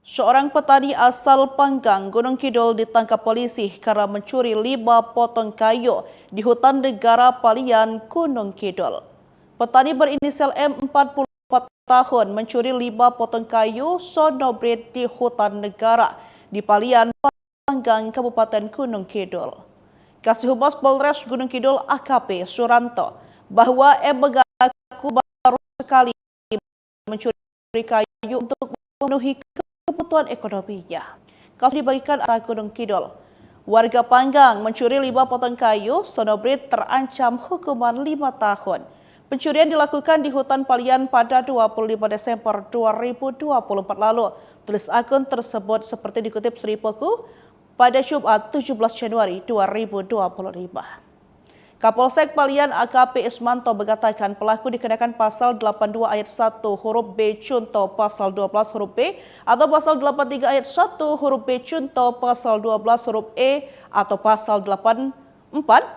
Seorang petani asal Panggang, Gunung Kidul ditangkap polisi karena mencuri 5 potong kayu di hutan negara Palian, Gunung Kidul. Petani berinisial M 44 tahun mencuri 5 potong kayu sonobrit di hutan negara di Palian, Panggang, Kabupaten Gunung Kidul. Kasih Humas Polres Gunung Kidul AKP Suranto bahwa M mengaku baru sekali mencuri kayu untuk memenuhi kebutuhan ekonominya. Kasus dibagikan atas Gunung Kidul. Warga Panggang mencuri 5 potong kayu sonobrit terancam hukuman 5 tahun. Pencurian dilakukan di hutan Palian pada 25 Desember 2024 lalu. Tulis akun tersebut seperti dikutip Seripoku pada Jumat 17 Januari 2025. Kapolsek Palian AKP Ismanto mengatakan pelaku dikenakan pasal 82 ayat 1 huruf B Cunto pasal 12 huruf B atau pasal 83 ayat 1 huruf B Cunto pasal 12 huruf E atau pasal 84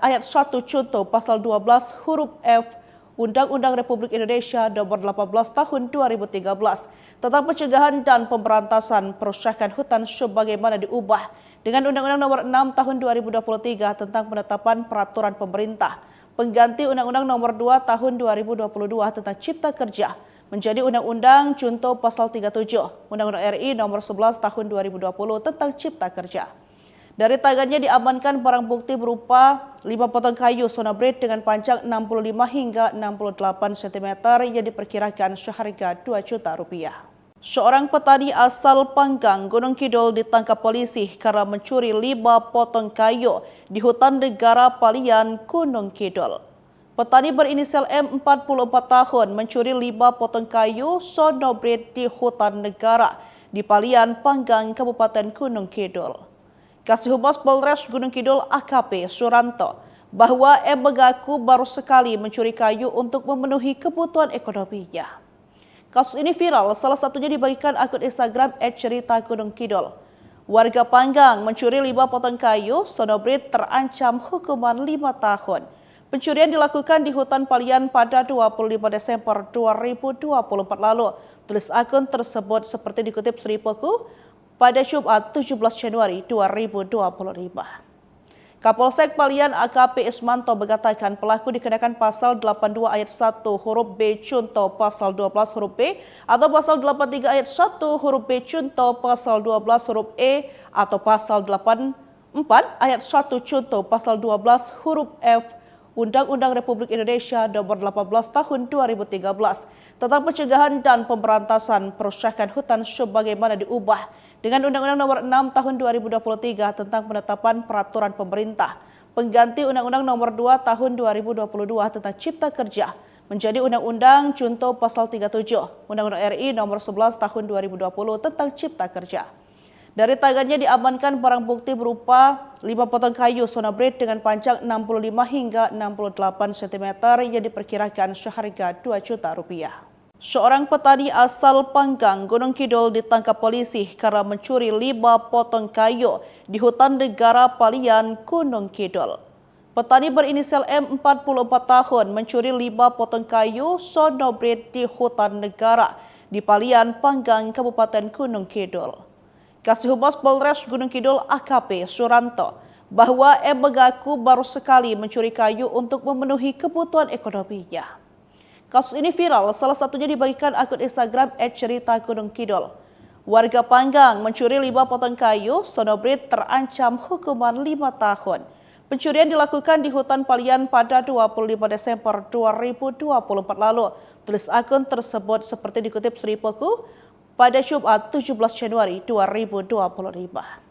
ayat 1 Cunto pasal 12 huruf F Undang-Undang Republik Indonesia Nomor 18 Tahun 2013 tentang pencegahan dan pemberantasan perusakan hutan sebagaimana diubah dengan Undang-Undang Nomor 6 Tahun 2023 tentang penetapan peraturan pemerintah pengganti Undang-Undang Nomor 2 Tahun 2022 tentang Cipta Kerja menjadi Undang-Undang Junto Pasal 37 Undang-Undang RI Nomor 11 Tahun 2020 tentang Cipta Kerja. Dari tangannya diamankan barang bukti berupa 5 potong kayu sonobrit dengan panjang 65 hingga 68 cm yang diperkirakan seharga 2 juta rupiah. Seorang petani asal Panggang, Gunung Kidul ditangkap polisi karena mencuri 5 potong kayu di hutan negara Palian, Gunung Kidul. Petani berinisial M 44 tahun mencuri 5 potong kayu sonobrit di hutan negara di Palian, Panggang, Kabupaten Gunung Kidul. Kasih Humas Polres Gunung Kidul AKP Suranto bahwa M mengaku baru sekali mencuri kayu untuk memenuhi kebutuhan ekonominya. Kasus ini viral, salah satunya dibagikan akun Instagram @cerita_gunung_kidul. Warga Panggang mencuri 5 potong kayu sonobrit terancam hukuman 5 tahun. Pencurian dilakukan di hutan Palian pada 25 Desember 2024 lalu. Tulis akun tersebut seperti dikutip Seripoku pada Jumat 17 Januari 2025. Kapolsek Palian AKP Ismanto mengatakan pelaku dikenakan pasal 82 ayat 1 huruf B Cunto pasal 12 huruf B atau pasal 83 ayat 1 huruf B Cunto pasal 12 huruf E atau pasal 84 ayat 1 Cunto pasal 12 huruf F Undang-Undang Republik Indonesia Nomor 18 Tahun 2013 tentang pencegahan dan pemberantasan perusakan hutan sebagaimana diubah dengan Undang-Undang Nomor 6 Tahun 2023 tentang penetapan peraturan pemerintah pengganti Undang-Undang Nomor 2 Tahun 2022 tentang Cipta Kerja menjadi Undang-Undang Junto Pasal 37 Undang-Undang RI Nomor 11 Tahun 2020 tentang Cipta Kerja. Dari tangannya diamankan barang bukti berupa 5 potong kayu sonobrit dengan panjang 65 hingga 68 cm yang diperkirakan seharga 2 juta rupiah. Seorang petani asal Panggang, Gunung Kidul ditangkap polisi karena mencuri 5 potong kayu di hutan negara Palian, Gunung Kidul. Petani berinisial M 44 tahun mencuri 5 potong kayu sonobrit di hutan negara di Palian, Panggang, Kabupaten Gunung Kidul. Kasih Humas Polres Gunung Kidul AKP Suranto bahwa M mengaku baru sekali mencuri kayu untuk memenuhi kebutuhan ekonominya. Kasus ini viral, salah satunya dibagikan akun Instagram @cerita_gunung_kidul. Warga Panggang mencuri 5 potong kayu sonobrit terancam hukuman 5 tahun. Pencurian dilakukan di hutan Palian pada 25 Desember 2024 lalu. Tulis akun tersebut seperti dikutip Seripoku pada Jumat 17 Januari 2025.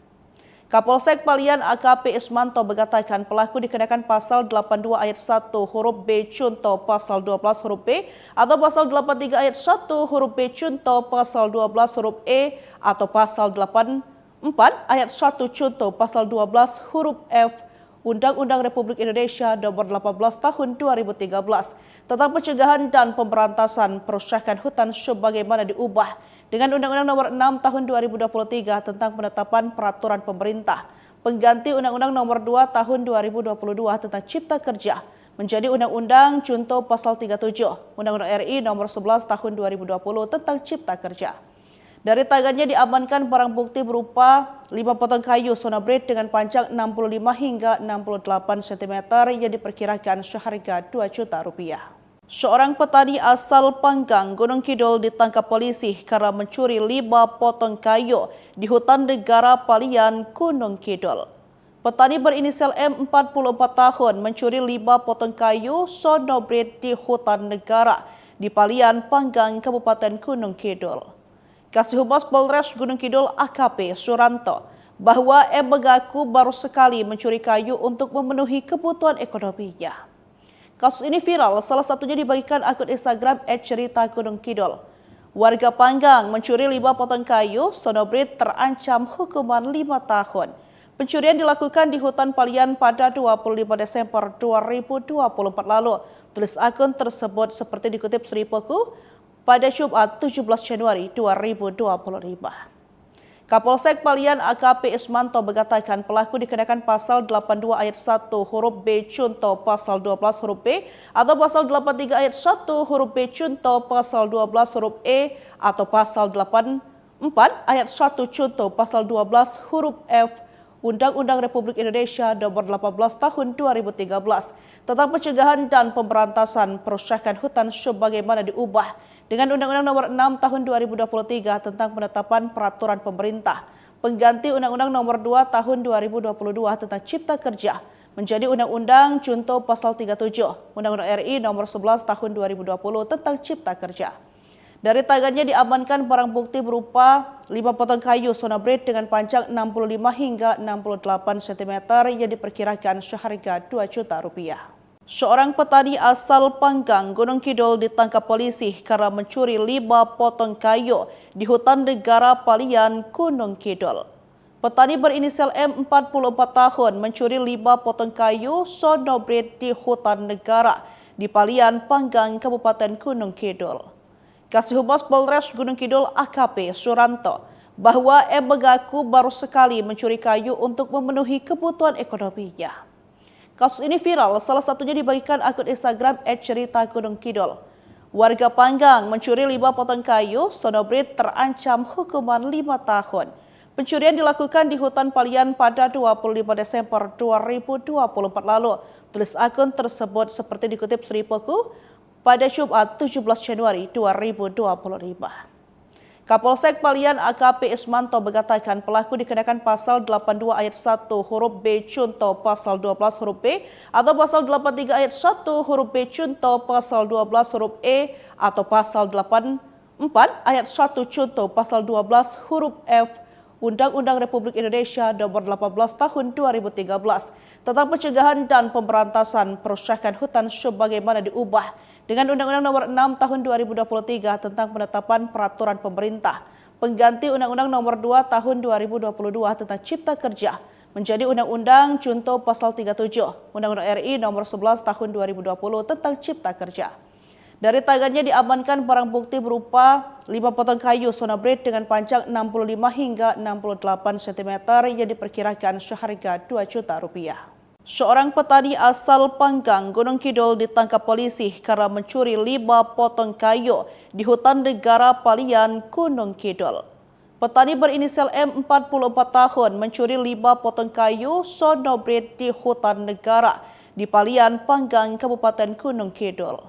Kapolsek Palian AKP Ismanto mengatakan pelaku dikenakan pasal 82 ayat 1 huruf B Cunto pasal 12 huruf B atau pasal 83 ayat 1 huruf B Cunto pasal 12 huruf E atau pasal 84 ayat 1 Cunto pasal 12 huruf F Undang-Undang Republik Indonesia Nomor 18 Tahun 2013 tentang pencegahan dan pemberantasan perusakan hutan sebagaimana diubah dengan Undang-Undang Nomor 6 Tahun 2023 tentang penetapan peraturan pemerintah pengganti Undang-Undang Nomor 2 Tahun 2022 tentang Cipta Kerja menjadi Undang-Undang Junto Pasal 37 Undang-Undang RI Nomor 11 Tahun 2020 tentang Cipta Kerja. Dari tangannya diamankan barang bukti berupa 5 potong kayu sonobrit dengan panjang 65 hingga 68 cm yang diperkirakan seharga 2 juta rupiah. Seorang petani asal Panggang, Gunung Kidul ditangkap polisi karena mencuri 5 potong kayu di hutan negara Palian, Gunung Kidul. Petani berinisial M 44 tahun mencuri 5 potong kayu sonobrit di hutan negara di Palian, Panggang, Kabupaten Gunung Kidul. Kasih Humas Polres Gunung Kidul AKP Suranto bahwa M mengaku baru sekali mencuri kayu untuk memenuhi kebutuhan ekonominya. Kasus ini viral, salah satunya dibagikan akun Instagram @cerita_gunung_kidul. Warga Panggang mencuri 5 potong kayu sonobrit terancam hukuman 5 tahun. Pencurian dilakukan di hutan Palian pada 25 Desember 2024 lalu. Tulis akun tersebut seperti dikutip Seripoku pada Jumat 17 Januari 2025. Kapolsek Palian AKP Ismanto mengatakan pelaku dikenakan pasal 82 ayat 1 huruf B Cunto pasal 12 huruf B atau pasal 83 ayat 1 huruf B Cunto pasal 12 huruf E atau pasal 84 ayat 1 Cunto pasal 12 huruf F Undang-Undang Republik Indonesia Nomor 18 Tahun 2013 tentang pencegahan dan pemberantasan perusakan hutan sebagaimana diubah dengan Undang-Undang Nomor 6 Tahun 2023 tentang penetapan peraturan pemerintah pengganti Undang-Undang Nomor 2 Tahun 2022 tentang Cipta Kerja menjadi Undang-Undang Contoh Pasal 37 Undang-Undang RI Nomor 11 Tahun 2020 tentang Cipta Kerja. Dari tangannya diamankan barang bukti berupa 5 potong kayu sonobrit dengan panjang 65 hingga 68 cm yang diperkirakan seharga 2 juta rupiah. Seorang petani asal Panggang, Gunung Kidul ditangkap polisi karena mencuri 5 potong kayu di hutan negara Palian, Gunung Kidul. Petani berinisial M 44 tahun mencuri 5 potong kayu sonobrit di hutan negara di Palian, Panggang, Kabupaten Gunung Kidul. Kasih Humas Polres Gunung Kidul AKP Suranto bahwa M mengaku baru sekali mencuri kayu untuk memenuhi kebutuhan ekonominya. Kasus ini viral, salah satunya dibagikan akun Instagram @cerita_gunung_kidul. Warga Panggang mencuri 5 potong kayu sonobrit terancam hukuman 5 tahun. Pencurian dilakukan di hutan Palian pada 25 Desember 2024 lalu. Tulis akun tersebut seperti dikutip Seripoku pada Jumat 17 Januari 2025. Kapolsek Palian AKP Ismanto mengatakan pelaku dikenakan pasal 82 ayat 1 huruf B Cunto pasal 12 huruf B atau pasal 83 ayat 1 huruf B Cunto pasal 12 huruf E atau pasal 84 ayat 1 Cunto pasal 12 huruf F Undang-Undang Republik Indonesia Nomor 18 Tahun 2013 tentang pencegahan dan pemberantasan perusakan hutan sebagaimana diubah dengan Undang-Undang Nomor 6 Tahun 2023 tentang penetapan peraturan pemerintah pengganti Undang-Undang Nomor 2 Tahun 2022 tentang Cipta Kerja menjadi Undang-Undang Contoh Pasal 37 Undang-Undang RI Nomor 11 Tahun 2020 tentang Cipta Kerja. Dari tangannya diamankan barang bukti berupa 5 potong kayu sonobrit dengan panjang 65 hingga 68 cm yang diperkirakan seharga 2 juta rupiah. Seorang petani asal Panggang, Gunung Kidul ditangkap polisi karena mencuri 5 potong kayu di hutan negara Palian, Gunung Kidul. Petani berinisial M 44 tahun mencuri 5 potong kayu sonobrit di hutan negara di Palian, Panggang, Kabupaten Gunung Kidul.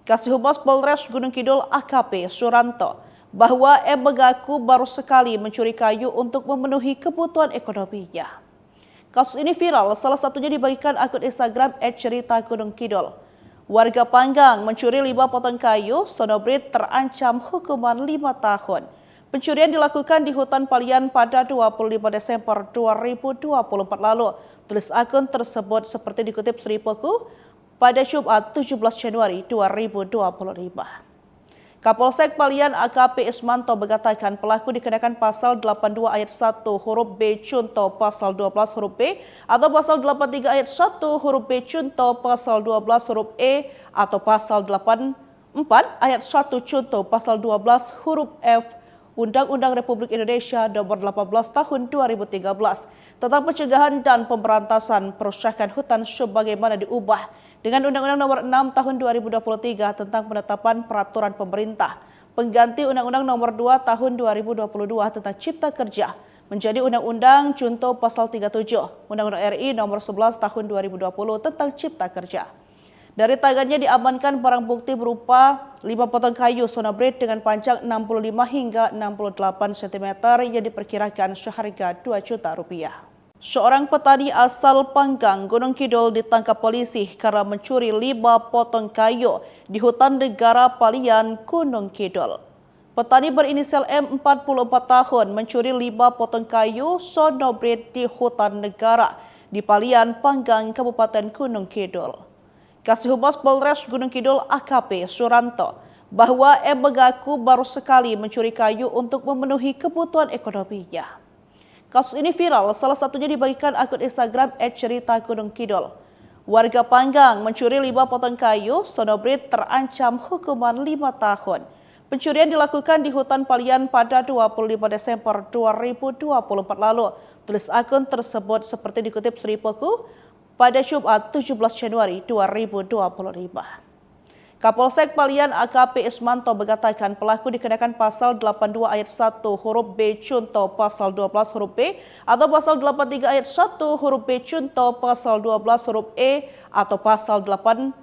Kasih Humas Polres Gunung Kidul AKP Suranto bahwa M mengaku baru sekali mencuri kayu untuk memenuhi kebutuhan ekonominya. Kasus ini viral, salah satunya dibagikan akun Instagram @cerita_gunung_kidul. Warga Panggang mencuri 5 potong kayu sonobrit terancam hukuman 5 tahun. Pencurian dilakukan di hutan Palian pada 25 Desember 2024 lalu. Tulis akun tersebut seperti dikutip Seripoku pada Jumat 17 Januari 2025. Kapolsek Palian AKP Ismanto mengatakan pelaku dikenakan pasal 82 ayat 1 huruf B Cunto pasal 12 huruf B atau pasal 83 ayat 1 huruf B Cunto pasal 12 huruf E atau pasal 84 ayat 1 Cunto pasal 12 huruf F Undang-Undang Republik Indonesia Nomor 18 Tahun 2013 tentang pencegahan dan pemberantasan perusakan hutan sebagaimana diubah dengan Undang-Undang Nomor 6 Tahun 2023 tentang penetapan peraturan pemerintah pengganti Undang-Undang Nomor 2 Tahun 2022 tentang Cipta Kerja menjadi Undang-Undang Contoh Pasal 37 Undang-Undang RI Nomor 11 Tahun 2020 tentang Cipta Kerja. Dari tangannya diamankan barang bukti berupa 5 potong kayu sonobrit dengan panjang 65 hingga 68 cm yang diperkirakan seharga Rp2 juta. Seorang petani asal Panggang, Gunung Kidul ditangkap polisi karena mencuri 5 potong kayu di hutan negara Palian, Gunung Kidul. Petani berinisial M 44 tahun mencuri 5 potong kayu sonobrit di hutan negara di Palian, Panggang, Kabupaten Gunung Kidul. Kasih Humas Polres Gunung Kidul AKP Suranto bahwa M mengaku baru sekali mencuri kayu untuk memenuhi kebutuhan ekonominya. Kasus ini viral, salah satunya dibagikan akun Instagram @cerita_gunung_kidul. Warga Panggang mencuri 5 potong kayu sonobrit terancam hukuman 5 tahun. Pencurian dilakukan di hutan Palian pada 25 Desember 2024 lalu. Tulis akun tersebut seperti dikutip Seripoku pada Jumat 17 Januari 2025. Kapolsek Palian AKP Ismanto mengatakan pelaku dikenakan pasal 82 ayat 1 huruf B contoh pasal 12 huruf B atau pasal 83 ayat 1 huruf B contoh pasal 12 huruf E atau pasal 84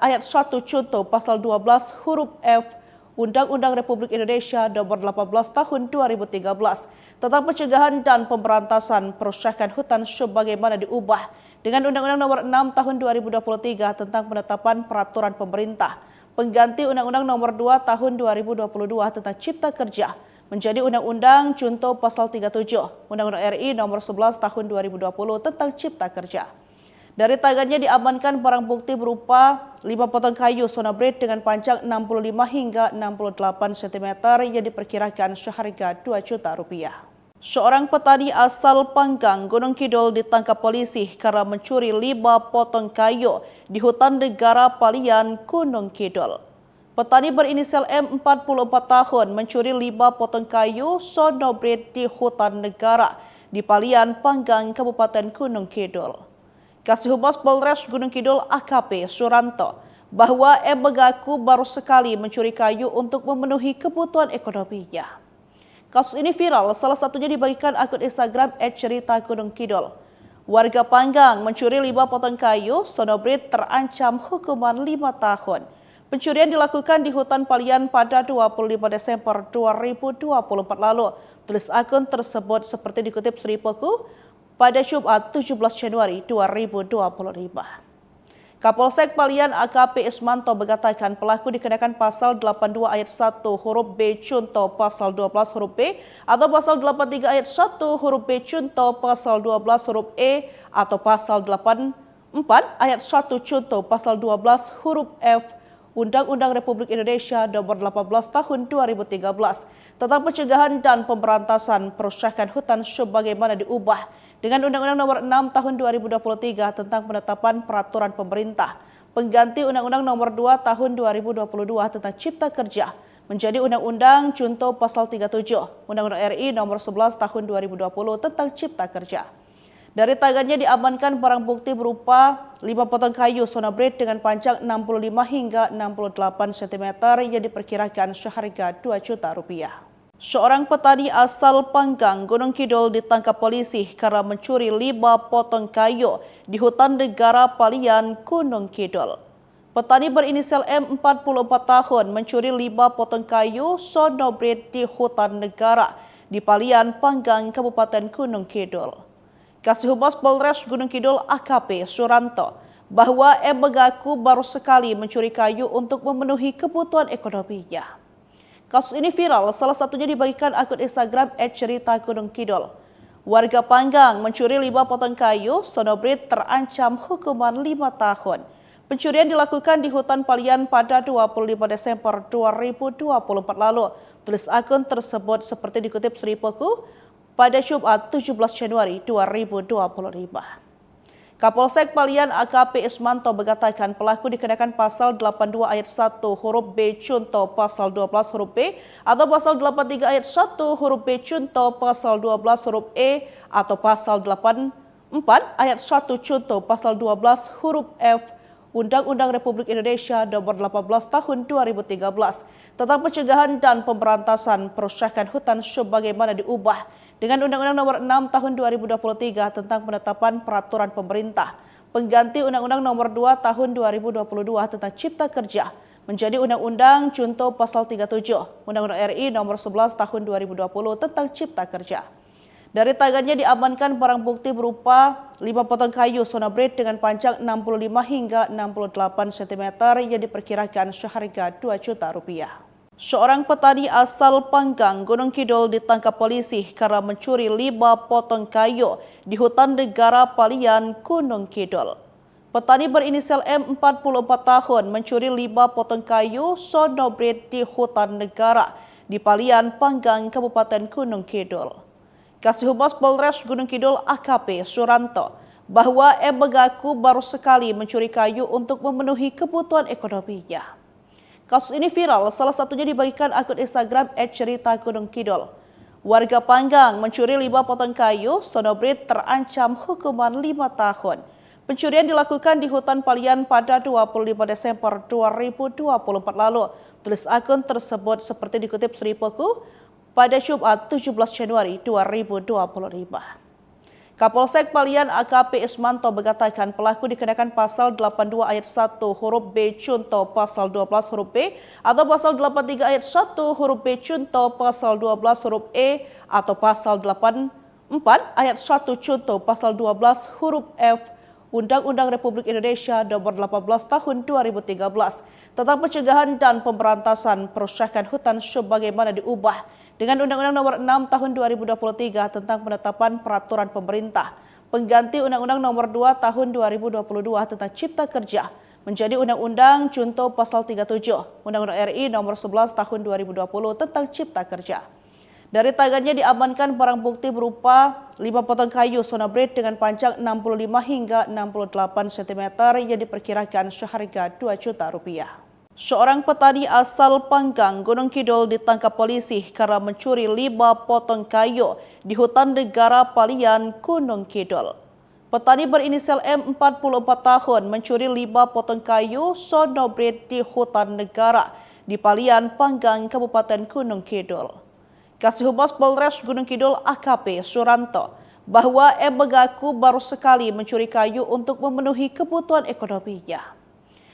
ayat 1 contoh pasal 12 huruf F Undang-Undang Republik Indonesia Nomor 18 Tahun 2013 tentang pencegahan dan pemberantasan perusakan hutan sebagaimana diubah dengan Undang-Undang Nomor 6 Tahun 2023 tentang penetapan peraturan pemerintah pengganti Undang-Undang Nomor 2 Tahun 2022 tentang Cipta Kerja menjadi Undang-Undang Contoh Pasal 37 Undang-Undang RI Nomor 11 Tahun 2020 tentang Cipta Kerja. Dari tangannya diamankan barang bukti berupa 5 potong kayu sonobrit dengan panjang 65 hingga 68 cm yang diperkirakan seharga Rp2 juta. Seorang petani asal Panggang, Gunung Kidul ditangkap polisi karena mencuri 5 potong kayu di hutan negara Palian, Gunung Kidul. Petani berinisial M 44 tahun mencuri 5 potong kayu sonobrit di hutan negara di Palian, Panggang, Kabupaten Gunung Kidul. Kasih Humas Polres Gunung Kidul AKP Suranto bahwa M mengaku baru sekali mencuri kayu untuk memenuhi kebutuhan ekonominya. Kasus ini viral, salah satunya dibagikan akun Instagram @cerita_gunung_kidul. Warga Panggang mencuri 5 potong kayu sonobrit terancam hukuman 5 tahun. Pencurian dilakukan di hutan Palian pada 25 Desember 2024 lalu. Tulis akun tersebut seperti dikutip Seripoku pada Jumat 17 Januari 2025. Kapolsek Palian AKP Ismanto mengatakan pelaku dikenakan pasal 82 ayat 1 huruf B contoh pasal 12 huruf B atau pasal 83 ayat 1 huruf B contoh pasal 12 huruf E atau pasal 84 ayat 1 contoh pasal 12 huruf F Undang-Undang Republik Indonesia Nomor 18 Tahun 2013 tentang pencegahan dan pemberantasan perusakan hutan sebagaimana diubah dengan Undang-Undang Nomor 6 Tahun 2023 tentang penetapan peraturan pemerintah pengganti Undang-Undang Nomor 2 Tahun 2022 tentang Cipta Kerja menjadi Undang-Undang Contoh Pasal 37 Undang-Undang RI Nomor 11 Tahun 2020 tentang Cipta Kerja. Dari tangannya diamankan barang bukti berupa 5 potong kayu sonobrit dengan panjang 65 hingga 68 cm yang diperkirakan seharga Rp2 juta. Seorang petani asal Panggang, Gunung Kidul ditangkap polisi karena mencuri 5 potong kayu di hutan negara Palian, Gunung Kidul. Petani berinisial M 44 tahun mencuri 5 potong kayu sonobrit di hutan negara di Palian, Panggang, Kabupaten Gunung Kidul. Kasih Humas Polres Gunung Kidul AKP Suranto bahwa M mengaku baru sekali mencuri kayu untuk memenuhi kebutuhan ekonominya. Kasus ini viral, salah satunya dibagikan akun Instagram @cerita_gunung_kidul. Warga Panggang mencuri 5 potong kayu sonobrit terancam hukuman 5 tahun. Pencurian dilakukan di hutan Palian pada 25 Desember 2024 lalu. Tulis akun tersebut seperti dikutip Seripoku pada Jumat 17 Januari 2025. Kapolsek Palian AKP Ismanto mengatakan pelaku dikenakan pasal 82 ayat 1 huruf B contoh pasal 12 huruf B atau pasal 83 ayat 1 huruf B contoh pasal 12 huruf E atau pasal 84 ayat 1 contoh pasal 12 huruf F Undang-Undang Republik Indonesia Nomor 18 Tahun 2013 tentang pencegahan dan pemberantasan perusakan hutan sebagaimana diubah dengan Undang-Undang Nomor 6 Tahun 2023 tentang penetapan peraturan pemerintah pengganti Undang-Undang Nomor 2 Tahun 2022 tentang Cipta Kerja menjadi Undang-Undang Contoh Pasal 37 Undang-Undang RI Nomor 11 Tahun 2020 tentang Cipta Kerja. Dari tangannya diamankan barang bukti berupa 5 potong kayu sonobrit dengan panjang 65 hingga 68 cm yang diperkirakan seharga Rp2 juta. Seorang petani asal Panggang, Gunung Kidul ditangkap polisi karena mencuri 5 potong kayu di hutan negara Palian, Gunung Kidul. Petani berinisial M 44 tahun mencuri 5 potong kayu sonobrit di hutan negara di Palian, Panggang, Kabupaten Gunung Kidul. Kasih Humas Polres Gunung Kidul AKP Suranto bahwa M mengaku baru sekali mencuri kayu untuk memenuhi kebutuhan ekonominya. Kasus ini viral, salah satunya dibagikan akun Instagram @cerita_gunung_kidul. Warga Panggang mencuri 5 potong kayu sonobrit terancam hukuman 5 tahun. Pencurian dilakukan di hutan Palian pada 25 Desember 2024 lalu. Tulis akun tersebut seperti dikutip Seripoku pada Jumat 17 Januari 2025. Kapolsek Palian AKP Ismanto mengatakan pelaku dikenakan pasal 82 ayat 1 huruf B contoh pasal 12 huruf B atau pasal 83 ayat 1 huruf B contoh pasal 12 huruf E atau pasal 84 ayat 1 contoh pasal 12 huruf F Undang-Undang Republik Indonesia Nomor 18 Tahun 2013 tentang pencegahan dan pemberantasan perusakan hutan sebagaimana diubah dengan Undang-Undang Nomor 6 Tahun 2023 tentang penetapan peraturan pemerintah pengganti Undang-Undang Nomor 2 Tahun 2022 tentang Cipta Kerja menjadi Undang-Undang Contoh Pasal 37 Undang-Undang RI Nomor 11 Tahun 2020 tentang Cipta Kerja. Dari tangannya diamankan barang bukti berupa 5 potong kayu sonobrit dengan panjang 65 hingga 68 cm yang diperkirakan seharga Rp2 juta. Seorang petani asal Panggang, Gunung Kidul ditangkap polisi karena mencuri 5 potong kayu di hutan negara Palian, Gunung Kidul. Petani berinisial M 44 tahun mencuri 5 potong kayu sonobrit di hutan negara di Palian, Panggang, Kabupaten Gunung Kidul. Kasih Humas Polres Gunung Kidul AKP Suranto bahwa M mengaku baru sekali mencuri kayu untuk memenuhi kebutuhan ekonominya.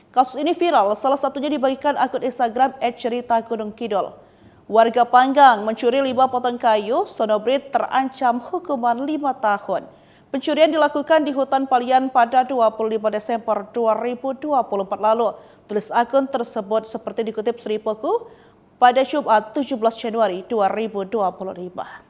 Kasus ini viral, salah satunya dibagikan akun Instagram @cerita_gunung_kidul. Warga Panggang mencuri 5 potong kayu sonobrit terancam hukuman 5 tahun. Pencurian dilakukan di hutan Palian pada 25 Desember 2024 lalu. Tulis akun tersebut seperti dikutip Seripoku pada Jumat 17 Januari 2025.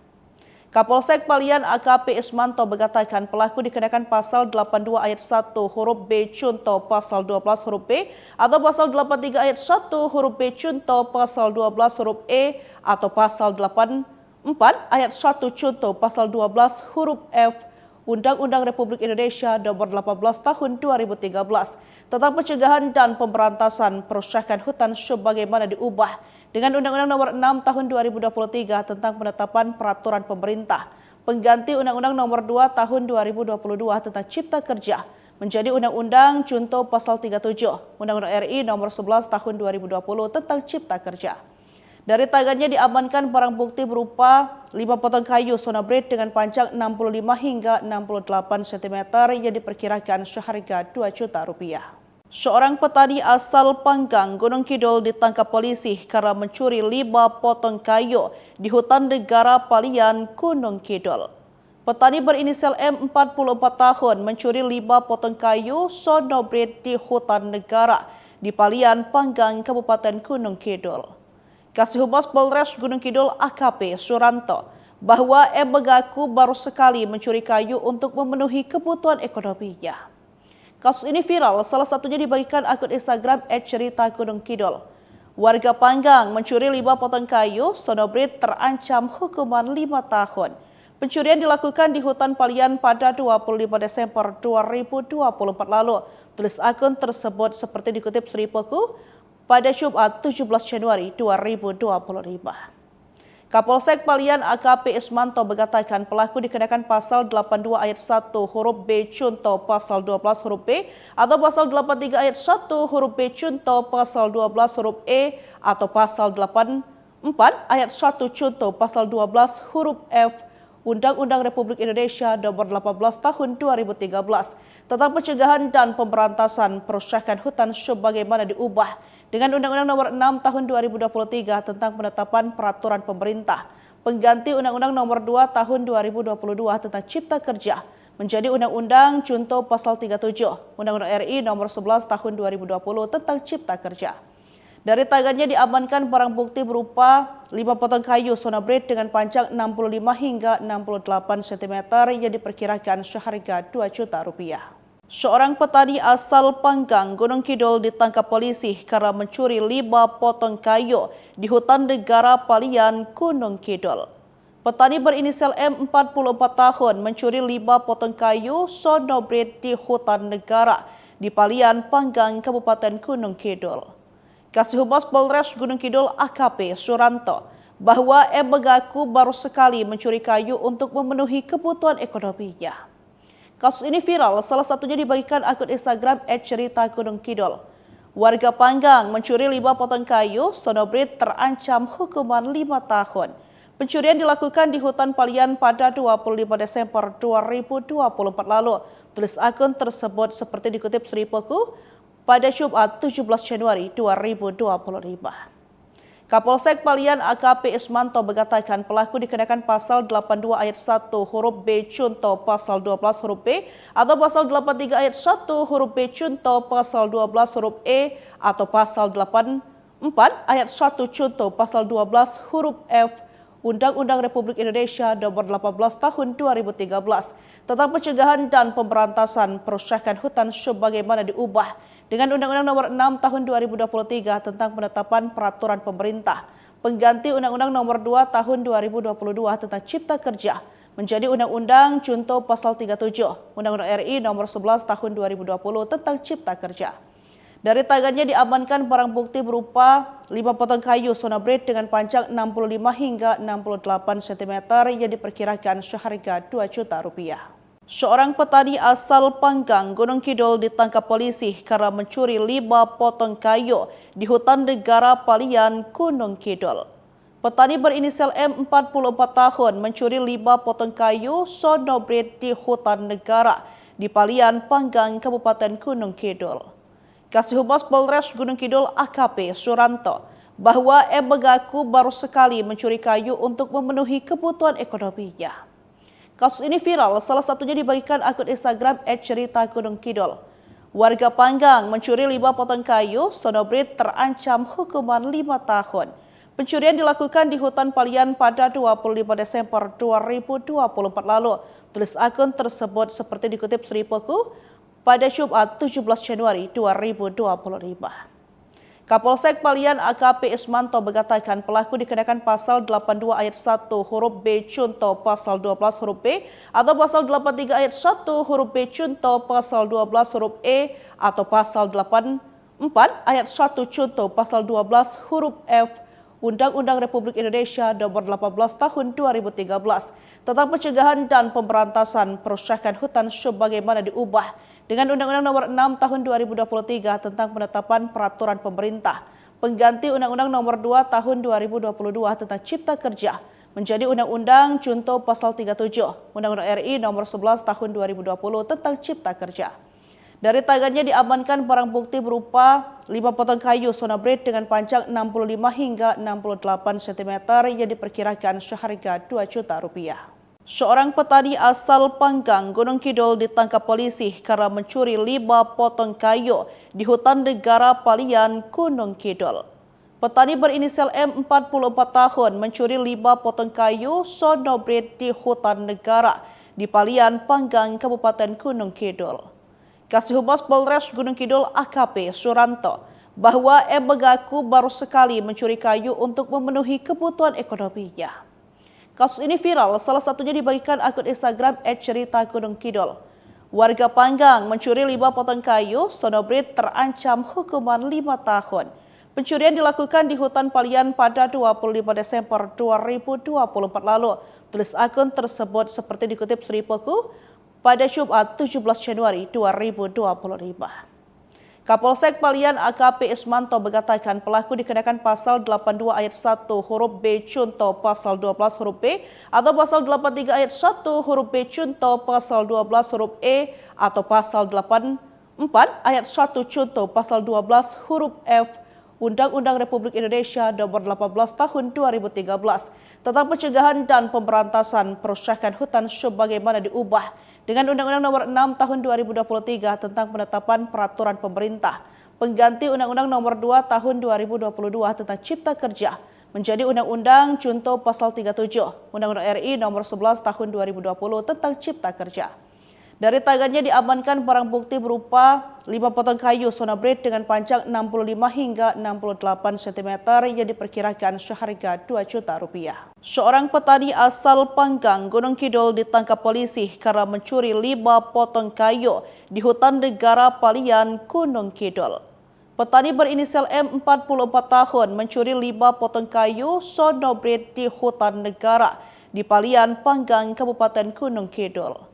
Kapolsek Palian AKP Ismanto mengatakan pelaku dikenakan pasal 82 ayat 1 huruf B contoh pasal 12 huruf B atau pasal 83 ayat 1 huruf B contoh pasal 12 huruf E atau pasal 84 ayat 1 contoh pasal 12 huruf F Undang-Undang Republik Indonesia Nomor 18 Tahun 2013 tentang pencegahan dan pemberantasan perusakan hutan sebagaimana diubah dengan Undang-Undang Nomor 6 Tahun 2023 tentang penetapan peraturan pemerintah pengganti Undang-Undang Nomor 2 Tahun 2022 tentang Cipta Kerja menjadi Undang-Undang Contoh Pasal 37 Undang-Undang RI Nomor 11 Tahun 2020 tentang Cipta Kerja. Dari tangannya diamankan barang bukti berupa 5 potong kayu sonobrit dengan panjang 65 hingga 68 cm yang diperkirakan seharga Rp2 juta. Seorang petani asal Panggang, Gunung Kidul ditangkap polisi karena mencuri 5 potong kayu di hutan negara Palian, Gunung Kidul. Petani berinisial M 44 tahun mencuri 5 potong kayu sonobrit di hutan negara di Palian, Panggang, Kabupaten Gunung Kidul. Kasih Humas Polres Gunung Kidul AKP Suranto bahwa M mengaku baru sekali mencuri kayu untuk memenuhi kebutuhan ekonominya. Kasus ini viral, salah satunya dibagikan akun Instagram @cerita_gunung_kidul. Warga Panggang mencuri 5 potong kayu sonobrit terancam hukuman 5 tahun. Pencurian dilakukan di hutan Palian pada 25 Desember 2024 lalu. Tulis akun tersebut seperti dikutip Seripoku pada Jumat 17 Januari 2025. Kapolsek Palian AKP Ismanto mengatakan pelaku dikenakan pasal 82 ayat 1 huruf B contoh pasal 12 huruf B atau pasal 83 ayat 1 huruf B contoh pasal 12 huruf E atau pasal 84 ayat 1 contoh pasal 12 huruf F Undang-Undang Republik Indonesia Nomor 18 Tahun 2013 tentang pencegahan dan pemberantasan perusakan hutan sebagaimana diubah dengan Undang-Undang Nomor 6 Tahun 2023 tentang penetapan peraturan pemerintah pengganti Undang-Undang Nomor 2 Tahun 2022 tentang Cipta Kerja menjadi Undang-Undang contoh pasal 37 Undang-Undang RI Nomor 11 Tahun 2020 tentang Cipta Kerja. Dari tangannya diamankan barang bukti berupa 5 potong kayu sonobrit dengan panjang 65 hingga 68 cm yang diperkirakan seharga 2 juta rupiah. Seorang petani asal Panggang, Gunung Kidul ditangkap polisi karena mencuri 5 potong kayu di hutan negara Palian, Gunung Kidul. Petani berinisial M 44 tahun mencuri 5 potong kayu sonobrit di hutan negara di Palian, Panggang, Kabupaten Gunung Kidul. Kasih Humas Polres Gunung Kidul AKP Suranto bahwa M mengaku baru sekali mencuri kayu untuk memenuhi kebutuhan ekonominya. Kasus ini viral, salah satunya dibagikan akun Instagram @cerita_gunung_kidul. Warga Panggang mencuri 5 potong kayu sonobrit terancam hukuman 5 tahun. Pencurian dilakukan di hutan Palian pada 25 Desember 2024 lalu. Tulis akun tersebut seperti dikutip Seripoku pada Jumat 17 Januari 2025. Kapolsek Palian AKP Ismanto mengatakan pelaku dikenakan pasal 82 ayat 1 huruf B contoh pasal 12 huruf B atau pasal 83 ayat 1 huruf B contoh pasal 12 huruf E atau pasal 84 ayat 1 contoh pasal 12 huruf F Undang-Undang Republik Indonesia Nomor 18 Tahun 2013 tentang pencegahan dan pemberantasan perusakan hutan sebagaimana diubah dengan Undang-Undang Nomor 6 Tahun 2023 tentang penetapan peraturan pemerintah pengganti Undang-Undang Nomor 2 Tahun 2022 tentang Cipta Kerja menjadi Undang-Undang contoh pasal 37 Undang-Undang RI Nomor 11 Tahun 2020 tentang Cipta Kerja. Dari tangannya diamankan barang bukti berupa 5 potong kayu sonobrit dengan panjang 65 hingga 68 cm yang diperkirakan seharga 2 juta rupiah. Seorang petani asal Panggang, Gunung Kidul ditangkap polisi karena mencuri 5 potong kayu di hutan negara Palian, Gunung Kidul. Petani berinisial M 44 tahun mencuri 5 potong kayu sonobrit di hutan negara di Palian, Panggang, Kabupaten Gunung Kidul. Kasih Humas Polres Gunung Kidul AKP Suranto bahwa M mengaku baru sekali mencuri kayu untuk memenuhi kebutuhan ekonominya. Kasus ini viral, salah satunya dibagikan akun Instagram @cerita_gunung_kidul. Warga Panggang mencuri 5 potong kayu sonobrit terancam hukuman 5 tahun. Pencurian dilakukan di hutan Palian pada 25 Desember 2024 lalu. Tulis akun tersebut seperti dikutip Seripoku pada Jumat 17 Januari 2025. Kapolsek Palian AKP Ismanto mengatakan pelaku dikenakan pasal 82 ayat 1 huruf B contoh pasal 12 huruf B atau pasal 83 ayat 1 huruf B contoh pasal 12 huruf E atau pasal 84 ayat 1 contoh pasal 12 huruf F Undang-Undang Republik Indonesia Nomor 18 Tahun 2013 tentang pencegahan dan pemberantasan perusakan hutan sebagaimana diubah dengan Undang-Undang Nomor 6 Tahun 2023 tentang penetapan peraturan pemerintah pengganti Undang-Undang Nomor 2 Tahun 2022 tentang Cipta Kerja menjadi Undang-Undang contoh pasal 37 Undang-Undang RI Nomor 11 Tahun 2020 tentang Cipta Kerja. Dari tangannya diamankan barang bukti berupa 5 potong kayu sonobrit dengan panjang 65 hingga 68 cm yang diperkirakan seharga 2 juta rupiah. Seorang petani asal Panggang, Gunung Kidul ditangkap polisi karena mencuri 5 potong kayu di hutan negara Palian, Gunung Kidul. Petani berinisial M 44 tahun mencuri 5 potong kayu sonobrit di hutan negara di Palian, Panggang, Kabupaten Gunung Kidul. Kasih Humas Polres Gunung Kidul AKP Suranto bahwa M mengaku baru sekali mencuri kayu untuk memenuhi kebutuhan ekonominya. Kasus ini viral, salah satunya dibagikan akun Instagram @cerita_gunung_kidul. Warga Panggang mencuri 5 potong kayu sonobrit terancam hukuman 5 tahun. Pencurian dilakukan di hutan Palian pada 25 Desember 2024 lalu. Tulis akun tersebut seperti dikutip Sri Poku pada Jumat 17 Januari 2025. Kapolsek Palian AKP Ismanto mengatakan pelaku dikenakan pasal 82 ayat 1 huruf B contoh pasal 12 huruf B atau pasal 83 ayat 1 huruf B contoh pasal 12 huruf E atau pasal 84 ayat 1 contoh pasal 12 huruf F Undang-Undang Republik Indonesia Nomor 18 Tahun 2013 tentang pencegahan dan pemberantasan perusakan hutan sebagaimana diubah dengan Undang-Undang Nomor 6 Tahun 2023 tentang penetapan peraturan pemerintah pengganti Undang-Undang Nomor 2 Tahun 2022 tentang Cipta Kerja menjadi Undang-Undang contoh pasal 37 Undang-Undang RI Nomor 11 Tahun 2020 tentang Cipta Kerja. Dari tangannya diamankan barang bukti berupa 5 potong kayu sonobrit dengan panjang 65 hingga 68 cm yang diperkirakan seharga 2 juta rupiah. Seorang petani asal Panggang, Gunung Kidul ditangkap polisi karena mencuri 5 potong kayu di hutan negara Palian, Gunung Kidul. Petani berinisial M 44 tahun mencuri 5 potong kayu sonobrit di hutan negara di Palian, Panggang, Kabupaten Gunung Kidul.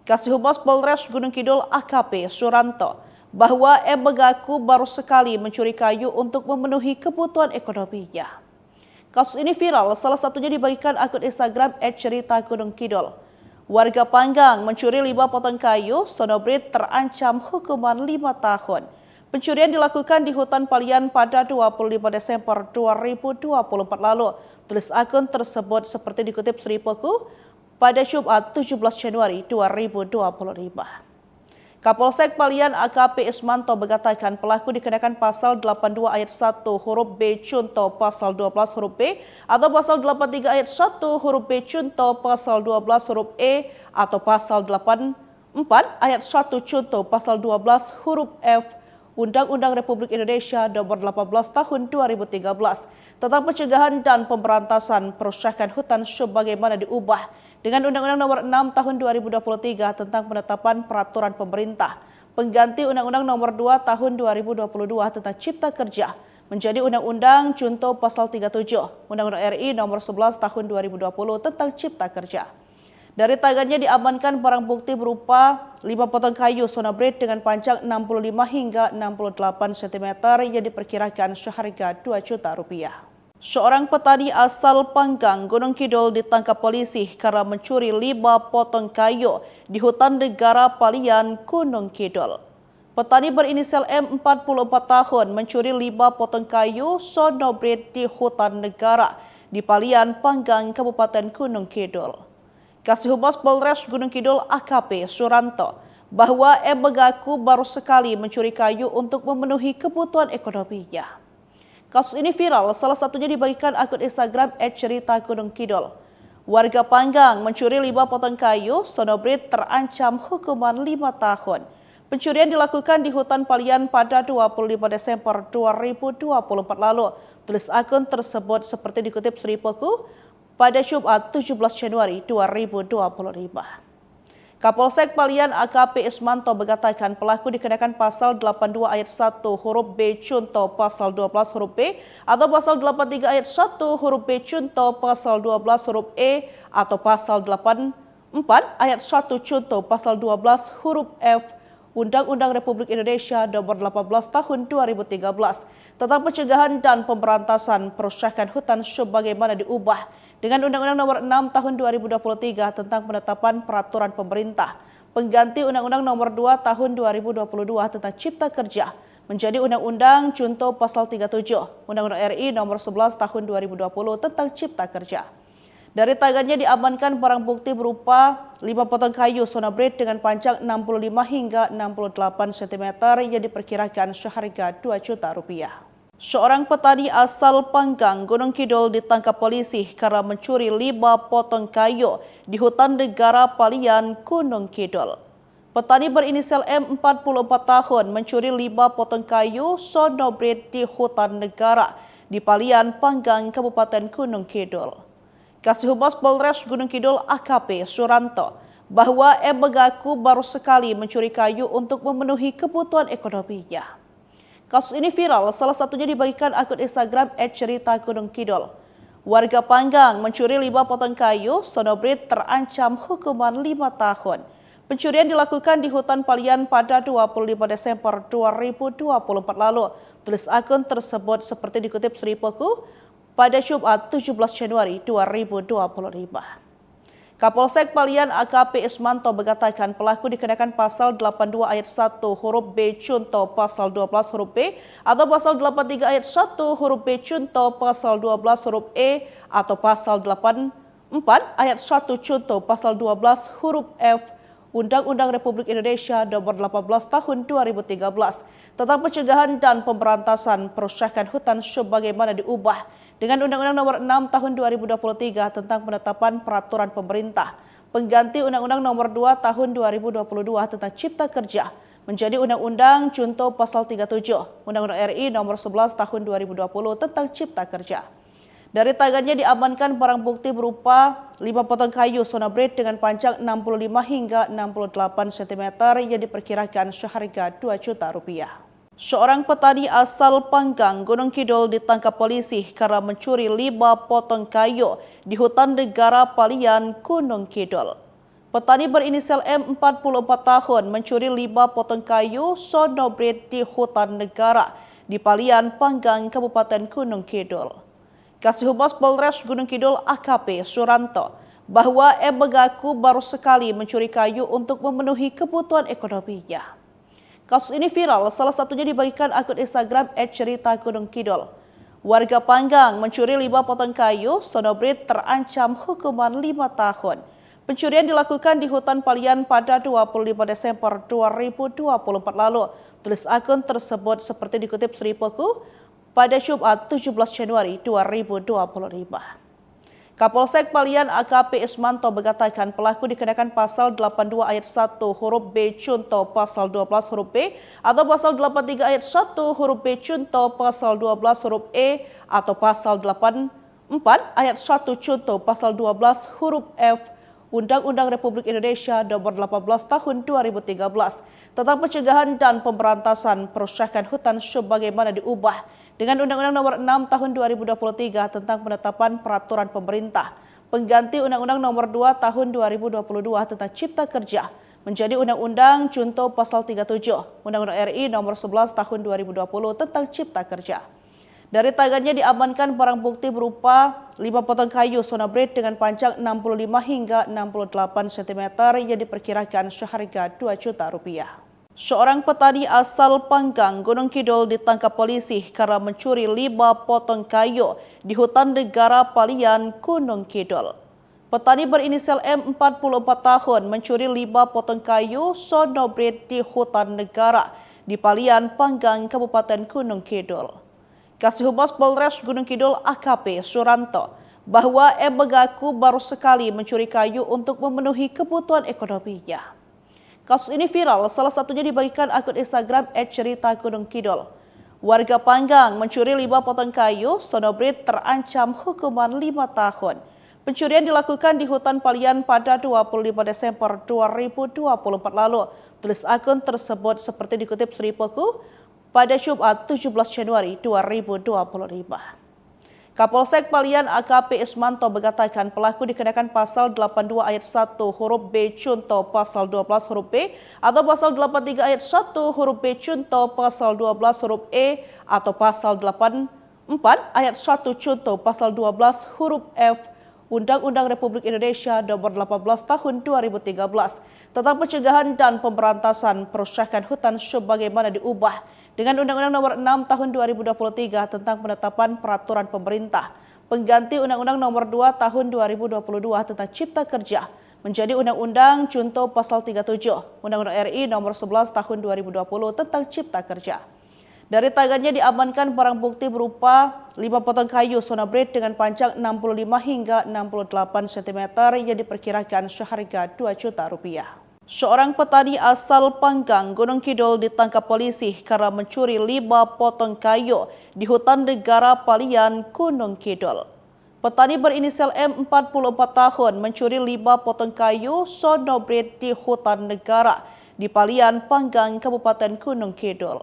Kasih Humas Polres Gunung Kidul AKP Suranto bahwa M mengaku baru sekali mencuri kayu untuk memenuhi kebutuhan ekonominya. Kasus ini viral, salah satunya dibagikan akun Instagram @cerita_gunung_kidul. Warga Panggang mencuri 5 potong kayu sonobrit terancam hukuman 5 tahun. Pencurian dilakukan di hutan Palian pada 25 Desember 2024 lalu. Tulis akun tersebut seperti dikutip Sri Poku pada Jumat 17 Januari 2025. Kapolsek Palian AKP Ismanto mengatakan pelaku dikenakan pasal 82 ayat 1 huruf B contoh pasal 12 huruf B atau pasal 83 ayat 1 huruf B contoh pasal 12 huruf E atau pasal 84 ayat 1 contoh pasal 12 huruf F Undang-Undang Republik Indonesia Nomor 18 Tahun 2013 tentang pencegahan dan pemberantasan perusakan hutan sebagaimana diubah dengan Undang-Undang Nomor 6 Tahun 2023 tentang penetapan peraturan pemerintah pengganti Undang-Undang Nomor 2 Tahun 2022 tentang Cipta Kerja menjadi Undang-Undang contoh pasal 37 Undang-Undang RI Nomor 11 Tahun 2020 tentang Cipta Kerja. Dari tangannya diamankan barang bukti berupa 5 potong kayu sonobrit dengan panjang 65 hingga 68 cm yang diperkirakan seharga 2 juta rupiah. Seorang petani asal Panggang, Gunung Kidul ditangkap polisi karena mencuri 5 potong kayu di hutan negara Palian, Gunung Kidul. Petani berinisial M 44 tahun mencuri 5 potong kayu sonobrit di hutan negara di Palian, Panggang, Kabupaten Gunung Kidul. Kasih Humas Polres Gunung Kidul AKP Suranto bahwa M mengaku baru sekali mencuri kayu untuk memenuhi kebutuhan ekonominya. Kasus ini viral, salah satunya dibagikan akun Instagram @cerita_gunung_kidul. Warga Panggang mencuri 5 potong kayu sonobrit terancam hukuman 5 tahun. Pencurian dilakukan di hutan Palian pada 25 Desember 2024 lalu. Tulis akun tersebut seperti dikutip Sri Poku pada Jumat 17 Januari 2025. Kapolsek Palian AKP Ismanto mengatakan pelaku dikenakan pasal 82 ayat 1 huruf B contoh pasal 12 huruf B atau pasal 83 ayat 1 huruf B contoh pasal 12 huruf E atau pasal 84 ayat 1 contoh pasal 12 huruf F Undang-Undang Republik Indonesia Nomor 18 Tahun 2013 tentang pencegahan dan pemberantasan perusakan hutan sebagaimana diubah dengan Undang-Undang Nomor 6 Tahun 2023 tentang penetapan peraturan pemerintah pengganti Undang-Undang Nomor 2 Tahun 2022 tentang Cipta Kerja menjadi Undang-Undang contoh pasal 37 Undang-Undang RI Nomor 11 Tahun 2020 tentang Cipta Kerja. Dari tangannya diamankan barang bukti berupa 5 potong kayu sonobrit dengan panjang 65 hingga 68 cm yang diperkirakan seharga 2 juta rupiah. Seorang petani asal Panggang, Gunung Kidul ditangkap polisi karena mencuri 5 potong kayu di hutan negara Palian, Gunung Kidul. Petani berinisial M 44 tahun mencuri 5 potong kayu sonobrit di hutan negara di Palian, Panggang, Kabupaten Gunung Kidul. Kasih Humas Polres Gunung Kidul AKP Suranto bahwa M mengaku baru sekali mencuri kayu untuk memenuhi kebutuhan ekonominya. Kasus ini viral, salah satunya dibagikan akun Instagram @cerita_gunung_kidul. Warga Panggang mencuri 5 potong kayu, Sonobrit terancam hukuman 5 tahun. Pencurian dilakukan di hutan Palian pada 25 Desember 2024 lalu. Tulis akun tersebut seperti dikutip Seripoku pada Jumat 17 Januari 2025. Kapolsek Palian AKP Ismanto mengatakan pelaku dikenakan pasal 82 ayat 1 huruf B Cunto pasal 12 huruf B atau pasal 83 ayat 1 huruf B Cunto pasal 12 huruf E atau pasal 84 ayat 1 Cunto pasal 12 huruf F Undang-Undang Republik Indonesia Nomor 18 Tahun 2013 tentang pencegahan dan pemberantasan perusakan hutan sebagaimana diubah dengan Undang-Undang Nomor 6 Tahun 2023 tentang penetapan peraturan pemerintah pengganti Undang-Undang Nomor 2 Tahun 2022 tentang Cipta Kerja menjadi Undang-Undang Junto Pasal 37 Undang-Undang RI Nomor 11 Tahun 2020 tentang Cipta Kerja. Dari tangannya diamankan barang bukti berupa 5 potong kayu Sonobrit dengan panjang 65 hingga 68 cm yang diperkirakan seharga 2 juta rupiah. Seorang petani asal Panggang, Gunung Kidul ditangkap polisi karena mencuri 5 potong kayu di hutan negara Palian, Gunung Kidul. Petani berinisial M 44 tahun mencuri 5 potong kayu Sonobrit di hutan negara di Palian, Panggang, Kabupaten Gunung Kidul. Kasih Humas Polres Gunung Kidul AKP Suranto bahwa M mengaku baru sekali mencuri kayu untuk memenuhi kebutuhan ekonominya. Kasus ini viral, salah satunya dibagikan akun Instagram @cerita_gunung_kidul. Warga Panggang mencuri 5 potong kayu, Sonobrit terancam hukuman 5 tahun. Pencurian dilakukan di hutan Palian pada 25 Desember 2024 lalu. Tulis akun tersebut seperti dikutip Seripoku pada Jumat 17 Januari 2025. Kapolsek Palian AKP Ismanto mengatakan pelaku dikenakan pasal 82 ayat 1 huruf B Cunto pasal 12 huruf B atau pasal 83 ayat 1 huruf B Cunto pasal 12 huruf E atau pasal 84 ayat 1 Cunto pasal 12 huruf F Undang-Undang Republik Indonesia Nomor 18 Tahun 2013 tentang pencegahan dan pemberantasan perusakan hutan sebagaimana diubah dengan Undang-Undang Nomor 6 Tahun 2023 tentang penetapan peraturan pemerintah pengganti Undang-Undang Nomor 2 Tahun 2022 tentang Cipta Kerja menjadi Undang-Undang Junto Pasal 37 Undang-Undang RI Nomor 11 Tahun 2020 tentang Cipta Kerja. Dari tangannya diamankan barang bukti berupa 5 potong kayu Sonobrit dengan panjang 65 hingga 68 cm yang diperkirakan seharga 2 juta rupiah. Seorang petani asal Panggang, Gunung Kidul ditangkap polisi karena mencuri 5 potong kayu di hutan negara Palian, Gunung Kidul. Petani berinisial M 44 tahun mencuri 5 potong kayu Sonobrit di hutan negara di Palian, Panggang, Kabupaten Gunung Kidul. Kasih Humas Polres Gunung Kidul AKP Suranto bahwa M mengaku baru sekali mencuri kayu untuk memenuhi kebutuhan ekonominya. Kasus ini viral, salah satunya dibagikan akun Instagram @cerita_gunung_kidul. Warga Panggang mencuri 5 potong kayu, Sonobrit terancam hukuman 5 tahun. Pencurian dilakukan di hutan Palian pada 25 Desember 2024 lalu. Tulis akun tersebut seperti dikutip Seripoku pada Jumat 17 Januari 2025. Kapolsek Palian AKP Ismanto mengatakan pelaku dikenakan pasal 82 ayat 1 huruf B Cunto pasal 12 huruf B atau pasal 83 ayat 1 huruf B Cunto pasal 12 huruf E atau pasal 84 ayat 1 Cunto pasal 12 huruf F Undang-Undang Republik Indonesia Nomor 18 Tahun 2013 tentang pencegahan dan pemberantasan perusakan hutan sebagaimana diubah dengan Undang-Undang Nomor 6 Tahun 2023 tentang penetapan peraturan pemerintah pengganti Undang-Undang Nomor 2 Tahun 2022 tentang Cipta Kerja menjadi Undang-Undang Junto Pasal 37 Undang-Undang RI Nomor 11 Tahun 2020 tentang Cipta Kerja. Dari tangannya diamankan barang bukti berupa 5 potong kayu Sonobrit dengan panjang 65 hingga 68 cm yang diperkirakan seharga 2 juta rupiah. Seorang petani asal Panggang, Gunung Kidul ditangkap polisi karena mencuri 5 potong kayu di hutan negara Palian, Gunung Kidul. Petani berinisial M 44 tahun mencuri 5 potong kayu Sonobrit di hutan negara di Palian, Panggang, Kabupaten Gunung Kidul.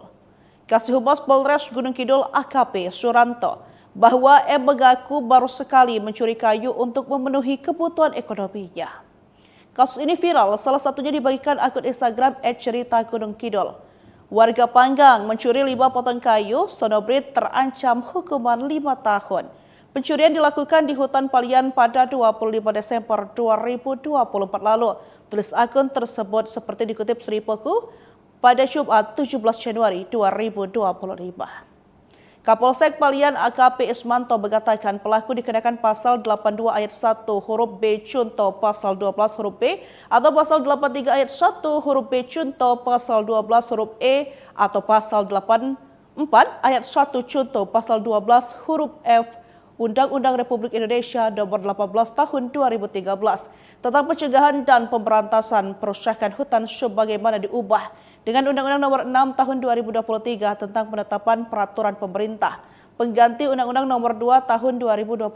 Kasih Humas Polres Gunung Kidul AKP Suranto bahwa M mengaku baru sekali mencuri kayu untuk memenuhi kebutuhan ekonominya. Kasus ini viral, salah satunya dibagikan akun Instagram @cerita Gunung Kidul. Warga Panggang mencuri 5 potong kayu, Sonobrit terancam hukuman 5 tahun. Pencurian dilakukan di hutan Palian pada 25 Desember 2024 lalu. Tulis akun tersebut seperti dikutip Seripoku pada Jumat 17 Januari 2025. Kapolsek Palian AKP Ismanto mengatakan pelaku dikenakan pasal 82 ayat 1 huruf B Cunto pasal 12 huruf B atau pasal 83 ayat 1 huruf B Cunto pasal 12 huruf E atau pasal 84 ayat 1 Cunto pasal 12 huruf F Undang-Undang Republik Indonesia Nomor 18 Tahun 2013 tentang pencegahan dan pemberantasan perusakan hutan sebagaimana diubah dengan Undang-Undang Nomor 6 Tahun 2023 tentang penetapan peraturan pemerintah pengganti Undang-Undang Nomor 2 Tahun 2022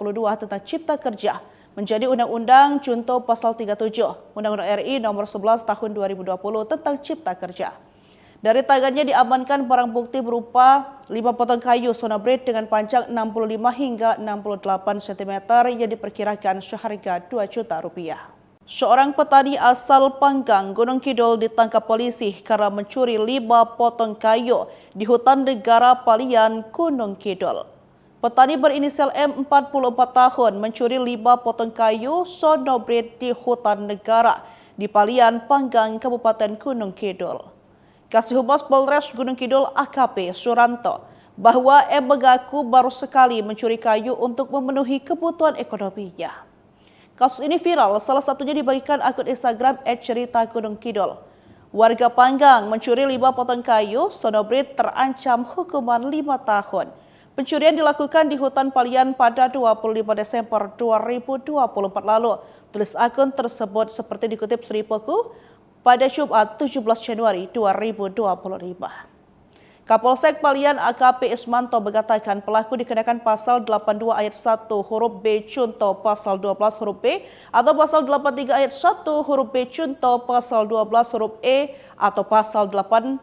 tentang Cipta Kerja menjadi Undang-Undang Junto Pasal 37 Undang-Undang RI Nomor 11 Tahun 2020 tentang Cipta Kerja. Dari tangannya diamankan barang bukti berupa 5 potong kayu Sonobrit dengan panjang 65 hingga 68 cm yang diperkirakan seharga 2 juta rupiah. Seorang petani asal Panggang, Gunung Kidul ditangkap polisi karena mencuri 5 potong kayu di hutan negara Palian, Gunung Kidul. Petani berinisial M 44 tahun mencuri 5 potong kayu Sonobrit di hutan negara di Palian, Panggang, Kabupaten Gunung Kidul. Kasih Humas Polres Gunung Kidul AKP Suranto bahwa M mengaku baru sekali mencuri kayu untuk memenuhi kebutuhan ekonominya. Kasus ini viral, salah satunya dibagikan akun Instagram @cerita Gunung Kidul. Warga Panggang mencuri 5 potong kayu, Sonobrit terancam hukuman 5 tahun. Pencurian dilakukan di hutan Palian pada 25 Desember 2024 lalu. Tulis akun tersebut seperti dikutip Seripoku pada Jumat 17 Januari 2025. Kapolsek Palian AKP Ismanto mengatakan pelaku dikenakan pasal 82 ayat 1 huruf B Cunto pasal 12 huruf B atau pasal 83 ayat 1 huruf B Cunto pasal 12 huruf E atau pasal 84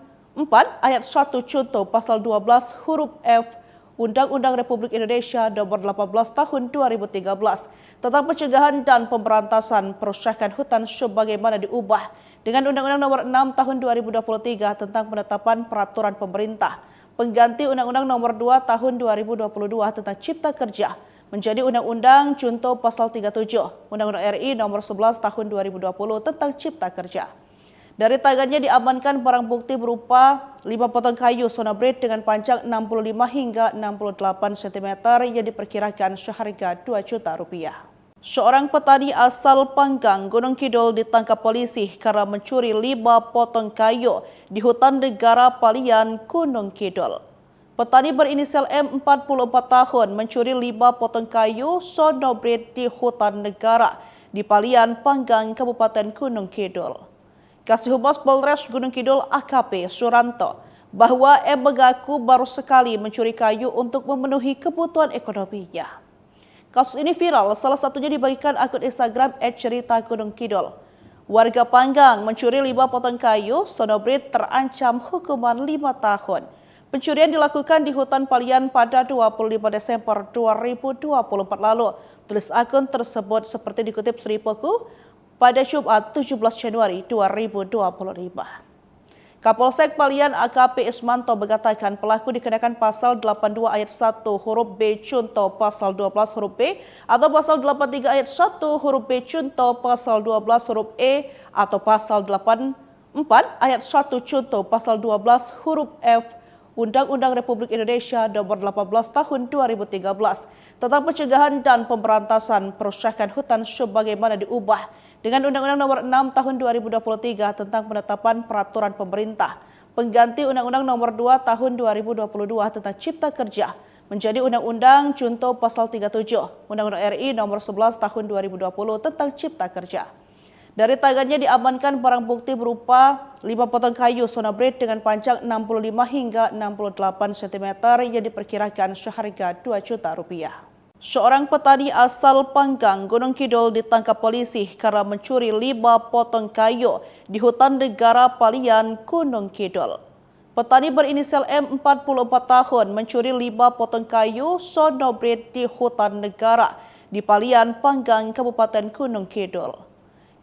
ayat 1 Cunto pasal 12 huruf F Undang-Undang Republik Indonesia Nomor 18 Tahun 2013 tentang pencegahan dan pemberantasan perusakan hutan sebagaimana diubah dengan Undang-Undang Nomor 6 Tahun 2023 tentang penetapan peraturan pemerintah pengganti Undang-Undang Nomor 2 Tahun 2022 tentang Cipta Kerja menjadi Undang-Undang Junto Pasal 37 Undang-Undang RI Nomor 11 Tahun 2020 tentang Cipta Kerja. Dari tangannya diamankan barang bukti berupa 5 potong kayu Sonobrit dengan panjang 65 hingga 68 cm yang diperkirakan seharga 2 juta rupiah. Seorang petani asal Panggang, Gunung Kidul ditangkap polisi karena mencuri 5 potong kayu di hutan negara Palian, Gunung Kidul. Petani berinisial M 44 tahun mencuri 5 potong kayu Sonobrit di hutan negara di Palian, Panggang, Kabupaten Gunung Kidul. Kasih Humas Polres Gunung Kidul AKP Suranto bahwa M mengaku baru sekali mencuri kayu untuk memenuhi kebutuhan ekonominya. Kasus ini viral, salah satunya dibagikan akun Instagram @cerita Gunung Kidul. Warga Panggang mencuri 5 potong kayu, Sonobrit terancam hukuman 5 tahun. Pencurian dilakukan di hutan Palian pada 25 Desember 2024 lalu. Tulis akun tersebut seperti dikutip Seripoku pada Jumat 17 Januari 2025. Kapolsek Palian AKP Ismanto mengatakan pelaku dikenakan pasal 82 ayat 1 huruf B Cunto pasal 12 huruf B atau pasal 83 ayat 1 huruf B Cunto pasal 12 huruf E atau pasal 84 ayat 1 Cunto pasal 12 huruf F Undang-Undang Republik Indonesia Nomor 18 Tahun 2013 tentang pencegahan dan pemberantasan perusakan hutan sebagaimana diubah dengan Undang-Undang Nomor 6 Tahun 2023 tentang penetapan peraturan pemerintah pengganti Undang-Undang Nomor 2 Tahun 2022 tentang Cipta Kerja menjadi Undang-Undang Junto Pasal 37 Undang-Undang RI Nomor 11 Tahun 2020 tentang Cipta Kerja. Dari tangannya diamankan barang bukti berupa 5 potong kayu Sonobrit dengan panjang 65 hingga 68 cm yang diperkirakan seharga 2 juta rupiah. Seorang petani asal Panggang, Gunung Kidul ditangkap polisi karena mencuri 5 potong kayu di hutan negara Palian, Gunung Kidul. Petani berinisial M 44 tahun mencuri 5 potong kayu sonobrit di hutan negara di Palian, Panggang, Kabupaten Gunung Kidul.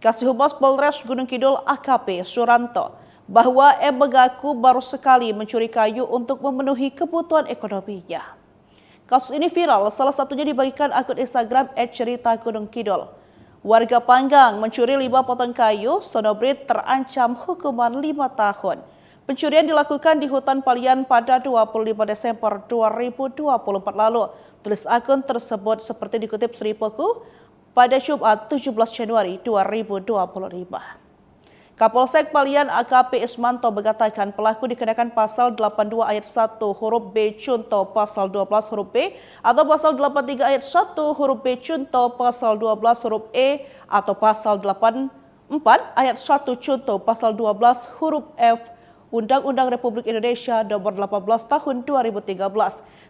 Kasih Humas Polres Gunung Kidul AKP Suranto bahwa M mengaku baru sekali mencuri kayu untuk memenuhi kebutuhan ekonominya. Kasus ini viral, salah satunya dibagikan akun Instagram @cerita_gunung_kidul. Warga Panggang mencuri 5 potong kayu sonobrit terancam hukuman 5 tahun. Pencurian dilakukan di hutan Palian pada 25 Desember 2024 lalu. Tulis akun tersebut seperti dikutip Sri Poku pada Jumat 17 Januari 2025. Kapolsek Palian AKP Ismanto mengatakan pelaku dikenakan pasal 82 ayat 1 huruf B contoh pasal 12 huruf B atau pasal 83 ayat 1 huruf B contoh pasal 12 huruf E atau pasal 84 ayat 1 contoh pasal 12 huruf F Undang-Undang Republik Indonesia Nomor 18 Tahun 2013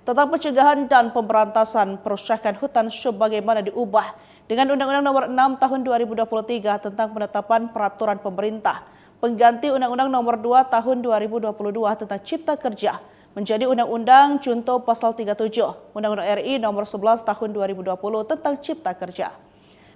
tentang pencegahan dan pemberantasan perusakan hutan sebagaimana diubah dengan Undang-Undang Nomor 6 Tahun 2023 tentang penetapan peraturan pemerintah pengganti Undang-Undang Nomor 2 Tahun 2022 tentang Cipta Kerja menjadi Undang-Undang contoh pasal 37 Undang-Undang RI Nomor 11 Tahun 2020 tentang Cipta Kerja.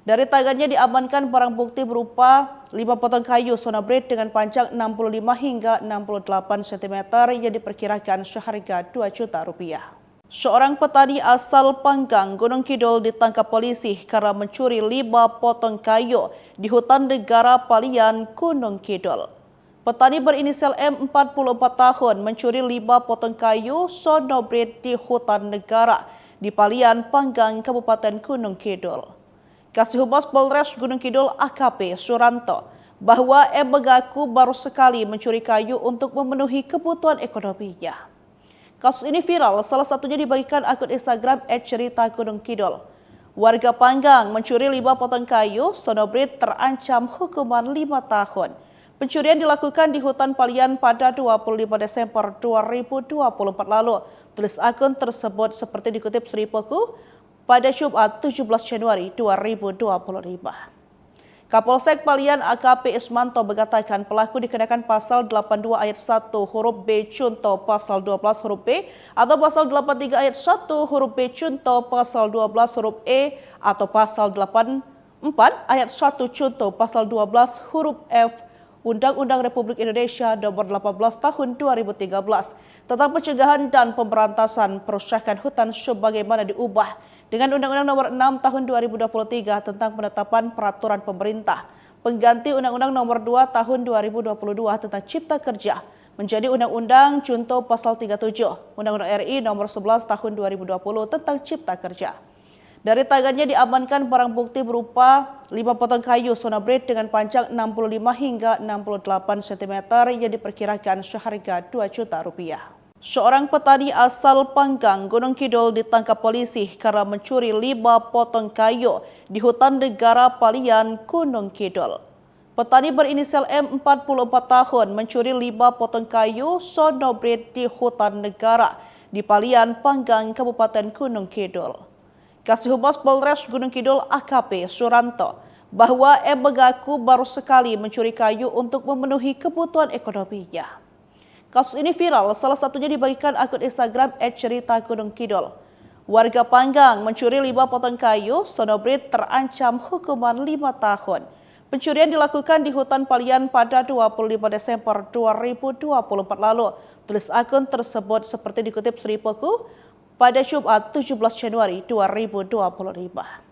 Dari tangannya diamankan barang bukti berupa 5 potong kayu sonobrit dengan panjang 65 hingga 68 cm yang diperkirakan seharga 2 juta rupiah. Seorang petani asal Panggang, Gunung Kidul ditangkap polisi karena mencuri 5 potong kayu di hutan negara Palian, Gunung Kidul. Petani berinisial M 44 tahun mencuri 5 potong kayu sonobrit di hutan negara di Palian, Panggang, Kabupaten Gunung Kidul. Kasih Humas Polres Gunung Kidul AKP Suranto bahwa M mengaku baru sekali mencuri kayu untuk memenuhi kebutuhan ekonominya. Kasus ini viral, salah satunya dibagikan akun Instagram @cerita_gunung_kidul. Warga Panggang mencuri 5 potong kayu sonobrit terancam hukuman 5 tahun. Pencurian dilakukan di hutan Palian pada 25 Desember 2024 lalu. Tulis akun tersebut seperti dikutip Sri Poku pada Jumat 17 Januari 2025. Kapolsek Palian AKP Ismanto mengatakan pelaku dikenakan pasal 82 ayat 1 huruf B contoh pasal 12 huruf B atau pasal 83 ayat 1 huruf B contoh pasal 12 huruf E atau pasal 84 ayat 1 contoh pasal 12 huruf F Undang-Undang Republik Indonesia Nomor 18 Tahun 2013 tentang pencegahan dan pemberantasan perusakan hutan sebagaimana diubah dengan Undang-Undang Nomor 6 Tahun 2023 tentang penetapan peraturan pemerintah pengganti Undang-Undang Nomor 2 Tahun 2022 tentang Cipta Kerja menjadi Undang-Undang contoh pasal 37 Undang-Undang RI Nomor 11 Tahun 2020 tentang Cipta Kerja. Dari tangannya diamankan barang bukti berupa 5 potong kayu sonobrit dengan panjang 65 hingga 68 cm yang diperkirakan seharga 2 juta rupiah. Seorang petani asal Panggang, Gunung Kidul ditangkap polisi karena mencuri 5 potong kayu di hutan negara Palian, Gunung Kidul. Petani berinisial M 44 tahun mencuri 5 potong kayu sonobrit di hutan negara di Palian, Panggang, Kabupaten Gunung Kidul. Kasih Humas Polres Gunung Kidul AKP Suranto bahwa M mengaku baru sekali mencuri kayu untuk memenuhi kebutuhan ekonominya. Kasus ini viral, salah satunya dibagikan akun Instagram @cerita_gunung_kidul. Warga Panggang mencuri 5 potong kayu sonobrit terancam hukuman 5 tahun. Pencurian dilakukan di hutan Palian pada 25 Desember 2024 lalu. Tulis akun tersebut seperti dikutip Sri Poku pada Jumat 17 Januari 2025.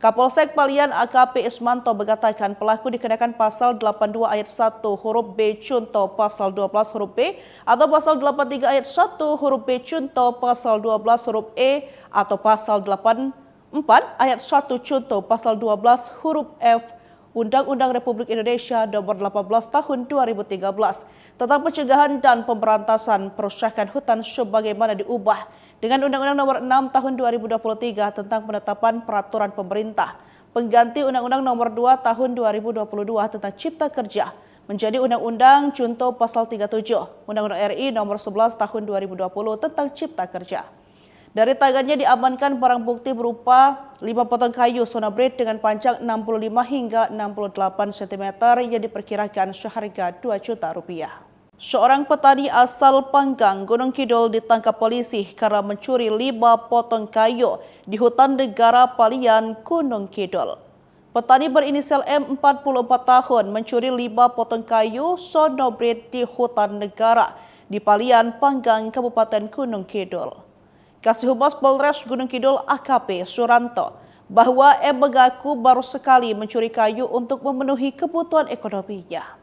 Kapolsek Palian AKP Ismanto mengatakan pelaku dikenakan pasal 82 ayat 1 huruf B contoh pasal 12 huruf B atau pasal 83 ayat 1 huruf B contoh pasal 12 huruf E atau pasal 84 ayat 1 contoh pasal 12 huruf F Undang-Undang Republik Indonesia Nomor 18 Tahun 2013 tentang pencegahan dan pemberantasan perusakan hutan sebagaimana diubah dengan Undang-Undang Nomor 6 Tahun 2023 tentang penetapan peraturan pemerintah pengganti Undang-Undang Nomor 2 Tahun 2022 tentang Cipta Kerja menjadi Undang-Undang contoh pasal 37 Undang-Undang RI Nomor 11 Tahun 2020 tentang Cipta Kerja. Dari tangannya diamankan barang bukti berupa 5 potong kayu sonobrit dengan panjang 65 hingga 68 cm yang diperkirakan seharga 2 juta rupiah. Seorang petani asal Panggang, Gunung Kidul ditangkap polisi karena mencuri 5 potong kayu di hutan negara Palian, Gunung Kidul. Petani berinisial M 44 tahun mencuri 5 potong kayu sonobrit di hutan negara di Palian, Panggang, Kabupaten Gunung Kidul. Kasih Humas Polres Gunung Kidul AKP Suranto bahwa M mengaku baru sekali mencuri kayu untuk memenuhi kebutuhan ekonominya.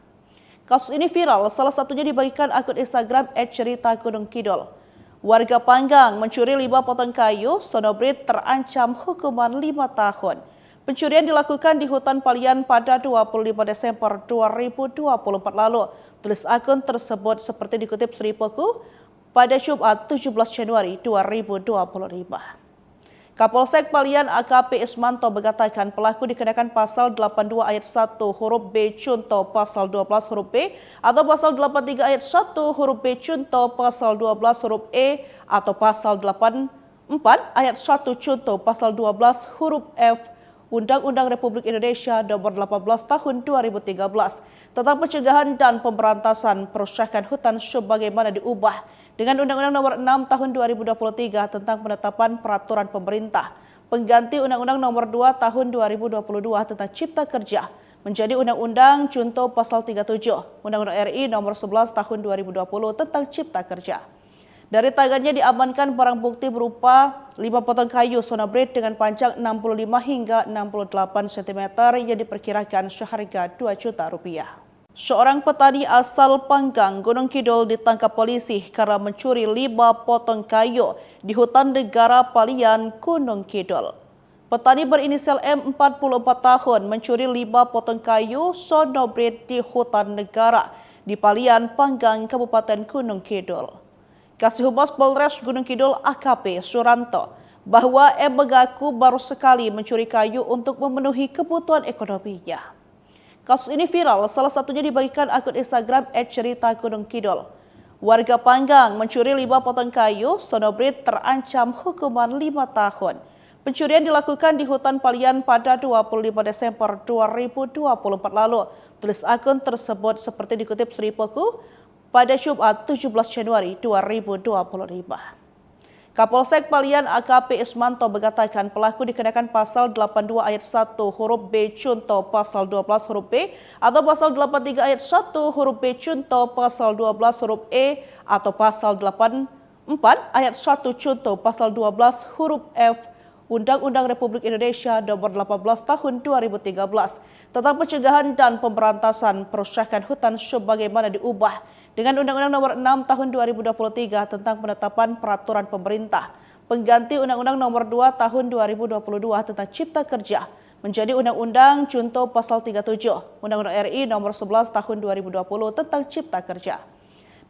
Kasus ini viral, salah satunya dibagikan akun Instagram @cerita_gunung_kidul. Warga Panggang mencuri 5 potong kayu sonobrit terancam hukuman 5 tahun. Pencurian dilakukan di hutan Palian pada 25 Desember 2024 lalu. Tulis akun tersebut seperti dikutip Seripoku pada Jumat 17 Januari 2025. Kapolsek Palian AKP Ismanto mengatakan pelaku dikenakan pasal 82 ayat 1 huruf B Cunto pasal 12 huruf B atau pasal 83 ayat 1 huruf B Cunto pasal 12 huruf E atau pasal 84 ayat 1 Cunto pasal 12 huruf F Undang-Undang Republik Indonesia Nomor 18 Tahun 2013 tentang pencegahan dan pemberantasan perusakan hutan sebagaimana diubah dengan Undang-Undang Nomor 6 Tahun 2023 tentang penetapan peraturan pemerintah pengganti Undang-Undang Nomor 2 Tahun 2022 tentang Cipta Kerja menjadi Undang-Undang Contoh Pasal 37 Undang-Undang RI Nomor 11 Tahun 2020 tentang Cipta Kerja. Dari tangannya diamankan barang bukti berupa 5 potong kayu sonobrit dengan panjang 65 hingga 68 cm yang diperkirakan seharga 2 juta rupiah. Seorang petani asal Panggang, Gunung Kidul ditangkap polisi karena mencuri 5 potong kayu di hutan negara Palian, Gunung Kidul. Petani berinisial M 44 tahun mencuri 5 potong kayu sonobrit di hutan negara di Palian, Panggang, Kabupaten Gunung Kidul. Kasih Humas Polres Gunung Kidul AKP Suranto bahwa M mengaku baru sekali mencuri kayu untuk memenuhi kebutuhan ekonominya. Kasus ini viral, salah satunya dibagikan akun Instagram @cerita_gunung_kidul. Warga Panggang mencuri 5 potong kayu sonobrit terancam hukuman 5 tahun. Pencurian dilakukan di hutan Palian pada 25 Desember 2024 lalu. Tulis akun tersebut seperti dikutip Seripoku pada Jumat 17 Januari 2025. Kapolsek Palian AKP Ismanto mengatakan pelaku dikenakan pasal 82 ayat 1 huruf B Cunto pasal 12 huruf B atau pasal 83 ayat 1 huruf B Cunto pasal 12 huruf E atau pasal 84 ayat 1 Cunto pasal 12 huruf F Undang-Undang Republik Indonesia Nomor 18 Tahun 2013 tentang pencegahan dan pemberantasan perusakan hutan sebagaimana diubah dengan Undang-Undang Nomor 6 Tahun 2023 tentang penetapan peraturan pemerintah pengganti Undang-Undang Nomor 2 Tahun 2022 tentang Cipta Kerja menjadi Undang-Undang Contoh Pasal 37 Undang-Undang RI Nomor 11 Tahun 2020 tentang Cipta Kerja.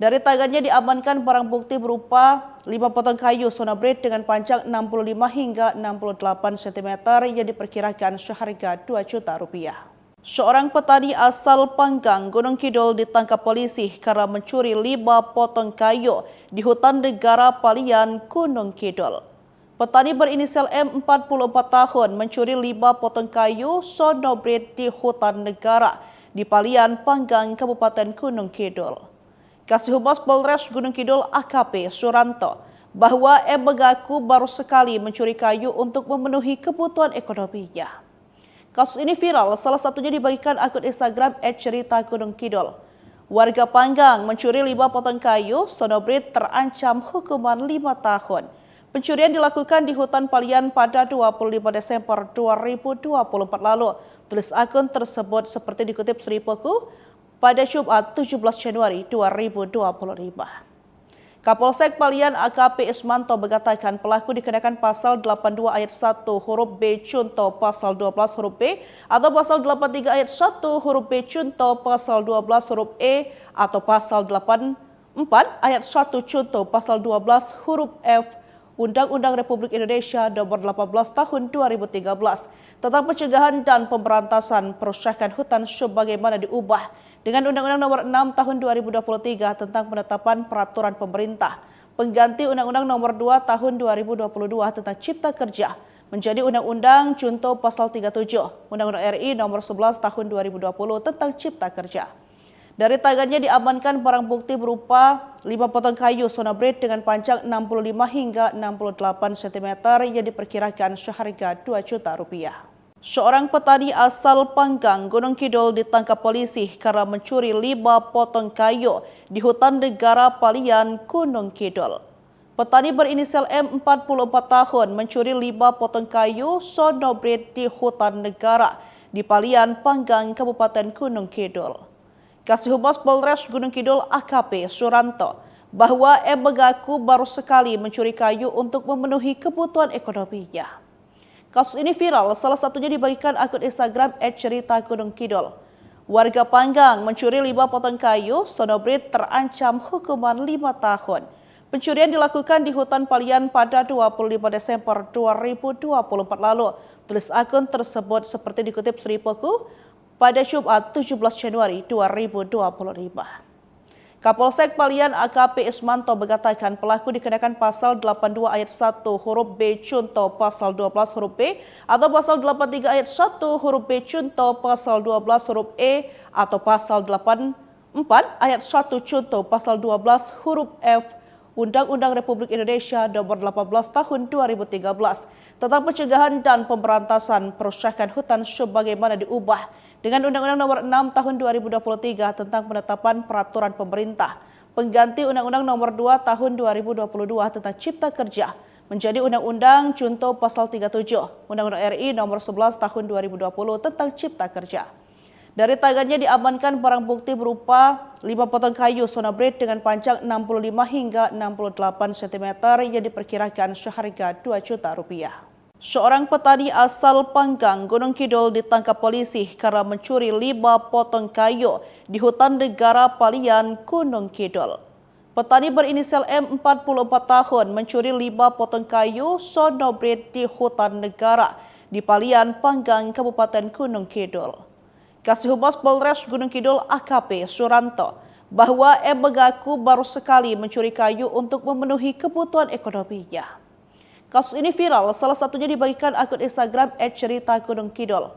Dari tangannya diamankan barang bukti berupa 5 potong kayu sonobrit dengan panjang 65 hingga 68 cm yang diperkirakan seharga 2 juta rupiah. Seorang petani asal Panggang, Gunung Kidul ditangkap polisi karena mencuri 5 potong kayu di hutan negara Palian, Gunung Kidul. Petani berinisial M 44 tahun mencuri 5 potong kayu sonobrit di hutan negara di Palian, Panggang, Kabupaten Gunung Kidul. Kasih Humas Polres Gunung Kidul AKP Suranto bahwa M mengaku baru sekali mencuri kayu untuk memenuhi kebutuhan ekonominya. Kasus ini viral, salah satunya dibagikan akun Instagram @cerita_gunung_kidul. Warga Panggang mencuri 5 potong kayu sonobrit terancam hukuman 5 tahun. Pencurian dilakukan di hutan Palian pada 25 Desember 2024 lalu. Tulis akun tersebut seperti dikutip Seripoku pada Jumat 17 Januari 2025. Kapolsek Palian AKP Ismanto mengatakan pelaku dikenakan pasal 82 ayat 1 huruf B Cunto pasal 12 huruf B atau pasal 83 ayat 1 huruf B Cunto pasal 12 huruf E atau pasal 84 ayat 1 Cunto pasal 12 huruf F Undang-Undang Republik Indonesia Nomor 18 Tahun 2013 tentang pencegahan dan pemberantasan perusakan hutan sebagaimana diubah dengan Undang-Undang Nomor 6 Tahun 2023 tentang penetapan peraturan pemerintah pengganti Undang-Undang Nomor 2 Tahun 2022 tentang Cipta Kerja menjadi Undang-Undang Contoh Pasal 37 Undang-Undang RI Nomor 11 Tahun 2020 tentang Cipta Kerja. Dari tangannya diamankan barang bukti berupa 5 potong kayu sonobrit dengan panjang 65 hingga 68 cm yang diperkirakan seharga 2 juta rupiah. Seorang petani asal Panggang, Gunung Kidul ditangkap polisi karena mencuri 5 potong kayu di hutan negara Palian, Gunung Kidul. Petani berinisial M 44 tahun mencuri 5 potong kayu sonobrit di hutan negara di Palian, Panggang, Kabupaten Gunung Kidul. Kasih Humas Polres Gunung Kidul AKP Suranto bahwa M mengaku baru sekali mencuri kayu untuk memenuhi kebutuhan ekonominya. Kasus ini viral, salah satunya dibagikan akun Instagram @cerita_gunung_kidul. Warga Panggang mencuri 5 potong kayu sonobrit terancam hukuman 5 tahun. Pencurian dilakukan di hutan Palian pada 25 Desember 2024 lalu. Tulis akun tersebut seperti dikutip Sri Poku pada Jumat 17 Januari 2025. Kapolsek Palian AKP Ismanto mengatakan pelaku dikenakan pasal 82 ayat 1 huruf B Cunto pasal 12 huruf B atau pasal 83 ayat 1 huruf B Cunto pasal 12 huruf E atau pasal 84 ayat 1 Cunto pasal 12 huruf F Undang-Undang Republik Indonesia Nomor 18 Tahun 2013 tentang pencegahan dan pemberantasan perusakan hutan sebagaimana diubah dengan Undang-Undang Nomor 6 Tahun 2023 tentang penetapan peraturan pemerintah pengganti Undang-Undang Nomor 2 Tahun 2022 tentang Cipta Kerja menjadi Undang-Undang Junto Pasal 37 Undang-Undang RI Nomor 11 Tahun 2020 tentang Cipta Kerja. Dari tangannya diamankan barang bukti berupa 5 potong kayu sonobrit dengan panjang 65 hingga 68 cm yang diperkirakan seharga 2 juta rupiah. Seorang petani asal Panggang, Gunung Kidul ditangkap polisi karena mencuri 5 potong kayu di hutan negara Palian, Gunung Kidul. Petani berinisial M 44 tahun mencuri 5 potong kayu sonobrit di hutan negara di Palian, Panggang, Kabupaten Gunung Kidul. Kasih Humas Polres Gunung Kidul AKP Suranto bahwa M mengaku baru sekali mencuri kayu untuk memenuhi kebutuhan ekonominya. Kasus ini viral, salah satunya dibagikan akun Instagram @cerita_gunung_kidul.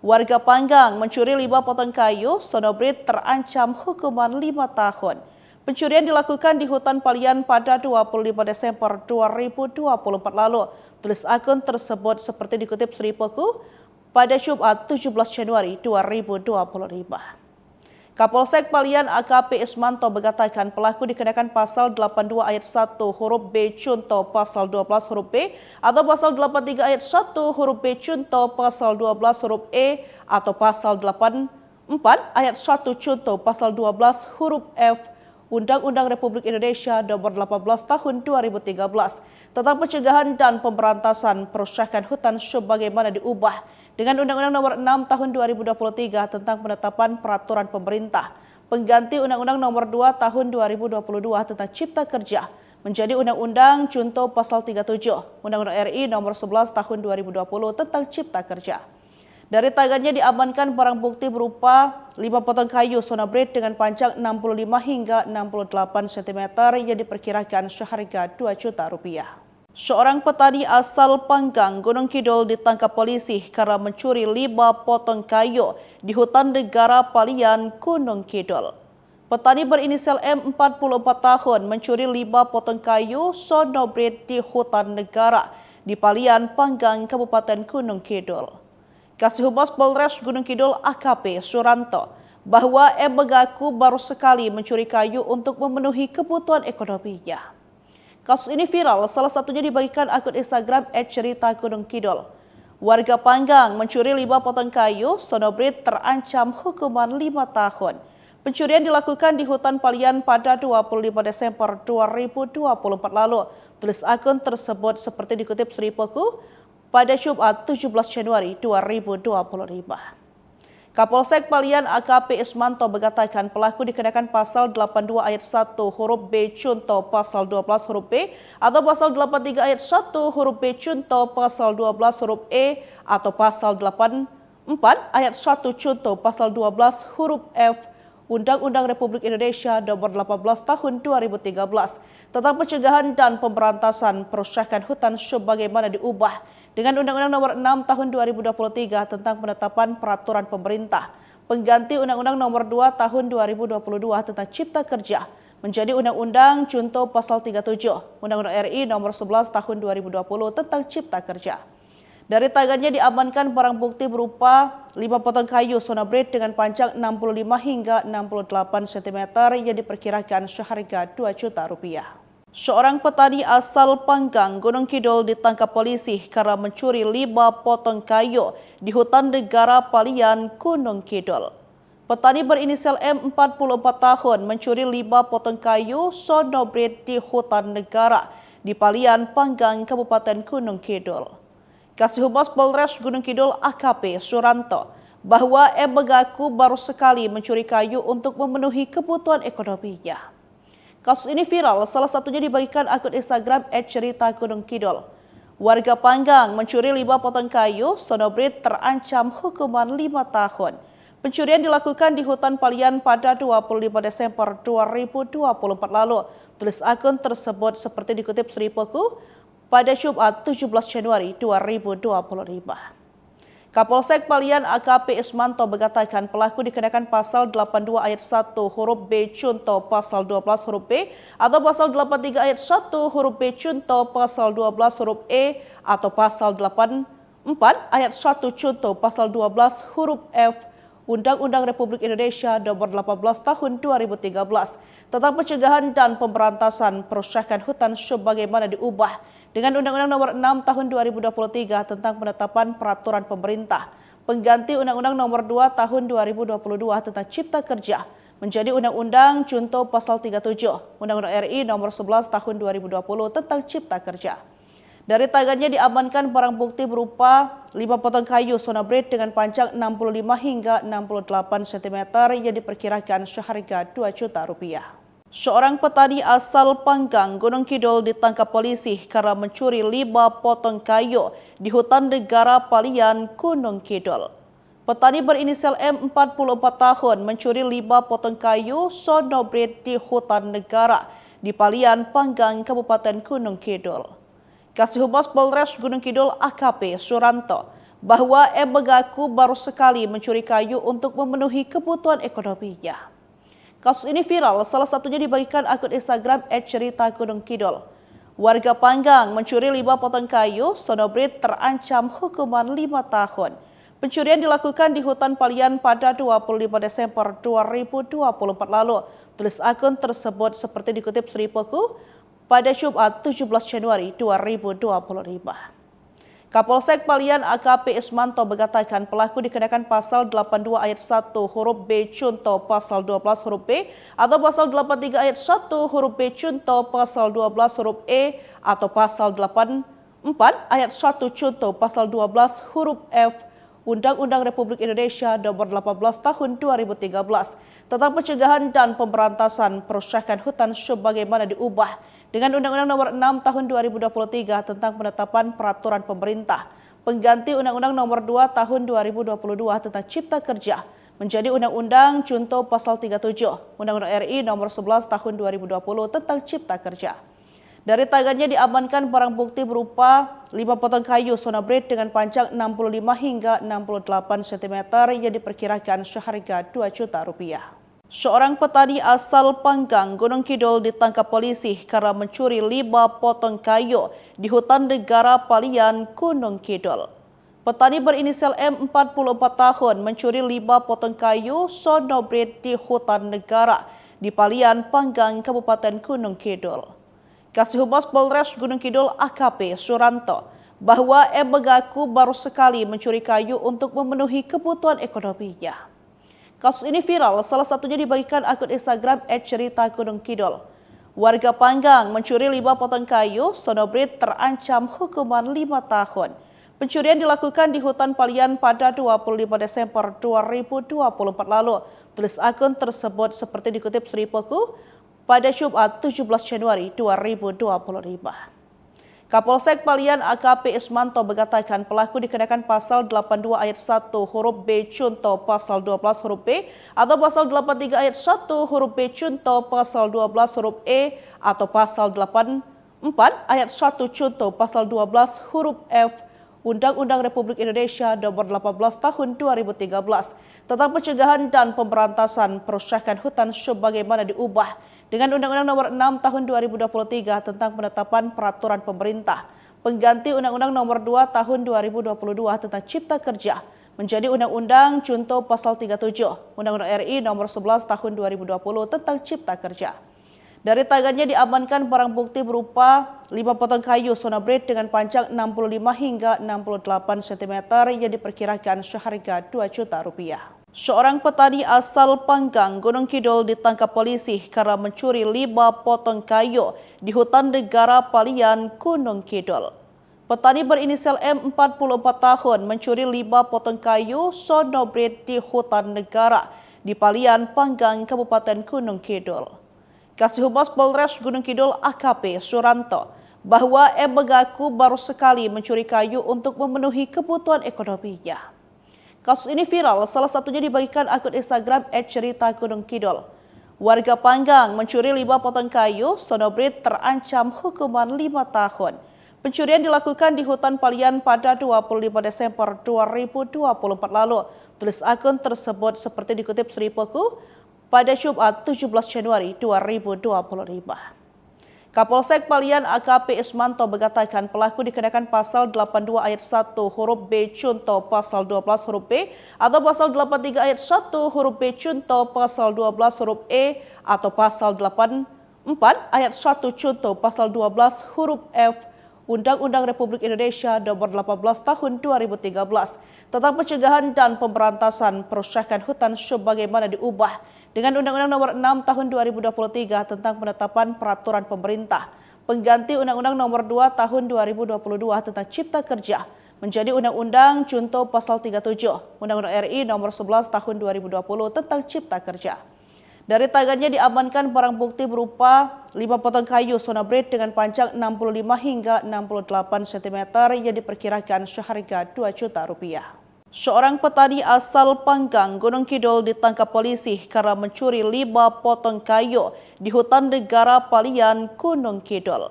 Warga Panggang mencuri 5 potong kayu sonobrit terancam hukuman 5 tahun. Pencurian dilakukan di hutan Palian pada 25 Desember 2024 lalu. Tulis akun tersebut seperti dikutip Sri Poku pada Jumat 17 Januari 2025. Kapolsek Palian AKP Ismanto mengatakan pelaku dikenakan pasal 82 ayat 1 huruf B Cunto pasal 12 huruf B atau pasal 83 ayat 1 huruf B Cunto pasal 12 huruf E atau pasal 84 ayat 1 Cunto pasal 12 huruf F Undang-Undang Republik Indonesia Nomor 18 Tahun 2013 tentang pencegahan dan pemberantasan perusakan hutan sebagaimana diubah dengan Undang-Undang Nomor 6 Tahun 2023 tentang penetapan peraturan pemerintah pengganti Undang-Undang Nomor 2 Tahun 2022 tentang Cipta Kerja menjadi Undang-Undang Junto Pasal 37 Undang-Undang RI Nomor 11 Tahun 2020 tentang Cipta Kerja. Dari tangannya diamankan barang bukti berupa 5 potong kayu sonobrit dengan panjang 65 hingga 68 cm yang diperkirakan seharga 2 juta rupiah. Seorang petani asal Panggang, Gunung Kidul ditangkap polisi karena mencuri 5 potong kayu di hutan negara Palian, Gunung Kidul. Petani berinisial M 44 tahun mencuri 5 potong kayu sonobrit di hutan negara di Palian, Panggang, Kabupaten Gunung Kidul. Kasih Humas Polres Gunung Kidul AKP Suranto bahwa M mengaku baru sekali mencuri kayu untuk memenuhi kebutuhan ekonominya. Kasus ini viral, salah satunya dibagikan akun Instagram @cerita_gunung_kidul. Warga Panggang mencuri 5 potong kayu sonobrit terancam hukuman 5 tahun. Pencurian dilakukan di hutan Palian pada 25 Desember 2024 lalu. Tulis akun tersebut seperti dikutip Sri Poku pada Jumat 17 Januari 2025. Kapolsek Palian AKP Ismanto mengatakan pelaku dikenakan pasal 82 ayat 1 huruf B Cunto pasal 12 huruf B atau pasal 83 ayat 1 huruf B Cunto pasal 12 huruf E atau pasal 84 ayat 1 Cunto pasal 12 huruf F Undang-Undang Republik Indonesia Nomor 18 Tahun 2013 tentang pencegahan dan pemberantasan perusakan hutan sebagaimana diubah dengan Undang-Undang Nomor 6 Tahun 2023 tentang penetapan peraturan pemerintah pengganti Undang-Undang Nomor 2 Tahun 2022 tentang Cipta Kerja menjadi Undang-Undang contoh Pasal 37 Undang-Undang RI Nomor 11 Tahun 2020 tentang Cipta Kerja. Dari tangannya diamankan barang bukti berupa 5 potong kayu sonobrit dengan panjang 65 hingga 68 cm yang diperkirakan seharga Rp2 juta. Seorang petani asal Panggang, Gunung Kidul ditangkap polisi karena mencuri 5 potong kayu di hutan negara Palian, Gunung Kidul. Petani berinisial M 44 tahun mencuri 5 potong kayu sonobrit di hutan negara di Palian, Panggang, Kabupaten Gunung Kidul. Kasih Humas Polres Gunung Kidul AKP Suranto bahwa M mengaku baru sekali mencuri kayu untuk memenuhi kebutuhan ekonominya. Kasus ini viral, salah satunya dibagikan akun Instagram @cerita_gunung_kidul. Warga Panggang mencuri 5 potong kayu sonobrit terancam hukuman 5 tahun. Pencurian dilakukan di hutan Palian pada 25 Desember 2024 lalu. Tulis akun tersebut seperti dikutip Sri Peku pada Jumat 17 Januari 2025. Kapolsek Palian AKP Ismanto mengatakan pelaku dikenakan pasal 82 ayat 1 huruf B contoh pasal 12 huruf B atau pasal 83 ayat 1 huruf B contoh pasal 12 huruf E atau pasal 84 ayat 1 contoh pasal 12 huruf F Undang-Undang Republik Indonesia Nomor 18 Tahun 2013 tentang pencegahan dan pemberantasan perusakan hutan sebagaimana diubah dengan Undang-Undang Nomor 6 Tahun 2023 tentang penetapan peraturan pemerintah pengganti Undang-Undang Nomor 2 Tahun 2022 tentang Cipta Kerja menjadi Undang-Undang contoh Pasal 37 Undang-Undang RI Nomor 11 Tahun 2020 tentang Cipta Kerja. Dari tangannya diamankan barang bukti berupa 5 potong kayu sonobrit dengan panjang 65 hingga 68 cm yang diperkirakan seharga Rp2 juta. Seorang petani asal Panggang, Gunung Kidul ditangkap polisi karena mencuri 5 potong kayu di hutan negara Palian, Gunung Kidul. Petani berinisial M 44 tahun mencuri 5 potong kayu sonobrit di hutan negara di Palian, Panggang, Kabupaten Gunung Kidul. Kasih Humas Polres Gunung Kidul AKP Suranto bahwa M mengaku baru sekali mencuri kayu untuk memenuhi kebutuhan ekonominya. Kasus ini viral, salah satunya dibagikan akun Instagram @cerita_gunung_kidul. Warga Panggang mencuri 5 potong kayu sonobrit terancam hukuman 5 tahun. Pencurian dilakukan di hutan Palian pada 25 Desember 2024 lalu. Tulis akun tersebut seperti dikutip Sri Peku pada Jumat 17 Januari 2025. Kapolsek Palian AKP Ismanto mengatakan pelaku dikenakan pasal 82 ayat 1 huruf B contoh pasal 12 huruf B atau pasal 83 ayat 1 huruf B contoh pasal 12 huruf E atau pasal 84 ayat 1 contoh pasal 12 huruf F Undang-Undang Republik Indonesia Nomor 18 Tahun 2013 tentang pencegahan dan pemberantasan perusakan hutan sebagaimana diubah dengan Undang-Undang Nomor 6 Tahun 2023 tentang penetapan peraturan pemerintah pengganti Undang-Undang Nomor 2 Tahun 2022 tentang Cipta Kerja menjadi Undang-Undang contoh Pasal 37 Undang-Undang RI Nomor 11 Tahun 2020 tentang Cipta Kerja. Dari tangannya diamankan barang bukti berupa 5 potong kayu sonobrit dengan panjang 65 hingga 68 cm yang diperkirakan seharga Rp2 juta. Seorang petani asal Panggang, Gunung Kidul ditangkap polisi karena mencuri 5 potong kayu di hutan negara Palian, Gunung Kidul. Petani berinisial M 44 tahun mencuri 5 potong kayu sonobrit di hutan negara di Palian, Panggang, Kabupaten Gunung Kidul. Kasih Humas Polres Gunung Kidul AKP Suranto bahwa M mengaku baru sekali mencuri kayu untuk memenuhi kebutuhan ekonominya. Kasus ini viral, salah satunya dibagikan akun Instagram @cerita_gunung_kidul. Warga Panggang mencuri 5 potong kayu sonobrit terancam hukuman 5 tahun. Pencurian dilakukan di hutan Palian pada 25 Desember 2024 lalu. Tulis akun tersebut seperti dikutip Sri Peku pada Jumat 17 Januari 2025. Kapolsek Palian AKP Ismanto mengatakan pelaku dikenakan pasal 82 ayat 1 huruf B contoh pasal 12 huruf B atau pasal 83 ayat 1 huruf B contoh pasal 12 huruf E atau pasal 84 ayat 1 contoh pasal 12 huruf F Undang-Undang Republik Indonesia Nomor 18 Tahun 2013 tentang pencegahan dan pemberantasan perusakan hutan sebagaimana diubah dengan Undang-Undang Nomor 6 Tahun 2023 tentang penetapan peraturan pemerintah pengganti Undang-Undang Nomor 2 Tahun 2022 tentang Cipta Kerja menjadi Undang-Undang Contoh Pasal 37 Undang-Undang RI Nomor 11 Tahun 2020 tentang Cipta Kerja. Dari tangannya diamankan barang bukti berupa 5 potong kayu sonobrit dengan panjang 65 hingga 68 cm yang diperkirakan seharga Rp2 juta. Seorang petani asal Panggang, Gunung Kidul ditangkap polisi karena mencuri 5 potong kayu di hutan negara Palian, Gunung Kidul. Petani berinisial M 44 tahun mencuri 5 potong kayu sonobrit di hutan negara di Palian, Panggang, Kabupaten Gunung Kidul. Kasih Humas Polres Gunung Kidul AKP Suranto bahwa M mengaku baru sekali mencuri kayu untuk memenuhi kebutuhan ekonominya. Kasus ini viral, salah satunya dibagikan akun Instagram @cerita_gunung_kidul. Warga Panggang mencuri 5 potong kayu sonobrit terancam hukuman 5 tahun. Pencurian dilakukan di hutan Palian pada 25 Desember 2024 lalu. Tulis akun tersebut seperti dikutip Seripoku pada Jumat 17 Januari 2025. Kapolsek Palian AKP Ismanto mengatakan pelaku dikenakan pasal 82 ayat 1 huruf B contoh pasal 12 huruf B atau pasal 83 ayat 1 huruf B contoh pasal 12 huruf E atau pasal 84 ayat 1 contoh pasal 12 huruf F Undang-Undang Republik Indonesia Nomor 18 Tahun 2013 tentang pencegahan dan pemberantasan perusakan hutan sebagaimana diubah dengan Undang-Undang Nomor 6 Tahun 2023 tentang penetapan peraturan pemerintah pengganti Undang-Undang Nomor 2 Tahun 2022 tentang Cipta Kerja menjadi Undang-Undang Contoh Pasal 37 Undang-Undang RI Nomor 11 Tahun 2020 tentang Cipta Kerja. Dari tangannya diamankan barang bukti berupa 5 potong kayu sonobrit dengan panjang 65 hingga 68 cm yang diperkirakan seharga Rp2 juta. Seorang petani asal Panggang, Gunung Kidul ditangkap polisi karena mencuri 5 potong kayu di hutan negara Palian, Gunung Kidul.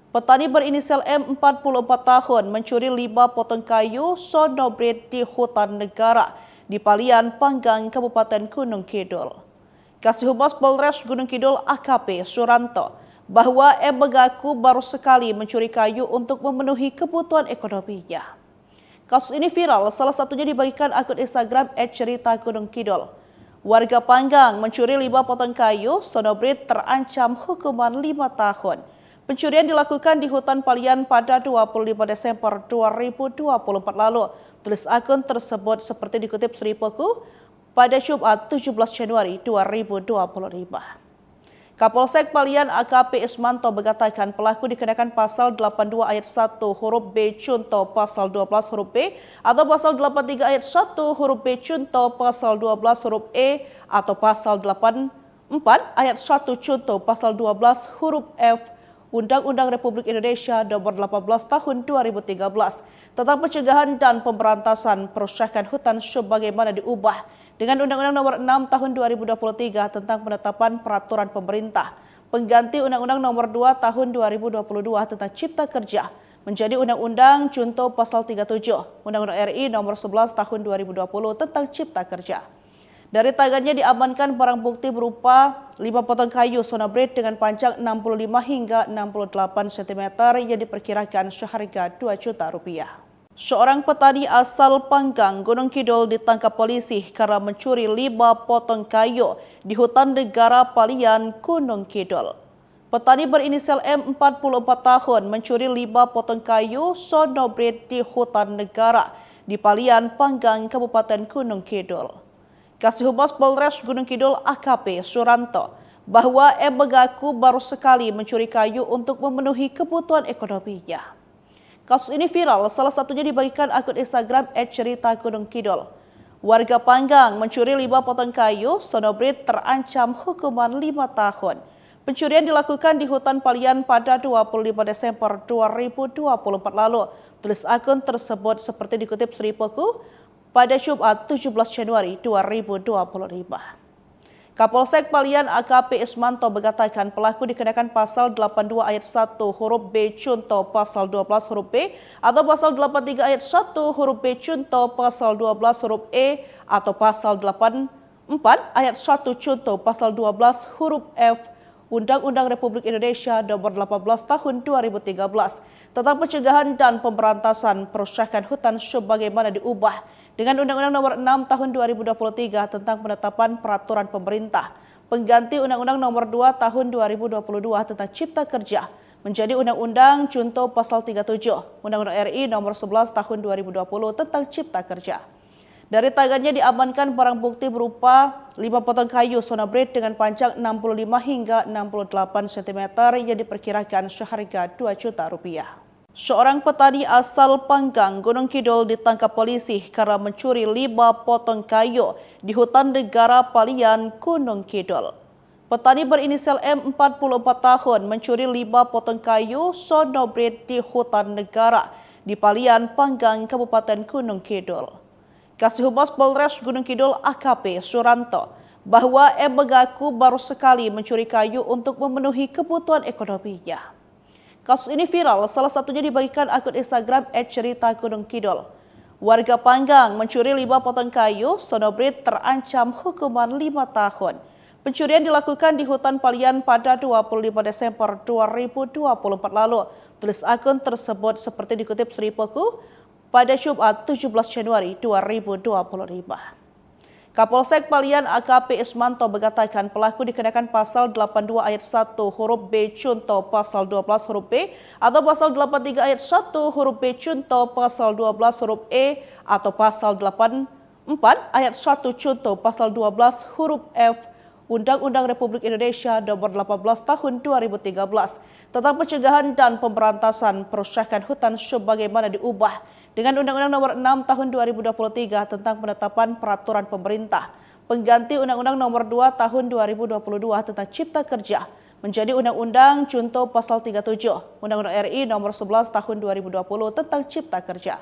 Petani berinisial M 44 tahun mencuri 5 potong kayu sonobrit di hutan negara di Palian, Panggang, Kabupaten Gunung Kidul. Kasih Humas Polres Gunung Kidul AKP Suranto bahwa M mengaku baru sekali mencuri kayu untuk memenuhi kebutuhan ekonominya. Kasus ini viral, salah satunya dibagikan akun Instagram @cerita_gunung_kidul. Warga Panggang mencuri 5 potong kayu sonobrit terancam hukuman 5 tahun. Pencurian dilakukan di hutan Palian pada 25 Desember 2024 lalu. Tulis akun tersebut seperti dikutip Seripoku pada Jumat 17 Januari 2025. Kapolsek Palian AKP Ismanto mengatakan pelaku dikenakan pasal 82 ayat 1 huruf B contoh pasal 12 huruf B atau pasal 83 ayat 1 huruf B contoh pasal 12 huruf E atau pasal 84 ayat 1 contoh pasal 12 huruf F Undang-Undang Republik Indonesia Nomor 18 Tahun 2013 tentang pencegahan dan pemberantasan perusakan hutan sebagaimana diubah dengan Undang-Undang Nomor 6 Tahun 2023 tentang penetapan peraturan pemerintah pengganti Undang-Undang Nomor 2 Tahun 2022 tentang Cipta Kerja menjadi Undang-Undang Contoh Pasal 37 Undang-Undang RI Nomor 11 Tahun 2020 tentang Cipta Kerja. Dari tangannya diamankan barang bukti berupa 5 potong kayu sonobrit dengan panjang 65 hingga 68 cm yang diperkirakan seharga Rp2 juta. Seorang petani asal Panggang, Gunung Kidul ditangkap polisi karena mencuri 5 potong kayu di hutan negara Palian, Gunung Kidul. Petani berinisial M 44 tahun mencuri 5 potong kayu sonobrit di hutan negara di Palian, Panggang, Kabupaten Gunung Kidul. Kasih Humas Polres Gunung Kidul AKP Suranto bahwa M mengaku baru sekali mencuri kayu untuk memenuhi kebutuhan ekonominya. Kasus ini viral, salah satunya dibagikan akun Instagram @cerita_gunung_kidul. Warga Panggang mencuri 5 potong kayu sonobrit terancam hukuman 5 tahun. Pencurian dilakukan di hutan Palian pada 25 Desember 2024 lalu. Tulis akun tersebut seperti dikutip Seripoku pada Jumat 17 Januari 2025. Kapolsek Palian AKP Ismanto mengatakan pelaku dikenakan pasal 82 ayat 1 huruf B contoh pasal 12 huruf B atau pasal 83 ayat 1 huruf B contoh pasal 12 huruf E atau pasal 84 ayat 1 contoh pasal 12 huruf F Undang-Undang Republik Indonesia Nomor 18 Tahun 2013 tentang pencegahan dan pemberantasan perusakan hutan sebagaimana diubah dengan Undang-Undang Nomor 6 Tahun 2023 tentang penetapan peraturan pemerintah pengganti Undang-Undang Nomor 2 Tahun 2022 tentang Cipta Kerja menjadi Undang-Undang contoh pasal 37 Undang-Undang RI Nomor 11 Tahun 2020 tentang Cipta Kerja. Dari tangannya diamankan barang bukti berupa 5 potong kayu sonobrit dengan panjang 65 hingga 68 cm yang diperkirakan seharga 2 juta rupiah. Seorang petani asal Panggang, Gunung Kidul ditangkap polisi karena mencuri 5 potong kayu di hutan negara Palian, Gunung Kidul. Petani berinisial M 44 tahun mencuri 5 potong kayu sonobrit di hutan negara di Palian, Panggang, Kabupaten Gunung Kidul. Kasih Humas Polres Gunung Kidul AKP Suranto bahwa M mengaku baru sekali mencuri kayu untuk memenuhi kebutuhan ekonominya. Kasus ini viral, salah satunya dibagikan akun Instagram @cerita Gunung Kidul. Warga Panggang mencuri 5 potong kayu sonobrit terancam hukuman 5 tahun. Pencurian dilakukan di hutan Palian pada 25 Desember 2024 lalu. Tulis akun tersebut seperti dikutip Sri Poku pada Jumat 17 Januari 2025. Kapolsek Palian AKP Ismanto mengatakan pelaku dikenakan pasal 82 ayat 1 huruf B contoh pasal 12 huruf B atau pasal 83 ayat 1 huruf B contoh pasal 12 huruf E atau pasal 84 ayat 1 contoh pasal 12 huruf F Undang-Undang Republik Indonesia Nomor 18 Tahun 2013 tentang pencegahan dan pemberantasan perusakan hutan sebagaimana diubah dengan Undang-Undang Nomor 6 Tahun 2023 tentang penetapan peraturan pemerintah pengganti Undang-Undang Nomor 2 Tahun 2022 tentang Cipta Kerja menjadi Undang-Undang contoh pasal 37 Undang-Undang RI Nomor 11 Tahun 2020 tentang Cipta Kerja.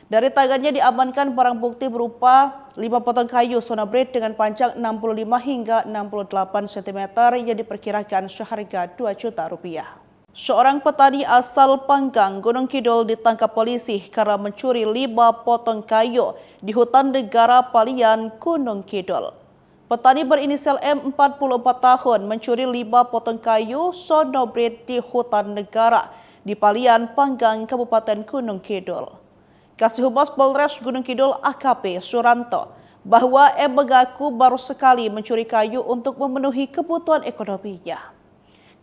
Dari tangannya diamankan barang bukti berupa 5 potong kayu sonobrit dengan panjang 65 hingga 68 cm yang diperkirakan seharga 2 juta rupiah. Seorang petani asal Panggang, Gunung Kidul ditangkap polisi karena mencuri 5 potong kayu di hutan negara Palian, Gunung Kidul. Petani berinisial M 44 tahun mencuri 5 potong kayu sonobrit di hutan negara di Palian, Panggang, Kabupaten Gunung Kidul. Kasih Humas Polres Gunung Kidul AKP Suranto bahwa M mengaku baru sekali mencuri kayu untuk memenuhi kebutuhan ekonominya.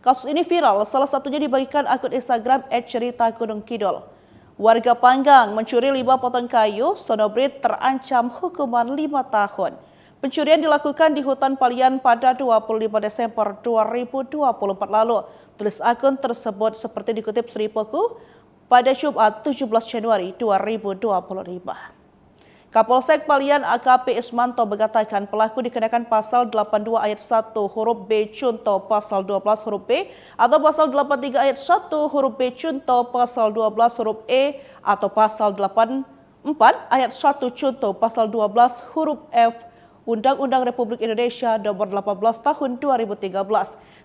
Kasus ini viral, salah satunya dibagikan akun Instagram @cerita Gunung Kidul. Warga Panggang mencuri 5 potong kayu sonobrit terancam hukuman 5 tahun. Pencurian dilakukan di hutan Palian pada 25 Desember 2024 lalu. Tulis akun tersebut seperti dikutip Sri Poku pada Jumat 17 Januari 2025. Kapolsek Palian AKP Ismanto mengatakan pelaku dikenakan pasal 82 ayat 1 huruf B contoh pasal 12 huruf B atau pasal 83 ayat 1 huruf B contoh pasal 12 huruf E atau pasal 84 ayat 1 contoh pasal 12 huruf F Undang-Undang Republik Indonesia Nomor 18 Tahun 2013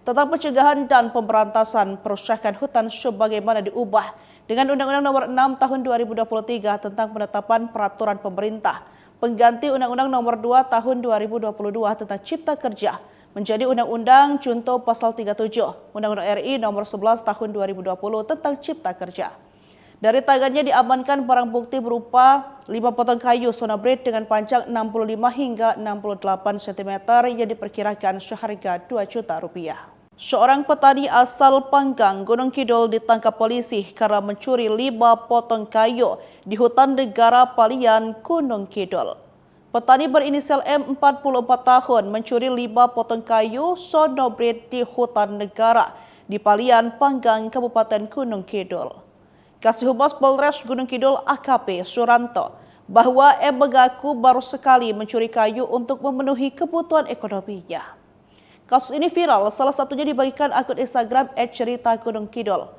tentang pencegahan dan pemberantasan perusakan hutan sebagaimana diubah dengan Undang-Undang Nomor 6 Tahun 2023 tentang penetapan peraturan pemerintah pengganti Undang-Undang Nomor 2 Tahun 2022 tentang Cipta Kerja menjadi Undang-Undang contoh pasal 37 Undang-Undang RI Nomor 11 Tahun 2020 tentang Cipta Kerja. Dari tangannya diamankan barang bukti berupa 5 potong kayu sonobrit dengan panjang 65 hingga 68 cm yang diperkirakan seharga 2 juta rupiah. Seorang petani asal Panggang, Gunung Kidul ditangkap polisi karena mencuri 5 potong kayu di hutan negara Palian, Gunung Kidul. Petani berinisial M 44 tahun mencuri 5 potong kayu sonobrit di hutan negara di Palian, Panggang, Kabupaten Gunung Kidul. Kasih Humas Polres Gunung Kidul AKP Suranto bahwa M mengaku baru sekali mencuri kayu untuk memenuhi kebutuhan ekonominya. Kasus ini viral, salah satunya dibagikan akun Instagram @cerita Gunung Kidul.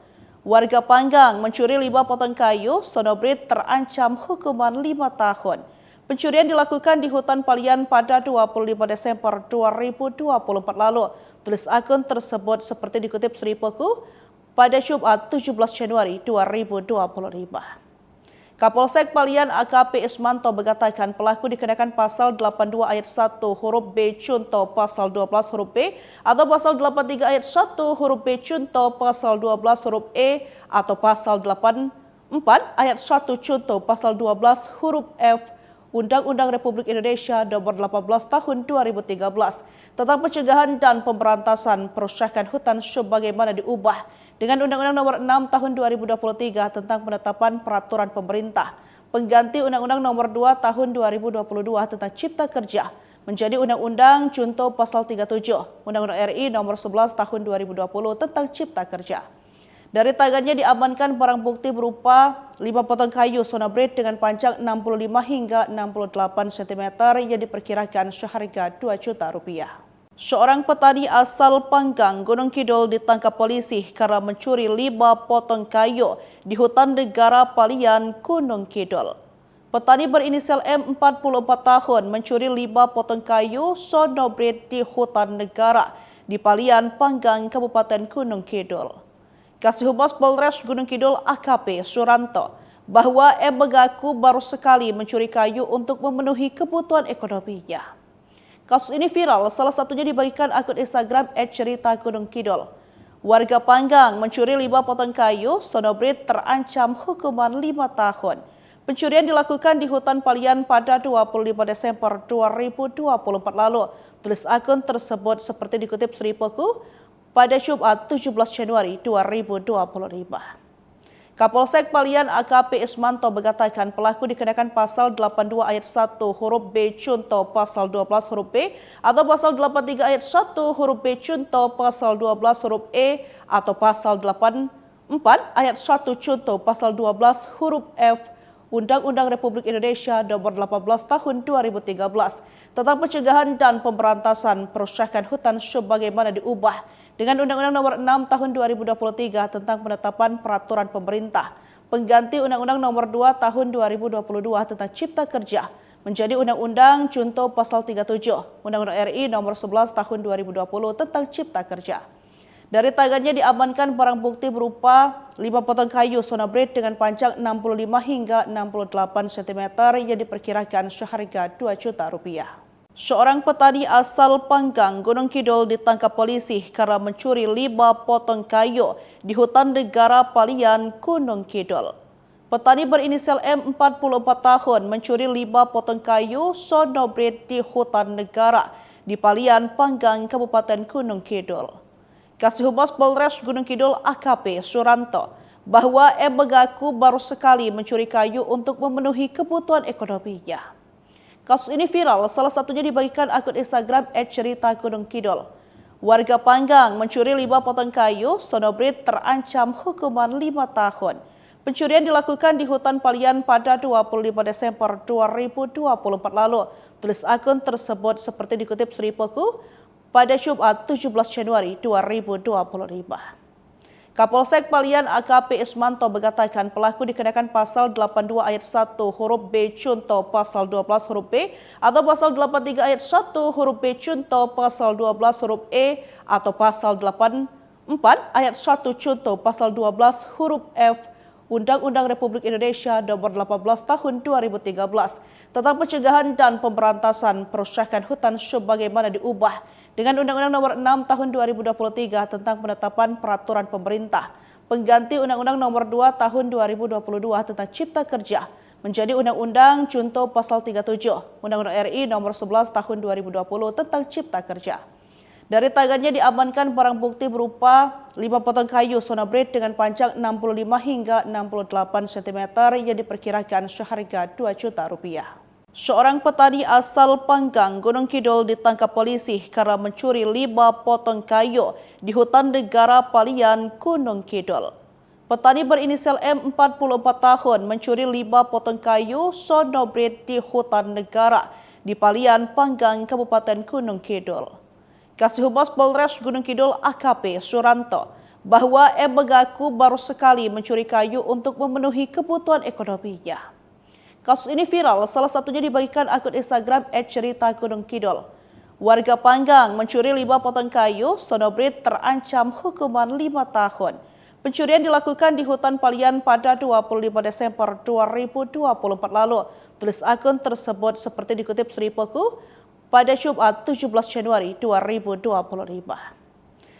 Warga Panggang mencuri 5 potong kayu sonobrit terancam hukuman 5 tahun. Pencurian dilakukan di hutan Palian pada 25 Desember 2024 lalu. Tulis akun tersebut seperti dikutip Sri Poku pada Jumat 17 Januari 2025. Kapolsek Palian AKP Ismanto mengatakan pelaku dikenakan pasal 82 ayat 1 huruf B Cunto pasal 12 huruf B atau pasal 83 ayat 1 huruf B Cunto pasal 12 huruf E atau pasal 84 ayat 1 Cunto pasal 12 huruf F Undang-Undang Republik Indonesia Nomor 18 Tahun 2013 tentang pencegahan dan pemberantasan perusakan hutan sebagaimana diubah dengan Undang-Undang Nomor 6 Tahun 2023 tentang penetapan peraturan pemerintah pengganti Undang-Undang Nomor 2 Tahun 2022 tentang Cipta Kerja menjadi Undang-Undang Contoh Pasal 37 Undang-Undang RI Nomor 11 Tahun 2020 tentang Cipta Kerja. Dari tangannya diamankan barang bukti berupa 5 potong kayu sonobrit dengan panjang 65 hingga 68 cm yang diperkirakan seharga 2 juta rupiah. Seorang petani asal Panggang, Gunung Kidul ditangkap polisi karena mencuri 5 potong kayu di hutan negara Palian, Gunung Kidul. Petani berinisial M 44 tahun mencuri 5 potong kayu sonobrit di hutan negara di Palian, Panggang, Kabupaten Gunung Kidul. Kasih Humas Polres Gunung Kidul AKP Suranto bahwa M mengaku baru sekali mencuri kayu untuk memenuhi kebutuhan ekonominya. Kasus ini viral, salah satunya dibagikan akun Instagram @cerita_gunung_kidul. Warga Panggang mencuri 5 potong kayu sonobrit terancam hukuman 5 tahun. Pencurian dilakukan di hutan Palian pada 25 Desember 2024 lalu. Tulis akun tersebut seperti dikutip Sri Poku pada Jumat 17 Januari 2025. Kapolsek Palian AKP Ismanto mengatakan pelaku dikenakan pasal 82 ayat 1 huruf B Cunto pasal 12 huruf B atau pasal 83 ayat 1 huruf B Cunto pasal 12 huruf E atau pasal 84 ayat 1 Cunto pasal 12 huruf F Undang-Undang Republik Indonesia Nomor 18 Tahun 2013 tentang pencegahan dan pemberantasan perusakan hutan sebagaimana diubah dengan Undang-Undang Nomor 6 Tahun 2023 tentang penetapan peraturan pemerintah pengganti Undang-Undang Nomor 2 Tahun 2022 tentang Cipta Kerja menjadi Undang-Undang Contoh Pasal 37 Undang-Undang RI Nomor 11 Tahun 2020 tentang Cipta Kerja. Dari tangannya diamankan barang bukti berupa 5 potong kayu sonobrit dengan panjang 65 hingga 68 cm yang diperkirakan seharga 2 juta rupiah. Seorang petani asal Panggang, Gunung Kidul ditangkap polisi karena mencuri 5 potong kayu di hutan negara Palian, Gunung Kidul. Petani berinisial M 44 tahun mencuri 5 potong kayu sonobrit di hutan negara di Palian, Panggang, Kabupaten Gunung Kidul. Kasih Humas Polres Gunung Kidul AKP Suranto bahwa M mengaku baru sekali mencuri kayu untuk memenuhi kebutuhan ekonominya. Kasus ini viral, salah satunya dibagikan akun Instagram @cerita_gunung_kidul. Warga Panggang mencuri 5 potong kayu sonobrit terancam hukuman 5 tahun. Pencurian dilakukan di hutan Palian pada 25 Desember 2024 lalu. Tulis akun tersebut seperti dikutip Sri Poku pada Jumat 17 Januari 2025. Kapolsek Palian AKP Ismanto mengatakan pelaku dikenakan pasal 82 ayat 1 huruf B Cunto pasal 12 huruf B atau pasal 83 ayat 1 huruf B Cunto pasal 12 huruf E atau pasal 84 ayat 1 Cunto pasal 12 huruf F Undang-Undang Republik Indonesia Nomor 18 Tahun 2013 tentang pencegahan dan pemberantasan perusakan hutan sebagaimana diubah dengan Undang-Undang Nomor 6 Tahun 2023 tentang penetapan peraturan pemerintah pengganti Undang-Undang Nomor 2 Tahun 2022 tentang Cipta Kerja menjadi Undang-Undang Contoh Pasal 37 Undang-Undang RI Nomor 11 Tahun 2020 tentang Cipta Kerja. Dari tangannya diamankan barang bukti berupa 5 potong kayu sonobrit dengan panjang 65 hingga 68 cm yang diperkirakan seharga 2 juta rupiah. Seorang petani asal Panggang, Gunung Kidul ditangkap polisi karena mencuri 5 potong kayu di hutan negara Palian, Gunung Kidul. Petani berinisial M 44 tahun mencuri 5 potong kayu sonobrit di hutan negara di Palian, Panggang, Kabupaten Gunung Kidul. Kasih Humas Polres Gunung Kidul AKP Suranto bahwa M mengaku baru sekali mencuri kayu untuk memenuhi kebutuhan ekonominya. Kasus ini viral, salah satunya dibagikan akun Instagram @cerita_gunung_kidul. Warga Panggang mencuri 5 potong kayu, Sonobrit terancam hukuman 5 tahun. Pencurian dilakukan di hutan Palian pada 25 Desember 2024 lalu. Tulis akun tersebut seperti dikutip Sripoku pada Jumat 17 Januari 2025.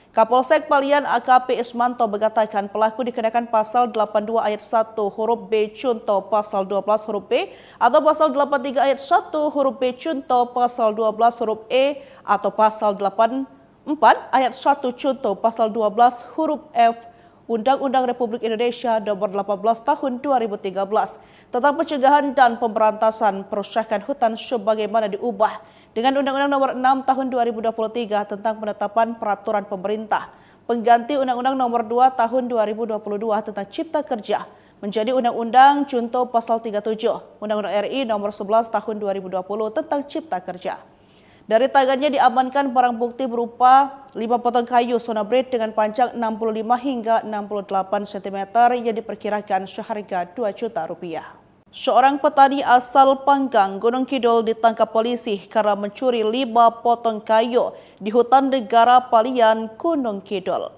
Kapolsek Palian AKP Ismanto mengatakan pelaku dikenakan pasal 82 ayat 1 huruf B Cunto pasal 12 huruf B atau pasal 83 ayat 1 huruf B Cunto pasal 12 huruf E atau pasal 84 ayat 1 Cunto pasal 12 huruf F Undang-Undang Republik Indonesia Nomor 18 Tahun 2013 tentang pencegahan dan pemberantasan perusakan hutan sebagaimana diubah dengan Undang-Undang Nomor 6 Tahun 2023 tentang penetapan peraturan pemerintah pengganti Undang-Undang Nomor 2 Tahun 2022 tentang Cipta Kerja menjadi Undang-Undang Contoh Pasal 37 Undang-Undang RI Nomor 11 Tahun 2020 tentang Cipta Kerja. Dari tangannya diamankan barang bukti berupa 5 potong kayu Sonobrit dengan panjang 65 hingga 68 cm yang diperkirakan seharga 2 juta rupiah. Seorang petani asal Panggang, Gunung Kidul ditangkap polisi karena mencuri 5 potong kayu di hutan negara Palian, Gunung Kidul.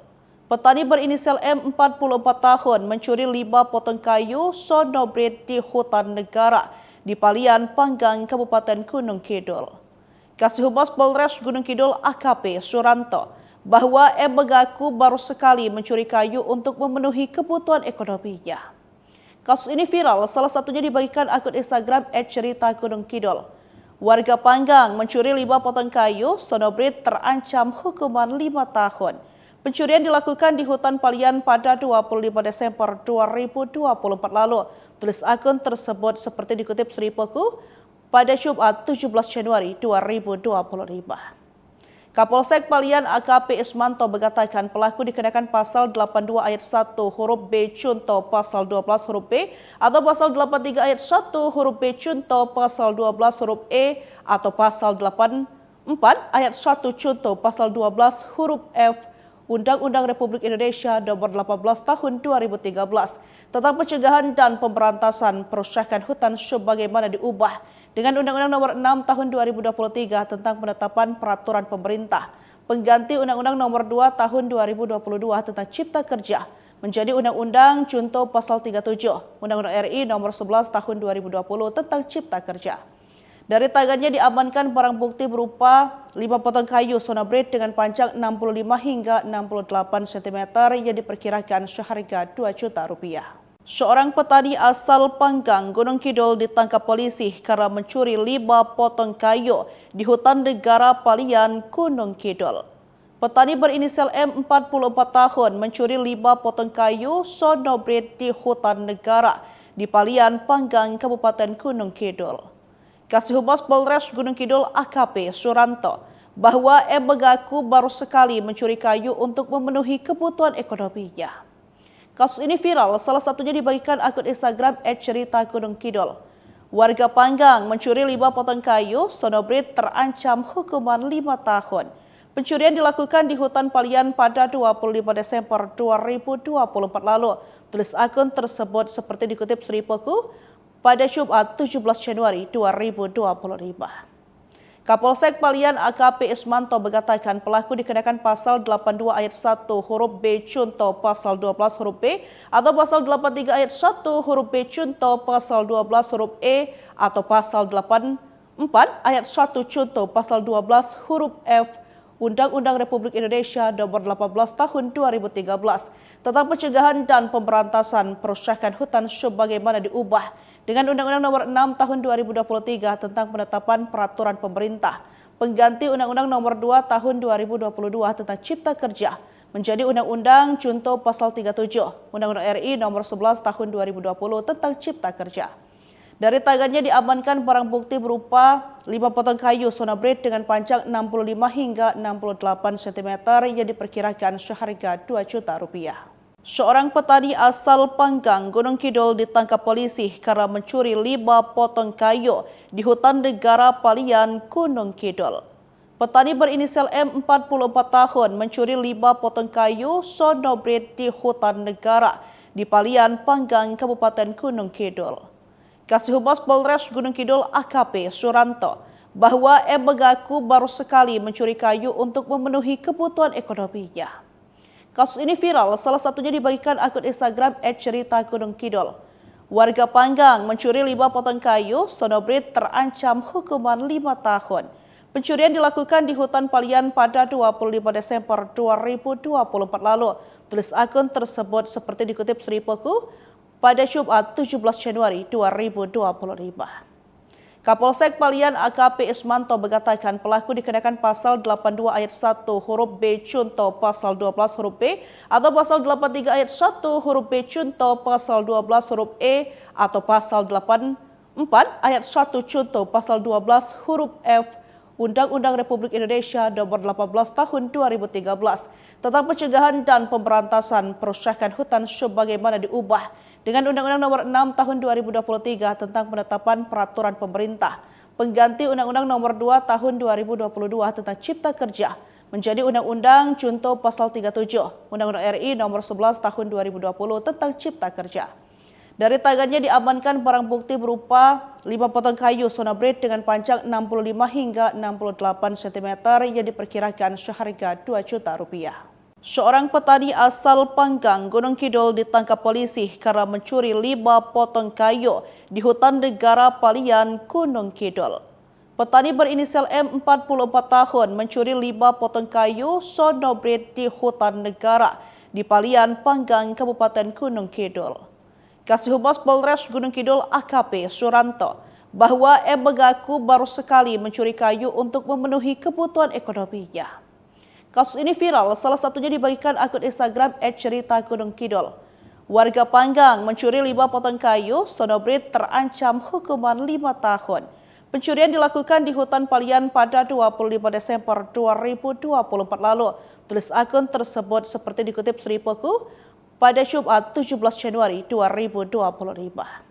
Petani berinisial M 44 tahun mencuri 5 potong kayu Sonobrit di hutan negara di Palian, Panggang, Kabupaten Gunung Kidul. Kasih Humas Polres Gunung Kidul AKP Suranto bahwa M mengaku baru sekali mencuri kayu untuk memenuhi kebutuhan ekonominya. Kasus ini viral, salah satunya dibagikan akun Instagram @cerita_gunung_kidul. Warga Panggang mencuri 5 potong kayu, Sonobrit terancam hukuman 5 tahun. Pencurian dilakukan di hutan Palian pada 25 Desember 2024 lalu. Tulis akun tersebut seperti dikutip Sripoku pada Jumat 17 Januari 2025. Kapolsek Palian AKP Ismanto mengatakan pelaku dikenakan pasal 82 ayat 1 huruf B Cunto pasal 12 huruf B atau pasal 83 ayat 1 huruf B Cunto pasal 12 huruf E atau pasal 84 ayat 1 Cunto pasal 12 huruf F Undang-Undang Republik Indonesia Nomor 18 Tahun 2013 tentang pencegahan dan pemberantasan perusakan hutan sebagaimana diubah dengan Undang-Undang Nomor 6 Tahun 2023 tentang penetapan peraturan pemerintah pengganti Undang-Undang Nomor 2 Tahun 2022 tentang Cipta Kerja menjadi Undang-Undang Contoh Pasal 37 Undang-Undang RI Nomor 11 Tahun 2020 tentang Cipta Kerja. Dari tangannya diamankan barang bukti berupa 5 potong kayu Sonobrit dengan panjang 65 hingga 68 cm yang diperkirakan seharga 2 juta rupiah. Seorang petani asal Panggang, Gunung Kidul ditangkap polisi karena mencuri 5 potong kayu di hutan negara Palian, Gunung Kidul. Petani berinisial M 44 tahun mencuri 5 potong kayu Sonobrit di hutan negara di Palian, Panggang, Kabupaten Gunung Kidul. Kasih Humas Polres Gunung Kidul AKP Suranto bahwa M mengaku baru sekali mencuri kayu untuk memenuhi kebutuhan ekonominya. Kasus ini viral, salah satunya dibagikan akun Instagram @cerita_gunung_kidul. Warga Panggang mencuri 5 potong kayu, Sonobrit terancam hukuman 5 tahun. Pencurian dilakukan di hutan Palian pada 25 Desember 2024 lalu. Tulis akun tersebut seperti dikutip Sripoku pada Jumat 17 Januari 2025. Kapolsek Palian AKP Ismanto mengatakan pelaku dikenakan pasal 82 ayat 1 huruf B Cunto pasal 12 huruf B atau pasal 83 ayat 1 huruf B Cunto pasal 12 huruf E atau pasal 84 ayat 1 Cunto pasal 12 huruf F Undang-Undang Republik Indonesia Nomor 18 Tahun 2013 tentang pencegahan dan pemberantasan perusakan hutan sebagaimana diubah dengan Undang-Undang Nomor 6 Tahun 2023 tentang penetapan peraturan pemerintah pengganti Undang-Undang Nomor 2 Tahun 2022 tentang Cipta Kerja menjadi Undang-Undang Contoh Pasal 37 Undang-Undang RI Nomor 11 Tahun 2020 tentang Cipta Kerja. Dari tangannya diamankan barang bukti berupa 5 potong kayu Sonobrit dengan panjang 65 hingga 68 cm yang diperkirakan seharga 2 juta rupiah. Seorang petani asal Panggang, Gunung Kidul ditangkap polisi karena mencuri 5 potong kayu di hutan negara Palian, Gunung Kidul. Petani berinisial M 44 tahun mencuri 5 potong kayu Sonobrit di hutan negara di Palian, Panggang, Kabupaten Gunung Kidul. Kasih Humas Polres Gunung Kidul AKP Suranto bahwa mengaku baru sekali mencuri kayu untuk memenuhi kebutuhan ekonominya. Kasus ini viral, salah satunya dibagikan akun Instagram @cerita Gunung Kidul. Warga Panggang mencuri 5 potong kayu, Sonobrit terancam hukuman 5 tahun. Pencurian dilakukan di hutan Palian pada 25 Desember 2024 lalu. Tulis akun tersebut seperti dikutip Seripoku pada Jumat 17 Januari 2025. Kapolsek Palian AKP Ismanto mengatakan pelaku dikenakan pasal 82 ayat 1 huruf B Cunto pasal 12 huruf B atau pasal 83 ayat 1 huruf B Cunto pasal 12 huruf E atau pasal 84 ayat 1 Cunto pasal 12 huruf F Undang-Undang Republik Indonesia Nomor 18 Tahun 2013 tentang pencegahan dan pemberantasan perusakan hutan sebagaimana diubah dengan Undang-Undang Nomor 6 Tahun 2023 tentang penetapan peraturan pemerintah pengganti Undang-Undang Nomor 2 Tahun 2022 tentang Cipta Kerja menjadi Undang-Undang Junto Pasal 37 Undang-Undang RI Nomor 11 Tahun 2020 tentang Cipta Kerja. Dari tangannya diamankan barang bukti berupa 5 potong kayu sonobrit dengan panjang 65 hingga 68 cm yang diperkirakan seharga 2 juta rupiah. Seorang petani asal Panggang, Gunung Kidul ditangkap polisi karena mencuri 5 potong kayu di hutan negara Palian, Gunung Kidul. Petani berinisial M 44 tahun mencuri 5 potong kayu sonobrit di hutan negara di Palian, Panggang, Kabupaten Gunung Kidul. Kasih Humas Polres Gunung Kidul AKP Suranto bahwa mengaku baru sekali mencuri kayu untuk memenuhi kebutuhan ekonominya. Kasus ini viral, salah satunya dibagikan akun Instagram @cerita Gunung Kidul. Warga Panggang mencuri 5 potong kayu, sonobrit terancam hukuman 5 tahun. Pencurian dilakukan di hutan Palian pada 25 Desember 2024 lalu. Tulis akun tersebut seperti dikutip Seripoku pada Jumat 17 Januari 2025.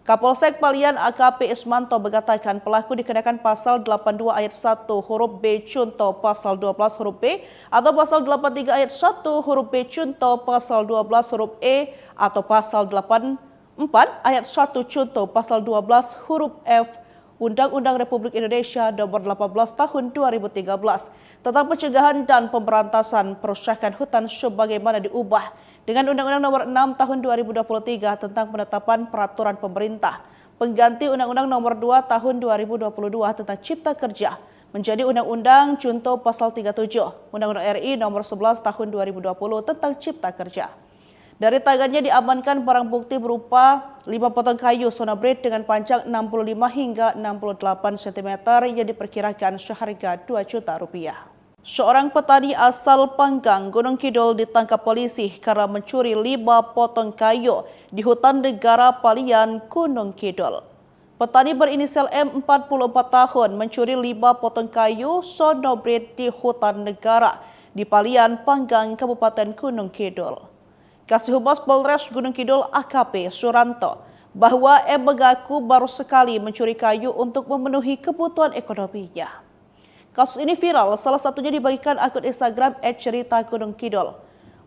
Kapolsek Palian AKP Ismanto mengatakan pelaku dikenakan pasal 82 ayat 1 huruf B Cunto pasal 12 huruf B atau pasal 83 ayat 1 huruf B Cunto pasal 12 huruf E atau pasal 84 ayat 1 Cunto pasal 12 huruf F Undang-Undang Republik Indonesia Nomor 18 Tahun 2013 tentang pencegahan dan pemberantasan perusakan hutan sebagaimana diubah dengan Undang-Undang Nomor 6 Tahun 2023 tentang penetapan peraturan pemerintah pengganti Undang-Undang Nomor 2 Tahun 2022 tentang Cipta Kerja menjadi Undang-Undang Junto Pasal 37 Undang-Undang RI Nomor 11 Tahun 2020 tentang Cipta Kerja. Dari tangannya diamankan barang bukti berupa 5 potong kayu sonobrit dengan panjang 65 hingga 68 cm yang diperkirakan seharga 2 juta rupiah. Seorang petani asal Panggang, Gunung Kidul ditangkap polisi karena mencuri 5 potong kayu di hutan negara Palian, Gunung Kidul. Petani berinisial M 44 tahun mencuri 5 potong kayu sonobrit di hutan negara di Palian, Panggang, Kabupaten Gunung Kidul. Kasih Humas Polres Gunung Kidul AKP Suranto bahwa mengaku baru sekali mencuri kayu untuk memenuhi kebutuhan ekonominya. Kasus ini viral, salah satunya dibagikan akun Instagram @cerita Gunung Kidul.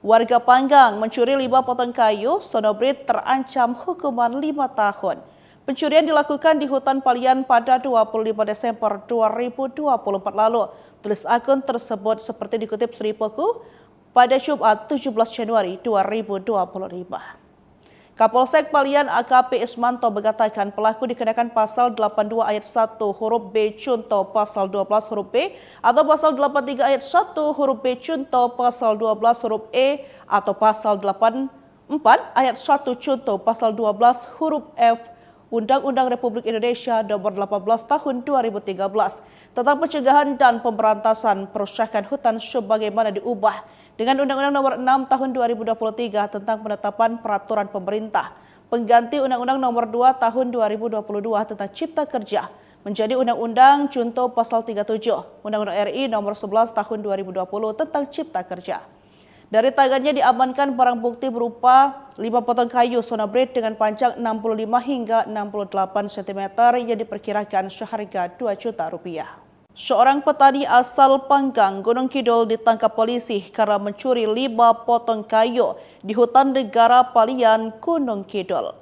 Warga Panggang mencuri 5 potong kayu, sonobrit terancam hukuman 5 tahun. Pencurian dilakukan di hutan Palian pada 25 Desember 2024 lalu. Tulis akun tersebut seperti dikutip Seripoku pada Jumat 17 Januari 2025. Kapolsek Palian AKP Ismanto mengatakan pelaku dikenakan pasal 82 ayat 1 huruf B Cunto pasal 12 huruf B atau pasal 83 ayat 1 huruf B Cunto pasal 12 huruf E atau pasal 84 ayat 1 Cunto pasal 12 huruf F Undang-Undang Republik Indonesia Nomor 18 Tahun 2013 tentang pencegahan dan pemberantasan perusakan hutan sebagaimana diubah dengan Undang-Undang Nomor 6 Tahun 2023 tentang penetapan peraturan pemerintah pengganti Undang-Undang Nomor 2 Tahun 2022 tentang Cipta Kerja menjadi Undang-Undang Junto Pasal 37 Undang-Undang RI Nomor 11 Tahun 2020 tentang Cipta Kerja. Dari tangannya diamankan barang bukti berupa 5 potong kayu sonobrit dengan panjang 65 hingga 68 cm yang diperkirakan seharga 2 juta rupiah. Seorang petani asal Panggang, Gunung Kidul ditangkap polisi karena mencuri 5 potong kayu di hutan negara Palian, Gunung Kidul.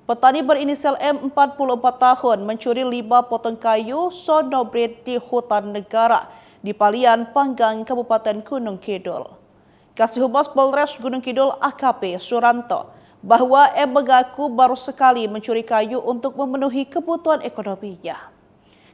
Petani berinisial M 44 tahun mencuri 5 potong kayu sonobrit di hutan negara di Palian, Panggang, Kabupaten Gunung Kidul. Kasih Humas Polres Gunung Kidul AKP Suranto bahwa M mengaku baru sekali mencuri kayu untuk memenuhi kebutuhan ekonominya.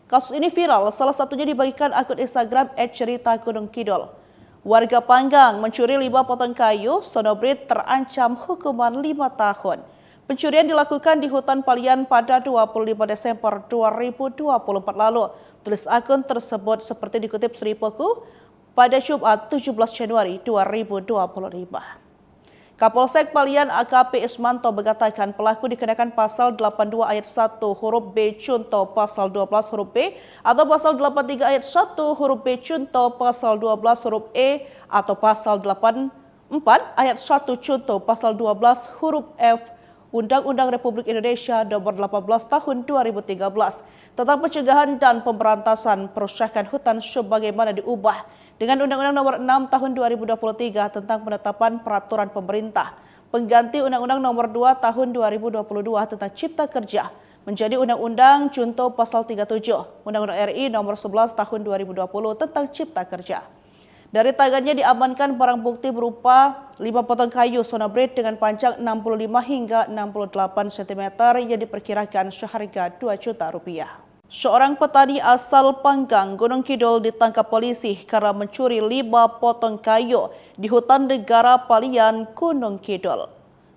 Kasus ini viral, salah satunya dibagikan akun Instagram @cerita_gunung_kidul. Warga Panggang mencuri 5 potong kayu sonobrit terancam hukuman 5 tahun. Pencurian dilakukan di hutan Palian pada 25 Desember 2024 lalu. Tulis akun tersebut seperti dikutip Seripoku pada Jumat 17 Januari 2025. Kapolsek Palian AKP Ismanto mengatakan pelaku dikenakan pasal 82 ayat 1 huruf B Cunto pasal 12 huruf B atau pasal 83 ayat 1 huruf B Cunto pasal 12 huruf E atau pasal 84 ayat 1 Cunto pasal 12 huruf F Undang-Undang Republik Indonesia Nomor 18 Tahun 2013 tentang pencegahan dan pemberantasan perusakan hutan sebagaimana diubah dengan Undang-Undang Nomor 6 Tahun 2023 tentang penetapan peraturan pemerintah pengganti Undang-Undang Nomor 2 Tahun 2022 tentang Cipta Kerja menjadi Undang-Undang Junto Pasal 37 Undang-Undang RI Nomor 11 Tahun 2020 tentang Cipta Kerja. Dari tangannya diamankan barang bukti berupa 5 potong kayu sonobrit dengan panjang 65 hingga 68 cm yang diperkirakan seharga 2 juta rupiah. Seorang petani asal Panggang, Gunung Kidul ditangkap polisi karena mencuri 5 potong kayu di hutan negara Palian, Gunung Kidul.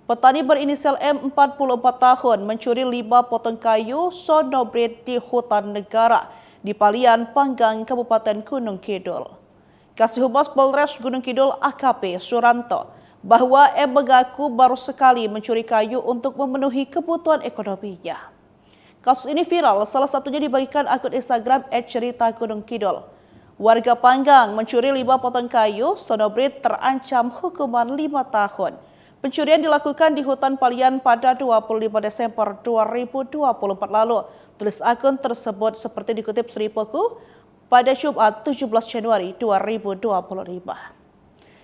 Petani berinisial M 44 tahun mencuri 5 potong kayu sonobrit di hutan negara di Palian, Panggang, Kabupaten Gunung Kidul. Kasih Humas Polres Gunung Kidul AKP Suranto bahwa M mengaku baru sekali mencuri kayu untuk memenuhi kebutuhan ekonominya. Kasus ini viral, salah satunya dibagikan akun Instagram @cerita_gunung_kidul. Warga Panggang mencuri 5 potong kayu sonobrit terancam hukuman 5 tahun. Pencurian dilakukan di hutan Palian pada 25 Desember 2024 lalu. Tulis akun tersebut seperti dikutip Seripoku pada Jumat 17 Januari 2025.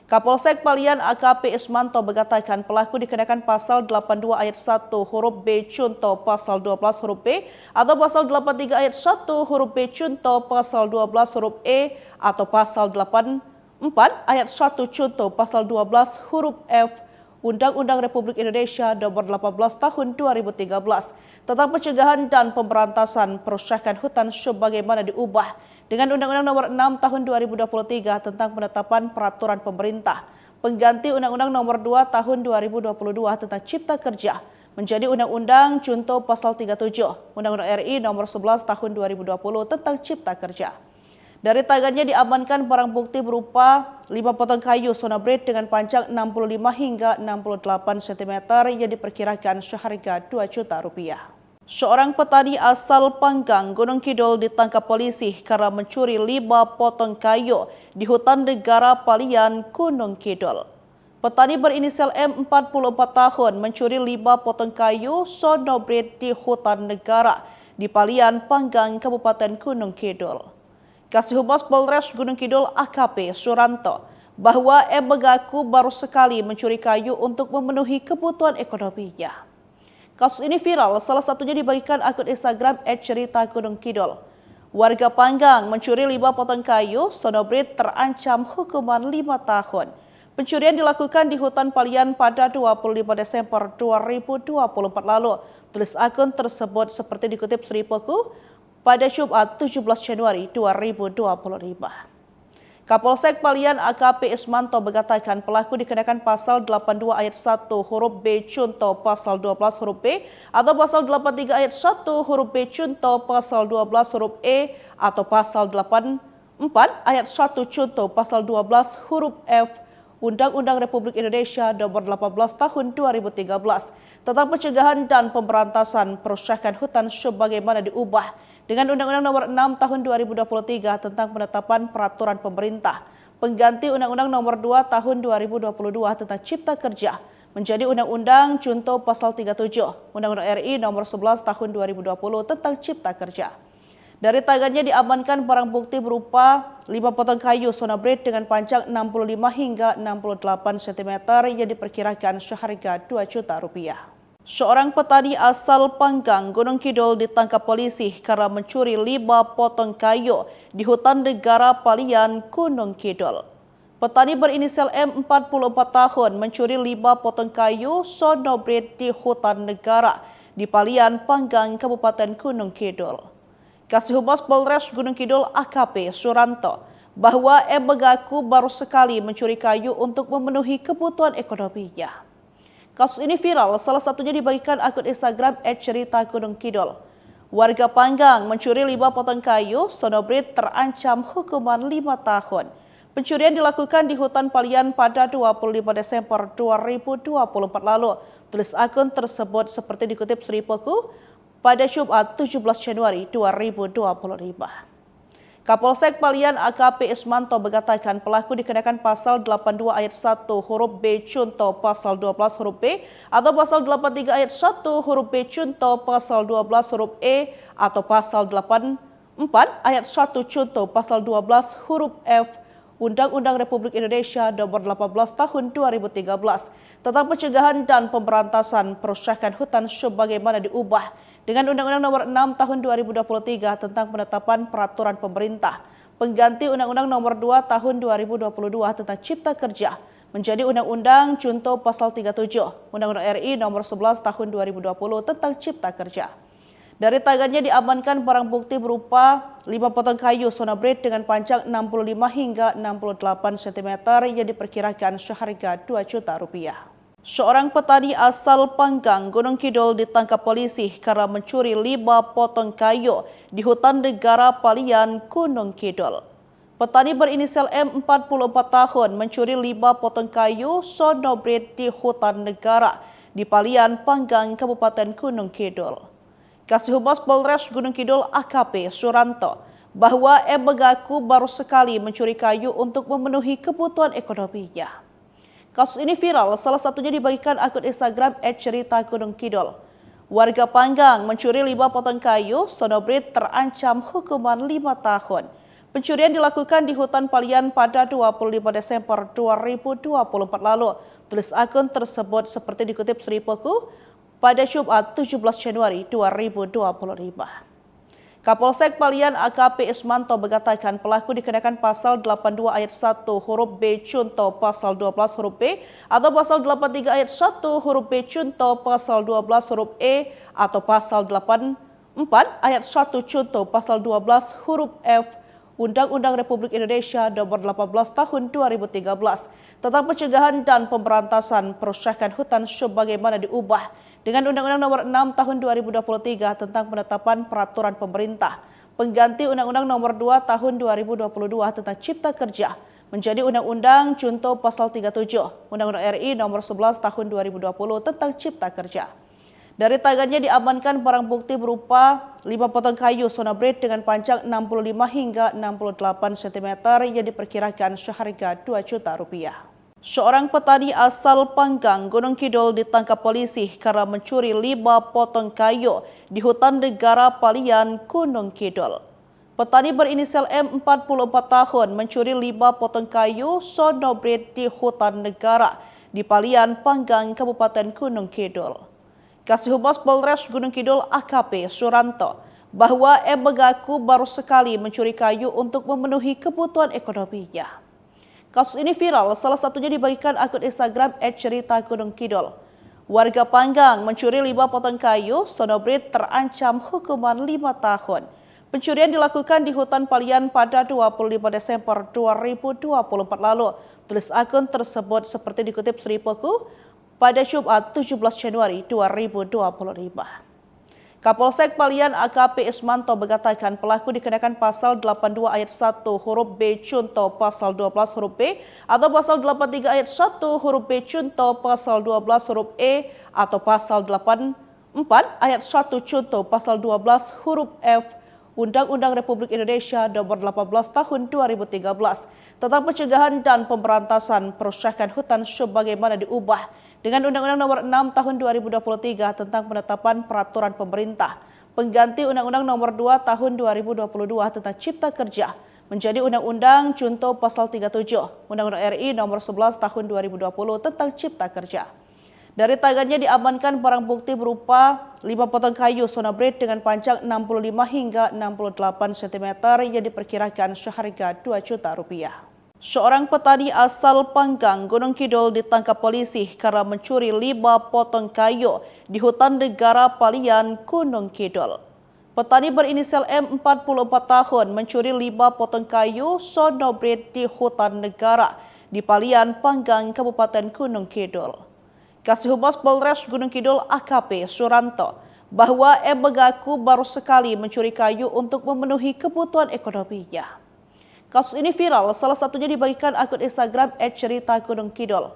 Kapolsek Palian AKP Ismanto mengatakan pelaku dikenakan pasal 82 ayat 1 huruf B Cunto pasal 12 huruf B atau pasal 83 ayat 1 huruf B Cunto pasal 12 huruf E atau pasal 84 ayat 1 Cunto pasal 12 huruf F Undang-Undang Republik Indonesia Nomor 18 Tahun 2013 tentang pencegahan dan pemberantasan perusakan hutan sebagaimana diubah dengan Undang-Undang Nomor 6 Tahun 2023 tentang penetapan peraturan pemerintah pengganti Undang-Undang Nomor 2 Tahun 2022 tentang Cipta Kerja menjadi Undang-Undang Junto Pasal 37 Undang-Undang RI Nomor 11 Tahun 2020 tentang Cipta Kerja. Dari tangannya diamankan barang bukti berupa 5 potong kayu sonobrit dengan panjang 65 hingga 68 cm yang diperkirakan seharga 2 juta rupiah. Seorang petani asal Panggang, Gunung Kidul ditangkap polisi karena mencuri 5 potong kayu di hutan negara Palian, Gunung Kidul. Petani berinisial M 44 tahun mencuri 5 potong kayu sonobrit di hutan negara di Palian, Panggang, Kabupaten Gunung Kidul. Kasih Humas Polres Gunung Kidul AKP Suranto bahwa M mengaku baru sekali mencuri kayu untuk memenuhi kebutuhan ekonominya. Kasus ini viral, salah satunya dibagikan akun Instagram @cerita_gunung_kidul. Warga Panggang mencuri 5 potong kayu sonobrit terancam hukuman 5 tahun. Pencurian dilakukan di hutan Palian pada 25 Desember 2024 lalu. Tulis akun tersebut seperti dikutip Seripoku pada Jumat 17 Januari 2025. Kapolsek Palian AKP Ismanto mengatakan pelaku dikenakan pasal 82 ayat 1 huruf B Cunto pasal 12 huruf B atau pasal 83 ayat 1 huruf B Cunto pasal 12 huruf E atau pasal 84 ayat 1 Cunto pasal 12 huruf F Undang-Undang Republik Indonesia Nomor 18 Tahun 2013 tentang pencegahan dan pemberantasan perusakan hutan sebagaimana diubah dengan Undang-Undang Nomor 6 Tahun 2023 tentang penetapan peraturan pemerintah pengganti Undang-Undang Nomor 2 Tahun 2022 tentang Cipta Kerja menjadi Undang-Undang Junto Pasal 37 Undang-Undang RI Nomor 11 Tahun 2020 tentang Cipta Kerja. Dari tangannya diamankan barang bukti berupa 5 potong kayu sonobrit dengan panjang 65 hingga 68 cm yang diperkirakan seharga 2 juta rupiah. Seorang petani asal Panggang, Gunung Kidul ditangkap polisi karena mencuri 5 potong kayu di hutan negara Palian, Gunung Kidul. Petani berinisial M 44 tahun mencuri 5 potong kayu sonobrit di hutan negara di Palian, Panggang, Kabupaten Gunung Kidul. Kasih Humas Polres Gunung Kidul AKP Suranto bahwa M mengaku baru sekali mencuri kayu untuk memenuhi kebutuhan ekonominya. Kasus ini viral, salah satunya dibagikan akun Instagram @cerita_gunung_kidul. Warga Panggang mencuri 5 potong kayu sonobrit terancam hukuman 5 tahun. Pencurian dilakukan di hutan Palian pada 25 Desember 2024 lalu. Tulis akun tersebut seperti dikutip Sri Poku pada Jumat 17 Januari 2025. Kapolsek Palian AKP Ismanto mengatakan pelaku dikenakan pasal 82 ayat 1 huruf B contoh pasal 12 huruf B atau pasal 83 ayat 1 huruf B contoh pasal 12 huruf E atau pasal 84 ayat 1 contoh pasal 12 huruf F Undang-Undang Republik Indonesia Nomor 18 Tahun 2013 tentang pencegahan dan pemberantasan perusakan hutan sebagaimana diubah dengan Undang-Undang Nomor 6 Tahun 2023 tentang penetapan peraturan pemerintah pengganti Undang-Undang Nomor 2 Tahun 2022 tentang Cipta Kerja menjadi Undang-Undang contoh pasal 37 Undang-Undang RI Nomor 11 Tahun 2020 tentang Cipta Kerja. Dari tangannya diamankan barang bukti berupa 5 potong kayu sonobrit dengan panjang 65 hingga 68 cm yang diperkirakan seharga 2 juta rupiah. Seorang petani asal Panggang, Gunung Kidul ditangkap polisi karena mencuri 5 potong kayu di hutan negara Palian, Gunung Kidul. Petani berinisial M 44 tahun mencuri 5 potong kayu sonobrit di hutan negara di Palian, Panggang, Kabupaten Gunung Kidul. Kasih Humas Polres Gunung Kidul AKP Suranto bahwa M mengaku baru sekali mencuri kayu untuk memenuhi kebutuhan ekonominya. Kasus ini viral, salah satunya dibagikan akun Instagram @cerita_gunung_kidul. Warga Panggang mencuri 5 potong kayu sonobrit terancam hukuman 5 tahun. Pencurian dilakukan di hutan Palian pada 25 Desember 2024 lalu. Tulis akun tersebut seperti dikutip Sri Poku pada Jumat 17 Januari 2025. Kapolsek Palian AKP Ismanto mengatakan pelaku dikenakan pasal 82 ayat 1 huruf B contoh pasal 12 huruf B atau pasal 83 ayat 1 huruf B contoh pasal 12 huruf E atau pasal 84 ayat 1 contoh pasal 12 huruf F Undang-Undang Republik Indonesia Nomor 18 Tahun 2013 tentang pencegahan dan pemberantasan perusakan hutan sebagaimana diubah dengan Undang-Undang Nomor 6 Tahun 2023 tentang penetapan peraturan pemerintah pengganti Undang-Undang Nomor 2 Tahun 2022 tentang Cipta Kerja menjadi Undang-Undang contoh pasal 37 Undang-Undang RI Nomor 11 Tahun 2020 tentang Cipta Kerja. Dari tangannya diamankan barang bukti berupa 5 potong kayu sonobrit dengan panjang 65 hingga 68 cm yang diperkirakan seharga 2 juta rupiah. Seorang petani asal Panggang, Gunung Kidul ditangkap polisi karena mencuri 5 potong kayu di hutan negara Palian, Gunung Kidul. Petani berinisial M 44 tahun mencuri 5 potong kayu sonobrit di hutan negara di Palian, Panggang, Kabupaten Gunung Kidul. Kasih Humas Polres Gunung Kidul AKP Suranto bahwa M mengaku baru sekali mencuri kayu untuk memenuhi kebutuhan ekonominya. Kasus ini viral, salah satunya dibagikan akun Instagram @cerita_gunung_kidul. Warga Panggang mencuri 5 potong kayu sonobrit terancam hukuman 5 tahun. Pencurian dilakukan di hutan Palian pada 25 Desember 2024 lalu. Tulis akun tersebut seperti dikutip Sri Poku pada Jumat 17 Januari 2025. Kapolsek Palian AKP Ismanto mengatakan pelaku dikenakan pasal 82 ayat 1 huruf B contoh pasal 12 huruf B atau pasal 83 ayat 1 huruf B contoh pasal 12 huruf E atau pasal 84 ayat 1 contoh pasal 12 huruf F Undang-Undang Republik Indonesia Nomor 18 Tahun 2013 tentang pencegahan dan pemberantasan perusakan hutan sebagaimana diubah dengan Undang-Undang Nomor 6 Tahun 2023 tentang penetapan peraturan pemerintah pengganti Undang-Undang Nomor 2 Tahun 2022 tentang Cipta Kerja menjadi Undang-Undang contoh pasal 37 Undang-Undang RI Nomor 11 Tahun 2020 tentang Cipta Kerja. Dari tangannya diamankan barang bukti berupa 5 potong kayu sonobrit dengan panjang 65 hingga 68 cm yang diperkirakan seharga 2 juta rupiah. Seorang petani asal Panggang, Gunung Kidul ditangkap polisi karena mencuri 5 potong kayu di hutan negara Palian, Gunung Kidul. Petani berinisial M 44 tahun mencuri 5 potong kayu sonobrit di hutan negara di Palian, Panggang, Kabupaten Gunung Kidul. Kasih Humas Polres Gunung Kidul AKP Suranto bahwa M mengaku baru sekali mencuri kayu untuk memenuhi kebutuhan ekonominya. Kasus ini viral, salah satunya dibagikan akun Instagram @cerita_gunung_kidul.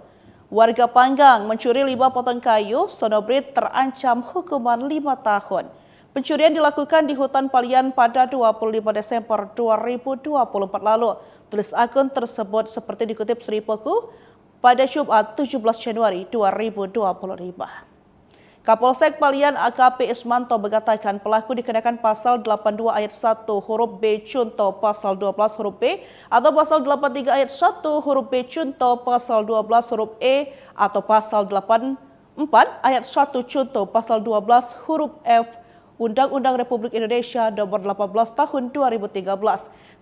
Warga Panggang mencuri 5 potong kayu sonobrit terancam hukuman 5 tahun. Pencurian dilakukan di hutan Palian pada 25 Desember 2024 lalu. Tulis akun tersebut seperti dikutip Seripoku pada Jumat 17 Januari 2025. Kapolsek Palian AKP Ismanto mengatakan pelaku dikenakan pasal 82 ayat 1 huruf B Cunto pasal 12 huruf B atau pasal 83 ayat 1 huruf B Cunto pasal 12 huruf E atau pasal 84 ayat 1 Cunto pasal 12 huruf F Undang-Undang Republik Indonesia Nomor 18 Tahun 2013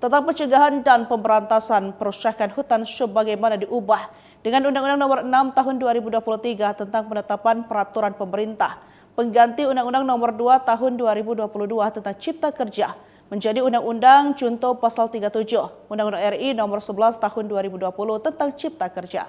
tentang pencegahan dan pemberantasan perusakan hutan sebagaimana diubah dengan Undang-Undang Nomor 6 Tahun 2023 tentang penetapan peraturan pemerintah pengganti Undang-Undang Nomor 2 Tahun 2022 tentang Cipta Kerja menjadi Undang-Undang Junto Pasal 37 Undang-Undang RI Nomor 11 Tahun 2020 tentang Cipta Kerja.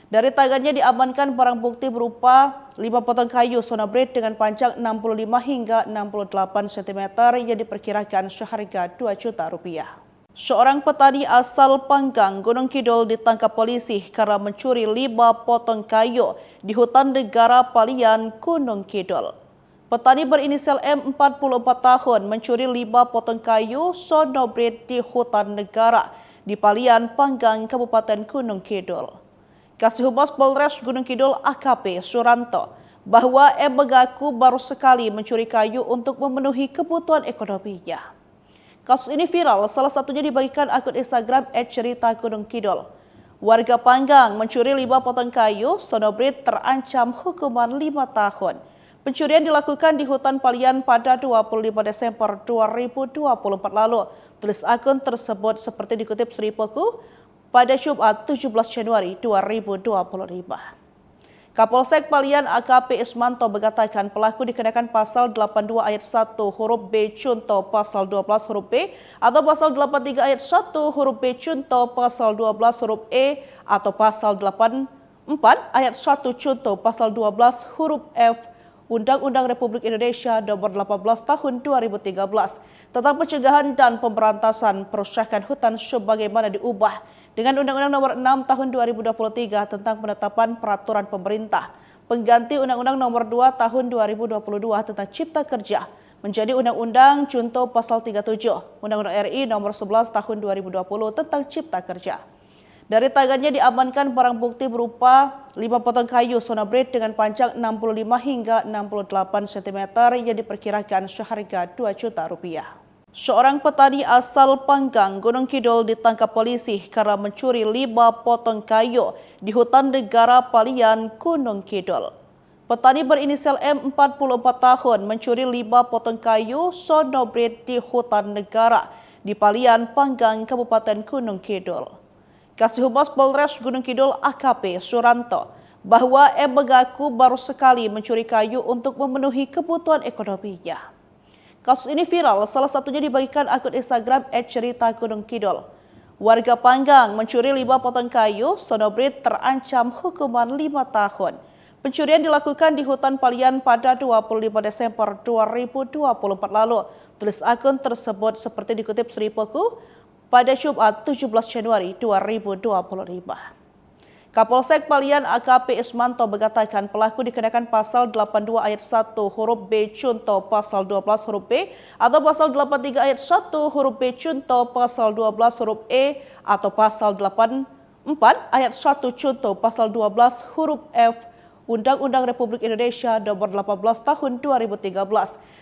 Dari tangannya diamankan barang bukti berupa 5 potong kayu sonobrit dengan panjang 65 hingga 68 cm yang diperkirakan seharga 2 juta rupiah. Seorang petani asal Panggang, Gunung Kidul ditangkap polisi karena mencuri 5 potong kayu di hutan negara Palian, Gunung Kidul. Petani berinisial M 44 tahun mencuri 5 potong kayu sonobrit di hutan negara di Palian, Panggang, Kabupaten Gunung Kidul. Kasih Humas Polres Gunung Kidul AKP Suranto bahwa M mengaku baru sekali mencuri kayu untuk memenuhi kebutuhan ekonominya. Kasus ini viral, salah satunya dibagikan akun Instagram @cerita_gunung_kidul. Warga Panggang mencuri 5 potong kayu sonobrit terancam hukuman 5 tahun. Pencurian dilakukan di hutan Palian pada 25 Desember 2024 lalu. Tulis akun tersebut seperti dikutip Seripoku pada Jumat 17 Januari 2025. Kapolsek Palian AKP Ismanto mengatakan pelaku dikenakan pasal 82 ayat 1 huruf B Cunto pasal 12 huruf B atau pasal 83 ayat 1 huruf B Cunto pasal 12 huruf E atau pasal 84 ayat 1 Cunto pasal 12 huruf F Undang-Undang Republik Indonesia Nomor 18 Tahun 2013 tentang pencegahan dan pemberantasan perusakan hutan sebagaimana diubah dengan Undang-Undang Nomor 6 Tahun 2023 tentang penetapan peraturan pemerintah pengganti Undang-Undang Nomor 2 Tahun 2022 tentang Cipta Kerja menjadi Undang-Undang Junto Pasal 37 Undang-Undang RI Nomor 11 Tahun 2020 tentang Cipta Kerja. Dari tangannya diamankan barang bukti berupa 5 potong kayu sonobrit dengan panjang 65 hingga 68 cm yang diperkirakan seharga 2 juta rupiah. Seorang petani asal Panggang, Gunung Kidul ditangkap polisi karena mencuri 5 potong kayu di hutan negara Palian, Gunung Kidul. Petani berinisial M 44 tahun mencuri 5 potong kayu sonobrit di hutan negara di Palian, Panggang, Kabupaten Gunung Kidul. Kasih Humas Polres Gunung Kidul AKP Suranto bahwa M mengaku baru sekali mencuri kayu untuk memenuhi kebutuhan ekonominya. Kasus ini viral, salah satunya dibagikan akun Instagram @cerita_gunung_kidul. Warga Panggang mencuri 5 potong kayu sonobrit terancam hukuman 5 tahun. Pencurian dilakukan di hutan Palian pada 25 Desember 2024 lalu. Tulis akun tersebut seperti dikutip Seripoku pada Jumat 17 Januari 2025. Kapolsek Palian AKP Ismanto mengatakan pelaku dikenakan pasal 82 ayat 1 huruf B Cunto pasal 12 huruf B atau pasal 83 ayat 1 huruf B Cunto pasal 12 huruf E atau pasal 84 ayat 1 Cunto pasal 12 huruf F Undang-Undang Republik Indonesia Nomor 18 Tahun 2013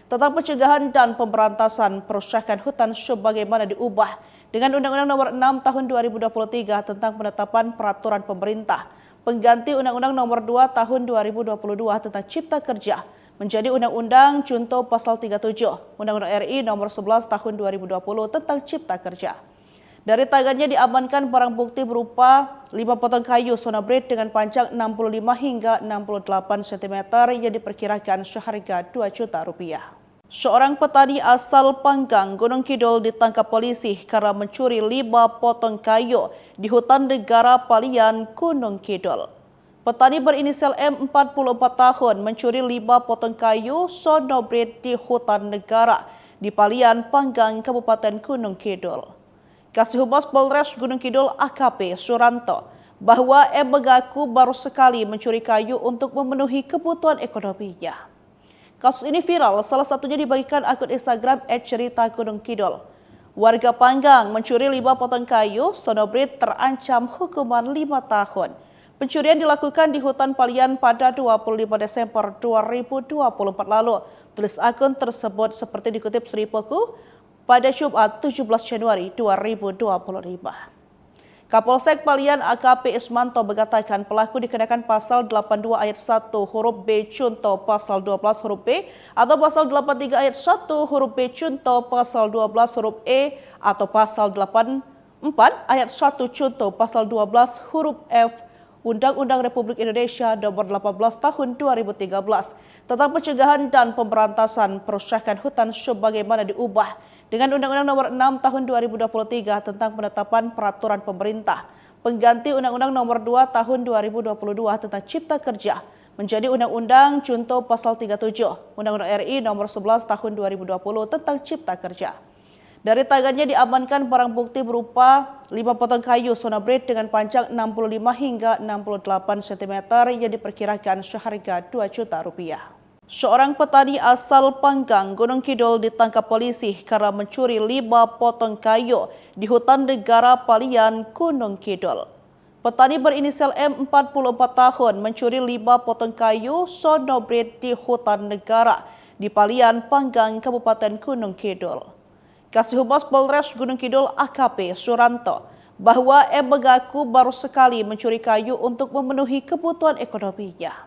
tentang pencegahan dan pemberantasan perusakan hutan sebagaimana diubah dengan Undang-Undang Nomor 6 Tahun 2023 tentang penetapan peraturan pemerintah pengganti Undang-Undang Nomor 2 Tahun 2022 tentang Cipta Kerja menjadi Undang-Undang Contoh Pasal 37 Undang-Undang RI Nomor 11 Tahun 2020 tentang Cipta Kerja. Dari tangannya diamankan barang bukti berupa 5 potong kayu sonobrit dengan panjang 65 hingga 68 cm yang diperkirakan seharga Rp2 juta. Seorang petani asal Panggang, Gunung Kidul ditangkap polisi karena mencuri 5 potong kayu di hutan negara Palian, Gunung Kidul. Petani berinisial M 44 tahun mencuri 5 potong kayu sonobrit di hutan negara di Palian, Panggang, Kabupaten Gunung Kidul. Kasih Humas Polres Gunung Kidul AKP Suranto bahwa M mengaku baru sekali mencuri kayu untuk memenuhi kebutuhan ekonominya. Kasus ini viral, salah satunya dibagikan akun Instagram @cerita_gunung_kidul. Warga Panggang mencuri 5 potong kayu sonobrit terancam hukuman 5 tahun. Pencurian dilakukan di hutan Palian pada 25 Desember 2024 lalu. Tulis akun tersebut seperti dikutip Seripoku pada Jumat 17 Januari 2025. Kapolsek Palian AKP Ismanto mengatakan pelaku dikenakan pasal 82 ayat 1 huruf B contoh pasal 12 huruf B atau pasal 83 ayat 1 huruf B contoh pasal 12 huruf E atau pasal 84 ayat 1 contoh pasal 12 huruf F Undang-Undang Republik Indonesia Nomor 18 Tahun 2013 tentang pencegahan dan pemberantasan perusakan hutan sebagaimana diubah dengan Undang-Undang Nomor 6 Tahun 2023 tentang penetapan peraturan pemerintah pengganti Undang-Undang Nomor 2 Tahun 2022 tentang Cipta Kerja menjadi Undang-Undang Contoh Pasal 37 Undang-Undang RI Nomor 11 Tahun 2020 tentang Cipta Kerja. Dari tangannya diamankan barang bukti berupa 5 potong kayu sonobrit dengan panjang 65 hingga 68 cm yang diperkirakan seharga Rp2 juta. Seorang petani asal Panggang, Gunung Kidul ditangkap polisi karena mencuri 5 potong kayu di hutan negara Palian, Gunung Kidul. Petani berinisial M 44 tahun mencuri 5 potong kayu sonobrit di hutan negara di Palian, Panggang, Kabupaten Gunung Kidul. Kasih Humas Polres Gunung Kidul AKP Suranto bahwa M mengaku baru sekali mencuri kayu untuk memenuhi kebutuhan ekonominya.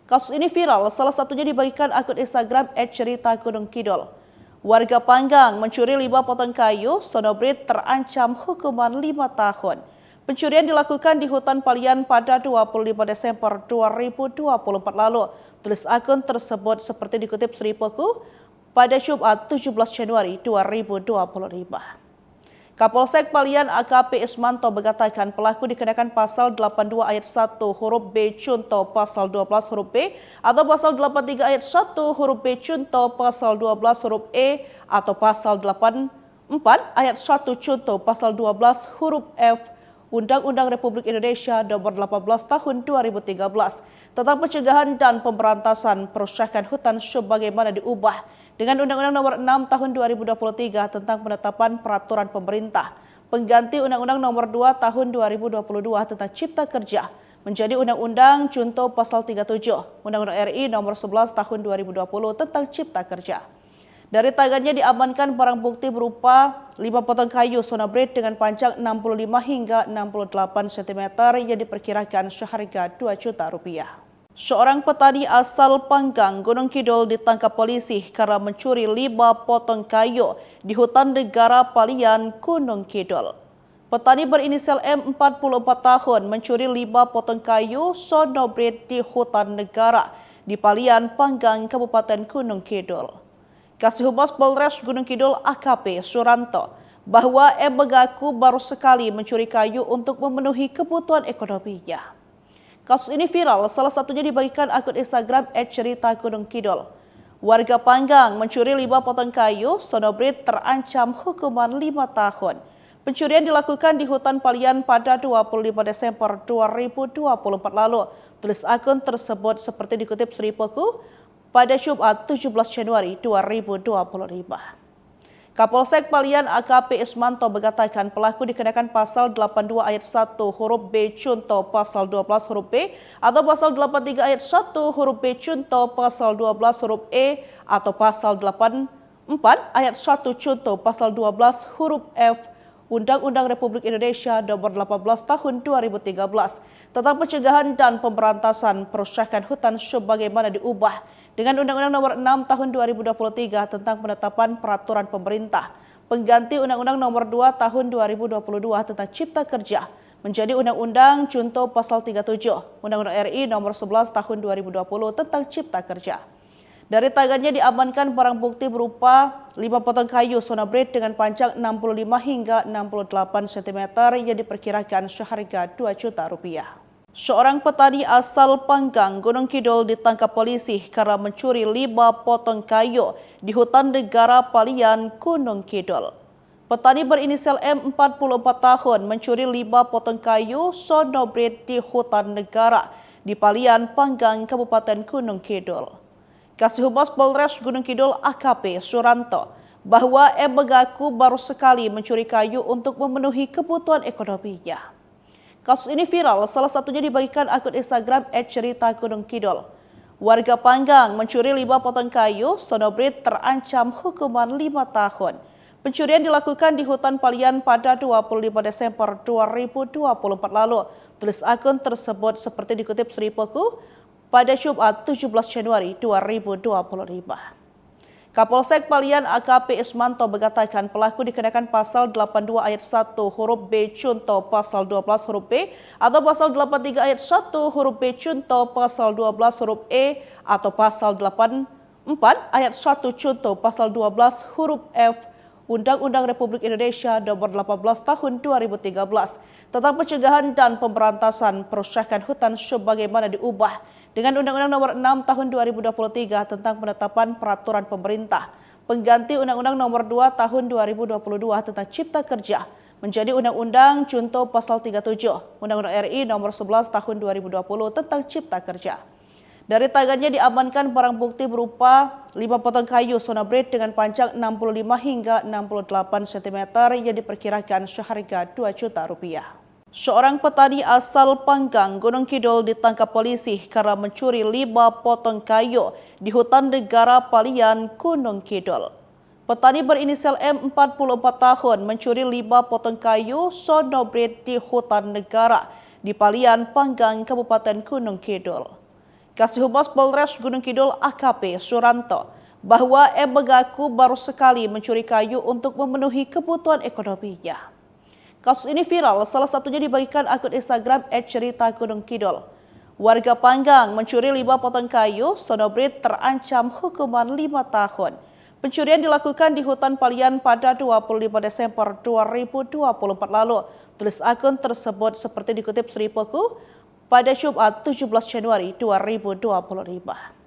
Kasus ini viral, salah satunya dibagikan akun Instagram @cerita_gunung_kidul. Warga Panggang mencuri 5 potong kayu sonobrit terancam hukuman 5 tahun. Pencurian dilakukan di hutan Palian pada 25 Desember 2024 lalu. Tulis akun tersebut seperti dikutip Seripoku pada Jumat 17 Januari 2025. Kapolsek Palian AKP Ismanto mengatakan pelaku dikenakan pasal 82 ayat 1 huruf B contoh pasal 12 huruf B atau pasal 83 ayat 1 huruf B contoh pasal 12 huruf E atau pasal 84 ayat 1 contoh pasal 12 huruf F Undang-Undang Republik Indonesia Nomor 18 Tahun 2013 tentang pencegahan dan pemberantasan perusakan hutan sebagaimana diubah dengan Undang-Undang Nomor 6 Tahun 2023 tentang penetapan peraturan pemerintah pengganti Undang-Undang Nomor 2 Tahun 2022 tentang Cipta Kerja menjadi Undang-Undang Contoh Pasal 37 Undang-Undang RI Nomor 11 Tahun 2020 tentang Cipta Kerja. Dari tangannya diamankan barang bukti berupa 5 potong kayu sonobrit dengan panjang 65 hingga 68 cm yang diperkirakan seharga Rp2 juta. Seorang petani asal Panggang, Gunung Kidul ditangkap polisi karena mencuri 5 potong kayu di hutan negara Palian, Gunung Kidul. Petani berinisial M 44 tahun mencuri 5 potong kayu sonobrit di hutan negara di Palian, Panggang, Kabupaten Gunung Kidul. Kasih Humas Polres Gunung Kidul AKP Suranto bahwa M mengaku baru sekali mencuri kayu untuk memenuhi kebutuhan ekonominya. Kasus ini viral, salah satunya dibagikan akun Instagram @cerita_gunung_kidul. Warga Panggang mencuri 5 potong kayu sonobrit terancam hukuman 5 tahun. Pencurian dilakukan di hutan Palian pada 25 Desember 2024 lalu. Tulis akun tersebut seperti dikutip Seripoku pada Jumat 17 Januari 2025. Kapolsek Palian AKP Ismanto mengatakan pelaku dikenakan pasal 82 ayat 1 huruf B contoh pasal 12 huruf B atau pasal 83 ayat 1 huruf B contoh pasal 12 huruf E atau pasal 84 ayat 1 contoh pasal 12 huruf F Undang-Undang Republik Indonesia Nomor 18 Tahun 2013 tentang pencegahan dan pemberantasan perusakan hutan sebagaimana diubah dengan Undang-Undang Nomor 6 Tahun 2023 tentang penetapan peraturan pemerintah pengganti Undang-Undang Nomor 2 Tahun 2022 tentang Cipta Kerja menjadi Undang-Undang Contoh Pasal 37 Undang-Undang RI Nomor 11 Tahun 2020 tentang Cipta Kerja. Dari tangannya diamankan barang bukti berupa 5 potong kayu sonobrit dengan panjang 65 hingga 68 cm yang diperkirakan seharga 2 juta rupiah. Seorang petani asal Panggang, Gunung Kidul ditangkap polisi karena mencuri 5 potong kayu di hutan negara Palian, Gunung Kidul. Petani berinisial M 44 tahun mencuri 5 potong kayu sonobrit di hutan negara di Palian, Panggang, Kabupaten Gunung Kidul. Kasih Humas Polres Gunung Kidul AKP Suranto bahwa M mengaku baru sekali mencuri kayu untuk memenuhi kebutuhan ekonominya. Kasus ini viral, salah satunya dibagikan akun Instagram @cerita_gunung_kidul. Warga Panggang mencuri 5 potong kayu sonobrit terancam hukuman 5 tahun. Pencurian dilakukan di hutan Palian pada 25 Desember 2024 lalu. Tulis akun tersebut seperti dikutip Seripoku pada Jumat 17 Januari 2025. Kapolsek Palian AKP Ismanto mengatakan pelaku dikenakan pasal 82 ayat 1 huruf B contoh pasal 12 huruf B atau pasal 83 ayat 1 huruf B contoh pasal 12 huruf E atau pasal 84 ayat 1 contoh pasal 12 huruf F Undang-Undang Republik Indonesia Nomor 18 Tahun 2013 tentang pencegahan dan pemberantasan perusakan hutan sebagaimana diubah dengan Undang-Undang Nomor 6 Tahun 2023 tentang penetapan peraturan pemerintah pengganti Undang-Undang Nomor 2 Tahun 2022 tentang Cipta Kerja menjadi Undang-Undang Contoh Pasal 37 Undang-Undang RI Nomor 11 Tahun 2020 tentang Cipta Kerja. Dari tangannya diamankan barang bukti berupa 5 potong kayu sonobrit dengan panjang 65 hingga 68 cm yang diperkirakan seharga 2 juta rupiah. Seorang petani asal Panggang, Gunung Kidul ditangkap polisi karena mencuri 5 potong kayu di hutan negara Palian, Gunung Kidul. Petani berinisial M 44 tahun mencuri 5 potong kayu sonobrit di hutan negara di Palian, Panggang, Kabupaten Gunung Kidul. Kasih Humas Polres Gunung Kidul AKP Suranto bahwa M mengaku baru sekali mencuri kayu untuk memenuhi kebutuhan ekonominya. Kasus ini viral, salah satunya dibagikan akun Instagram @cerita_gunung_kidul. Warga Panggang mencuri 5 potong kayu sonobrit terancam hukuman 5 tahun. Pencurian dilakukan di hutan Palian pada 25 Desember 2024 lalu. Tulis akun tersebut seperti dikutip Seripoku pada Jumat 17 Januari 2025.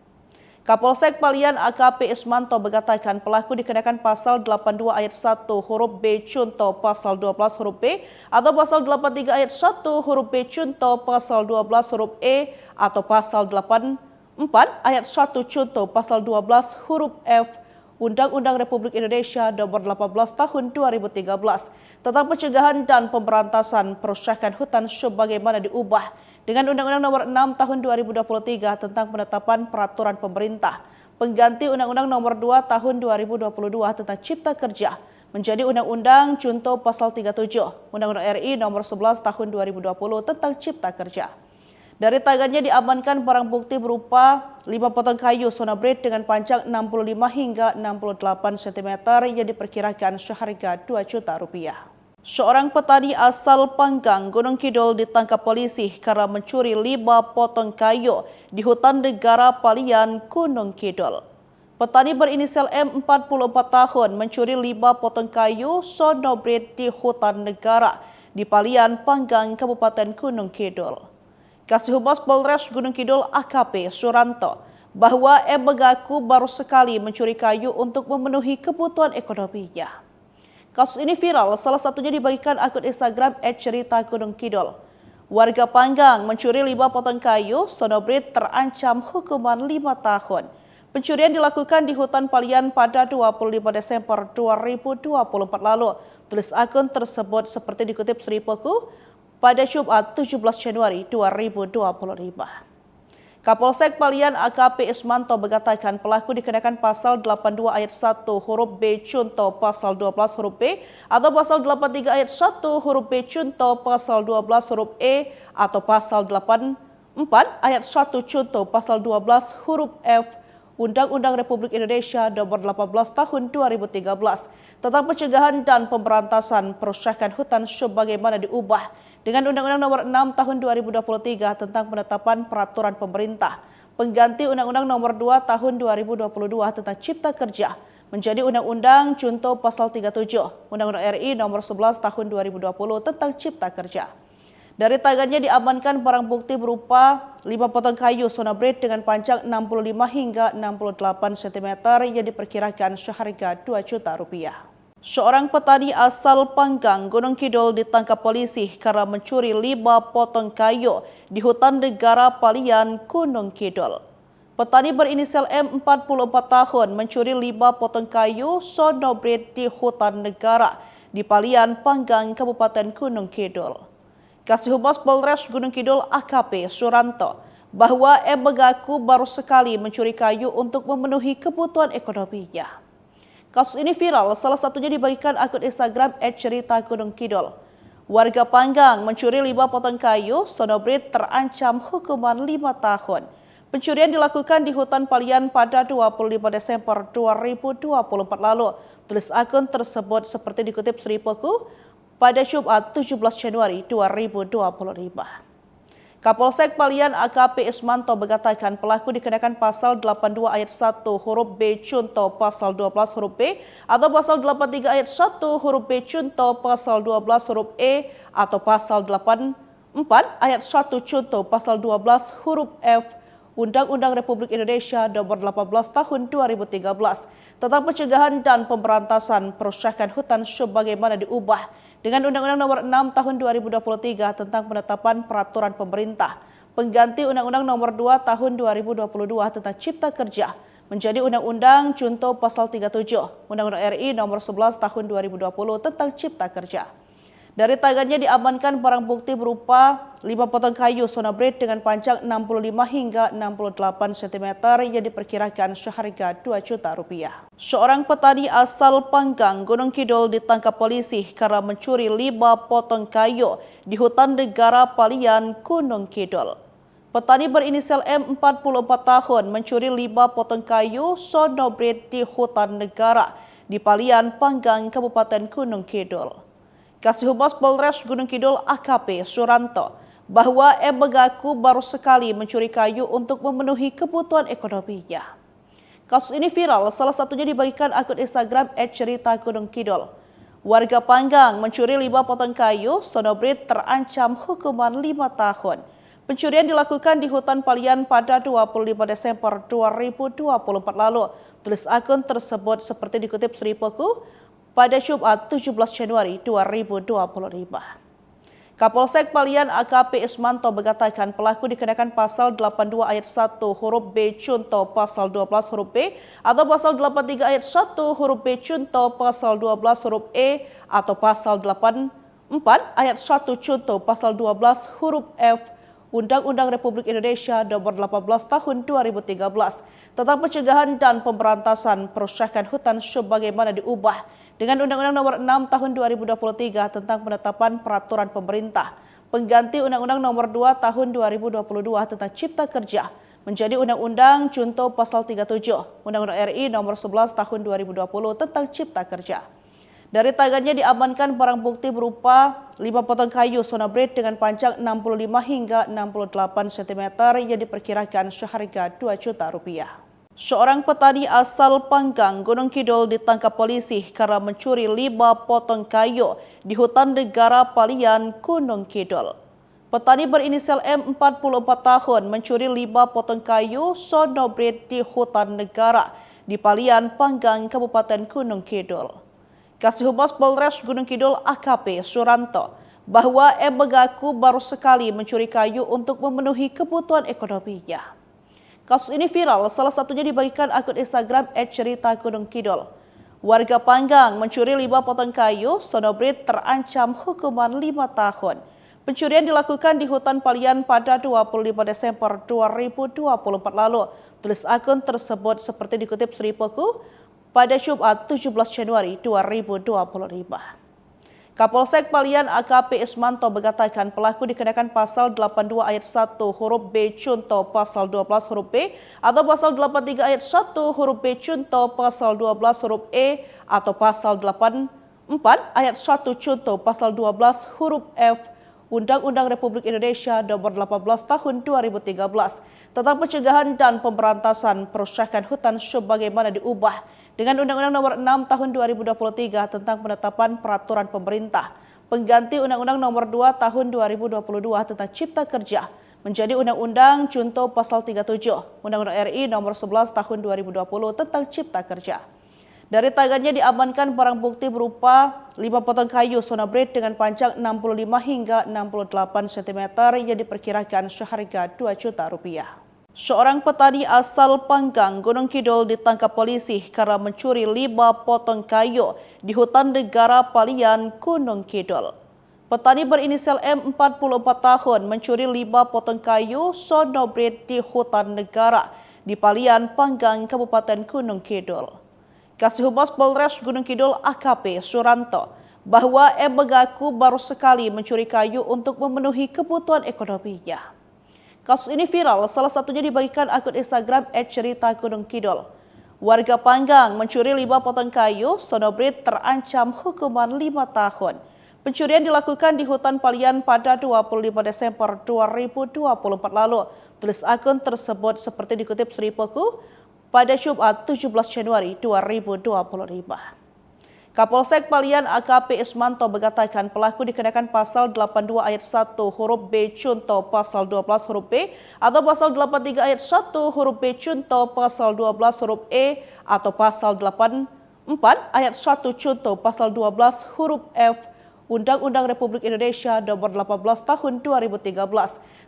Kapolsek Palian AKP Ismanto mengatakan pelaku dikenakan pasal 82 ayat 1 huruf B contoh pasal 12 huruf B atau pasal 83 ayat 1 huruf B contoh pasal 12 huruf E atau pasal 84 ayat 1 contoh pasal 12 huruf F Undang-Undang Republik Indonesia Nomor 18 Tahun 2013 tentang pencegahan dan pemberantasan perusakan hutan sebagaimana diubah dengan Undang-Undang Nomor 6 Tahun 2023 tentang penetapan peraturan pemerintah pengganti Undang-Undang Nomor 2 Tahun 2022 tentang Cipta Kerja menjadi Undang-Undang Contoh Pasal 37 Undang-Undang RI Nomor 11 Tahun 2020 tentang Cipta Kerja. Dari tangannya diamankan barang bukti berupa 5 potong kayu sonobrit dengan panjang 65 hingga 68 cm yang diperkirakan seharga 2 juta rupiah. Seorang petani asal Panggang, Gunung Kidul ditangkap polisi karena mencuri 5 potong kayu di hutan negara Palian, Gunung Kidul. Petani berinisial M 44 tahun mencuri 5 potong kayu sonobrit di hutan negara di Palian, Panggang, Kabupaten Gunung Kidul. Kasih Humas Polres Gunung Kidul AKP Suranto bahwa M mengaku baru sekali mencuri kayu untuk memenuhi kebutuhan ekonominya. Kasus ini viral, salah satunya dibagikan akun Instagram @cerita_gunung_kidul. Warga Panggang mencuri 5 potong kayu sonobrit terancam hukuman 5 tahun. Pencurian dilakukan di hutan Palian pada 25 Desember 2024 lalu. Tulis akun tersebut seperti dikutip Seripoku pada Jumat 17 Januari 2025. Kapolsek Palian AKP Ismanto mengatakan pelaku dikenakan pasal 82 ayat 1 huruf B contoh pasal 12 huruf B atau pasal 83 ayat 1 huruf B contoh pasal 12 huruf E atau pasal 84 ayat 1 contoh pasal 12 huruf F Undang-Undang Republik Indonesia Nomor 18 Tahun 2013 tentang pencegahan dan pemberantasan perusakan hutan sebagaimana diubah dengan Undang-Undang Nomor 6 Tahun 2023 tentang penetapan peraturan pemerintah pengganti Undang-Undang Nomor 2 Tahun 2022 tentang Cipta Kerja menjadi Undang-Undang contoh pasal 37 Undang-Undang RI Nomor 11 Tahun 2020 tentang Cipta Kerja. Dari tangannya diamankan barang bukti berupa 5 potong kayu sonobrit dengan panjang 65 hingga 68 cm yang diperkirakan seharga 2 juta rupiah. Seorang petani asal Panggang, Gunung Kidul ditangkap polisi karena mencuri 5 potong kayu di hutan negara Palian, Gunung Kidul. Petani berinisial M 44 tahun mencuri 5 potong kayu sonobrit di hutan negara di Palian, Panggang, Kabupaten Gunung Kidul. Kasih Humas Polres Gunung Kidul AKP Suranto bahwa M mengaku baru sekali mencuri kayu untuk memenuhi kebutuhan ekonominya. Kasus ini viral, salah satunya dibagikan akun Instagram @cerita_gunung_kidul. Warga Panggang mencuri 5 potong kayu sonobrit terancam hukuman 5 tahun. Pencurian dilakukan di hutan Palian pada 25 Desember 2024 lalu. Tulis akun tersebut seperti dikutip Sri Poku pada Jumat 17 Januari 2025. Kapolsek Palian AKP Ismanto mengatakan pelaku dikenakan pasal 82 ayat 1 huruf B contoh pasal 12 huruf B atau pasal 83 ayat 1 huruf B contoh pasal 12 huruf E atau pasal 84 ayat 1 contoh pasal 12 huruf F Undang-Undang Republik Indonesia Nomor 18 Tahun 2013 tentang pencegahan dan pemberantasan perusakan hutan sebagaimana diubah dengan Undang-Undang Nomor 6 Tahun 2023 tentang penetapan peraturan pemerintah pengganti Undang-Undang Nomor 2 Tahun 2022 tentang Cipta Kerja menjadi Undang-Undang contoh pasal 37 Undang-Undang RI Nomor 11 Tahun 2020 tentang Cipta Kerja. Dari tangannya diamankan barang bukti berupa 5 potong kayu sonobrit dengan panjang 65 hingga 68 cm yang diperkirakan seharga 2 juta rupiah. Seorang petani asal Panggang, Gunung Kidul ditangkap polisi karena mencuri 5 potong kayu di hutan negara Palian, Gunung Kidul. Petani berinisial M 44 tahun mencuri 5 potong kayu sonobrit di hutan negara di Palian, Panggang, Kabupaten Gunung Kidul. Kasih Humas Polres Gunung Kidul AKP Suranto bahwa M mengaku baru sekali mencuri kayu untuk memenuhi kebutuhan ekonominya. Kasus ini viral, salah satunya dibagikan akun Instagram @cerita_gunung_kidul. Warga Panggang mencuri 5 potong kayu sonobrit terancam hukuman 5 tahun. Pencurian dilakukan di hutan Palian pada 25 Desember 2024 lalu. Tulis akun tersebut seperti dikutip Sri Poku pada Jumat 17 Januari 2025. Kapolsek Palian AKP Ismanto mengatakan pelaku dikenakan pasal 82 ayat 1 huruf B contoh pasal 12 huruf B atau pasal 83 ayat 1 huruf B contoh pasal 12 huruf E atau pasal 84 ayat 1 contoh pasal 12 huruf F Undang-Undang Republik Indonesia Nomor 18 Tahun 2013 tentang pencegahan dan pemberantasan perusakan hutan sebagaimana diubah dengan Undang-Undang Nomor 6 Tahun 2023 tentang penetapan peraturan pemerintah pengganti Undang-Undang Nomor 2 Tahun 2022 tentang Cipta Kerja menjadi Undang-Undang contoh pasal 37 Undang-Undang RI Nomor 11 Tahun 2020 tentang Cipta Kerja. Dari tangannya diamankan barang bukti berupa 5 potong kayu sonobrit dengan panjang 65 hingga 68 cm yang diperkirakan seharga 2 juta rupiah. Seorang petani asal Panggang, Gunung Kidul ditangkap polisi karena mencuri 5 potong kayu di hutan negara Palian, Gunung Kidul. Petani berinisial M 44 tahun mencuri 5 potong kayu sonobrit di hutan negara di Palian, Panggang, Kabupaten Gunung Kidul. Kasih Humas Polres Gunung Kidul AKP Suranto bahwa M mengaku baru sekali mencuri kayu untuk memenuhi kebutuhan ekonominya. Kasus ini viral, salah satunya dibagikan akun Instagram @cerita_gunung_kidul. Warga Panggang mencuri 5 potong kayu sonobrit terancam hukuman 5 tahun. Pencurian dilakukan di hutan Palian pada 25 Desember 2024 lalu. Tulis akun tersebut seperti dikutip Sri Poku pada Jumat 17 Januari 2025. Kapolsek Palian AKP Ismanto mengatakan pelaku dikenakan pasal 82 ayat 1 huruf B Cunto pasal 12 huruf B atau pasal 83 ayat 1 huruf B Cunto pasal 12 huruf E atau pasal 84 ayat 1 Cunto pasal 12 huruf F Undang-Undang Republik Indonesia Nomor 18 Tahun 2013 tentang pencegahan dan pemberantasan perusakan hutan sebagaimana diubah dengan Undang-Undang Nomor 6 Tahun 2023 tentang penetapan peraturan pemerintah pengganti Undang-Undang Nomor 2 Tahun 2022 tentang Cipta Kerja menjadi Undang-Undang Junto Pasal 37 Undang-Undang RI Nomor 11 Tahun 2020 tentang Cipta Kerja. Dari tangannya diamankan barang bukti berupa 5 potong kayu sonobrit dengan panjang 65 hingga 68 cm yang diperkirakan seharga 2 juta rupiah. Seorang petani asal Panggang, Gunung Kidul ditangkap polisi karena mencuri 5 potong kayu di hutan negara Palian, Gunung Kidul. Petani berinisial M 44 tahun mencuri 5 potong kayu sonobrit di hutan negara di Palian, Panggang, Kabupaten Gunung Kidul. Kasih Humas Polres Gunung Kidul AKP Suranto bahwa M mengaku baru sekali mencuri kayu untuk memenuhi kebutuhan ekonominya. Kasus ini viral, salah satunya dibagikan akun Instagram @cerita_gunung_kidul. Warga Panggang mencuri 5 potong kayu sonobrit terancam hukuman 5 tahun. Pencurian dilakukan di hutan Palian pada 25 Desember 2024 lalu. Tulis akun tersebut seperti dikutip Sri Poku pada Jumat 17 Januari 2025. Kapolsek Palian AKP Ismanto mengatakan pelaku dikenakan pasal 82 ayat 1 huruf B Cunto pasal 12 huruf B atau pasal 83 ayat 1 huruf B Cunto pasal 12 huruf E atau pasal 84 ayat 1 Cunto pasal 12 huruf F Undang-Undang Republik Indonesia Nomor 18 Tahun 2013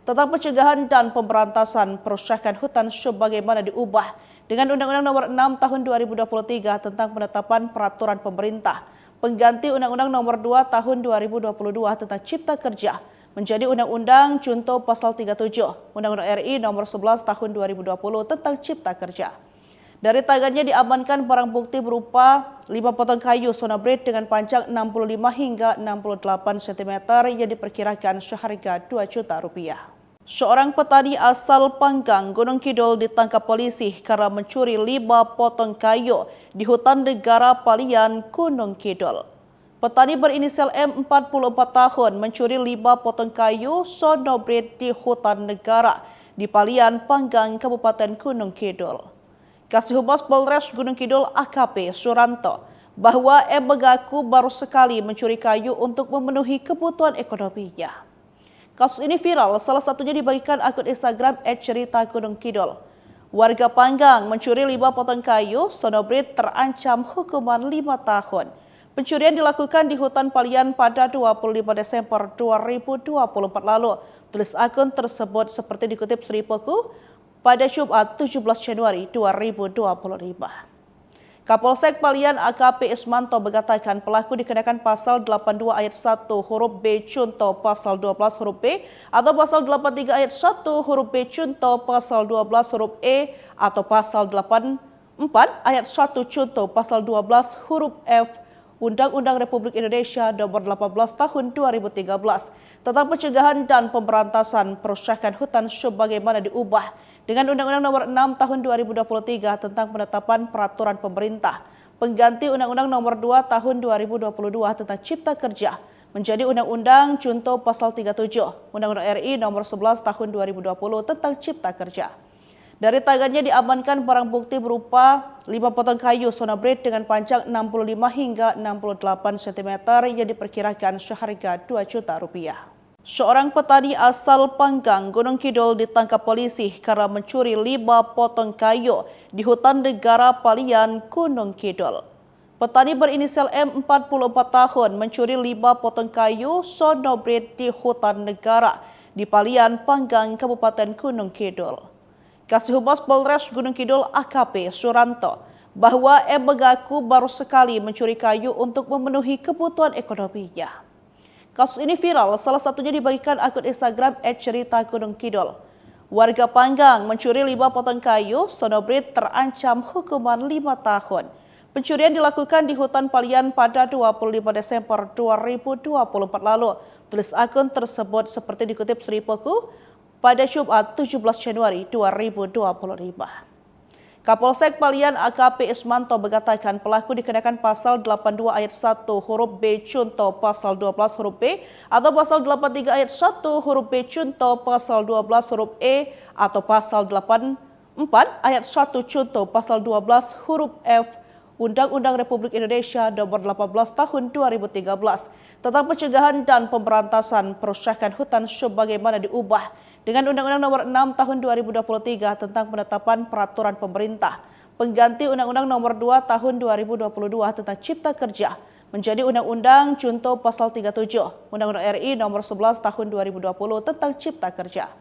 tentang pencegahan dan pemberantasan perusakan hutan sebagaimana diubah dengan Undang-Undang Nomor 6 Tahun 2023 tentang penetapan peraturan pemerintah pengganti Undang-Undang Nomor 2 Tahun 2022 tentang Cipta Kerja menjadi Undang-Undang Junto Pasal 37 Undang-Undang RI Nomor 11 Tahun 2020 tentang Cipta Kerja. Dari tangannya diamankan barang bukti berupa 5 potong kayu sonobrit dengan panjang 65 hingga 68 cm yang diperkirakan seharga 2 juta rupiah. Seorang petani asal Panggang, Gunung Kidul ditangkap polisi karena mencuri 5 potong kayu di hutan negara Palian, Gunung Kidul. Petani berinisial M 44 tahun mencuri 5 potong kayu sonobrit di hutan negara di Palian, Panggang, Kabupaten Gunung Kidul. Kasih Humas Polres Gunung Kidul AKP Suranto bahwa M mengaku baru sekali mencuri kayu untuk memenuhi kebutuhan ekonominya. Kasus ini viral, salah satunya dibagikan akun Instagram @cerita_gunung_kidul. Warga Panggang mencuri 5 potong kayu sonobrit terancam hukuman 5 tahun. Pencurian dilakukan di hutan Palian pada 25 Desember 2024 lalu. Tulis akun tersebut seperti dikutip Sri Poku pada Jumat 17 Januari 2025. Kapolsek Palian AKP Ismanto mengatakan pelaku dikenakan pasal 82 ayat 1 huruf B Cunto pasal 12 huruf B atau pasal 83 ayat 1 huruf B Cunto pasal 12 huruf E atau pasal 84 ayat 1 Cunto pasal 12 huruf F Undang-Undang Republik Indonesia Nomor 18 Tahun 2013 tentang pencegahan dan pemberantasan perusakan hutan sebagaimana diubah dengan Undang-Undang Nomor 6 Tahun 2023 tentang penetapan peraturan pemerintah pengganti Undang-Undang Nomor 2 Tahun 2022 tentang Cipta Kerja menjadi Undang-Undang Junto Pasal 37 Undang-Undang RI Nomor 11 Tahun 2020 tentang Cipta Kerja. Dari tangannya diamankan barang bukti berupa 5 potong kayu sonobrit dengan panjang 65 hingga 68 cm yang diperkirakan seharga 2 juta rupiah. Seorang petani asal Panggang, Gunung Kidul ditangkap polisi karena mencuri 5 potong kayu di hutan negara Palian, Gunung Kidul. Petani berinisial M 44 tahun mencuri 5 potong kayu sonobrit di hutan negara di Palian, Panggang, Kabupaten Gunung Kidul. Kasih Humas Polres Gunung Kidul AKP Suranto bahwa M mengaku baru sekali mencuri kayu untuk memenuhi kebutuhan ekonominya. Kasus ini viral, salah satunya dibagikan akun Instagram @cerita_gunung_kidul. Warga Panggang mencuri 5 potong kayu, Sonobrit terancam hukuman 5 tahun. Pencurian dilakukan di hutan Palian pada 25 Desember 2024 lalu. Tulis akun tersebut seperti dikutip Seripoku pada Jumat 17 Januari 2025. Kapolsek Palian AKP Ismanto mengatakan pelaku dikenakan pasal 82 ayat 1 huruf B Cunto pasal 12 huruf B atau pasal 83 ayat 1 huruf B Cunto pasal 12 huruf E atau pasal 84 ayat 1 Cunto pasal 12 huruf F Undang-Undang Republik Indonesia Nomor 18 Tahun 2013 tentang pencegahan dan pemberantasan perusakan hutan sebagaimana diubah dengan Undang-Undang Nomor 6 Tahun 2023 tentang penetapan peraturan pemerintah pengganti Undang-Undang Nomor 2 Tahun 2022 tentang Cipta Kerja menjadi Undang-Undang Contoh Pasal 37 Undang-Undang RI Nomor 11 Tahun 2020 tentang Cipta Kerja.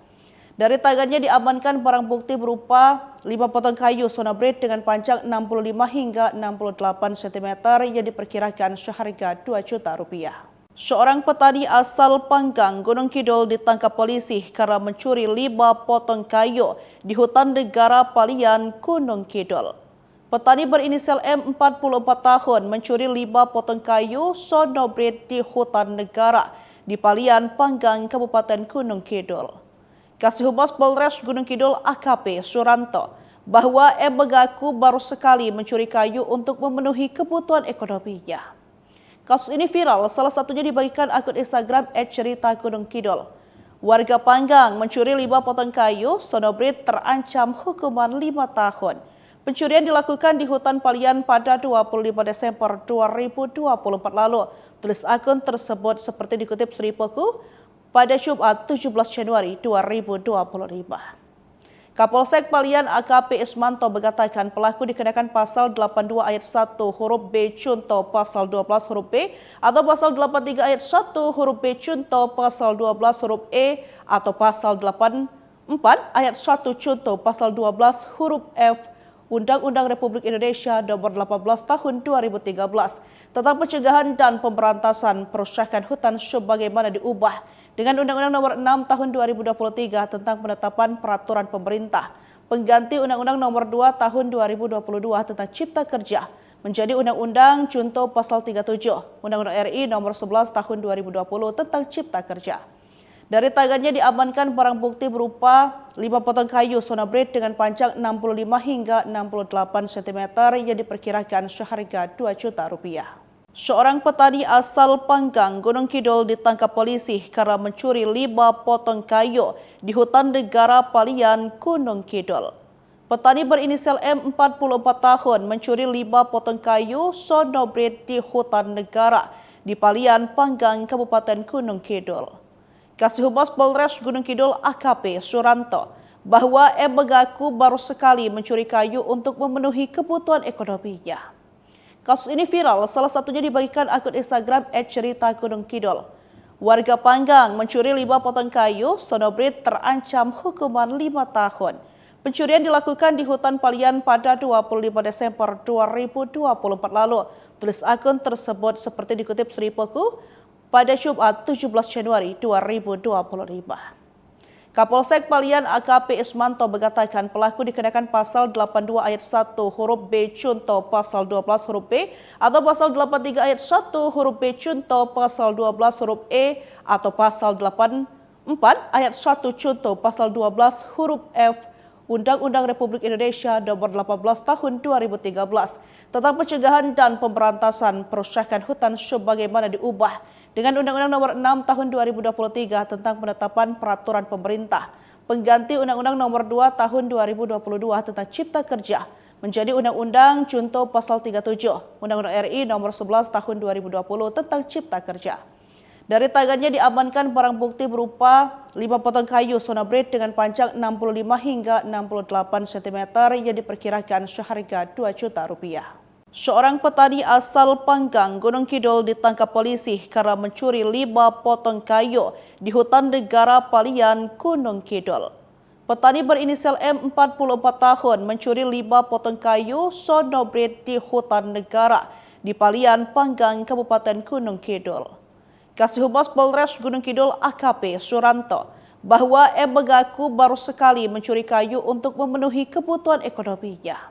Dari tangannya diamankan barang bukti berupa 5 potong kayu Sonobrit dengan panjang 65 hingga 68 cm yang diperkirakan seharga 2 juta rupiah. Seorang petani asal Panggang, Gunung Kidul ditangkap polisi karena mencuri 5 potong kayu di hutan negara Palian, Gunung Kidul. Petani berinisial M 44 tahun mencuri 5 potong kayu Sonobrit di hutan negara di Palian, Panggang, Kabupaten Gunung Kidul. Kasih Humas Polres Gunung Kidul AKP Suranto bahwa M mengaku baru sekali mencuri kayu untuk memenuhi kebutuhan ekonominya. Kasus ini viral, salah satunya dibagikan akun Instagram @cerita_gunung_kidul. Warga Panggang mencuri 5 potong kayu, Sonobrit terancam hukuman 5 tahun. Pencurian dilakukan di hutan Palian pada 25 Desember 2024 lalu. Tulis akun tersebut seperti dikutip Seripoku pada Jumat 17 Januari 2025. Kapolsek Palian AKP Ismanto mengatakan pelaku dikenakan pasal 82 ayat 1 huruf B Cunto pasal 12 huruf B atau pasal 83 ayat 1 huruf B Cunto pasal 12 huruf E atau pasal 84 ayat 1 Cunto pasal 12 huruf F Undang-Undang Republik Indonesia Nomor 18 Tahun 2013 tentang pencegahan dan pemberantasan perusakan hutan sebagaimana diubah dengan Undang-Undang Nomor 6 Tahun 2023 tentang penetapan peraturan pemerintah pengganti Undang-Undang Nomor 2 Tahun 2022 tentang Cipta Kerja menjadi Undang-Undang Contoh Pasal 37 Undang-Undang RI Nomor 11 Tahun 2020 tentang Cipta Kerja. Dari tangannya diamankan barang bukti berupa 5 potong kayu Sonobrit dengan panjang 65 hingga 68 cm yang diperkirakan seharga 2 juta rupiah. Seorang petani asal Panggang, Gunung Kidul ditangkap polisi karena mencuri 5 potong kayu di hutan negara Palian, Gunung Kidul. Petani berinisial M 44 tahun mencuri 5 potong kayu Sonobrit di hutan negara di Palian, Panggang, Kabupaten Gunung Kidul. Kasih Humas Polres Gunung Kidul AKP Suranto bahwa M mengaku baru sekali mencuri kayu untuk memenuhi kebutuhan ekonominya. Kasus ini viral, salah satunya dibagikan akun Instagram @cerita_gunung_kidul. Warga Panggang mencuri 5 potong kayu, Sonobrit terancam hukuman 5 tahun. Pencurian dilakukan di hutan Palian pada 25 Desember 2024 lalu. Tulis akun tersebut seperti dikutip Seripoku pada Jumat 17 Januari 2025. Kapolsek Palian AKP Ismanto mengatakan pelaku dikenakan pasal 82 ayat 1 huruf B Cunto pasal 12 huruf B atau pasal 83 ayat 1 huruf B Cunto pasal 12 huruf E atau pasal 84 ayat 1 Cunto pasal 12 huruf F Undang-Undang Republik Indonesia Nomor 18 Tahun 2013 tentang pencegahan dan pemberantasan perusakan hutan sebagaimana diubah dengan Undang-Undang Nomor 6 Tahun 2023 tentang penetapan peraturan pemerintah pengganti Undang-Undang Nomor 2 Tahun 2022 tentang Cipta Kerja menjadi Undang-Undang Contoh Pasal 37 Undang-Undang RI Nomor 11 Tahun 2020 tentang Cipta Kerja. Dari tangannya diamankan barang bukti berupa 5 potong kayu Sonobrit dengan panjang 65 hingga 68 cm yang diperkirakan seharga 2 juta rupiah. Seorang petani asal Panggang, Gunung Kidul ditangkap polisi karena mencuri 5 potong kayu di hutan negara Palian, Gunung Kidul. Petani berinisial M 44 tahun mencuri 5 potong kayu Sonobrit di hutan negara di Palian, Panggang, Kabupaten Gunung Kidul. Kasih Humas Polres Gunung Kidul AKP Suranto bahwa M mengaku baru sekali mencuri kayu untuk memenuhi kebutuhan ekonominya.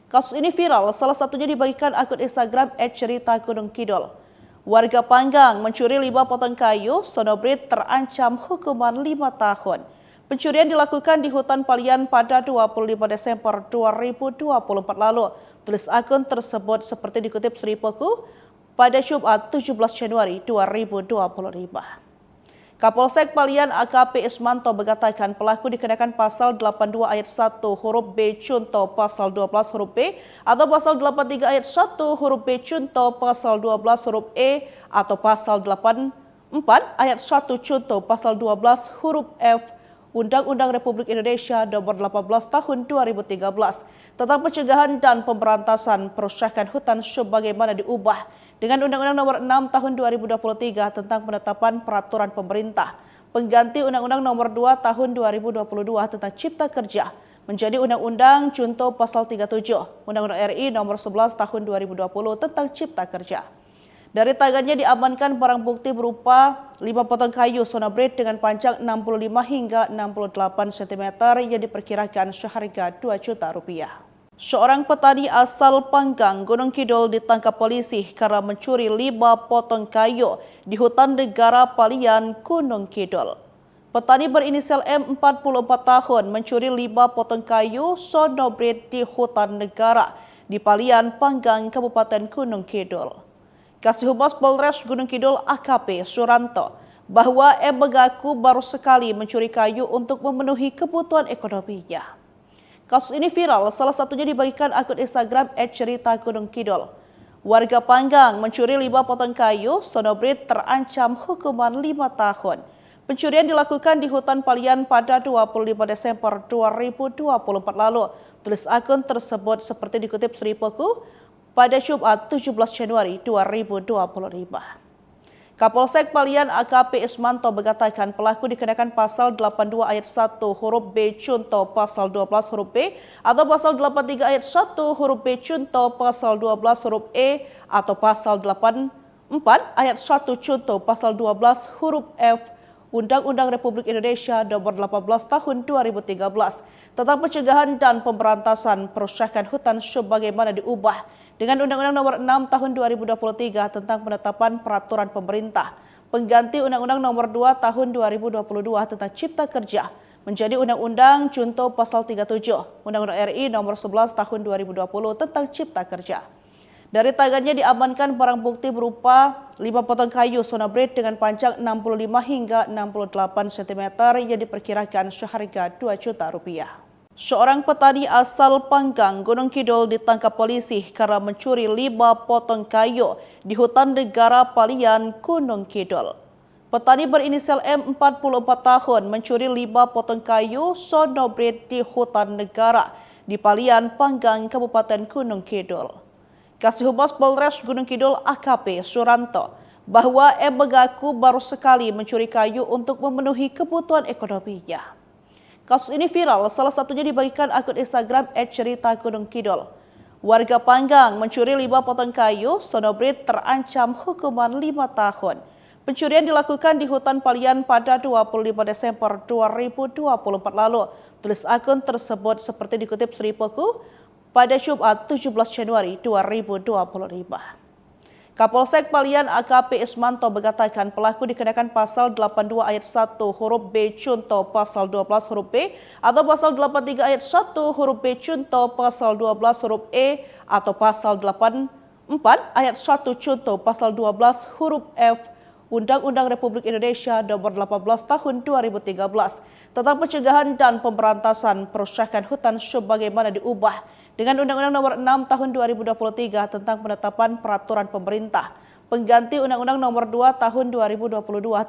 Kasus ini viral, salah satunya dibagikan akun Instagram @cerita_gunung_kidul. Warga Panggang mencuri 5 potong kayu, Sonobrit terancam hukuman 5 tahun. Pencurian dilakukan di hutan Palian pada 25 Desember 2024 lalu. Tulis akun tersebut seperti dikutip Sri Poku pada Jumat 17 Januari 2025. Kapolsek Palian AKP Ismanto mengatakan pelaku dikenakan pasal 82 ayat 1 huruf B contoh pasal 12 huruf B atau pasal 83 ayat 1 huruf B contoh pasal 12 huruf E atau pasal 84 ayat 1 contoh pasal 12 huruf F Undang-Undang Republik Indonesia Nomor 18 Tahun 2013 tentang pencegahan dan pemberantasan perusakan hutan sebagaimana diubah dengan Undang-Undang Nomor 6 Tahun 2023 tentang penetapan peraturan pemerintah pengganti Undang-Undang Nomor 2 Tahun 2022 tentang Cipta Kerja menjadi Undang-Undang contoh pasal 37 Undang-Undang RI Nomor 11 Tahun 2020 tentang Cipta Kerja. Dari tangannya diamankan barang bukti berupa 5 potong kayu Sonobrit dengan panjang 65 hingga 68 cm yang diperkirakan seharga 2 juta rupiah. Seorang petani asal Panggang, Gunung Kidul ditangkap polisi karena mencuri 5 potong kayu di hutan negara Palian, Gunung Kidul. Petani berinisial M 44 tahun mencuri 5 potong kayu Sonobrit di hutan negara di Palian, Panggang, Kabupaten Gunung Kidul. Kasih Humas Polres Gunung Kidul AKP Suranto bahwa M mengaku baru sekali mencuri kayu untuk memenuhi kebutuhan ekonominya. Kasus ini viral, salah satunya dibagikan akun Instagram @cerita_gunung_kidul. Warga Panggang mencuri 5 potong kayu, Sonobrit terancam hukuman 5 tahun. Pencurian dilakukan di hutan Palian pada 25 Desember 2024 lalu. Tulis akun tersebut seperti dikutip Sri Poku pada Jumat 17 Januari 2025. Kapolsek Palian AKP Ismanto mengatakan pelaku dikenakan pasal 82 ayat 1 huruf B contoh pasal 12 huruf B atau pasal 83 ayat 1 huruf B contoh pasal 12 huruf E atau pasal 84 ayat 1 contoh pasal 12 huruf F Undang-Undang Republik Indonesia Nomor 18 Tahun 2013 tentang pencegahan dan pemberantasan perusakan hutan sebagaimana diubah dengan Undang-Undang Nomor 6 Tahun 2023 tentang penetapan peraturan pemerintah pengganti Undang-Undang Nomor 2 Tahun 2022 tentang Cipta Kerja menjadi Undang-Undang contoh pasal 37 Undang-Undang RI Nomor 11 Tahun 2020 tentang Cipta Kerja. Dari tangannya diamankan barang bukti berupa 5 potong kayu Sonobrit dengan panjang 65 hingga 68 cm yang diperkirakan seharga 2 juta rupiah. Seorang petani asal Panggang, Gunung Kidul ditangkap polisi karena mencuri 5 potong kayu di hutan negara Palian, Gunung Kidul. Petani berinisial M 44 tahun mencuri 5 potong kayu Sonobrit di hutan negara di Palian, Panggang, Kabupaten Gunung Kidul. Kasih Humas Polres Gunung Kidul AKP Suranto bahwa M mengaku baru sekali mencuri kayu untuk memenuhi kebutuhan ekonominya. Kasus ini viral, salah satunya dibagikan akun Instagram @cerita_gunung_kidul. Warga Panggang mencuri 5 potong kayu, Sonobrit terancam hukuman 5 tahun. Pencurian dilakukan di hutan Palian pada 25 Desember 2024 lalu. Tulis akun tersebut seperti dikutip Sri Poku pada Jumat 17 Januari 2025. Kapolsek Palian AKP Ismanto mengatakan pelaku dikenakan pasal 82 ayat 1 huruf B contoh pasal 12 huruf B atau pasal 83 ayat 1 huruf B contoh pasal 12 huruf E atau pasal 84 ayat 1 contoh pasal 12 huruf F Undang-Undang Republik Indonesia Nomor 18 Tahun 2013 tentang pencegahan dan pemberantasan perusakan hutan sebagaimana diubah dengan Undang-Undang Nomor 6 Tahun 2023 tentang penetapan peraturan pemerintah pengganti Undang-Undang Nomor 2 Tahun 2022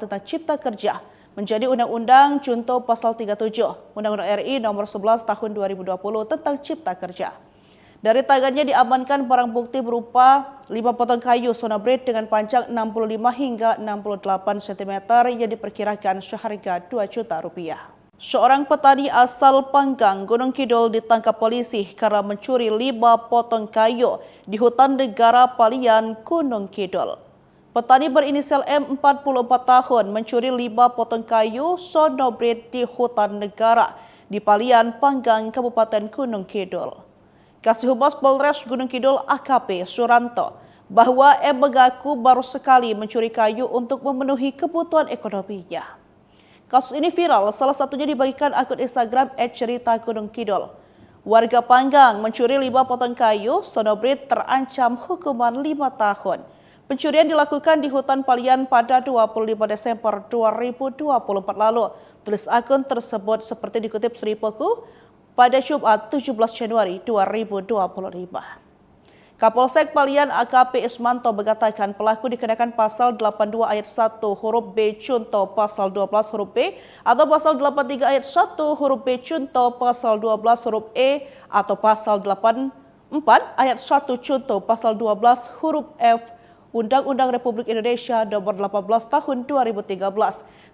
tentang Cipta Kerja menjadi Undang-Undang contoh pasal 37 Undang-Undang RI Nomor 11 Tahun 2020 tentang Cipta Kerja. Dari tangannya diamankan barang bukti berupa 5 potong kayu Sonobrit dengan panjang 65 hingga 68 cm yang diperkirakan seharga 2 juta rupiah. Seorang petani asal Panggang, Gunung Kidul ditangkap polisi karena mencuri 5 potong kayu di hutan negara Palian, Gunung Kidul. Petani berinisial M 44 tahun mencuri 5 potong kayu sonobrit di hutan negara di Palian Panggang, Kabupaten Gunung Kidul. Kasih Humas Polres Gunung Kidul AKP Suranto bahwa M mengaku baru sekali mencuri kayu untuk memenuhi kebutuhan ekonominya. Kasus ini viral, salah satunya dibagikan akun Instagram @cerita_gunung_kidul. Warga Panggang mencuri 5 potong kayu sonobrit terancam hukuman 5 tahun. Pencurian dilakukan di hutan Palian pada 25 Desember 2024 lalu. Tulis akun tersebut seperti dikutip Sri Poku pada Jumat 17 Januari 2025. Kapolsek Palian AKP Ismanto mengatakan pelaku dikenakan pasal 82 ayat 1 huruf B Cunto pasal 12 huruf B atau pasal 83 ayat 1 huruf B Cunto pasal 12 huruf E atau pasal 84 ayat 1 Cunto pasal 12 huruf F Undang-Undang Republik Indonesia Nomor 18 Tahun 2013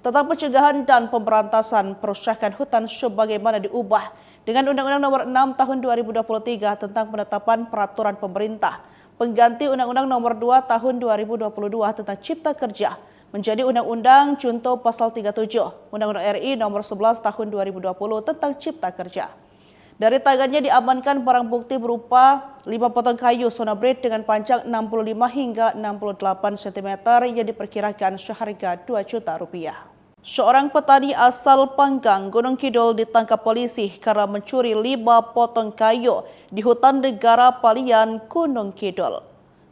tentang pencegahan dan pemberantasan perusakan hutan sebagaimana diubah dengan Undang-Undang Nomor 6 Tahun 2023 tentang penetapan peraturan pemerintah pengganti Undang-Undang Nomor 2 Tahun 2022 tentang Cipta Kerja menjadi Undang-Undang Junto Pasal 37 Undang-Undang RI Nomor 11 Tahun 2020 tentang Cipta Kerja. Dari tangannya diamankan barang bukti berupa 5 potong kayu sonobrit dengan panjang 65 hingga 68 cm yang diperkirakan seharga 2 juta rupiah. Seorang petani asal Panggang, Gunung Kidul ditangkap polisi karena mencuri 5 potong kayu di hutan negara Palian, Gunung Kidul.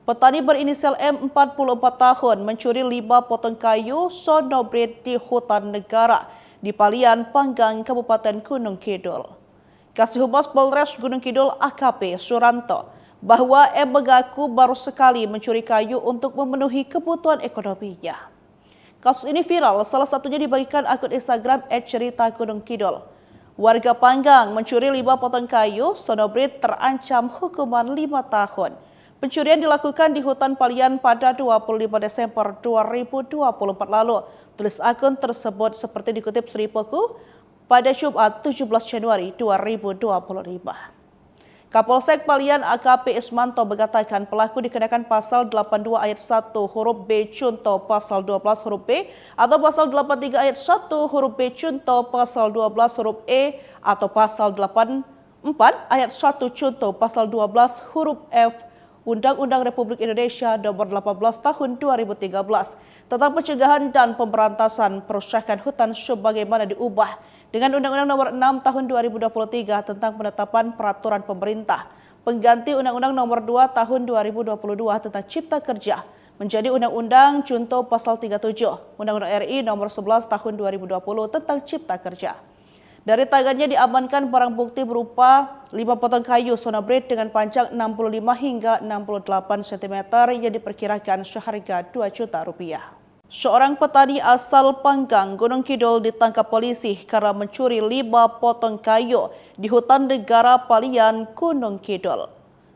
Petani berinisial M 44 tahun mencuri 5 potong kayu sonobrit di hutan negara di Palian, Panggang, Kabupaten Gunung Kidul. Kasih Humas Polres Gunung Kidul AKP Suranto bahwa M mengaku baru sekali mencuri kayu untuk memenuhi kebutuhan ekonominya. Kasus ini viral, salah satunya dibagikan akun Instagram @cerita_gunung_kidul. Warga Panggang mencuri 5 potong kayu sonobrit terancam hukuman 5 tahun. Pencurian dilakukan di hutan Palian pada 25 Desember 2024 lalu. Tulis akun tersebut seperti dikutip Sri Poku pada Jumat 17 Januari 2025. Kapolsek Palian AKP Ismanto mengatakan pelaku dikenakan pasal 82 ayat 1 huruf B Cunto pasal 12 huruf B atau pasal 83 ayat 1 huruf B Cunto pasal 12 huruf E atau pasal 84 ayat 1 Cunto pasal 12 huruf F Undang-Undang Republik Indonesia Nomor 18 Tahun 2013 tentang pencegahan dan pemberantasan perusakan hutan sebagaimana diubah dengan Undang-Undang Nomor 6 Tahun 2023 tentang penetapan peraturan pemerintah pengganti Undang-Undang Nomor 2 Tahun 2022 tentang Cipta Kerja menjadi Undang-Undang Junto Pasal 37 Undang-Undang RI Nomor 11 Tahun 2020 tentang Cipta Kerja. Dari tangannya diamankan barang bukti berupa 5 potong kayu sonobrit dengan panjang 65 hingga 68 cm yang diperkirakan seharga 2 juta rupiah. Seorang petani asal Panggang, Gunung Kidul ditangkap polisi karena mencuri 5 potong kayu di hutan negara Palian, Gunung Kidul.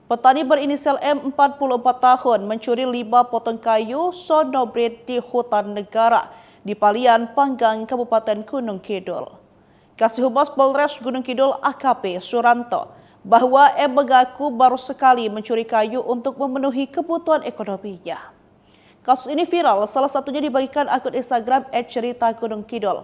Petani berinisial M 44 tahun mencuri 5 potong kayu sonobrit di hutan negara di Palian, Panggang, Kabupaten Gunung Kidul. Kasih Humas Polres Gunung Kidul AKP Suranto bahwa M mengaku baru sekali mencuri kayu untuk memenuhi kebutuhan ekonominya. Kasus ini viral, salah satunya dibagikan akun Instagram @cerita_gunung_kidul.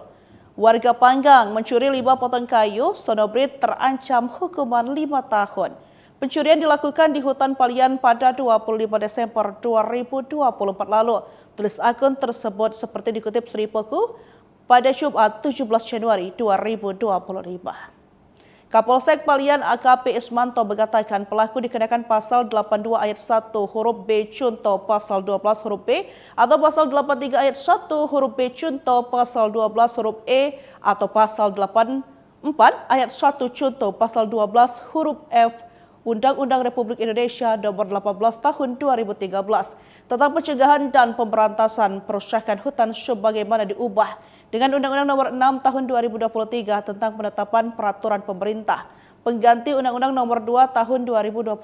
Warga Panggang mencuri 5 potong kayu sonobrit terancam hukuman 5 tahun. Pencurian dilakukan di hutan Palian pada 25 Desember 2024 lalu. Tulis akun tersebut seperti dikutip Sri Poku pada Jumat 17 Januari 2025. Kapolsek Palian AKP Ismanto mengatakan pelaku dikenakan pasal 82 ayat 1 huruf B Cunto pasal 12 huruf B atau pasal 83 ayat 1 huruf B Cunto pasal 12 huruf E atau pasal 84 ayat 1 Cunto pasal 12 huruf F Undang-Undang Republik Indonesia Nomor 18 Tahun 2013 tentang pencegahan dan pemberantasan perusakan hutan sebagaimana diubah dengan Undang-Undang Nomor 6 Tahun 2023 tentang penetapan peraturan pemerintah pengganti Undang-Undang Nomor 2 Tahun 2022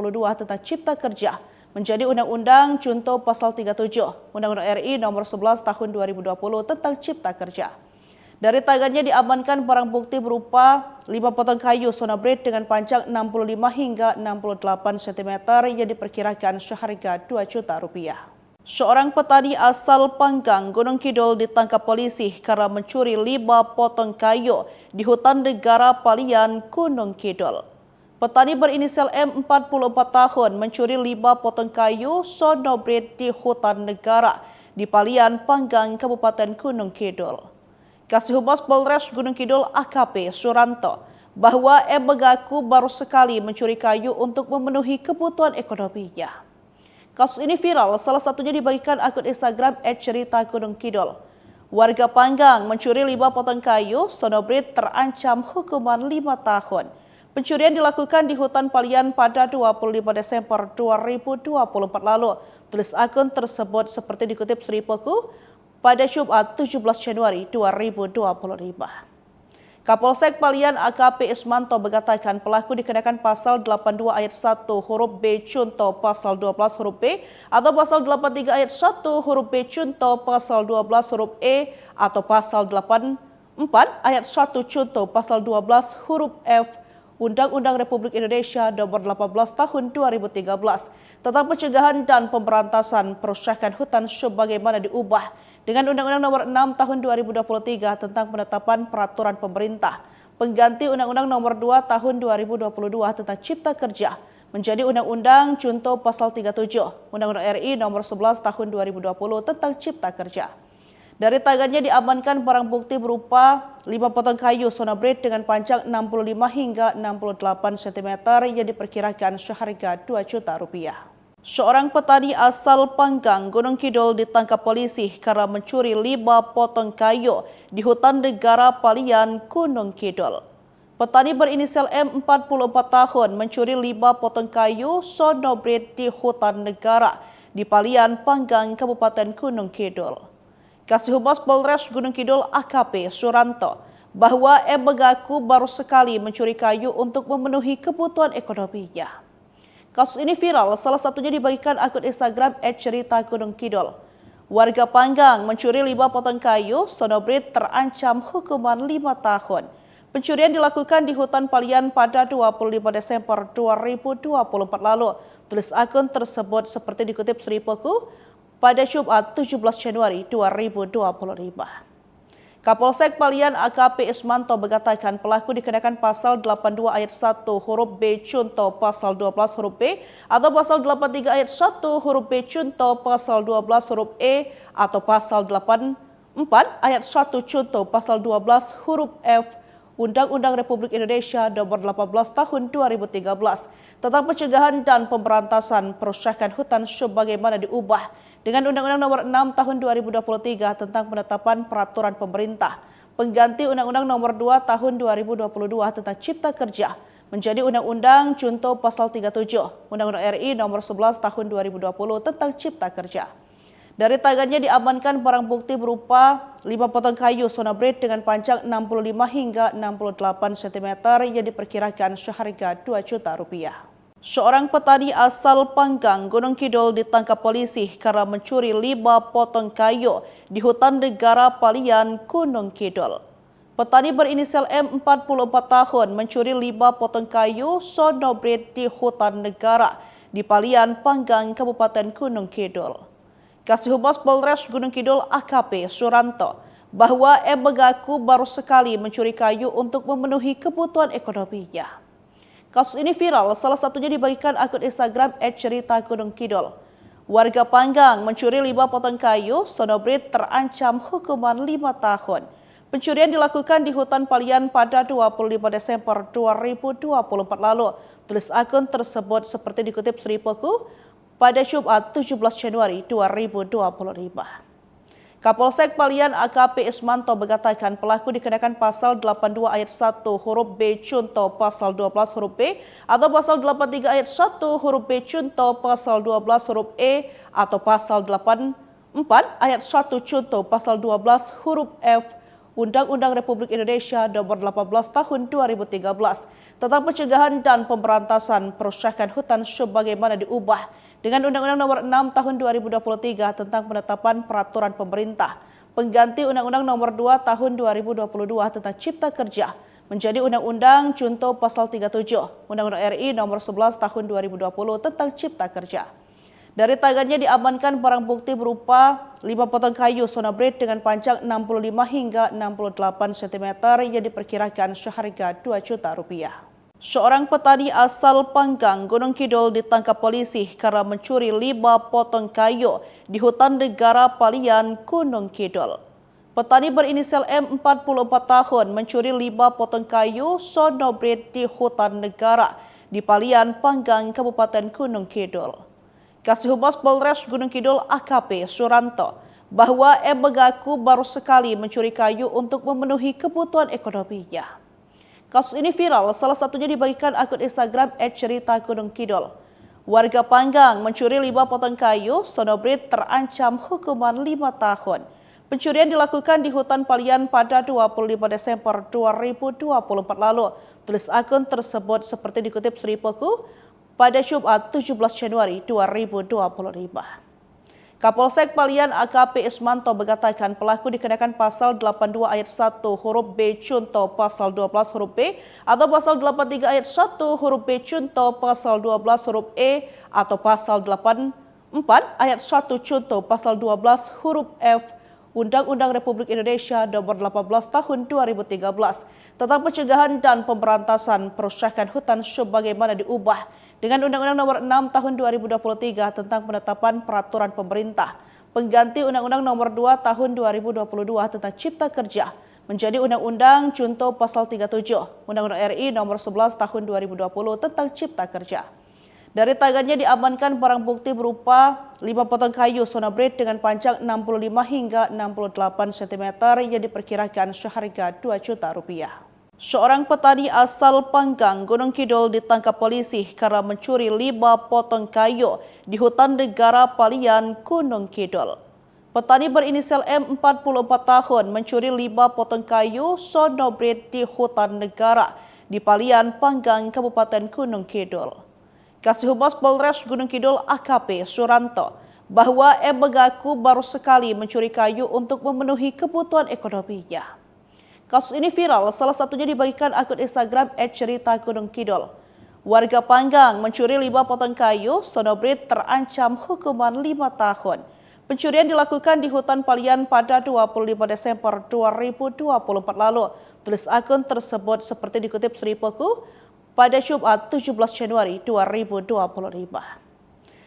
tentang Cipta Kerja menjadi Undang-Undang Junto Pasal 37 Undang-Undang RI Nomor 11 Tahun 2020 tentang Cipta Kerja. Dari tangannya diamankan barang bukti berupa 5 potong kayu sonobrit dengan panjang 65 hingga 68 cm yang diperkirakan seharga 2 juta rupiah. Seorang petani asal Panggang, Gunung Kidul ditangkap polisi karena mencuri 5 potong kayu di hutan negara Palian, Gunung Kidul. Petani berinisial M 44 tahun mencuri 5 potong kayu sonobrit di hutan negara di Palian, Panggang, Kabupaten Gunung Kidul. Kasih Humas Polres Gunung Kidul AKP Suranto bahwa M mengaku baru sekali mencuri kayu untuk memenuhi kebutuhan ekonominya. Kasus ini viral, salah satunya dibagikan akun Instagram @cerita_gunung_kidul. Warga Panggang mencuri 5 potong kayu sonobrit terancam hukuman 5 tahun. Pencurian dilakukan di hutan Palian pada 25 Desember 2024 lalu. Tulis akun tersebut seperti dikutip Seripoku pada Jumat 17 Januari 2025. Kapolsek Palian AKP Ismanto mengatakan pelaku dikenakan pasal 82 ayat 1 huruf B Cunto pasal 12 huruf B atau pasal 83 ayat 1 huruf B Cunto pasal 12 huruf E atau pasal 84 ayat 1 Cunto pasal 12 huruf F Undang-Undang Republik Indonesia Nomor 18 Tahun 2013 tentang pencegahan dan pemberantasan perusakan hutan sebagaimana diubah dengan Undang-Undang Nomor 6 Tahun 2023 tentang penetapan peraturan pemerintah pengganti Undang-Undang Nomor 2 Tahun 2022 tentang Cipta Kerja menjadi Undang-Undang Contoh Pasal 37 Undang-Undang RI Nomor 11 Tahun 2020 tentang Cipta Kerja. Dari tangannya diamankan barang bukti berupa 5 potong kayu sonobrit dengan panjang 65 hingga 68 cm yang diperkirakan seharga 2 juta rupiah. Seorang petani asal Panggang, Gunung Kidul ditangkap polisi karena mencuri 5 potong kayu di hutan negara Palian, Gunung Kidul. Petani berinisial M 44 tahun mencuri 5 potong kayu sonobrit di hutan negara di Palian, Panggang, Kabupaten Gunung Kidul. Kasih Humas Polres Gunung Kidul AKP Suranto bahwa M mengaku baru sekali mencuri kayu untuk memenuhi kebutuhan ekonominya. Kasus ini viral, salah satunya dibagikan akun Instagram @cerita_gunung_kidul. Warga Panggang mencuri 5 potong kayu sonobrit terancam hukuman 5 tahun. Pencurian dilakukan di hutan Palian pada 25 Desember 2024 lalu. Tulis akun tersebut seperti dikutip Seripoku pada Jumat 17 Januari 2025. Kapolsek Palian AKP Ismanto mengatakan pelaku dikenakan pasal 82 ayat 1 huruf B Cunto pasal 12 huruf B atau pasal 83 ayat 1 huruf B Cunto pasal 12 huruf E atau pasal 84 ayat 1 Cunto pasal 12 huruf F Undang-Undang Republik Indonesia Nomor 18 Tahun 2013 tentang pencegahan dan pemberantasan perusakan hutan sebagaimana diubah dengan Undang-Undang Nomor 6 Tahun 2023 tentang penetapan peraturan pemerintah pengganti Undang-Undang Nomor 2 Tahun 2022 tentang Cipta Kerja menjadi Undang-Undang Contoh Pasal 37 Undang-Undang RI Nomor 11 Tahun 2020 tentang Cipta Kerja. Dari tangannya diamankan barang bukti berupa 5 potong kayu sonobrit dengan panjang 65 hingga 68 cm yang diperkirakan seharga 2 juta rupiah. Seorang petani asal Panggang, Gunung Kidul ditangkap polisi karena mencuri 5 potong kayu di hutan negara Palian, Gunung Kidul. Petani berinisial M 44 tahun mencuri 5 potong kayu sonobrit di hutan negara di Palian, Panggang, Kabupaten Gunung Kidul. Kasih Humas Polres Gunung Kidul AKP Suranto bahwa M mengaku baru sekali mencuri kayu untuk memenuhi kebutuhan ekonominya. Kasus ini viral, salah satunya dibagikan akun Instagram @cerita_gunung_kidul. Warga Panggang mencuri 5 potong kayu sonobrit terancam hukuman 5 tahun. Pencurian dilakukan di hutan Palian pada 25 Desember 2024 lalu. Tulis akun tersebut seperti dikutip Seripoku pada Jumat 17 Januari 2025. Kapolsek Palian AKP Ismanto mengatakan pelaku dikenakan pasal 82 ayat 1 huruf B Cunto pasal 12 huruf B atau pasal 83 ayat 1 huruf B Cunto pasal 12 huruf E atau pasal 84 ayat 1 Cunto pasal 12 huruf F Undang-Undang Republik Indonesia Nomor 18 Tahun 2013 tentang pencegahan dan pemberantasan perusakan hutan sebagaimana diubah dengan Undang-Undang Nomor 6 Tahun 2023 tentang penetapan peraturan pemerintah pengganti Undang-Undang Nomor 2 Tahun 2022 tentang Cipta Kerja menjadi Undang-Undang Contoh Pasal 37 Undang-Undang RI Nomor 11 Tahun 2020 tentang Cipta Kerja. Dari tangannya diamankan barang bukti berupa 5 potong kayu sonobrit dengan panjang 65 hingga 68 cm yang diperkirakan seharga 2 juta rupiah. Seorang petani asal Panggang, Gunung Kidul ditangkap polisi karena mencuri 5 potong kayu di hutan negara Palian, Gunung Kidul. Petani berinisial M 44 tahun mencuri 5 potong kayu sonobrit di hutan negara di Palian, Panggang, Kabupaten Gunung Kidul. Kasih Humas Polres Gunung Kidul AKP Suranto bahwa M mengaku baru sekali mencuri kayu untuk memenuhi kebutuhan ekonominya. Kasus ini viral, salah satunya dibagikan akun Instagram @cerita_gunung_kidul. Warga Panggang mencuri 5 potong kayu sonobrit terancam hukuman 5 tahun. Pencurian dilakukan di hutan Palian pada 25 Desember 2024 lalu. Tulis akun tersebut seperti dikutip Seripoku pada Jumat 17 Januari 2025. Kapolsek Palian AKP Ismanto mengatakan pelaku dikenakan pasal 82 ayat 1 huruf B Cunto pasal 12 huruf B atau pasal 83 ayat 1 huruf B Cunto pasal 12 huruf E atau pasal 84 ayat 1 Cunto pasal 12 huruf F Undang-Undang Republik Indonesia Nomor 18 Tahun 2013 tentang pencegahan dan pemberantasan perusakan hutan sebagaimana diubah dengan Undang-Undang Nomor 6 Tahun 2023 tentang penetapan peraturan pemerintah pengganti Undang-Undang Nomor 2 Tahun 2022 tentang Cipta Kerja menjadi Undang-Undang Junto Pasal 37 Undang-Undang RI Nomor 11 Tahun 2020 tentang Cipta Kerja. Dari tangannya diamankan barang bukti berupa 5 potong kayu sonobrit dengan panjang 65 hingga 68 cm yang diperkirakan seharga 2 juta rupiah. Seorang petani asal Panggang, Gunung Kidul ditangkap polisi karena mencuri 5 potong kayu di hutan negara Palian, Gunung Kidul. Petani berinisial M 44 tahun mencuri 5 potong kayu sonobrit di hutan negara di Palian, Panggang, Kabupaten Gunung Kidul. Kasih Humas Polres Gunung Kidul AKP Suranto bahwa M mengaku baru sekali mencuri kayu untuk memenuhi kebutuhan ekonominya. Kasus ini viral, salah satunya dibagikan akun Instagram @cerita_gunung_kidul. Warga Panggang mencuri 5 potong kayu sonobrit terancam hukuman 5 tahun. Pencurian dilakukan di hutan Palian pada 25 Desember 2024 lalu. Tulis akun tersebut seperti dikutip Seripoku pada Jumat 17 Januari 2025.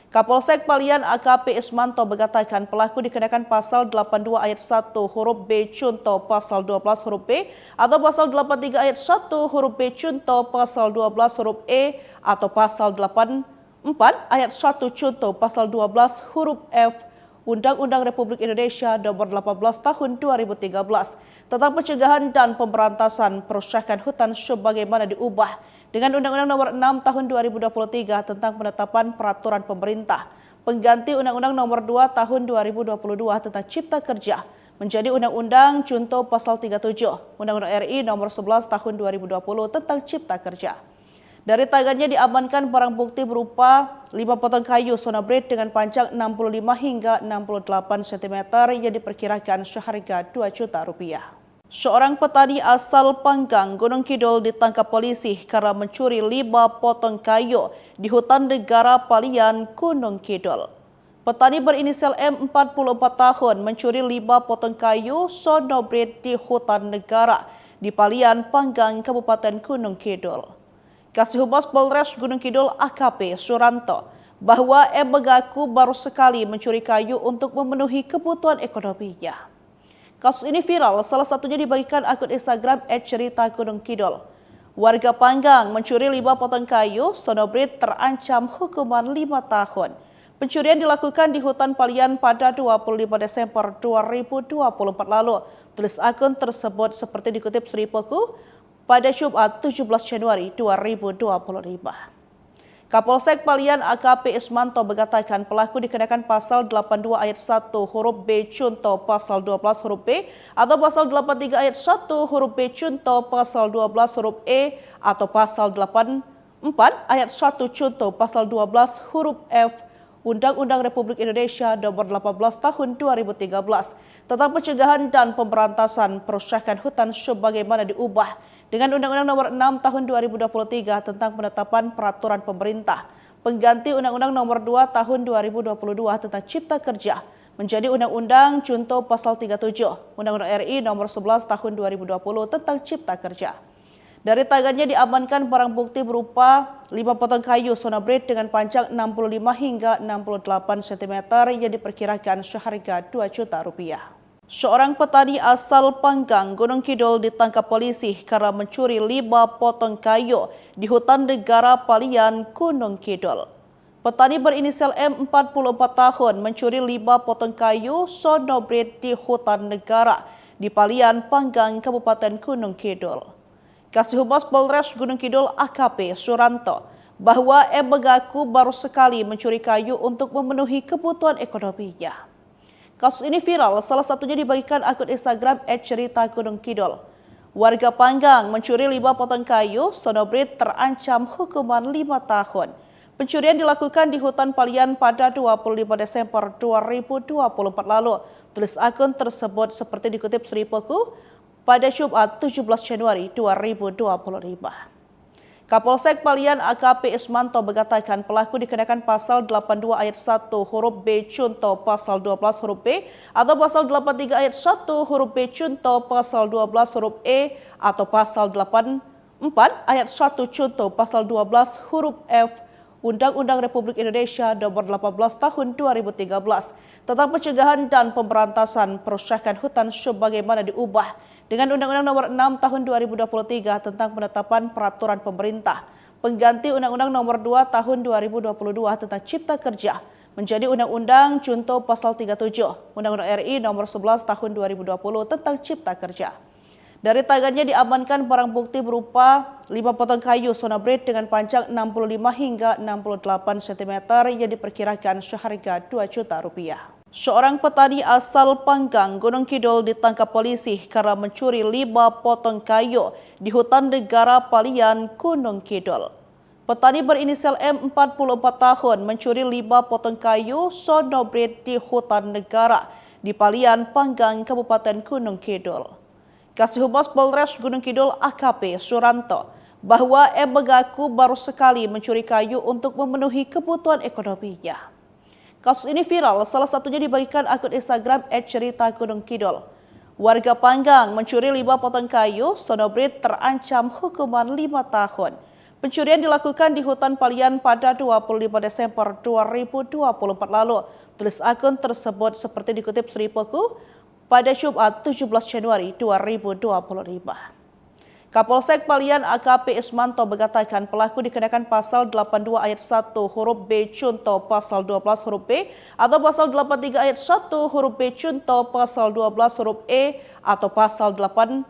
Kapolsek Palian AKP Ismanto mengatakan pelaku dikenakan pasal 82 ayat 1 huruf B Cunto pasal 12 huruf B atau pasal 83 ayat 1 huruf B Cunto pasal 12 huruf E atau pasal 84 ayat 1 Cunto pasal 12 huruf F Undang-Undang Republik Indonesia Nomor 18 Tahun 2013 tentang pencegahan dan pemberantasan perusakan hutan sebagaimana diubah dengan Undang-Undang Nomor 6 Tahun 2023 tentang penetapan peraturan pemerintah pengganti Undang-Undang Nomor 2 Tahun 2022 tentang Cipta Kerja menjadi Undang-Undang Junto Pasal 37 Undang-Undang RI Nomor 11 Tahun 2020 tentang Cipta Kerja. Dari tangannya diamankan barang bukti berupa 5 potong kayu sonobrit dengan panjang 65 hingga 68 cm yang diperkirakan seharga 2 juta rupiah. Seorang petani asal Panggang, Gunung Kidul ditangkap polisi karena mencuri 5 potong kayu di hutan negara Palian, Gunung Kidul. Petani berinisial M 44 tahun mencuri 5 potong kayu sonobrit di hutan negara di Palian, Panggang, Kabupaten Gunung Kidul. Kasih Humas Polres Gunung Kidul AKP Suranto bahwa M mengaku baru sekali mencuri kayu untuk memenuhi kebutuhan ekonominya. Kasus ini viral, salah satunya dibagikan akun Instagram @cerita_gunung_kidul. Warga Panggang mencuri 5 potong kayu sonobrit terancam hukuman 5 tahun. Pencurian dilakukan di hutan Palian pada 25 Desember 2024 lalu. Tulis akun tersebut seperti dikutip Seripoku pada Jumat 17 Januari 2025. Kapolsek Palian AKP Ismanto mengatakan pelaku dikenakan pasal 82 ayat 1 huruf B Cunto pasal 12 huruf B atau pasal 83 ayat 1 huruf B Cunto pasal 12 huruf E atau pasal 84 ayat 1 Cunto pasal 12 huruf F Undang-Undang Republik Indonesia Nomor 18 Tahun 2013 tentang pencegahan dan pemberantasan perusakan hutan sebagaimana diubah dengan Undang-Undang Nomor 6 Tahun 2023 tentang penetapan peraturan pemerintah pengganti Undang-Undang Nomor 2 Tahun 2022 tentang Cipta Kerja menjadi Undang-Undang Contoh Pasal 37 Undang-Undang RI Nomor 11 Tahun 2020 tentang Cipta Kerja. Dari tangannya diamankan barang bukti berupa 5 potong kayu sonobrit dengan panjang 65 hingga 68 cm yang diperkirakan seharga Rp2 juta. Seorang petani asal Panggang, Gunung Kidul ditangkap polisi karena mencuri 5 potong kayu di hutan negara Palian, Gunung Kidul. Petani berinisial M 44 tahun mencuri 5 potong kayu sonobrit di hutan negara di Palian, Panggang, Kabupaten Gunung Kidul. Kasih Humas Polres Gunung Kidul AKP Suranto bahwa M mengaku baru sekali mencuri kayu untuk memenuhi kebutuhan ekonominya. Kasus ini viral, salah satunya dibagikan akun Instagram @cerita_gunung_kidul. Warga Panggang mencuri 5 potong kayu sonobrit terancam hukuman 5 tahun. Pencurian dilakukan di hutan Palian pada 25 Desember 2024 lalu. Tulis akun tersebut seperti dikutip Seripoku pada Jumat 17 Januari 2025. Kapolsek Palian AKP Ismanto mengatakan pelaku dikenakan pasal 82 ayat 1 huruf B contoh pasal 12 huruf B atau pasal 83 ayat 1 huruf B contoh pasal 12 huruf E atau pasal 84 ayat 1 contoh pasal 12 huruf F Undang-Undang Republik Indonesia Nomor 18 Tahun 2013 tentang pencegahan dan pemberantasan perusakan hutan sebagaimana diubah dengan Undang-Undang Nomor 6 Tahun 2023 tentang penetapan peraturan pemerintah pengganti Undang-Undang Nomor 2 Tahun 2022 tentang Cipta Kerja menjadi Undang-Undang Contoh Pasal 37 Undang-Undang RI Nomor 11 Tahun 2020 tentang Cipta Kerja. Dari tangannya diamankan barang bukti berupa 5 potong kayu sonobrit dengan panjang 65 hingga 68 cm yang diperkirakan seharga Rp2 juta. Seorang petani asal Panggang, Gunung Kidul ditangkap polisi karena mencuri 5 potong kayu di hutan negara Palian, Gunung Kidul. Petani berinisial M 44 tahun mencuri 5 potong kayu sonobrit di hutan negara di Palian, Panggang, Kabupaten Gunung Kidul. Kasih Humas Polres Gunung Kidul AKP Suranto bahwa M mengaku baru sekali mencuri kayu untuk memenuhi kebutuhan ekonominya. Kasus ini viral, salah satunya dibagikan akun Instagram @cerita_gunung_kidul. Warga Panggang mencuri 5 potong kayu sonobrit terancam hukuman 5 tahun. Pencurian dilakukan di hutan Palian pada 25 Desember 2024 lalu. Tulis akun tersebut seperti dikutip Seripoku pada Jumat 17 Januari 2025. Kapolsek Palian AKP Ismanto mengatakan pelaku dikenakan pasal 82 ayat 1 huruf B contoh pasal 12 huruf B atau pasal 83 ayat 1 huruf B contoh pasal 12 huruf E atau pasal 84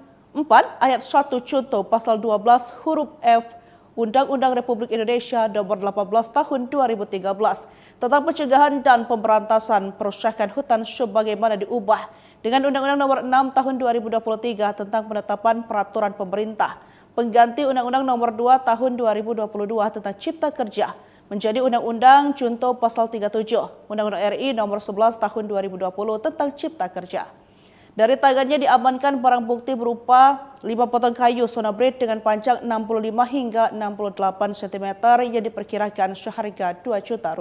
ayat 1 contoh pasal 12 huruf F Undang-Undang Republik Indonesia Nomor 18 Tahun 2013 tentang pencegahan dan pemberantasan perusakan hutan sebagaimana diubah dengan Undang-Undang Nomor 6 Tahun 2023 tentang penetapan peraturan pemerintah pengganti Undang-Undang Nomor 2 Tahun 2022 tentang Cipta Kerja menjadi Undang-Undang Contoh Pasal 37 Undang-Undang RI Nomor 11 Tahun 2020 tentang Cipta Kerja. Dari tangannya diamankan barang bukti berupa 5 potong kayu sonobrit dengan panjang 65 hingga 68 cm yang diperkirakan seharga Rp2 juta.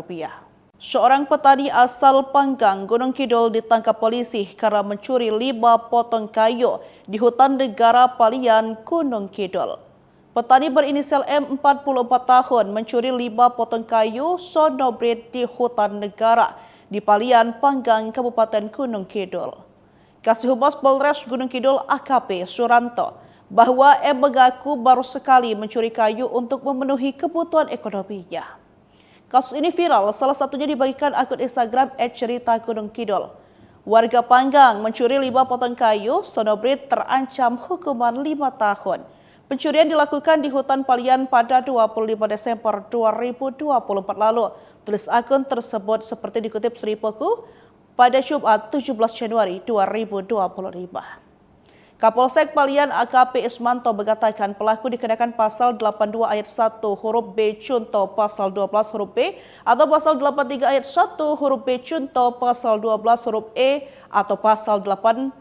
Seorang petani asal Panggang, Gunung Kidul ditangkap polisi karena mencuri 5 potong kayu di hutan negara Palian, Gunung Kidul. Petani berinisial M 44 tahun mencuri 5 potong kayu sonobrit di hutan negara di Palian, Panggang, Kabupaten Gunung Kidul. Kasih Humas Polres Gunung Kidul AKP Suranto bahwa M mengaku baru sekali mencuri kayu untuk memenuhi kebutuhan ekonominya. Kasus ini viral, salah satunya dibagikan akun Instagram @cerita_gunung_kidul. Warga Panggang mencuri 5 potong kayu sonobrit terancam hukuman 5 tahun. Pencurian dilakukan di hutan Palian pada 25 Desember 2024 lalu. Tulis akun tersebut seperti dikutip Seripoku pada Jumat 17 Januari 2025. Kapolsek Palian AKP Ismanto mengatakan pelaku dikenakan pasal 82 ayat 1 huruf B contoh pasal 12 huruf B atau pasal 83 ayat 1 huruf B contoh pasal 12 huruf E atau pasal 84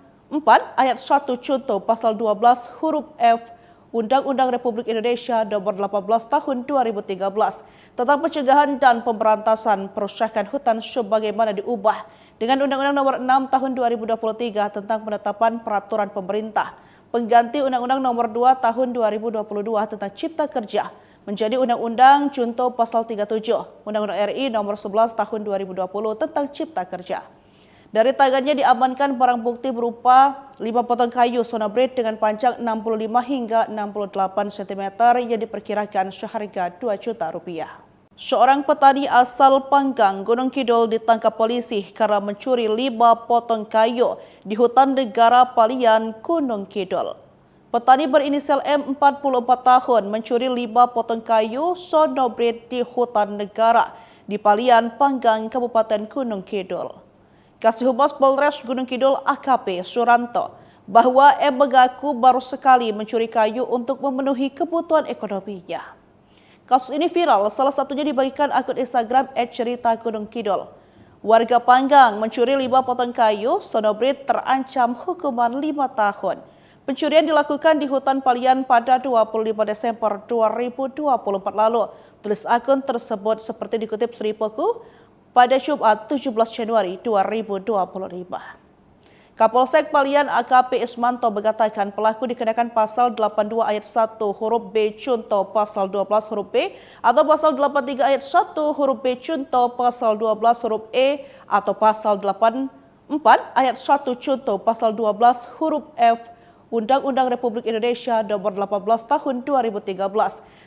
ayat 1 contoh pasal 12 huruf F Undang-Undang Republik Indonesia Nomor 18 Tahun 2013 tentang pencegahan dan pemberantasan perusakan hutan sebagaimana diubah dengan Undang-Undang Nomor 6 Tahun 2023 tentang penetapan peraturan pemerintah pengganti Undang-Undang Nomor 2 Tahun 2022 tentang Cipta Kerja menjadi Undang-Undang Contoh Pasal 37 Undang-Undang RI Nomor 11 Tahun 2020 tentang Cipta Kerja. Dari tangannya diamankan barang bukti berupa 5 potong kayu sonobrit dengan panjang 65 hingga 68 cm yang diperkirakan seharga Rp2 juta. Seorang petani asal Panggang, Gunung Kidul ditangkap polisi karena mencuri 5 potong kayu di hutan negara Palian, Gunung Kidul. Petani berinisial M 44 tahun mencuri 5 potong kayu sonobrit di hutan negara di Palian, Panggang, Kabupaten Gunung Kidul. Kasih Humas Polres Gunung Kidul AKP Suranto bahwa M mengaku baru sekali mencuri kayu untuk memenuhi kebutuhan ekonominya. Kasus ini viral, salah satunya dibagikan akun Instagram @cerita_gunung_kidul. Warga Panggang mencuri 5 potong kayu sonobrit terancam hukuman 5 tahun. Pencurian dilakukan di hutan Palian pada 25 Desember 2024 lalu. Tulis akun tersebut seperti dikutip Seripoku pada Jumat 17 Januari 2025. Kapolsek Palian AKP Ismanto mengatakan pelaku dikenakan pasal 82 ayat 1 huruf B contoh pasal 12 huruf B atau pasal 83 ayat 1 huruf B contoh pasal 12 huruf E atau pasal 84 ayat 1 contoh pasal 12 huruf F Undang-Undang Republik Indonesia Nomor 18 Tahun 2013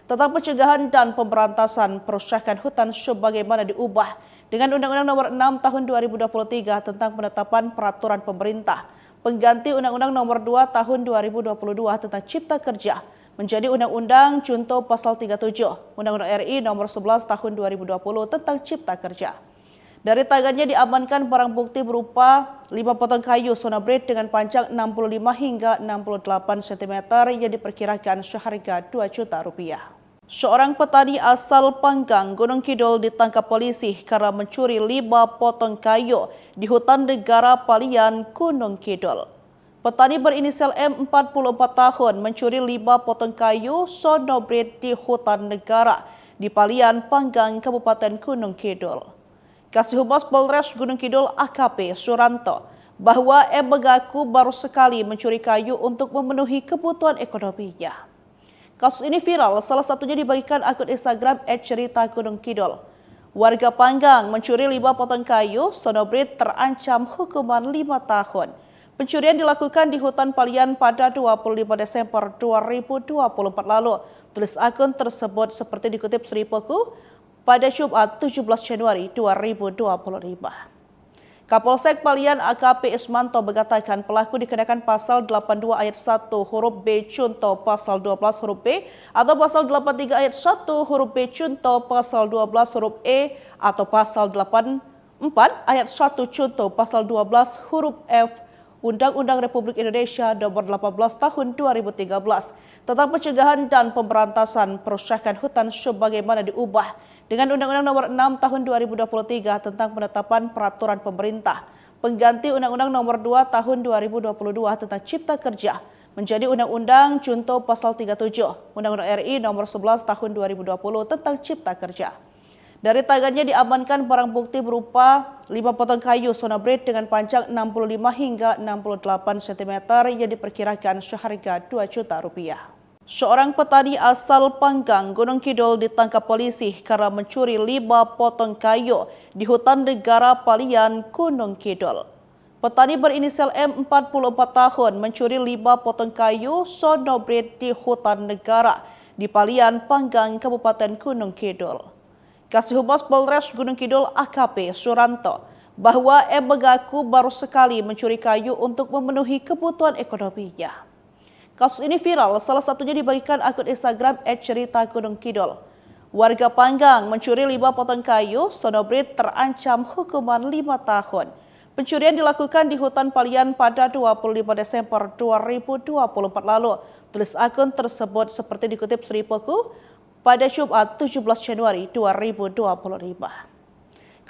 tentang pencegahan dan pemberantasan perusakan hutan sebagaimana diubah dengan Undang-Undang Nomor 6 Tahun 2023 tentang penetapan peraturan pemerintah pengganti Undang-Undang Nomor 2 Tahun 2022 tentang Cipta Kerja menjadi Undang-Undang Contoh Pasal 37 Undang-Undang RI Nomor 11 Tahun 2020 tentang Cipta Kerja. Dari tangannya diamankan barang bukti berupa 5 potong kayu sonobrit dengan panjang 65 hingga 68 cm yang diperkirakan seharga Rp2 juta. Seorang petani asal Panggang, Gunung Kidul ditangkap polisi karena mencuri 5 potong kayu di hutan negara Palian, Gunung Kidul. Petani berinisial M 44 tahun mencuri 5 potong kayu sonobrit di hutan negara di Palian, Panggang, Kabupaten Gunung Kidul. Kasih Humas Polres Gunung Kidul AKP Suranto bahwa M mengaku baru sekali mencuri kayu untuk memenuhi kebutuhan ekonominya. Kasus ini viral, salah satunya dibagikan akun Instagram @cerita_gunung_kidul. Warga Panggang mencuri 5 potong kayu sonobrit terancam hukuman 5 tahun. Pencurian dilakukan di hutan Palian pada 25 Desember 2024 lalu. Tulis akun tersebut seperti dikutip Seripoku pada Jumat 17 Januari 2025. Kapolsek Palian AKP Ismanto mengatakan pelaku dikenakan pasal 82 ayat 1 huruf B contoh pasal 12 huruf B atau pasal 83 ayat 1 huruf B contoh pasal 12 huruf E atau pasal 84 ayat 1 contoh pasal 12 huruf F Undang-Undang Republik Indonesia Nomor 18 Tahun 2013 tentang pencegahan dan pemberantasan perusakan hutan sebagaimana diubah dengan Undang-Undang Nomor 6 Tahun 2023 tentang penetapan peraturan pemerintah pengganti Undang-Undang Nomor 2 Tahun 2022 tentang Cipta Kerja menjadi Undang-Undang Contoh Pasal 37 Undang-Undang RI Nomor 11 Tahun 2020 tentang Cipta Kerja. Dari tangannya diamankan barang bukti berupa 5 potong kayu sonobrit dengan panjang 65 hingga 68 cm yang diperkirakan seharga Rp2 juta. Seorang petani asal Panggang, Gunung Kidul ditangkap polisi karena mencuri 5 potong kayu di hutan negara Palian, Gunung Kidul. Petani berinisial M 44 tahun mencuri 5 potong kayu sonobrit di hutan negara di Palian, Panggang, Kabupaten Gunung Kidul. Kasih Humas Polres Gunung Kidul AKP Suranto bahwa M mengaku baru sekali mencuri kayu untuk memenuhi kebutuhan ekonominya. Kasus ini viral, salah satunya dibagikan akun Instagram @cerita_gunung_kidul. Warga Panggang mencuri 5 potong kayu sonobrit terancam hukuman 5 tahun. Pencurian dilakukan di hutan Palian pada 25 Desember 2024 lalu. Tulis akun tersebut seperti dikutip Seripoku pada Jumat 17 Januari 2025.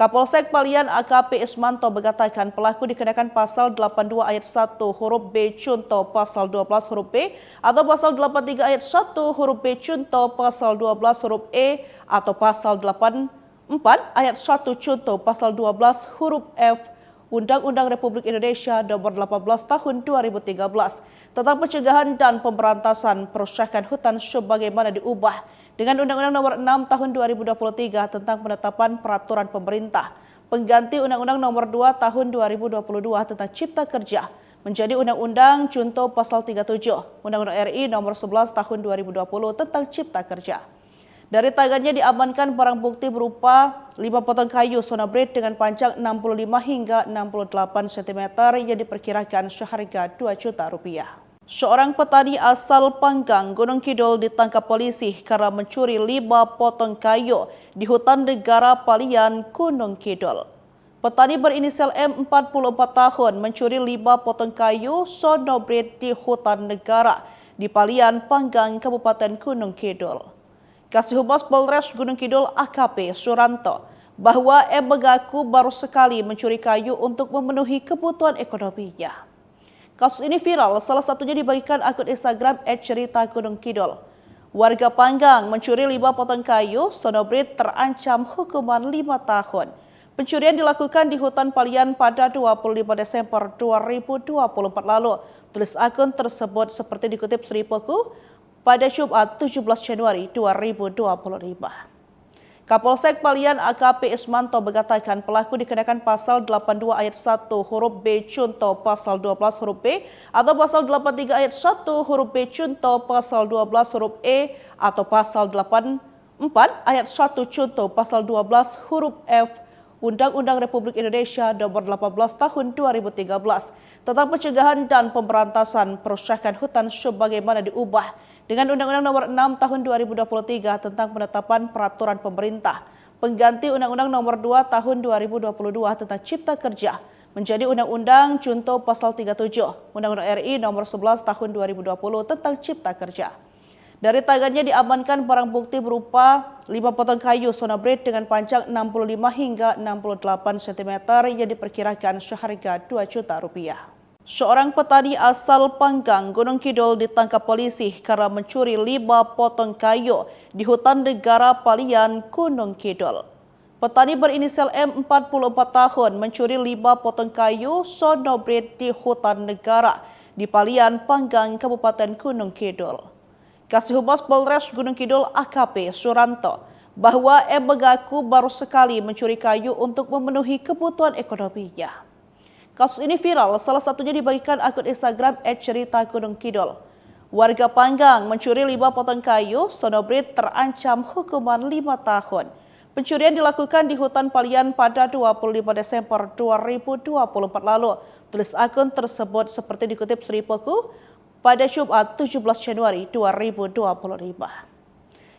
Kapolsek Palian AKP Ismanto mengatakan pelaku dikenakan pasal 82 ayat 1 huruf B contoh pasal 12 huruf B atau pasal 83 ayat 1 huruf B contoh pasal 12 huruf E atau pasal 84 ayat 1 contoh pasal 12 huruf F Undang-Undang Republik Indonesia Nomor 18 Tahun 2013 tentang pencegahan dan pemberantasan perusakan hutan sebagaimana diubah dengan Undang-Undang Nomor 6 Tahun 2023 tentang penetapan peraturan pemerintah pengganti Undang-Undang Nomor 2 Tahun 2022 tentang Cipta Kerja menjadi Undang-Undang contoh pasal 37 Undang-Undang RI Nomor 11 Tahun 2020 tentang Cipta Kerja. Dari tangannya diamankan barang bukti berupa 5 potong kayu sonobrit dengan panjang 65 hingga 68 cm yang diperkirakan seharga 2 juta rupiah. Seorang petani asal Panggang, Gunung Kidul ditangkap polisi karena mencuri 5 potong kayu di hutan negara Palian, Gunung Kidul. Petani berinisial M 44 tahun mencuri 5 potong kayu sonobrit di hutan negara di Palian, Panggang, Kabupaten Gunung Kidul. Kasih Humas Polres Gunung Kidul AKP Suranto bahwa M mengaku baru sekali mencuri kayu untuk memenuhi kebutuhan ekonominya. Kasus ini viral, salah satunya dibagikan akun Instagram @cerita_gunung_kidul. Warga Panggang mencuri 5 potong kayu sonobrit terancam hukuman 5 tahun. Pencurian dilakukan di hutan Palian pada 25 Desember 2024 lalu. Tulis akun tersebut seperti dikutip Sri Poku pada Jumat 17 Januari 2025. Kapolsek Palian AKP Ismanto mengatakan pelaku dikenakan pasal 82 ayat 1 huruf B contoh pasal 12 huruf B atau pasal 83 ayat 1 huruf B contoh pasal 12 huruf E atau pasal 84 ayat 1 contoh pasal 12 huruf F Undang-Undang Republik Indonesia Nomor 18 Tahun 2013 tentang pencegahan dan pemberantasan perusakan hutan sebagaimana diubah dengan Undang-Undang Nomor 6 Tahun 2023 tentang penetapan peraturan pemerintah pengganti Undang-Undang Nomor 2 Tahun 2022 tentang Cipta Kerja menjadi Undang-Undang contoh pasal 37 Undang-Undang RI Nomor 11 Tahun 2020 tentang Cipta Kerja. Dari tangannya diamankan barang bukti berupa 5 potong kayu sonobrit dengan panjang 65 hingga 68 cm yang diperkirakan seharga 2 juta rupiah. Seorang petani asal Panggang, Gunung Kidul ditangkap polisi karena mencuri 5 potong kayu di hutan negara Palian, Gunung Kidul. Petani berinisial M 44 tahun mencuri 5 potong kayu sonobrit di hutan negara di Palian, Panggang, Kabupaten Gunung Kidul. Kasih Humas Polres Gunung Kidul AKP Suranto bahwa M mengaku baru sekali mencuri kayu untuk memenuhi kebutuhan ekonominya. Kasus ini viral, salah satunya dibagikan akun Instagram @cerita_gunung_kidul. Warga Panggang mencuri 5 potong kayu sonobrit terancam hukuman 5 tahun. Pencurian dilakukan di hutan Palian pada 25 Desember 2024 lalu. Tulis akun tersebut seperti dikutip Sri Poku pada Jumat 17 Januari 2025.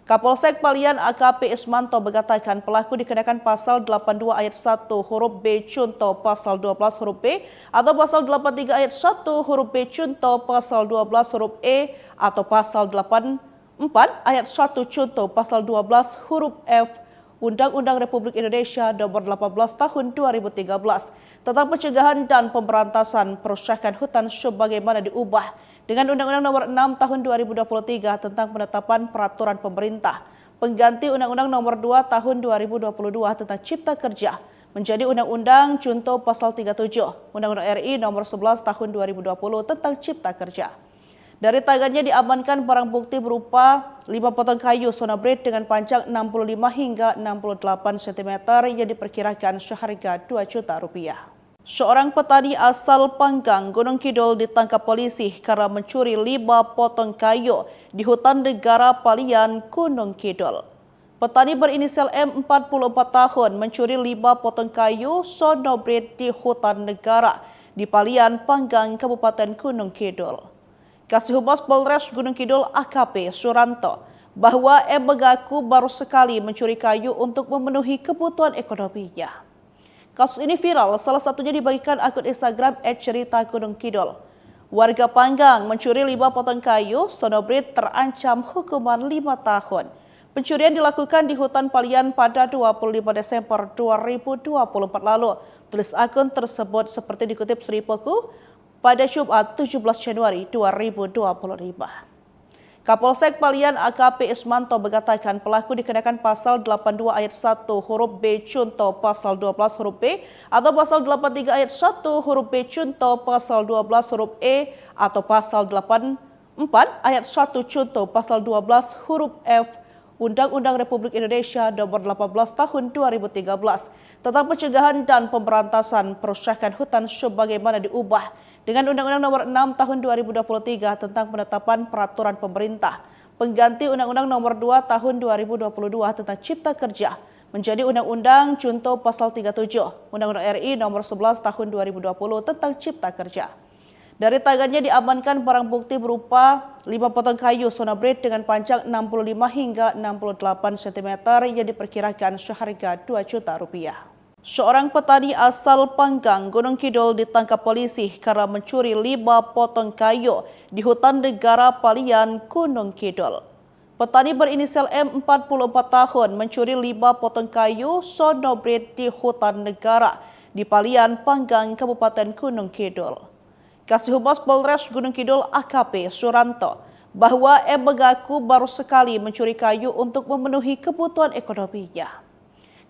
Kapolsek Palian AKP Ismanto mengatakan pelaku dikenakan pasal 82 ayat 1 huruf B contoh pasal 12 huruf B atau pasal 83 ayat 1 huruf B contoh pasal 12 huruf E atau pasal 84 ayat 1 contoh pasal 12 huruf F Undang-Undang Republik Indonesia Nomor 18 Tahun 2013 tentang pencegahan dan pemberantasan perusakan hutan sebagaimana diubah dengan Undang-Undang Nomor 6 Tahun 2023 tentang penetapan peraturan pemerintah pengganti Undang-Undang Nomor 2 Tahun 2022 tentang Cipta Kerja menjadi Undang-Undang contoh pasal 37 Undang-Undang RI Nomor 11 Tahun 2020 tentang Cipta Kerja. Dari tangannya diamankan barang bukti berupa 5 potong kayu sonobrit dengan panjang 65 hingga 68 cm yang diperkirakan seharga 2 juta rupiah. Seorang petani asal Panggang, Gunung Kidul ditangkap polisi karena mencuri 5 potong kayu di hutan negara Palian, Gunung Kidul. Petani berinisial M 44 tahun mencuri 5 potong kayu sonobrit di hutan negara di Palian, Panggang, Kabupaten Gunung Kidul. Kasih Humas Polres Gunung Kidul AKP Suranto bahwa M mengaku baru sekali mencuri kayu untuk memenuhi kebutuhan ekonominya. Kasus ini viral, salah satunya dibagikan akun Instagram @cerita_gunung_kidul. Warga Panggang mencuri 5 potong kayu sonobrit terancam hukuman 5 tahun. Pencurian dilakukan di hutan Palian pada 25 Desember 2024 lalu. Tulis akun tersebut seperti dikutip Sri Poku pada Jumat 17 Januari 2025. Kapolsek Palian AKP Ismanto mengatakan pelaku dikenakan pasal 82 ayat 1 huruf B Cunto pasal 12 huruf B atau pasal 83 ayat 1 huruf B Cunto pasal 12 huruf E atau pasal 84 ayat 1 Cunto pasal 12 huruf F Undang-Undang Republik Indonesia Nomor 18 Tahun 2013 tentang pencegahan dan pemberantasan perusakan hutan sebagaimana diubah dengan Undang-Undang Nomor 6 Tahun 2023 tentang penetapan peraturan pemerintah pengganti Undang-Undang Nomor 2 Tahun 2022 tentang Cipta Kerja menjadi Undang-Undang Junto Pasal 37 Undang-Undang RI Nomor 11 Tahun 2020 tentang Cipta Kerja. Dari tangannya diamankan barang bukti berupa 5 potong kayu sonobrit dengan panjang 65 hingga 68 cm yang diperkirakan seharga 2 juta rupiah. Seorang petani asal Panggang, Gunung Kidul ditangkap polisi karena mencuri 5 potong kayu di hutan negara Palian, Gunung Kidul. Petani berinisial M 44 tahun mencuri 5 potong kayu sonobrit di hutan negara di Palian, Panggang, Kabupaten Gunung Kidul. Kasih Humas Polres Gunung Kidul AKP Suranto bahwa M mengaku baru sekali mencuri kayu untuk memenuhi kebutuhan ekonominya.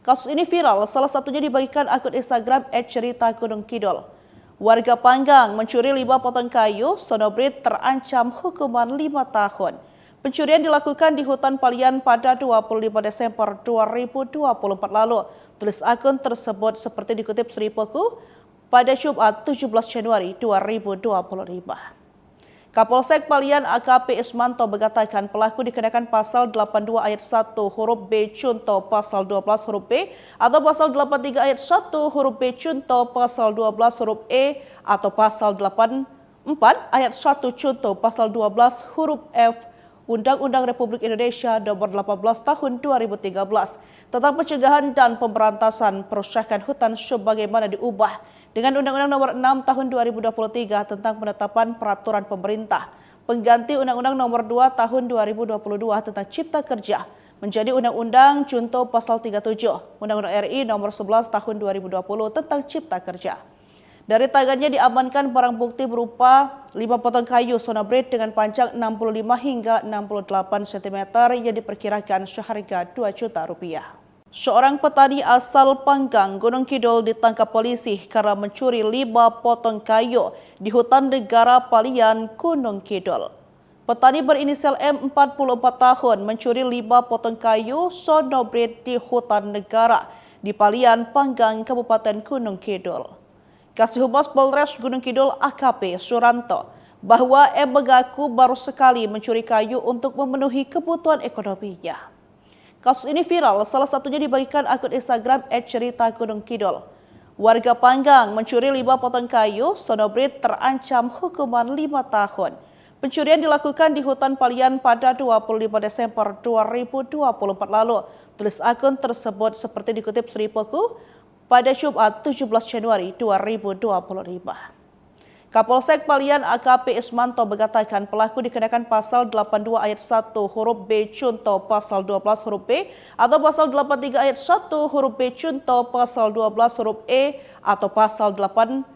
Kasus ini viral, salah satunya dibagikan akun Instagram @cerita_gunung_kidul. Warga Panggang mencuri 5 potong kayu sonobrit terancam hukuman 5 tahun. Pencurian dilakukan di hutan Palian pada 25 Desember 2024 lalu. Tulis akun tersebut seperti dikutip Sri Poku pada Jumat 17 Januari 2025. Kapolsek Palian AKP Ismanto mengatakan pelaku dikenakan pasal 82 ayat 1 huruf B Cunto pasal 12 huruf B atau pasal 83 ayat 1 huruf B Cunto pasal 12 huruf E atau pasal 84 ayat 1 Cunto pasal 12 huruf F Undang-Undang Republik Indonesia Nomor 18 Tahun 2013 tentang pencegahan dan pemberantasan perusakan hutan sebagaimana diubah dengan Undang-Undang Nomor 6 Tahun 2023 tentang penetapan peraturan pemerintah pengganti Undang-Undang Nomor 2 Tahun 2022 tentang Cipta Kerja menjadi Undang-Undang Junto Pasal 37 Undang-Undang RI Nomor 11 Tahun 2020 tentang Cipta Kerja. Dari tangannya diamankan barang bukti berupa 5 potong kayu sonobrit dengan panjang 65 hingga 68 cm yang diperkirakan seharga 2 juta rupiah. Seorang petani asal Panggang, Gunung Kidul ditangkap polisi karena mencuri 5 potong kayu di hutan negara Palian, Gunung Kidul. Petani berinisial M 44 tahun mencuri 5 potong kayu sonobrit di hutan negara di Palian, Panggang, Kabupaten Gunung Kidul. Kasih Humas Polres Gunung Kidul AKP Suranto bahwa M mengaku baru sekali mencuri kayu untuk memenuhi kebutuhan ekonominya. Kasus ini viral, salah satunya dibagikan akun Instagram @cerita_gunung_kidul. Warga Panggang mencuri 5 potong kayu sonobrit terancam hukuman 5 tahun. Pencurian dilakukan di hutan Palian pada 25 Desember 2024 lalu. Tulis akun tersebut seperti dikutip Sri Poku pada Jumat 17 Januari 2025. Kapolsek Palian AKP Ismanto mengatakan pelaku dikenakan pasal 82 ayat 1 huruf B Cunto pasal 12 huruf B atau pasal 83 ayat 1 huruf B Cunto pasal 12 huruf E atau pasal 84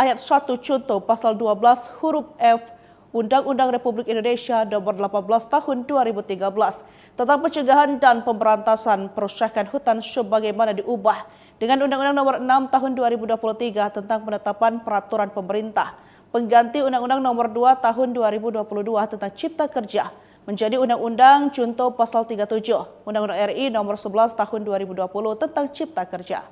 ayat 1 Cunto pasal 12 huruf F Undang-Undang Republik Indonesia Nomor 18 Tahun 2013 tentang pencegahan dan pemberantasan perusakan hutan sebagaimana diubah dengan Undang-Undang Nomor 6 Tahun 2023 tentang penetapan peraturan pemerintah pengganti Undang-Undang Nomor 2 Tahun 2022 tentang Cipta Kerja menjadi Undang-Undang Junto Pasal 37 Undang-Undang RI Nomor 11 Tahun 2020 tentang Cipta Kerja.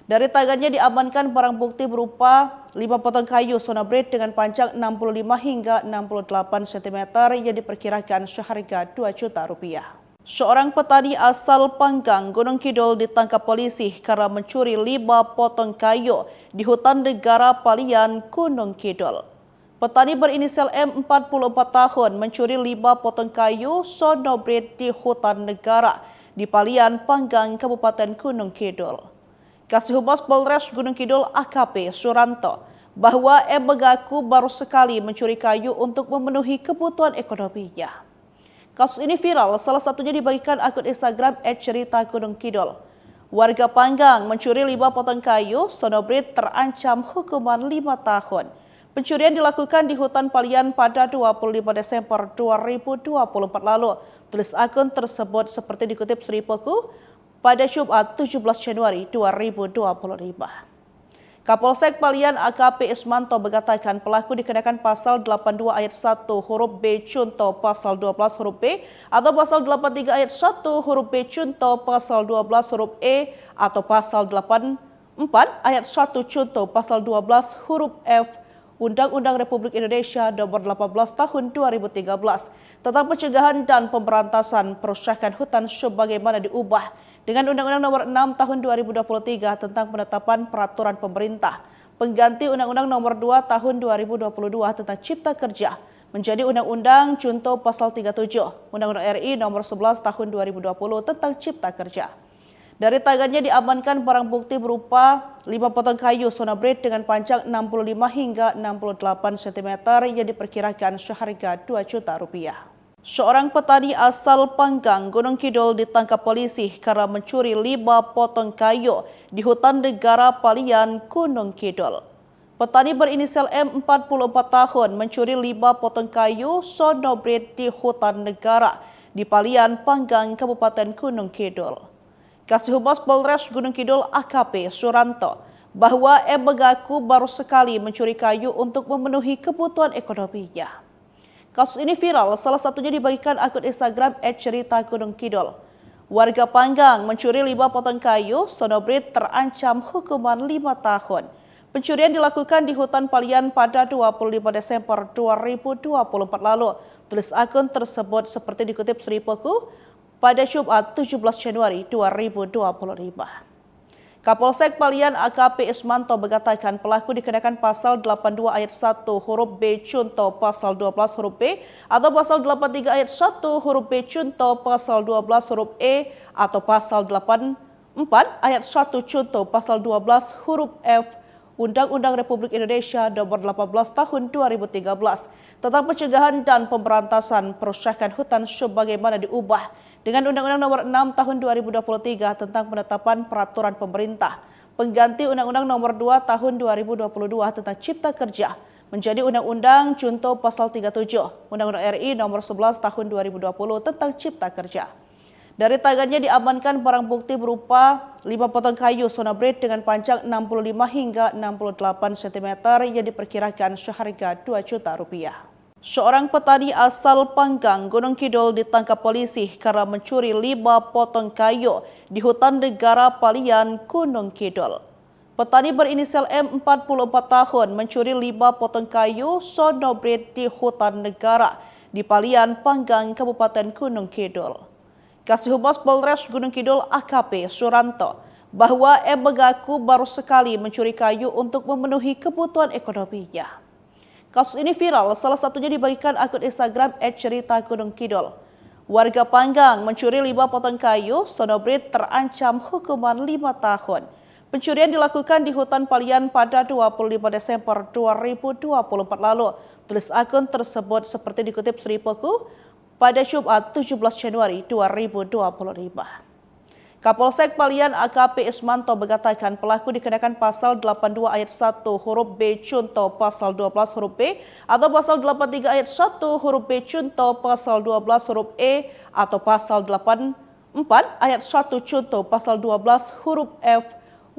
Dari tangannya diamankan barang bukti berupa 5 potong kayu sonobrit dengan panjang 65 hingga 68 cm yang diperkirakan seharga 2 juta rupiah. Seorang petani asal Panggang, Gunung Kidul ditangkap polisi karena mencuri 5 potong kayu di hutan negara Palian, Gunung Kidul. Petani berinisial M 44 tahun mencuri 5 potong kayu sonobrit di hutan negara di Palian, Panggang, Kabupaten Gunung Kidul. Kasih Humas Polres Gunung Kidul AKP Suranto bahwa M mengaku baru sekali mencuri kayu untuk memenuhi kebutuhan ekonominya. Kasus ini viral, salah satunya dibagikan akun Instagram @cerita_gunung_kidul. Warga Panggang mencuri 5 potong kayu, Sonobrit terancam hukuman 5 tahun. Pencurian dilakukan di hutan Palian pada 25 Desember 2024 lalu. Tulis akun tersebut seperti dikutip Sripoku pada Jumat 17 Januari 2025. Kapolsek Palian AKP Ismanto mengatakan pelaku dikenakan pasal 82 ayat 1 huruf B Cunto pasal 12 huruf B atau pasal 83 ayat 1 huruf B Cunto pasal 12 huruf E atau pasal 84 ayat 1 Cunto pasal 12 huruf F Undang-Undang Republik Indonesia Nomor 18 Tahun 2013 tentang pencegahan dan pemberantasan perusakan hutan sebagaimana diubah dengan Undang-Undang Nomor 6 Tahun 2023 tentang penetapan peraturan pemerintah pengganti Undang-Undang Nomor 2 Tahun 2022 tentang Cipta Kerja menjadi Undang-Undang Junto Pasal 37 Undang-Undang RI Nomor 11 Tahun 2020 tentang Cipta Kerja. Dari tangannya diamankan barang bukti berupa 5 potong kayu Sonobrit dengan panjang 65 hingga 68 cm yang diperkirakan seharga 2 juta rupiah. Seorang petani asal Panggang, Gunung Kidul ditangkap polisi karena mencuri 5 potong kayu di hutan negara Palian, Gunung Kidul. Petani berinisial M 44 tahun mencuri 5 potong kayu Sonobrit di hutan negara di Palian, Panggang, Kabupaten Gunung Kidul. Kasih Humas Polres Gunung Kidul AKP Suranto bahwa M mengaku baru sekali mencuri kayu untuk memenuhi kebutuhan ekonominya. Kasus ini viral, salah satunya dibagikan akun Instagram @cerita_gunung_kidul. Warga Panggang mencuri 5 potong kayu, Sonobrit terancam hukuman 5 tahun. Pencurian dilakukan di hutan Palian pada 25 Desember 2024 lalu. Tulis akun tersebut seperti dikutip Sripoku pada Jumat 17 Januari 2025. Kapolsek Palian AKP Ismanto mengatakan pelaku dikenakan pasal 82 ayat 1 huruf B Cunto pasal 12 huruf B atau pasal 83 ayat 1 huruf B Cunto pasal 12 huruf E atau pasal 84 ayat 1 Cunto pasal 12 huruf F Undang-Undang Republik Indonesia Nomor 18 Tahun 2013 tentang pencegahan dan pemberantasan perusakan hutan sebagaimana diubah dengan Undang-Undang Nomor 6 Tahun 2023 tentang penetapan peraturan pemerintah pengganti Undang-Undang Nomor 2 Tahun 2022 tentang Cipta Kerja menjadi Undang-Undang Junto Pasal 37 Undang-Undang RI Nomor 11 Tahun 2020 tentang Cipta Kerja. Dari tangannya diamankan barang bukti berupa 5 potong kayu Sonobrit dengan panjang 65 hingga 68 cm yang diperkirakan seharga 2 juta rupiah. Seorang petani asal Panggang, Gunung Kidul ditangkap polisi karena mencuri 5 potong kayu di hutan negara Palian, Gunung Kidul. Petani berinisial M 44 tahun mencuri 5 potong kayu Sonobrit di hutan negara di Palian, Panggang, Kabupaten Gunung Kidul. Kasih Humas Polres Gunung Kidul AKP Suranto bahwa M mengaku baru sekali mencuri kayu untuk memenuhi kebutuhan ekonominya. Kasus ini viral, salah satunya dibagikan akun Instagram @cerita_gunung_kidul. Warga Panggang mencuri 5 potong kayu, Sonobrit terancam hukuman 5 tahun. Pencurian dilakukan di hutan Palian pada 25 Desember 2024 lalu. Tulis akun tersebut seperti dikutip Sripoku pada Jumat 17 Januari 2025. Kapolsek Palian AKP Ismanto mengatakan pelaku dikenakan pasal 82 ayat 1 huruf B Cunto pasal 12 huruf B atau pasal 83 ayat 1 huruf B Cunto pasal 12 huruf E atau pasal 84 ayat 1 Cunto pasal 12 huruf F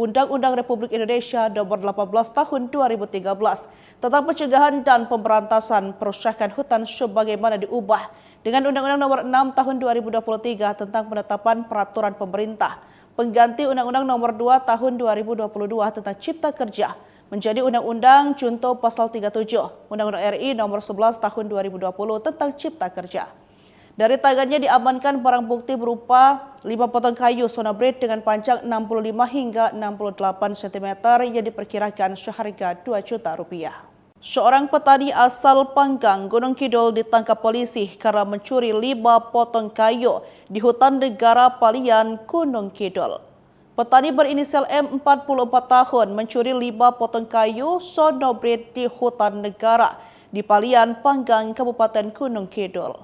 Undang-Undang Republik Indonesia Nomor 18 Tahun 2013 tentang pencegahan dan pemberantasan perusakan hutan sebagaimana diubah dengan Undang-Undang Nomor 6 Tahun 2023 tentang penetapan peraturan pemerintah pengganti Undang-Undang Nomor 2 Tahun 2022 tentang Cipta Kerja menjadi Undang-Undang Junto Pasal 37 Undang-Undang RI Nomor 11 Tahun 2020 tentang Cipta Kerja. Dari tangannya diamankan barang bukti berupa 5 potong kayu Sonobrit dengan panjang 65 hingga 68 cm yang diperkirakan seharga 2 juta rupiah. Seorang petani asal Panggang, Gunung Kidul ditangkap polisi karena mencuri 5 potong kayu di hutan negara Palian, Gunung Kidul. Petani berinisial M 44 tahun mencuri 5 potong kayu Sonobrit di hutan negara di Palian, Panggang, Kabupaten Gunung Kidul.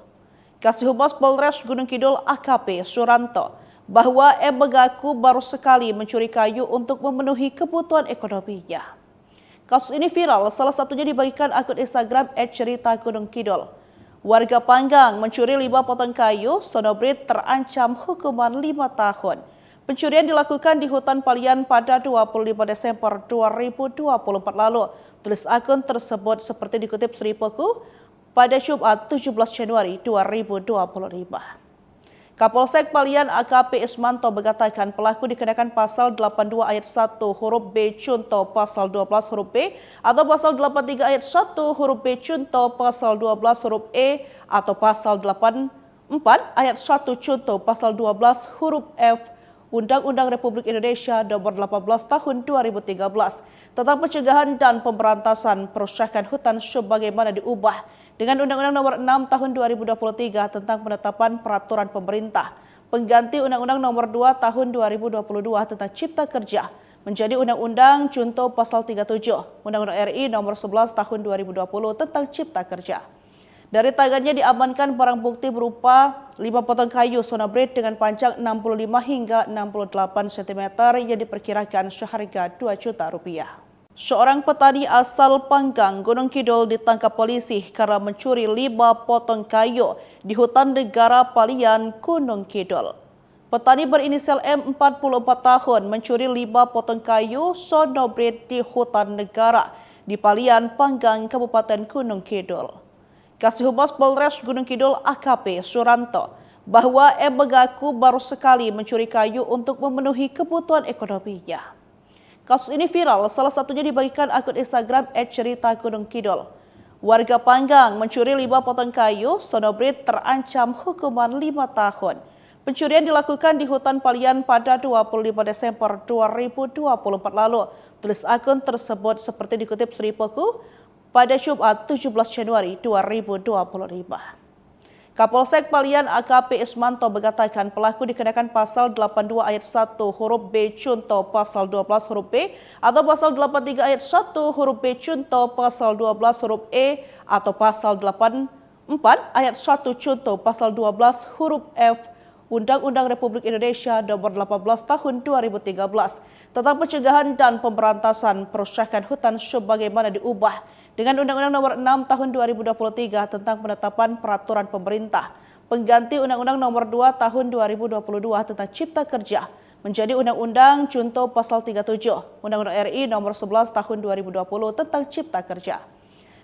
Kasih Humas Polres Gunung Kidul AKP Suranto bahwa M mengaku baru sekali mencuri kayu untuk memenuhi kebutuhan ekonominya. Kasus ini viral, salah satunya dibagikan akun Instagram @cerita_gunung_kidul. Warga Panggang mencuri 5 potong kayu, Sonobrit terancam hukuman 5 tahun. Pencurian dilakukan di hutan Palian pada 25 Desember 2024 lalu. Tulis akun tersebut seperti dikutip Sri Poku pada Jumat 17 Januari 2025. Kapolsek Palian AKP Ismanto mengatakan pelaku dikenakan pasal 82 ayat 1 huruf B Cunto pasal 12 huruf B atau pasal 83 ayat 1 huruf B Cunto pasal 12 huruf E atau pasal 84 ayat 1 Cunto pasal 12 huruf F Undang-Undang Republik Indonesia Nomor 18 Tahun 2013 tentang pencegahan dan pemberantasan perusakan hutan sebagaimana diubah dengan Undang-Undang Nomor 6 Tahun 2023 tentang penetapan peraturan pemerintah pengganti Undang-Undang Nomor 2 Tahun 2022 tentang Cipta Kerja menjadi Undang-Undang Contoh Pasal 37 Undang-Undang RI Nomor 11 Tahun 2020 tentang Cipta Kerja. Dari tangannya diamankan barang bukti berupa 5 potong kayu Sonobrit dengan panjang 65 hingga 68 cm yang diperkirakan seharga 2 juta rupiah. Seorang petani asal Panggang, Gunung Kidul ditangkap polisi karena mencuri 5 potong kayu di hutan negara Palian, Gunung Kidul. Petani berinisial M 44 tahun mencuri 5 potong kayu Sonobrit di hutan negara di Palian, Panggang, Kabupaten Gunung Kidul. Kasih Humas Polres Gunung Kidul AKP Suranto bahwa M mengaku baru sekali mencuri kayu untuk memenuhi kebutuhan ekonominya. Kasus ini viral, salah satunya dibagikan akun Instagram @cerita_gunung_kidul. Warga Panggang mencuri 5 potong kayu, Sonobrit terancam hukuman 5 tahun. Pencurian dilakukan di hutan Palian pada 25 Desember 2024 lalu. Tulis akun tersebut seperti dikutip Sri Poku pada Jumat 17 Januari 2025. Kapolsek Palian AKP Ismanto mengatakan pelaku dikenakan pasal 82 ayat 1 huruf B Cunto pasal 12 huruf B atau pasal 83 ayat 1 huruf B Cunto pasal 12 huruf E atau pasal 84 ayat 1 Cunto pasal 12 huruf F Undang-Undang Republik Indonesia Nomor 18 Tahun 2013 tentang pencegahan dan pemberantasan perusakan hutan sebagaimana diubah dengan Undang-Undang Nomor 6 Tahun 2023 tentang penetapan peraturan pemerintah pengganti Undang-Undang Nomor 2 Tahun 2022 tentang Cipta Kerja menjadi Undang-Undang Contoh Pasal 37 Undang-Undang RI Nomor 11 Tahun 2020 tentang Cipta Kerja.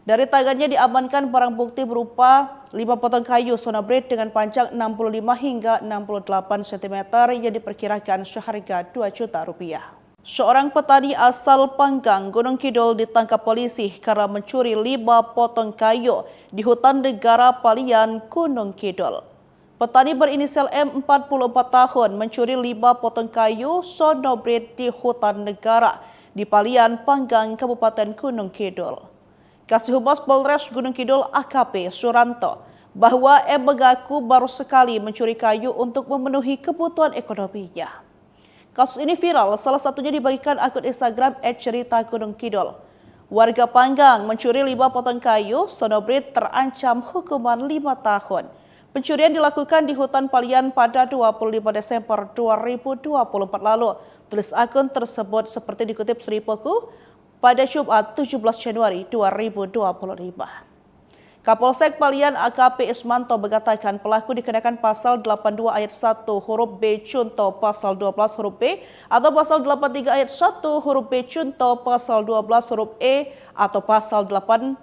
Dari tangannya diamankan barang bukti berupa 5 potong kayu Sonobrit dengan panjang 65 hingga 68 cm yang diperkirakan seharga 2 juta rupiah. Seorang petani asal Panggang, Gunung Kidul ditangkap polisi karena mencuri 5 potong kayu di hutan negara Palian, Gunung Kidul. Petani berinisial M 44 tahun mencuri 5 potong kayu Sonobrit di hutan negara di Palian, Panggang, Kabupaten Gunung Kidul. Kasih Humas Polres Gunung Kidul AKP Suranto bahwa M mengaku baru sekali mencuri kayu untuk memenuhi kebutuhan ekonominya. Kasus ini viral, salah satunya dibagikan akun Instagram @cerita_gunung_kidul. Warga Panggang mencuri 5 potong kayu, Sonobrit terancam hukuman 5 tahun. Pencurian dilakukan di hutan Palian pada 25 Desember 2024 lalu. Tulis akun tersebut seperti dikutip Sri Poku pada Jumat 17 Januari 2025. Kapolsek Palian AKP Ismanto mengatakan pelaku dikenakan pasal 82 ayat 1 huruf B Cunto pasal 12 huruf B atau pasal 83 ayat 1 huruf B Cunto pasal 12 huruf E atau pasal 84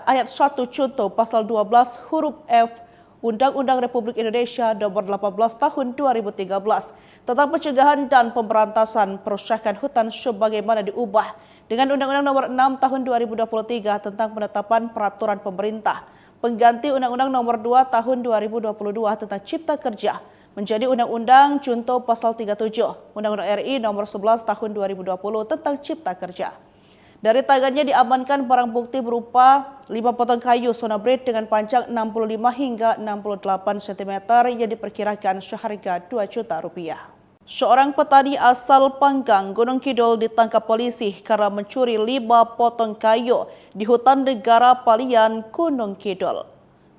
ayat 1 Cunto pasal 12 huruf F Undang-Undang Republik Indonesia Nomor 18 Tahun 2013 tentang pencegahan dan pemberantasan perusakan hutan sebagaimana diubah dengan Undang-Undang Nomor 6 Tahun 2023 tentang penetapan peraturan pemerintah pengganti Undang-Undang Nomor 2 Tahun 2022 tentang Cipta Kerja menjadi Undang-Undang Contoh Pasal 37 Undang-Undang RI Nomor 11 Tahun 2020 tentang Cipta Kerja. Dari tangannya diamankan barang bukti berupa 5 potong kayu Sonobrit dengan panjang 65 hingga 68 cm yang diperkirakan seharga 2 juta rupiah. Seorang petani asal Panggang, Gunung Kidul ditangkap polisi karena mencuri 5 potong kayu di hutan negara Palian, Gunung Kidul.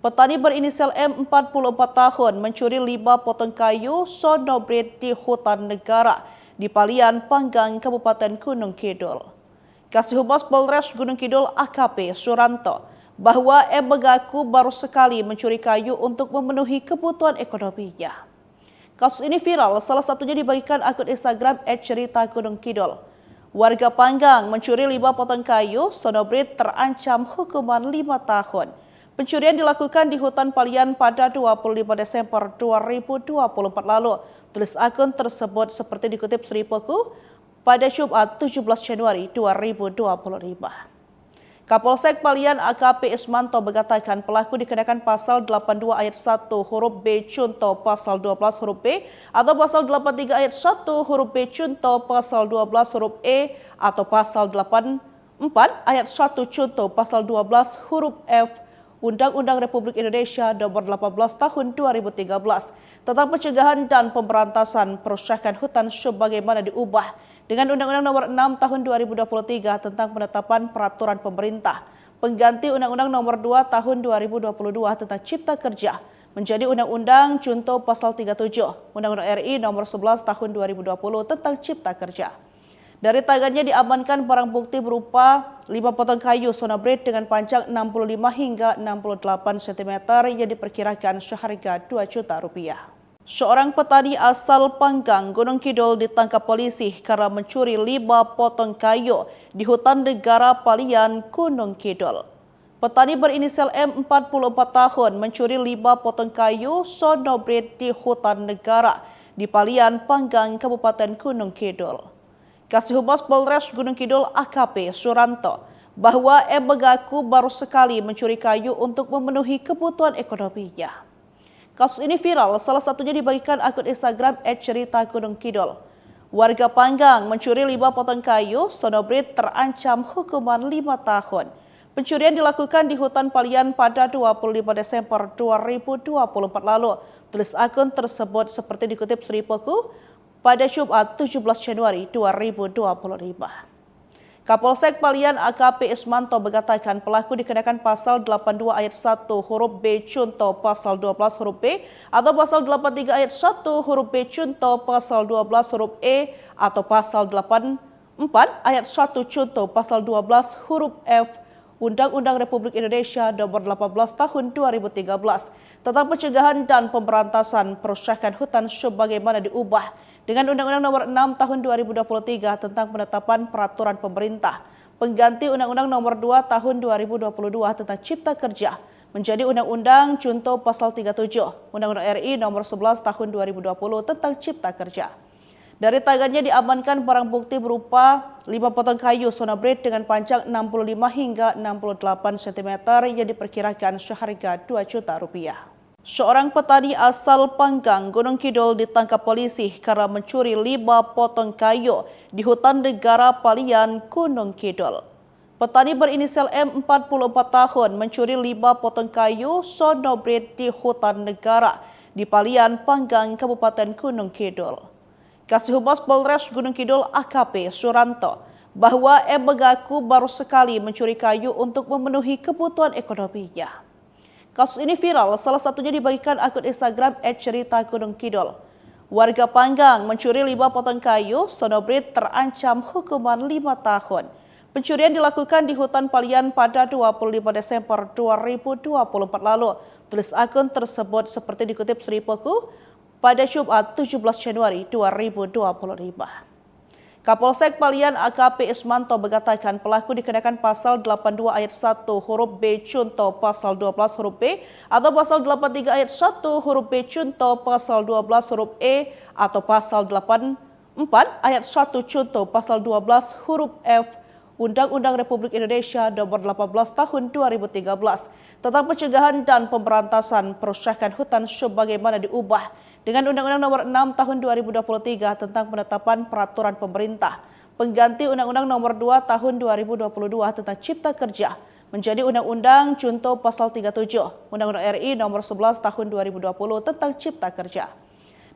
Petani berinisial M 44 tahun mencuri 5 potong kayu sonobrit di hutan negara di Palian Panggang, Kabupaten Gunung Kidul. Kasih Humas Polres Gunung Kidul AKP Suranto bahwa M mengaku baru sekali mencuri kayu untuk memenuhi kebutuhan ekonominya. Kasus ini viral, salah satunya dibagikan akun Instagram @cerita_gunung_kidul. Warga Panggang mencuri 5 potong kayu sonobrit terancam hukuman 5 tahun. Pencurian dilakukan di hutan Palian pada 25 Desember 2024 lalu. Tulis akun tersebut seperti dikutip Sri Poku pada Jumat 17 Januari 2025. Kapolsek Palian AKP Ismanto mengatakan pelaku dikenakan pasal 82 ayat 1 huruf B Cunto pasal 12 huruf B atau pasal 83 ayat 1 huruf B Cunto pasal 12 huruf E atau pasal 84 ayat 1 Cunto pasal 12 huruf F Undang-Undang Republik Indonesia Nomor 18 Tahun 2013 tentang pencegahan dan pemberantasan perusakan hutan sebagaimana diubah dengan Undang-Undang Nomor 6 Tahun 2023 tentang penetapan peraturan pemerintah pengganti Undang-Undang Nomor 2 Tahun 2022 tentang Cipta Kerja menjadi Undang-Undang Contoh Pasal 37 Undang-Undang RI Nomor 11 Tahun 2020 tentang Cipta Kerja. Dari tangannya diamankan barang bukti berupa 5 potong kayu sonobrit dengan panjang 65 hingga 68 cm yang diperkirakan seharga 2 juta rupiah. Seorang petani asal Panggang, Gunung Kidul ditangkap polisi karena mencuri 5 potong kayu di hutan negara Palian, Gunung Kidul. Petani berinisial M 44 tahun mencuri 5 potong kayu sonobrit di hutan negara di Palian, Panggang, Kabupaten Gunung Kidul. Kasih Humas Polres Gunung Kidul AKP Suranto bahwa M mengaku baru sekali mencuri kayu untuk memenuhi kebutuhan ekonominya. Kasus ini viral, salah satunya dibagikan akun Instagram @cerita_gunung_kidul. Warga Panggang mencuri 5 potong kayu sonobrit terancam hukuman 5 tahun. Pencurian dilakukan di hutan Palian pada 25 Desember 2024 lalu. Tulis akun tersebut seperti dikutip Sri Poku pada Jumat 17 Januari 2025. Kapolsek Palian AKP Ismanto mengatakan pelaku dikenakan pasal 82 ayat 1 huruf B Cunto pasal 12 huruf B atau pasal 83 ayat 1 huruf B Cunto pasal 12 huruf E atau pasal 84 ayat 1 Cunto pasal 12 huruf F Undang-Undang Republik Indonesia Nomor 18 Tahun 2013 tentang pencegahan dan pemberantasan perusakan hutan sebagaimana diubah dengan Undang-Undang Nomor 6 Tahun 2023 tentang penetapan peraturan pemerintah pengganti Undang-Undang Nomor 2 Tahun 2022 tentang Cipta Kerja menjadi Undang-Undang Contoh Pasal 37 Undang-Undang RI Nomor 11 Tahun 2020 tentang Cipta Kerja. Dari tangannya diamankan barang bukti berupa 5 potong kayu sonobrit dengan panjang 65 hingga 68 cm yang diperkirakan seharga 2 juta rupiah. Seorang petani asal Panggang, Gunung Kidul ditangkap polisi karena mencuri 5 potong kayu di hutan negara Palian, Gunung Kidul. Petani berinisial M 44 tahun mencuri 5 potong kayu sonobrit di hutan negara di Palian, Panggang, Kabupaten Gunung Kidul. Kasih Humas Polres Gunung Kidul AKP Suranto bahwa M mengaku baru sekali mencuri kayu untuk memenuhi kebutuhan ekonominya. Kasus ini viral, salah satunya dibagikan akun Instagram @cerita_gunung_kidul. Warga Panggang mencuri 5 potong kayu sonobrit terancam hukuman 5 tahun. Pencurian dilakukan di hutan Palian pada 25 Desember 2024 lalu. Tulis akun tersebut seperti dikutip Sri Poku pada Jumat 17 Januari 2025. Kapolsek Palian AKP Ismanto mengatakan pelaku dikenakan pasal 82 ayat 1 huruf B Cunto pasal 12 huruf B atau pasal 83 ayat 1 huruf B Cunto pasal 12 huruf E atau pasal 84 ayat 1 Cunto pasal 12 huruf F Undang-Undang Republik Indonesia Nomor 18 Tahun 2013 tentang pencegahan dan pemberantasan perusakan hutan sebagaimana diubah dengan Undang-Undang Nomor 6 Tahun 2023 tentang penetapan peraturan pemerintah pengganti Undang-Undang Nomor 2 Tahun 2022 tentang Cipta Kerja menjadi Undang-Undang Contoh Pasal 37 Undang-Undang RI Nomor 11 Tahun 2020 tentang Cipta Kerja.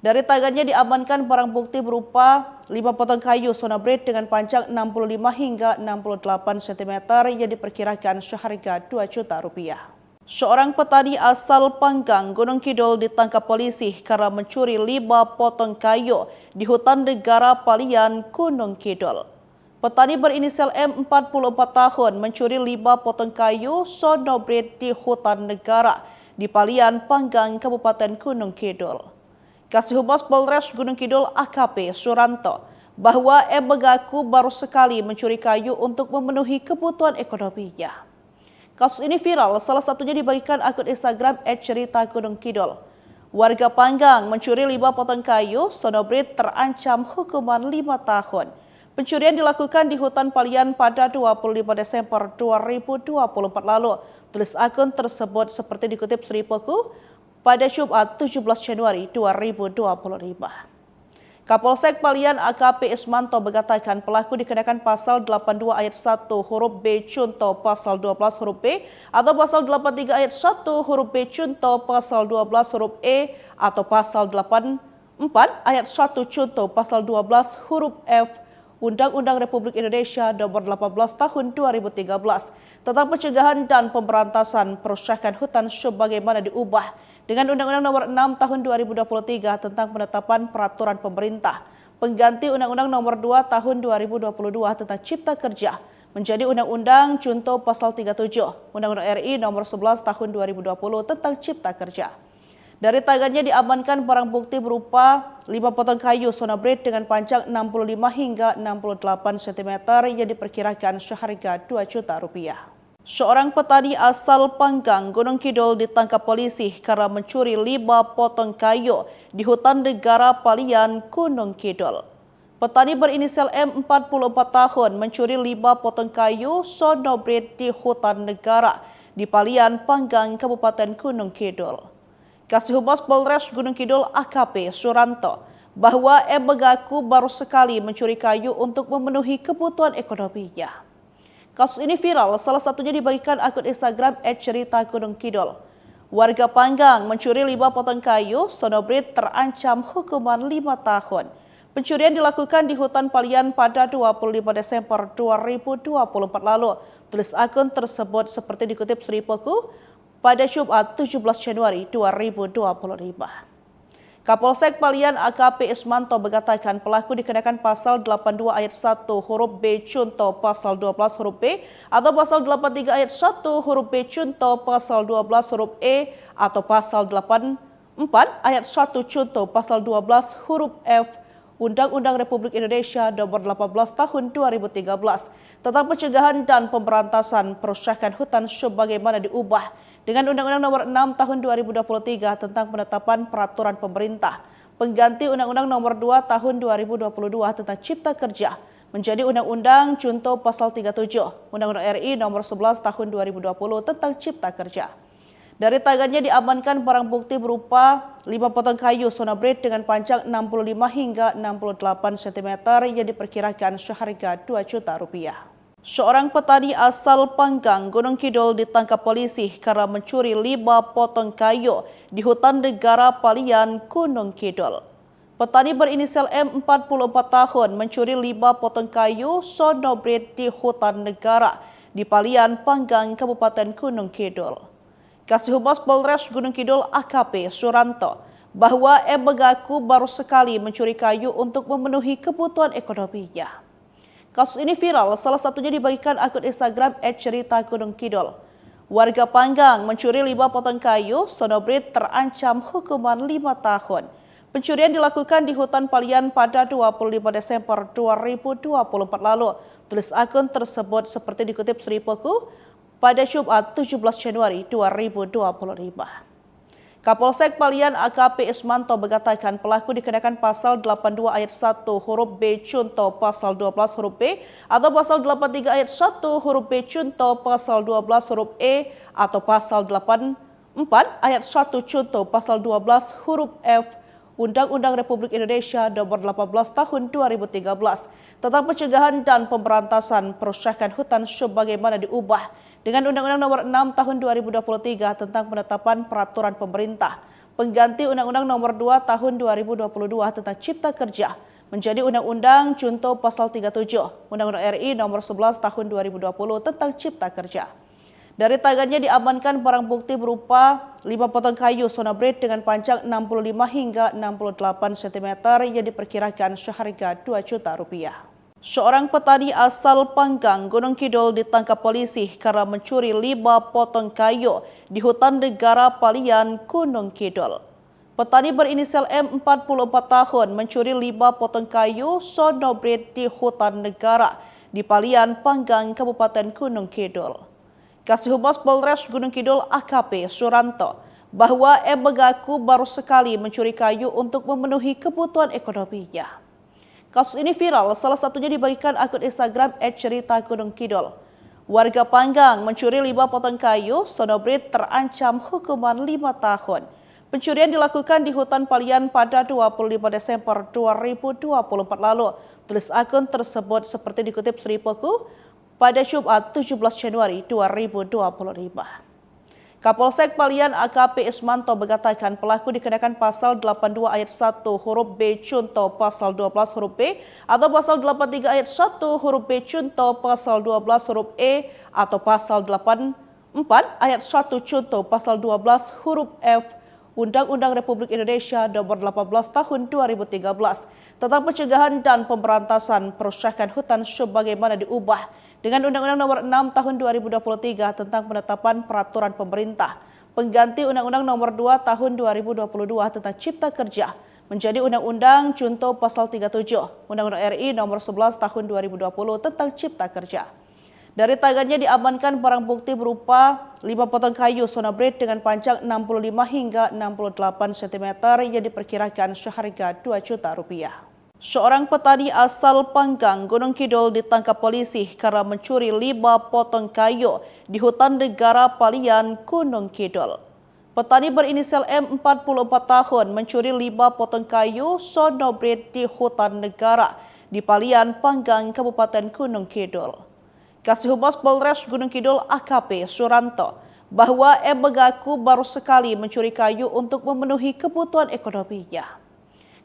Dari tangannya diamankan barang bukti berupa 5 potong kayu sonobrit dengan panjang 65 hingga 68 cm yang diperkirakan seharga 2 juta rupiah. Seorang petani asal Panggang, Gunung Kidul ditangkap polisi karena mencuri 5 potong kayu di hutan negara Palian, Gunung Kidul. Petani berinisial M 44 tahun mencuri 5 potong kayu sonobrit di hutan negara di Palian, Panggang, Kabupaten Gunung Kidul. Kasih Humas Polres Gunung Kidul AKP Suranto bahwa M mengaku baru sekali mencuri kayu untuk memenuhi kebutuhan ekonominya. Kasus ini viral, salah satunya dibagikan akun Instagram @cerita_gunung_kidul. Warga Panggang mencuri 5 potong kayu sonobrit terancam hukuman 5 tahun. Pencurian dilakukan di hutan Palian pada 25 Desember 2024 lalu. Tulis akun tersebut seperti dikutip Sri Poku pada Jumat 17 Januari 2025. Kapolsek Palian AKP Ismanto mengatakan pelaku dikenakan pasal 82 ayat 1 huruf B Cunto pasal 12 huruf B atau pasal 83 ayat 1 huruf B Cunto pasal 12 huruf E atau pasal 84 ayat 1 Cunto pasal 12 huruf F Undang-Undang Republik Indonesia Nomor 18 Tahun 2013 tentang pencegahan dan pemberantasan perusakan hutan sebagaimana diubah dengan Undang-Undang Nomor 6 Tahun 2023 tentang penetapan peraturan pemerintah pengganti Undang-Undang Nomor 2 Tahun 2022 tentang Cipta Kerja menjadi Undang-Undang Junto Pasal 37 Undang-Undang RI Nomor 11 Tahun 2020 tentang Cipta Kerja. Dari tangannya diamankan barang bukti berupa 5 potong kayu sonobrit dengan panjang 65 hingga 68 cm yang diperkirakan seharga 2 juta rupiah. Seorang petani asal Panggang, Gunung Kidul ditangkap polisi karena mencuri 5 potong kayu di hutan negara Palian, Gunung Kidul. Petani berinisial M 44 tahun mencuri 5 potong kayu sonobrit di hutan negara di Palian, Panggang, Kabupaten Gunung Kidul. Kasih Humas Polres Gunung Kidul AKP Suranto bahwa M mengaku baru sekali mencuri kayu untuk memenuhi kebutuhan ekonominya. Kasus ini viral, salah satunya dibagikan akun Instagram @cerita_gunung_kidul. Warga Panggang mencuri 5 potong kayu sonobrit terancam hukuman 5 tahun. Pencurian dilakukan di hutan Palian pada 25 Desember 2024 lalu. Tulis akun tersebut seperti dikutip Sri Poku pada Jumat 17 Januari 2025. Kapolsek Palian AKP Ismanto mengatakan pelaku dikenakan pasal 82 ayat 1 huruf B Cunto pasal 12 huruf B atau pasal 83 ayat 1 huruf B Cunto pasal 12 huruf E atau pasal 84 ayat 1 Cunto pasal 12 huruf F Undang-Undang Republik Indonesia Nomor 18 Tahun 2013 tentang pencegahan dan pemberantasan perusakan hutan sebagaimana diubah dengan Undang-Undang Nomor 6 Tahun 2023 tentang penetapan peraturan pemerintah pengganti Undang-Undang Nomor 2 Tahun 2022 tentang Cipta Kerja menjadi Undang-Undang Junto Pasal 37 Undang-Undang RI Nomor 11 Tahun 2020 tentang Cipta Kerja. Dari tangannya diamankan barang bukti berupa 5 potong kayu sonobrit dengan panjang 65 hingga 68 cm yang diperkirakan seharga 2 juta rupiah. Seorang petani asal Panggang, Gunung Kidul ditangkap polisi karena mencuri 5 potong kayu di hutan negara Palian, Gunung Kidul. Petani berinisial M 44 tahun mencuri 5 potong kayu sonobrit di hutan negara di Palian, Panggang, Kabupaten Gunung Kidul. Kasih Humas Polres Gunung Kidul AKP Suranto bahwa M mengaku baru sekali mencuri kayu untuk memenuhi kebutuhan ekonominya. Kasus ini viral, salah satunya dibagikan akun Instagram @cerita_gunung_kidul. Warga Panggang mencuri 5 potong kayu sonobrit terancam hukuman 5 tahun. Pencurian dilakukan di hutan Palian pada 25 Desember 2024 lalu. Tulis akun tersebut seperti dikutip Sri Poku pada Jumat 17 Januari 2025. Kapolsek Palian AKP Ismanto mengatakan pelaku dikenakan pasal 82 ayat 1 huruf B Cunto pasal 12 huruf B atau pasal 83 ayat 1 huruf B Cunto pasal 12 huruf E atau pasal 84 ayat 1 Cunto pasal 12 huruf F Undang-Undang Republik Indonesia Nomor 18 Tahun 2013 tentang pencegahan dan pemberantasan perusakan hutan sebagaimana diubah dengan Undang-Undang Nomor 6 Tahun 2023 tentang penetapan peraturan pemerintah pengganti Undang-Undang Nomor 2 Tahun 2022 tentang Cipta Kerja menjadi Undang-Undang Junto Pasal 37 Undang-Undang RI Nomor 11 Tahun 2020 tentang Cipta Kerja. Dari tangannya diamankan barang bukti berupa 5 potong kayu sonobrit dengan panjang 65 hingga 68 cm yang diperkirakan seharga 2 juta rupiah. Seorang petani asal Panggang, Gunung Kidul ditangkap polisi karena mencuri 5 potong kayu di hutan negara Palian, Gunung Kidul. Petani berinisial M 44 tahun mencuri 5 potong kayu sonobrit di hutan negara di Palian, Panggang, Kabupaten Gunung Kidul. Kasih Humas Polres Gunung Kidul AKP Suranto bahwa M mengaku baru sekali mencuri kayu untuk memenuhi kebutuhan ekonominya. Kasus ini viral, salah satunya dibagikan akun Instagram @cerita_gunung_kidul. Warga Panggang mencuri 5 potong kayu sonobrit terancam hukuman 5 tahun. Pencurian dilakukan di hutan Palian pada 25 Desember 2024 lalu. Tulis akun tersebut seperti dikutip Sri Poku pada Jumat 17 Januari 2025. Kapolsek Palian AKP Ismanto mengatakan pelaku dikenakan pasal 82 ayat 1 huruf B contoh pasal 12 huruf B atau pasal 83 ayat 1 huruf B contoh pasal 12 huruf E atau pasal 84 ayat 1 contoh pasal 12 huruf F Undang-Undang Republik Indonesia Nomor 18 Tahun 2013 tentang pencegahan dan pemberantasan perusakan hutan sebagaimana diubah dengan Undang-Undang Nomor 6 Tahun 2023 tentang penetapan peraturan pemerintah pengganti Undang-Undang Nomor 2 Tahun 2022 tentang Cipta Kerja menjadi Undang-Undang Contoh Pasal 37 Undang-Undang RI Nomor 11 Tahun 2020 tentang Cipta Kerja. Dari tangannya diamankan barang bukti berupa 5 potong kayu sonobrit dengan panjang 65 hingga 68 cm yang diperkirakan seharga 2 juta rupiah. Seorang petani asal Panggang, Gunung Kidul ditangkap polisi karena mencuri 5 potong kayu di hutan negara Palian, Gunung Kidul. Petani berinisial M 44 tahun mencuri 5 potong kayu sonobrit di hutan negara di Palian, Panggang, Kabupaten Gunung Kidul. Kasih Humas Polres Gunung Kidul AKP Suranto bahwa M mengaku baru sekali mencuri kayu untuk memenuhi kebutuhan ekonominya.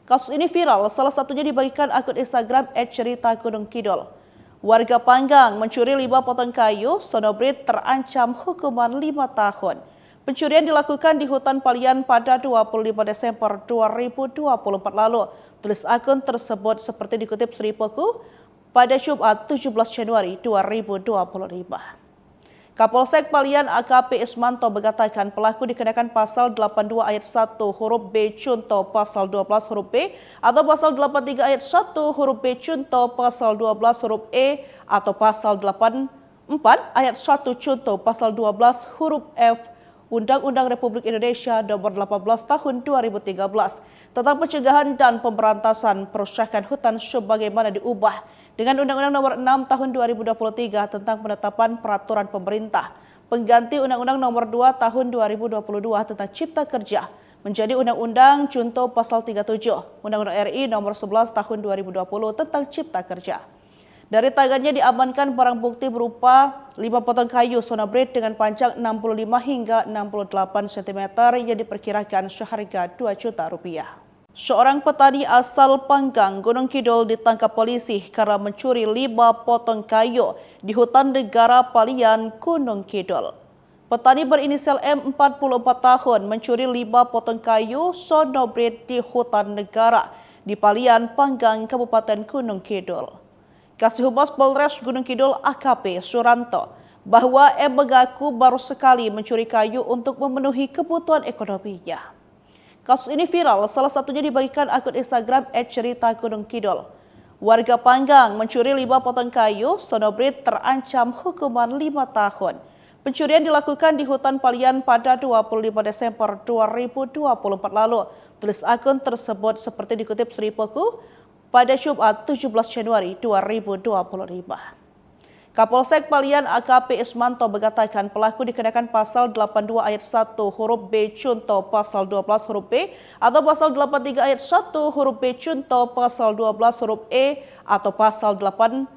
Kasus ini viral, salah satunya dibagikan akun Instagram @cerita_gunung_kidul. Warga Panggang mencuri 5 potong kayu sonobrit terancam hukuman 5 tahun. Pencurian dilakukan di hutan Palian pada 25 Desember 2024 lalu. Tulis akun tersebut seperti dikutip Sri Poku pada Jumat 17 Januari 2025. Kapolsek Palian AKP Ismanto mengatakan pelaku dikenakan pasal 82 ayat 1 huruf B contoh pasal 12 huruf B atau pasal 83 ayat 1 huruf B contoh pasal 12 huruf E atau pasal 84 ayat 1 contoh pasal 12 huruf F Undang-Undang Republik Indonesia Nomor 18 Tahun 2013 tentang pencegahan dan pemberantasan perusakan hutan sebagaimana diubah dengan Undang-Undang Nomor 6 Tahun 2023 tentang penetapan peraturan pemerintah pengganti Undang-Undang Nomor 2 Tahun 2022 tentang Cipta Kerja menjadi Undang-Undang Contoh Pasal 37 Undang-Undang RI Nomor 11 Tahun 2020 tentang Cipta Kerja. Dari tangannya diamankan barang bukti berupa 5 potong kayu sonobrit dengan panjang 65 hingga 68 cm yang diperkirakan seharga 2 juta rupiah. Seorang petani asal Panggang, Gunung Kidul ditangkap polisi karena mencuri 5 potong kayu di hutan negara Palian, Gunung Kidul. Petani berinisial M 44 tahun mencuri 5 potong kayu sonobrit di hutan negara di Palian, Panggang, Kabupaten Gunung Kidul. Kasih Humas Polres Gunung Kidul AKP Suranto bahwa M mengaku baru sekali mencuri kayu untuk memenuhi kebutuhan ekonominya. Kasus ini viral, salah satunya dibagikan akun Instagram @cerita_gunung_kidul. Warga Panggang mencuri 5 potong kayu sonobrit terancam hukuman 5 tahun. Pencurian dilakukan di hutan Palian pada 25 Desember 2024 lalu. Tulis akun tersebut seperti dikutip Sri Poku pada Jumat 17 Januari 2025. Kapolsek Palian AKP Ismanto mengatakan pelaku dikenakan pasal 82 ayat 1 huruf B contoh pasal 12 huruf B atau pasal 83 ayat 1 huruf B contoh pasal 12 huruf E atau pasal 84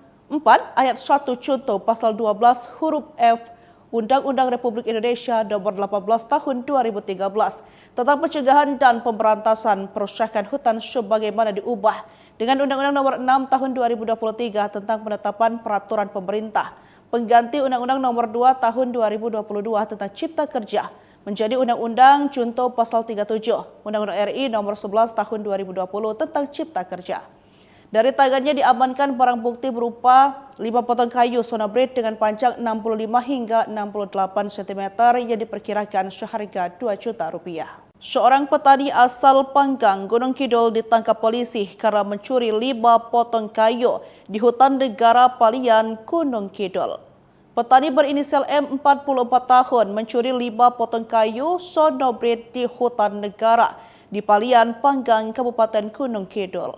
ayat 1 contoh pasal 12 huruf F Undang-Undang Republik Indonesia Nomor 18 Tahun 2013 tentang pencegahan dan pemberantasan perusakan hutan sebagaimana diubah dengan Undang-Undang Nomor 6 Tahun 2023 tentang penetapan peraturan pemerintah pengganti Undang-Undang Nomor 2 Tahun 2022 tentang Cipta Kerja menjadi Undang-Undang Contoh Pasal 37 Undang-Undang RI Nomor 11 Tahun 2020 tentang Cipta Kerja. Dari tangannya diamankan barang bukti berupa 5 potong kayu sonobrit dengan panjang 65 hingga 68 cm yang diperkirakan seharga Rp2 juta. Seorang petani asal Panggang, Gunung Kidul ditangkap polisi karena mencuri 5 potong kayu di hutan negara Palian, Gunung Kidul. Petani berinisial M 44 tahun mencuri 5 potong kayu sonobrit di hutan negara di Palian, Panggang, Kabupaten Gunung Kidul.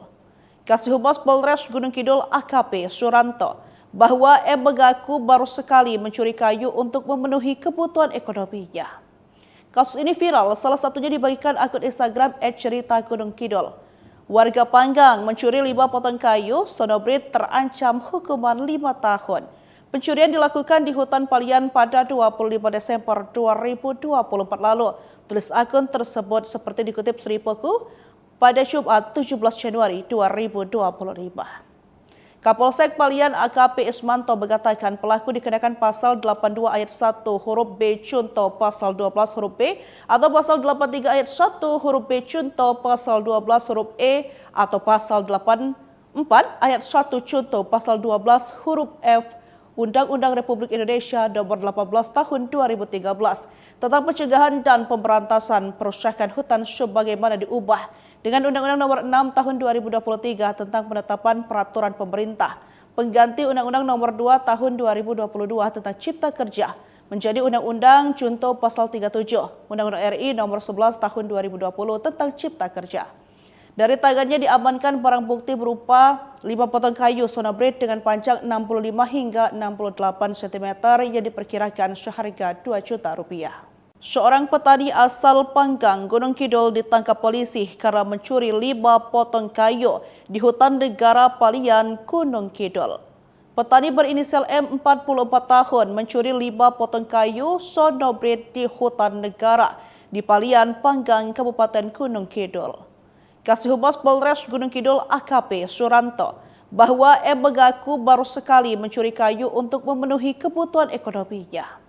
Kasih Humas Polres Gunung Kidul AKP Suranto bahwa M mengaku baru sekali mencuri kayu untuk memenuhi kebutuhan ekonominya. Kasus ini viral, salah satunya dibagikan akun Instagram @cerita_gunung_kidul. Warga Panggang mencuri 5 potong kayu sonobrit terancam hukuman 5 tahun. Pencurian dilakukan di hutan Palian pada 25 Desember 2024 lalu. Tulis akun tersebut seperti dikutip Sri Peku pada Jumat 17 Januari 2025. Kapolsek Palian AKP Ismanto mengatakan pelaku dikenakan pasal 82 ayat 1 huruf B contoh pasal 12 huruf B atau pasal 83 ayat 1 huruf B contoh pasal 12 huruf E atau pasal 84 ayat 1 contoh pasal 12 huruf F Undang-Undang Republik Indonesia Nomor 18 Tahun 2013 tentang pencegahan dan pemberantasan perusakan hutan sebagaimana diubah dengan Undang-Undang Nomor 6 Tahun 2023 tentang penetapan peraturan pemerintah pengganti Undang-Undang Nomor 2 Tahun 2022 tentang Cipta Kerja menjadi Undang-Undang Contoh Pasal 37 Undang-Undang RI Nomor 11 Tahun 2020 tentang Cipta Kerja. Dari tangannya diamankan barang bukti berupa 5 potong kayu sonobrit dengan panjang 65 hingga 68 cm yang diperkirakan seharga Rp2 juta. Seorang petani asal Panggang, Gunung Kidul ditangkap polisi karena mencuri 5 potong kayu di hutan negara Palian, Gunung Kidul. Petani berinisial M 44 tahun mencuri 5 potong kayu sonobrit di hutan negara di Palian, Panggang, Kabupaten Gunung Kidul. Kasih Humas Polres Gunung Kidul AKP Suranto bahwa M mengaku baru sekali mencuri kayu untuk memenuhi kebutuhan ekonominya.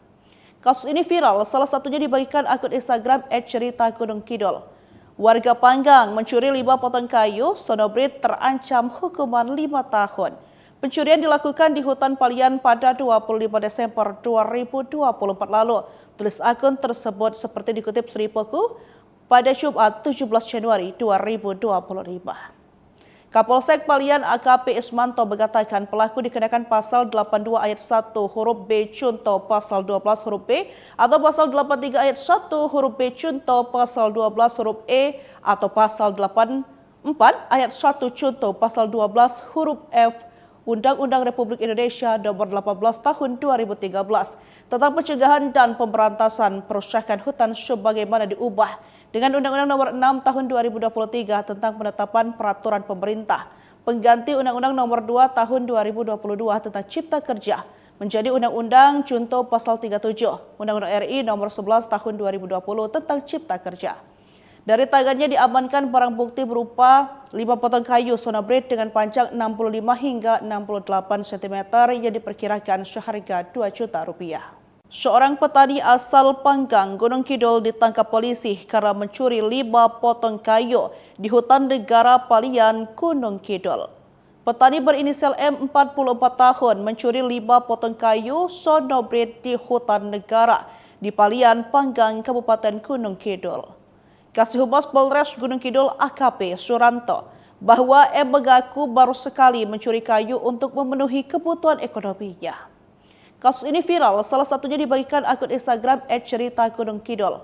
Kasus ini viral, salah satunya dibagikan akun Instagram @cerita_gunung_kidul. Warga Panggang mencuri 5 potong kayu sonobrit terancam hukuman 5 tahun. Pencurian dilakukan di hutan Palian pada 25 Desember 2024 lalu. Tulis akun tersebut seperti dikutip Sri Peku pada Jumat 17 Januari 2025. Kapolsek Palian AKP Ismanto mengatakan pelaku dikenakan pasal 82 ayat 1 huruf B contoh pasal 12 huruf B atau pasal 83 ayat 1 huruf B contoh pasal 12 huruf E atau pasal 84 ayat 1 contoh pasal 12 huruf F Undang-Undang Republik Indonesia Nomor 18 Tahun 2013 tentang pencegahan dan pemberantasan perusakan hutan sebagaimana diubah dengan Undang-Undang Nomor 6 Tahun 2023 tentang penetapan peraturan pemerintah pengganti Undang-Undang Nomor 2 Tahun 2022 tentang Cipta Kerja menjadi Undang-Undang Contoh Pasal 37 Undang-Undang RI Nomor 11 Tahun 2020 tentang Cipta Kerja. Dari tangannya diamankan barang bukti berupa 5 potong kayu sonobrit dengan panjang 65 hingga 68 cm yang diperkirakan seharga Rp2 juta. Seorang petani asal Panggang, Gunung Kidul ditangkap polisi karena mencuri 5 potong kayu di hutan negara Palian, Gunung Kidul. Petani berinisial M 44 tahun mencuri 5 potong kayu sonobrit di hutan negara di Palian, Panggang, Kabupaten Gunung Kidul. Kasih Humas Polres Gunung Kidul AKP Suranto bahwa M mengaku baru sekali mencuri kayu untuk memenuhi kebutuhan ekonominya. Kasus ini viral, salah satunya dibagikan akun Instagram @cerita_gunung_kidul.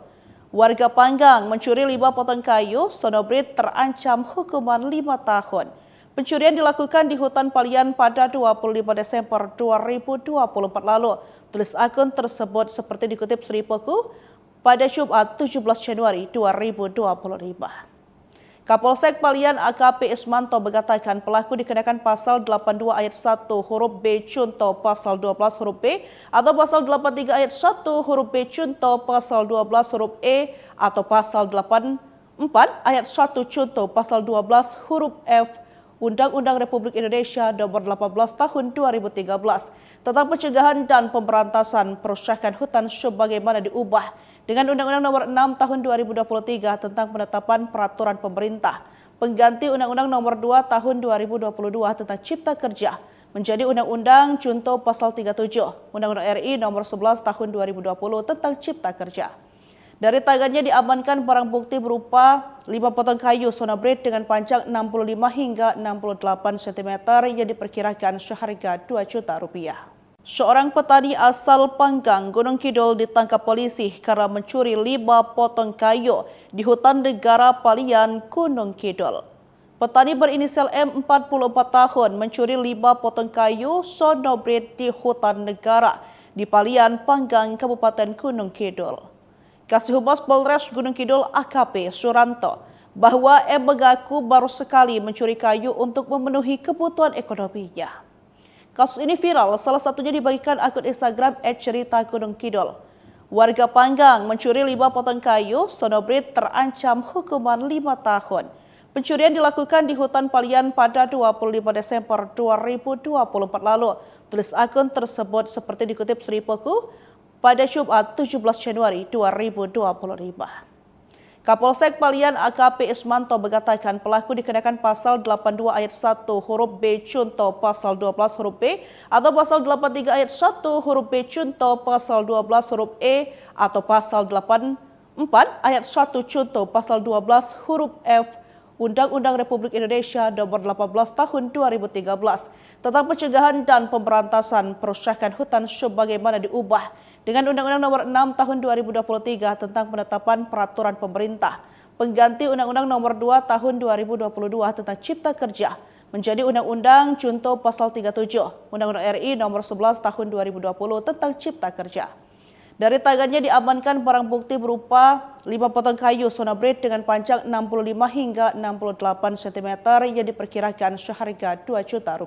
Warga Panggang mencuri 5 potong kayu sonobrit terancam hukuman 5 tahun. Pencurian dilakukan di hutan Palian pada 25 Desember 2024 lalu. Tulis akun tersebut seperti dikutip Sri Peku pada Jumat 17 Januari 2025. Kapolsek Palian AKP Ismanto mengatakan pelaku dikenakan pasal 82 ayat 1 huruf B contoh pasal 12 huruf B atau pasal 83 ayat 1 huruf B contoh pasal 12 huruf E atau pasal 84 ayat 1 contoh pasal 12 huruf F Undang-Undang Republik Indonesia Nomor 18 Tahun 2013 tentang pencegahan dan pemberantasan perusakan hutan sebagaimana diubah dengan Undang-Undang Nomor 6 Tahun 2023 tentang penetapan peraturan pemerintah pengganti Undang-Undang Nomor 2 Tahun 2022 tentang Cipta Kerja menjadi Undang-Undang Contoh Pasal 37 Undang-Undang RI Nomor 11 Tahun 2020 tentang Cipta Kerja. Dari tangannya diamankan barang bukti berupa 5 potong kayu sonobrit dengan panjang 65 hingga 68 cm yang diperkirakan seharga Rp2 juta. Seorang petani asal Panggang, Gunung Kidul ditangkap polisi karena mencuri 5 potong kayu di hutan negara Palian, Gunung Kidul. Petani berinisial M 44 tahun mencuri 5 potong kayu sonobrit di hutan negara di Palian, Panggang, Kabupaten Gunung Kidul. Kasih Humas Polres Gunung Kidul AKP Suranto bahwa M mengaku baru sekali mencuri kayu untuk memenuhi kebutuhan ekonominya. Kasus ini viral, salah satunya dibagikan akun Instagram @cerita_gunung_kidul. Warga Panggang mencuri 5 potong kayu sonobrit terancam hukuman 5 tahun. Pencurian dilakukan di hutan Palian pada 25 Desember 2024 lalu. Tulis akun tersebut seperti dikutip Seripoku pada Jumat 17 Januari 2025. Kapolsek Palian AKP Ismanto mengatakan pelaku dikenakan pasal 82 ayat 1 huruf B contoh pasal 12 huruf B atau pasal 83 ayat 1 huruf B contoh pasal 12 huruf E atau pasal 84 ayat 1 contoh pasal 12 huruf F Undang-Undang Republik Indonesia Nomor 18 Tahun 2013 tentang pencegahan dan pemberantasan perusakan hutan sebagaimana diubah dengan Undang-Undang Nomor 6 Tahun 2023 tentang penetapan peraturan pemerintah pengganti Undang-Undang Nomor 2 Tahun 2022 tentang Cipta Kerja menjadi Undang-Undang Contoh Pasal 37 Undang-Undang RI Nomor 11 Tahun 2020 tentang Cipta Kerja. Dari tangannya diamankan barang bukti berupa 5 potong kayu sonobrit dengan panjang 65 hingga 68 cm yang diperkirakan seharga Rp2 juta.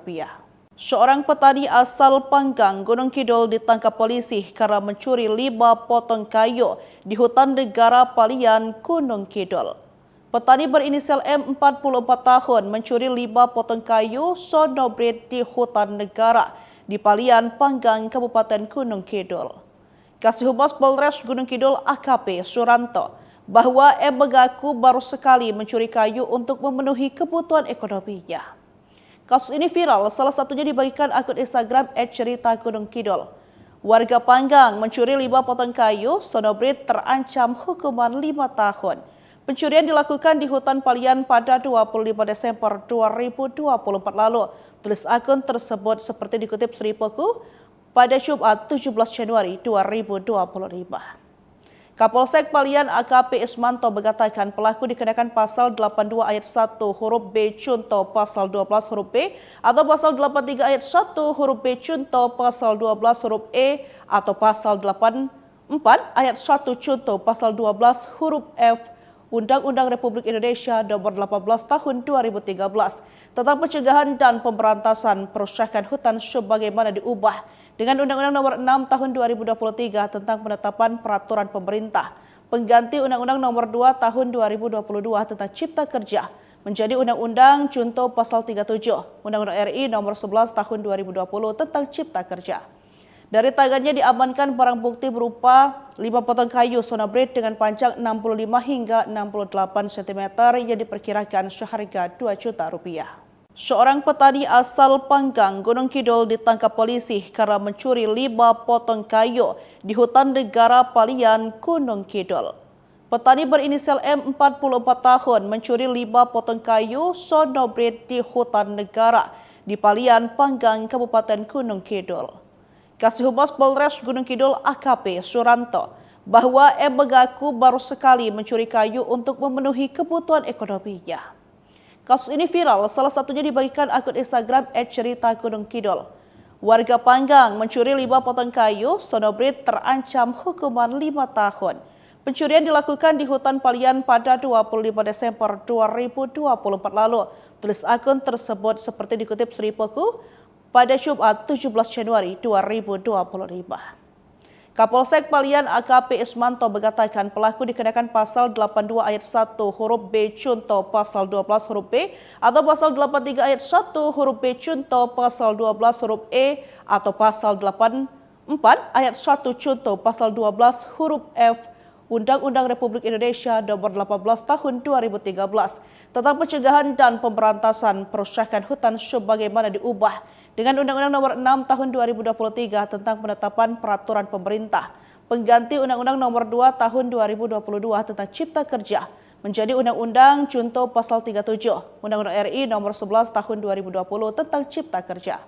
Seorang petani asal Panggang, Gunung Kidul ditangkap polisi karena mencuri 5 potong kayu di hutan negara Palian, Gunung Kidul. Petani berinisial M 44 tahun mencuri 5 potong kayu sonobrit di hutan negara di Palian, Panggang, Kabupaten Gunung Kidul. Kasih Humas Polres Gunung Kidul AKP Suranto bahwa M mengaku baru sekali mencuri kayu untuk memenuhi kebutuhan ekonominya. Kasus ini viral, salah satunya dibagikan akun Instagram @cerita_gunung_kidul. Warga Panggang mencuri 5 potong kayu sonobrit terancam hukuman 5 tahun. Pencurian dilakukan di hutan Palian pada 25 Desember 2024 lalu. Tulis akun tersebut seperti dikutip Seripoku pada Jumat 17 Januari 2025. Kapolsek Palian AKP Ismanto mengatakan pelaku dikenakan pasal 82 ayat 1 huruf B contoh pasal 12 huruf B atau pasal 83 ayat 1 huruf B contoh pasal 12 huruf E atau pasal 84 ayat 1 contoh pasal 12 huruf F Undang-Undang Republik Indonesia Nomor 18 Tahun 2013 tentang pencegahan dan pemberantasan perusakan hutan sebagaimana diubah dengan Undang-Undang Nomor 6 Tahun 2023 tentang penetapan peraturan pemerintah pengganti Undang-Undang Nomor 2 Tahun 2022 tentang Cipta Kerja menjadi Undang-Undang Contoh Pasal 37 Undang-Undang RI Nomor 11 Tahun 2020 tentang Cipta Kerja. Dari tangannya diamankan barang bukti berupa 5 potong kayu sonobrit dengan panjang 65 hingga 68 cm yang diperkirakan seharga Rp2 juta. Seorang petani asal Panggang, Gunung Kidul ditangkap polisi karena mencuri 5 potong kayu di hutan negara Palian, Gunung Kidul. Petani berinisial M 44 tahun mencuri 5 potong kayu sonobrit di hutan negara di Palian, Panggang, Kabupaten Gunung Kidul. Kasih Humas Polres Gunung Kidul AKP Suranto bahwa M mengaku baru sekali mencuri kayu untuk memenuhi kebutuhan ekonominya. Kasus ini viral, salah satunya dibagikan akun Instagram @cerita_gunung_kidul. Warga Panggang mencuri 5 potong kayu sonobrit terancam hukuman 5 tahun. Pencurian dilakukan di hutan Palian pada 25 Desember 2024 lalu. Tulis akun tersebut seperti dikutip Seripoku pada Jumat 17 Januari 2025. Kapolsek Palian AKP Ismanto mengatakan pelaku dikenakan pasal 82 ayat 1 huruf B contoh pasal 12 huruf B atau pasal 83 ayat 1 huruf B contoh pasal 12 huruf E atau pasal 84 ayat 1 contoh pasal 12 huruf F Undang-Undang Republik Indonesia Nomor 18 Tahun 2013 tentang pencegahan dan pemberantasan perusakan hutan sebagaimana diubah dengan Undang-Undang Nomor 6 Tahun 2023 tentang penetapan peraturan pemerintah pengganti Undang-Undang Nomor 2 Tahun 2022 tentang Cipta Kerja menjadi Undang-Undang contoh pasal 37 Undang-Undang RI Nomor 11 Tahun 2020 tentang Cipta Kerja.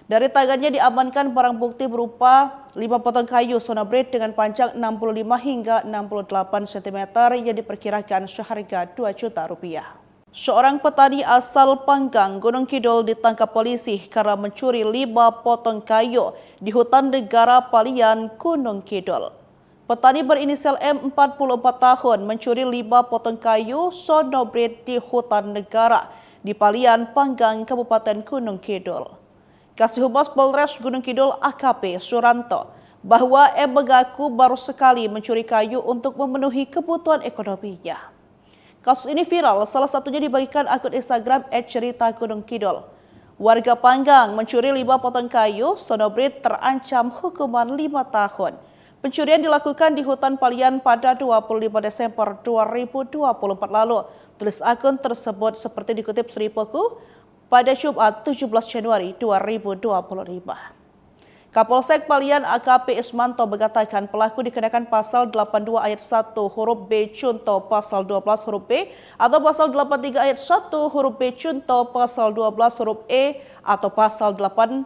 Dari tangannya diamankan barang bukti berupa 5 potong kayu sonobrit dengan panjang 65 hingga 68 cm yang diperkirakan seharga 2 juta rupiah. Seorang petani asal Panggang, Gunung Kidul ditangkap polisi karena mencuri 5 potong kayu di hutan negara Palian, Gunung Kidul. Petani berinisial M 44 tahun mencuri 5 potong kayu sonobrit di hutan negara di Palian, Panggang, Kabupaten Gunung Kidul. Kasih Humas Polres Gunung Kidul AKP Suranto bahwa M mengaku baru sekali mencuri kayu untuk memenuhi kebutuhan ekonominya. Kasus ini viral, salah satunya dibagikan akun Instagram @cerita_gunung_kidul. Warga Panggang mencuri 5 potong kayu sonobrit terancam hukuman 5 tahun. Pencurian dilakukan di hutan Palian pada 25 Desember 2024 lalu. Tulis akun tersebut seperti dikutip Sri Poku pada Jumat 17 Januari 2025. Kapolsek Palian AKP Ismanto mengatakan pelaku dikenakan pasal 82 ayat 1 huruf B contoh pasal 12 huruf B atau pasal 83 ayat 1 huruf B contoh pasal 12 huruf E atau pasal 84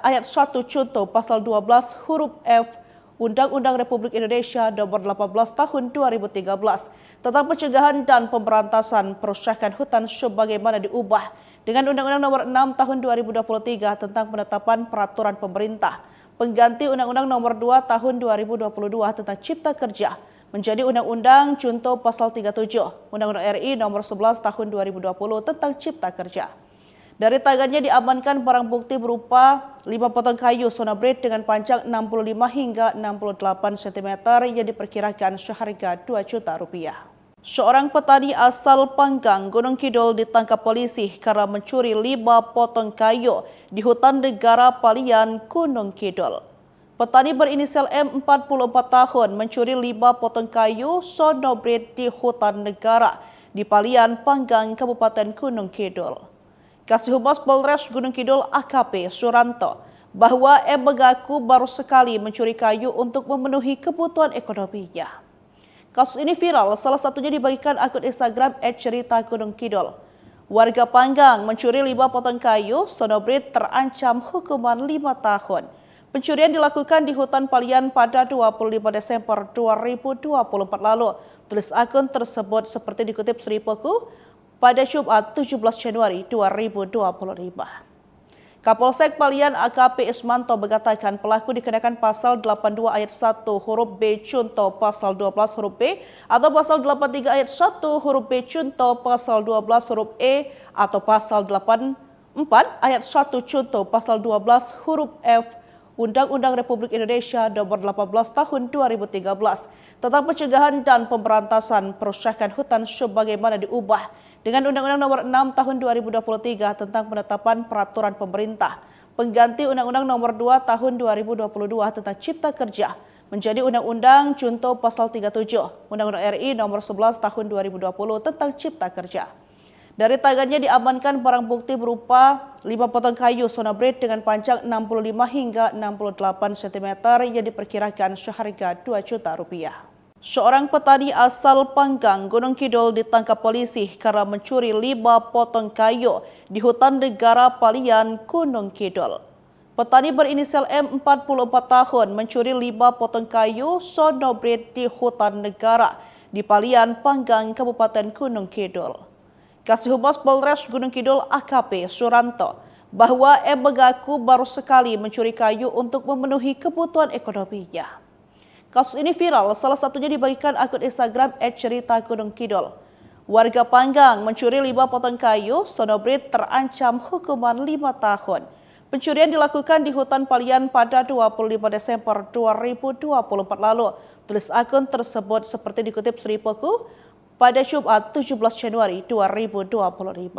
ayat 1 contoh pasal 12 huruf F Undang-Undang Republik Indonesia Nomor 18 Tahun 2013 tentang pencegahan dan pemberantasan perusakan hutan sebagaimana diubah dengan Undang-Undang Nomor 6 Tahun 2023 tentang penetapan peraturan pemerintah pengganti Undang-Undang Nomor 2 Tahun 2022 tentang Cipta Kerja menjadi Undang-Undang contoh pasal 37 Undang-Undang RI Nomor 11 Tahun 2020 tentang Cipta Kerja. Dari tangannya diamankan barang bukti berupa 5 potong kayu sonobrit dengan panjang 65 hingga 68 cm yang diperkirakan seharga 2 juta rupiah. Seorang petani asal Panggang, Gunung Kidul ditangkap polisi karena mencuri 5 potong kayu di hutan negara Palian, Gunung Kidul. Petani berinisial M 44 tahun mencuri 5 potong kayu sonobrit di hutan negara di Palian, Panggang, Kabupaten Gunung Kidul. Kasih Humas Polres Gunung Kidul AKP Suranto bahwa M mengaku baru sekali mencuri kayu untuk memenuhi kebutuhan ekonominya. Kasus ini viral, salah satunya dibagikan akun Instagram @cerita_gunung_kidul. Warga Panggang mencuri 5 potong kayu sonobrit terancam hukuman 5 tahun. Pencurian dilakukan di hutan Palian pada 25 Desember 2024 lalu. Tulis akun tersebut seperti dikutip Sri Poku pada Jumat 17 Januari 2025. Kapolsek Palian AKP Ismanto mengatakan pelaku dikenakan pasal 82 ayat 1 huruf B contoh pasal 12 huruf B atau pasal 83 ayat 1 huruf B contoh pasal 12 huruf E atau pasal 84 ayat 1 contoh pasal 12 huruf F Undang-Undang Republik Indonesia Nomor 18 Tahun 2013 tentang pencegahan dan pemberantasan perusakan hutan sebagaimana diubah dengan Undang-Undang Nomor 6 Tahun 2023 tentang penetapan peraturan pemerintah pengganti Undang-Undang Nomor 2 Tahun 2022 tentang Cipta Kerja menjadi Undang-Undang contoh pasal 37 Undang-Undang RI Nomor 11 Tahun 2020 tentang Cipta Kerja. Dari tangannya diamankan barang bukti berupa 5 potong kayu sonobrit dengan panjang 65 hingga 68 cm yang diperkirakan seharga 2 juta rupiah. Seorang petani asal Panggang, Gunung Kidul ditangkap polisi karena mencuri 5 potong kayu di hutan negara Palian, Gunung Kidul. Petani berinisial M 44 tahun mencuri 5 potong kayu sonobrit di hutan negara di Palian, Panggang, Kabupaten Gunung Kidul. Kasih Humas Polres Gunung Kidul AKP Suranto bahwa M mengaku baru sekali mencuri kayu untuk memenuhi kebutuhan ekonominya. Kasus ini viral, salah satunya dibagikan akun Instagram @cerita_gunung_kidul. Warga Panggang mencuri 5 potong kayu sonobrit terancam hukuman 5 tahun. Pencurian dilakukan di hutan Palian pada 25 Desember 2024 lalu. Tulis akun tersebut seperti dikutip Sripoku pada Jumat 17 Januari 2025.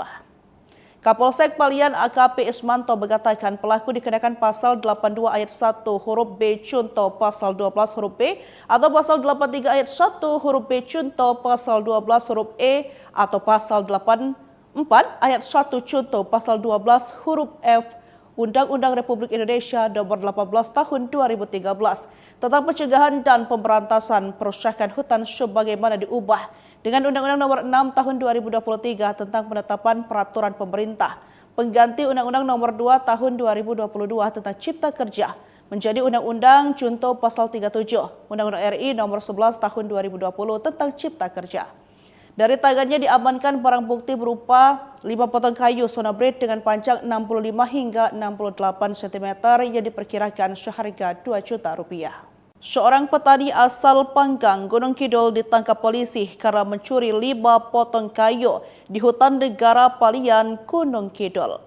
Kapolsek Palian AKP Ismanto mengatakan pelaku dikenakan pasal 82 ayat 1 huruf B Cunto pasal 12 huruf B atau pasal 83 ayat 1 huruf B Cunto pasal 12 huruf E atau pasal 84 ayat 1 Cunto pasal 12 huruf F Undang-Undang Republik Indonesia Nomor 18 Tahun 2013 tentang pencegahan dan pemberantasan perusakan hutan sebagaimana diubah dengan Undang-Undang Nomor 6 Tahun 2023 tentang penetapan peraturan pemerintah pengganti Undang-Undang Nomor 2 Tahun 2022 tentang Cipta Kerja menjadi Undang-Undang Junto Pasal 37 Undang-Undang RI Nomor 11 Tahun 2020 tentang Cipta Kerja. Dari tangannya diamankan barang bukti berupa 5 potong kayu sonobrit dengan panjang 65 hingga 68 cm yang diperkirakan seharga 2 juta rupiah. Seorang petani asal Panggang, Gunung Kidul ditangkap polisi karena mencuri 5 potong kayu di hutan negara Palian, Gunung Kidul.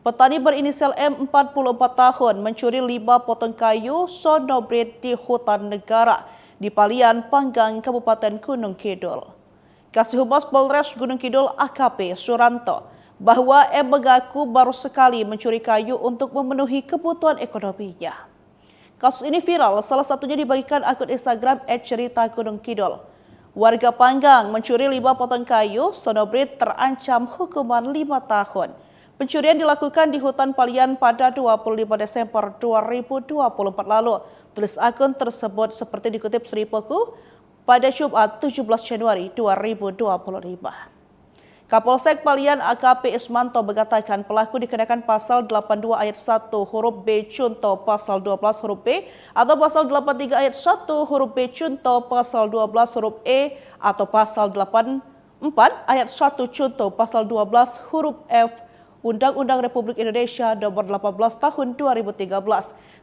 Petani berinisial M 44 tahun mencuri 5 potong kayu sonobrit di hutan negara di Palian, Panggang, Kabupaten Gunung Kidul. Kasih Humas Polres Gunung Kidul AKP Suranto bahwa M mengaku baru sekali mencuri kayu untuk memenuhi kebutuhan ekonominya. Kasus ini viral, salah satunya dibagikan akun Instagram @cerita Gunung Kidul. Warga Panggang mencuri 5 potong kayu sonobrit terancam hukuman 5 tahun. Pencurian dilakukan di hutan Palian pada 25 Desember 2024 lalu. Tulis akun tersebut seperti dikutip Sripoku pada Jumat 17 Januari 2025. Kapolsek Palian AKP Ismanto mengatakan pelaku dikenakan pasal 82 ayat 1 huruf B Cunto pasal 12 huruf B atau pasal 83 ayat 1 huruf B Cunto pasal 12 huruf E atau pasal 84 ayat 1 Cunto pasal 12 huruf F Undang-Undang Republik Indonesia Nomor 18 Tahun 2013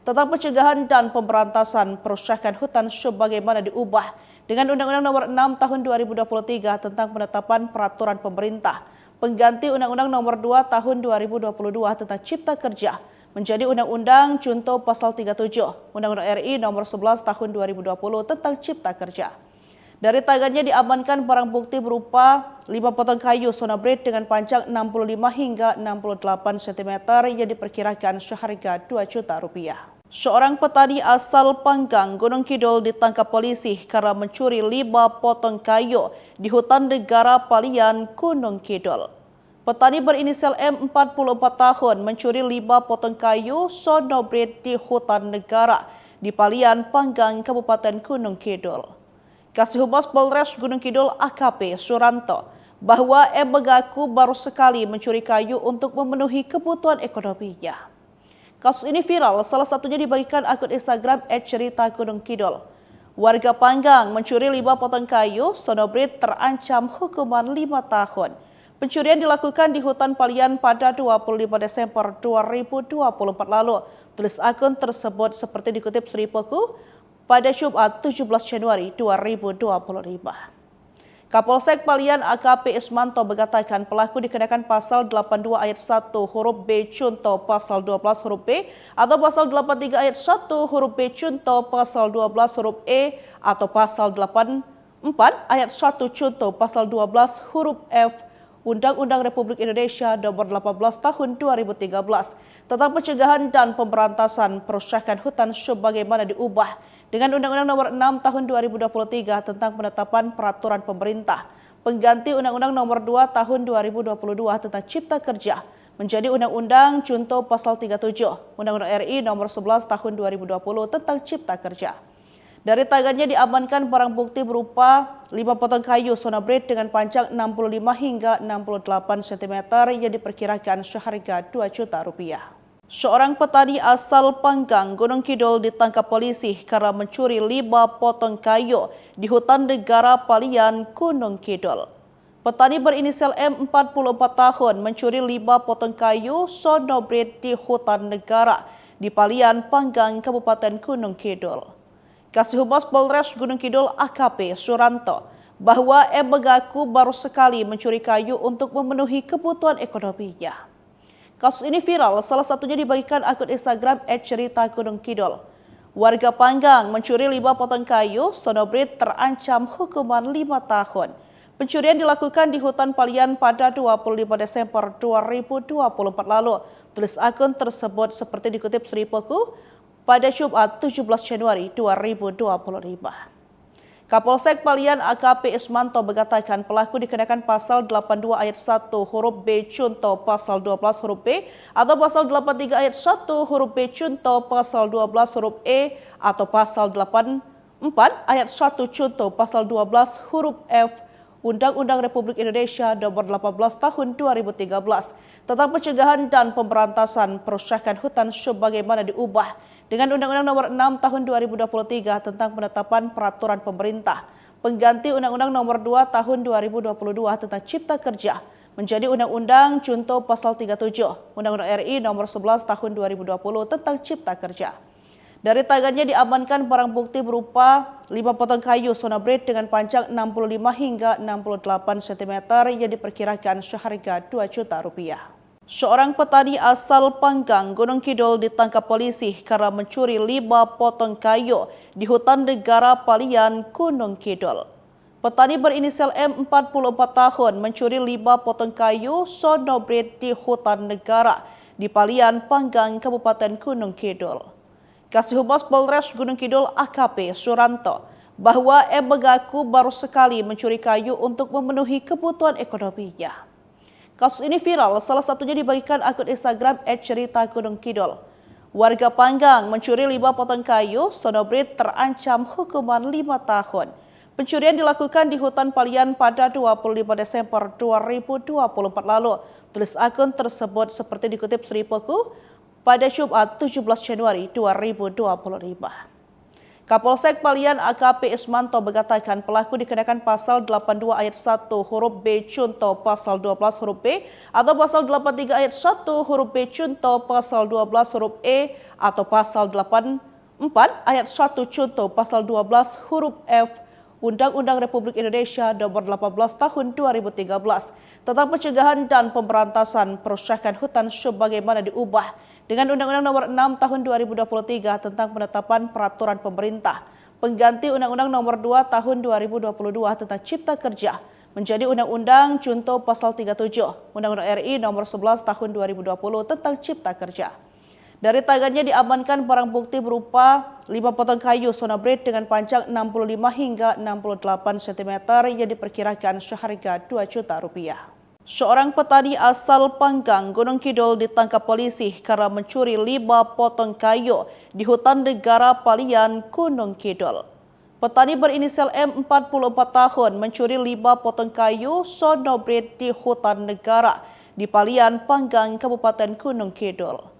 tentang pencegahan dan pemberantasan perusakan hutan sebagaimana diubah dengan Undang-Undang Nomor 6 Tahun 2023 tentang penetapan peraturan pemerintah pengganti Undang-Undang Nomor 2 Tahun 2022 tentang Cipta Kerja menjadi Undang-Undang Junto Pasal 37 Undang-Undang RI Nomor 11 Tahun 2020 tentang Cipta Kerja. Dari tangannya diamankan barang bukti berupa 5 potong kayu sonobrit dengan panjang 65 hingga 68 cm yang diperkirakan seharga 2 juta rupiah. Seorang petani asal Panggang, Gunung Kidul ditangkap polisi karena mencuri 5 potong kayu di hutan negara Palian, Gunung Kidul. Petani berinisial M 44 tahun mencuri 5 potong kayu sonobrit di hutan negara di Palian, Panggang, Kabupaten Gunung Kidul. Kasih Humas Polres Gunung Kidul AKP Suranto bahwa M mengaku baru sekali mencuri kayu untuk memenuhi kebutuhan ekonominya. Kasus ini viral, salah satunya dibagikan akun Instagram @cerita Gunung Kidul. Warga Panggang mencuri 5 potong kayu sonobrit terancam hukuman 5 tahun. Pencurian dilakukan di hutan Palian pada 25 Desember 2024 lalu. Tulis akun tersebut seperti dikutip Sripoku pada Jumat 17 Januari 2025. Kapolsek Palian AKP Ismanto mengatakan pelaku dikenakan pasal 82 ayat 1 huruf B Cunto pasal 12 huruf B atau pasal 83 ayat 1 huruf B Cunto pasal 12 huruf E atau pasal 84 ayat 1 Cunto pasal 12 huruf F Undang-Undang Republik Indonesia Nomor 18 Tahun 2013 tentang pencegahan dan pemberantasan perusakan hutan sebagaimana diubah dengan Undang-Undang Nomor 6 Tahun 2023 tentang penetapan peraturan pemerintah pengganti Undang-Undang Nomor 2 Tahun 2022 tentang Cipta Kerja menjadi Undang-Undang Junto Pasal 37 Undang-Undang RI Nomor 11 Tahun 2020 tentang Cipta Kerja. Dari tangannya diamankan barang bukti berupa 5 potong kayu sonobrit dengan panjang 65 hingga 68 cm yang diperkirakan seharga 2 juta rupiah. Seorang petani asal Panggang, Gunung Kidul ditangkap polisi karena mencuri 5 potong kayu di hutan negara Palian, Gunung Kidul. Petani berinisial M 44 tahun mencuri 5 potong kayu sonobrit di hutan negara di Palian, Panggang, Kabupaten Gunung Kidul. Kasih Humas Polres Gunung Kidul AKP Suranto bahwa M mengaku baru sekali mencuri kayu untuk memenuhi kebutuhan ekonominya. Kasus ini viral, salah satunya dibagikan akun Instagram @cerita_gunung_kidul. Warga Panggang mencuri 5 potong kayu, Sonobrit terancam hukuman 5 tahun. Pencurian dilakukan di hutan Palian pada 25 Desember 2024 lalu. Tulis akun tersebut seperti dikutip Seripoku pada Jumat 17 Januari 2025. Kapolsek Palian AKP Ismanto mengatakan pelaku dikenakan pasal 82 ayat 1 huruf B Cunto pasal 12 huruf B atau pasal 83 ayat 1 huruf B Cunto pasal 12 huruf E atau pasal 84 ayat 1 Cunto pasal 12 huruf F Undang-Undang Republik Indonesia Nomor 18 Tahun 2013 tentang pencegahan dan pemberantasan perusakan hutan sebagaimana diubah dengan Undang-Undang Nomor 6 Tahun 2023 tentang penetapan peraturan pemerintah pengganti Undang-Undang Nomor 2 Tahun 2022 tentang Cipta Kerja menjadi Undang-Undang Junto Pasal 37 Undang-Undang RI Nomor 11 Tahun 2020 tentang Cipta Kerja. Dari tangannya diamankan barang bukti berupa 5 potong kayu Sonobrit dengan panjang 65 hingga 68 cm yang diperkirakan seharga 2 juta rupiah. Seorang petani asal Panggang, Gunung Kidul ditangkap polisi karena mencuri 5 potong kayu di hutan negara Palian, Gunung Kidul. Petani berinisial M 44 tahun mencuri 5 potong kayu Sonobrit di hutan negara di Palian, Panggang, Kabupaten Gunung Kidul. Kasih Humas Polres Gunung Kidul AKP Suranto bahwa M mengaku baru sekali mencuri kayu untuk memenuhi kebutuhan ekonominya. Kasus ini viral, salah satunya dibagikan akun Instagram @cerita_gunung_kidul. Warga Panggang mencuri 5 potong kayu, Sonobrit terancam hukuman 5 tahun. Pencurian dilakukan di hutan Palian pada 25 Desember 2024 lalu. Tulis akun tersebut seperti dikutip Seripoku pada Jumat 17 Januari 2025. Kapolsek Palian AKP Ismanto mengatakan pelaku dikenakan pasal 82 ayat 1 huruf B Cunto pasal 12 huruf B atau pasal 83 ayat 1 huruf B Cunto pasal 12 huruf E atau pasal 84 ayat 1 Cunto pasal 12 huruf F Undang-Undang Republik Indonesia Nomor 18 Tahun 2013 tentang pencegahan dan pemberantasan perusakan hutan sebagaimana diubah dengan Undang-Undang Nomor 6 Tahun 2023 tentang penetapan peraturan pemerintah pengganti Undang-Undang Nomor 2 Tahun 2022 tentang Cipta Kerja menjadi Undang-Undang Junto Pasal 37 Undang-Undang RI Nomor 11 Tahun 2020 tentang Cipta Kerja. Dari tangannya diamankan barang bukti berupa 5 potong kayu Sonobrit dengan panjang 65 hingga 68 cm yang diperkirakan seharga 2 juta rupiah. Seorang petani asal Panggang, Gunung Kidul ditangkap polisi karena mencuri 5 potong kayu di hutan negara Palian, Gunung Kidul. Petani berinisial M 44 tahun mencuri 5 potong kayu Sonobrit di hutan negara di Palian, Panggang, Kabupaten Gunung Kidul.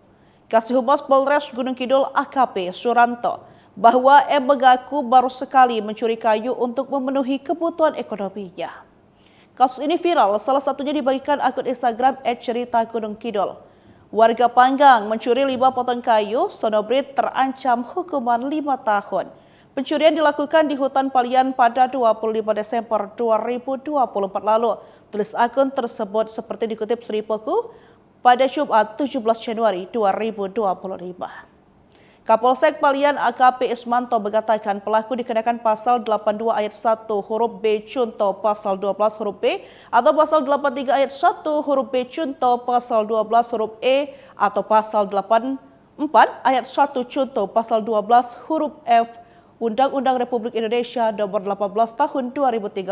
Kasih Humas Polres Gunung Kidul AKP Suranto bahwa M mengaku baru sekali mencuri kayu untuk memenuhi kebutuhan ekonominya. Kasus ini viral, salah satunya dibagikan akun Instagram @cerita_gunung_kidul. Warga Panggang mencuri 5 potong kayu, Sonobrit terancam hukuman 5 tahun. Pencurian dilakukan di hutan Palian pada 25 Desember 2024 lalu. Tulis akun tersebut seperti dikutip Seripoku pada Jumat 17 Januari 2025. Kapolsek Palian AKP Ismanto mengatakan pelaku dikenakan pasal 82 ayat 1 huruf B Cunto pasal 12 huruf B atau pasal 83 ayat 1 huruf B Cunto pasal 12 huruf E atau pasal 84 ayat 1 Cunto pasal 12 huruf F Undang-Undang Republik Indonesia Nomor 18 Tahun 2013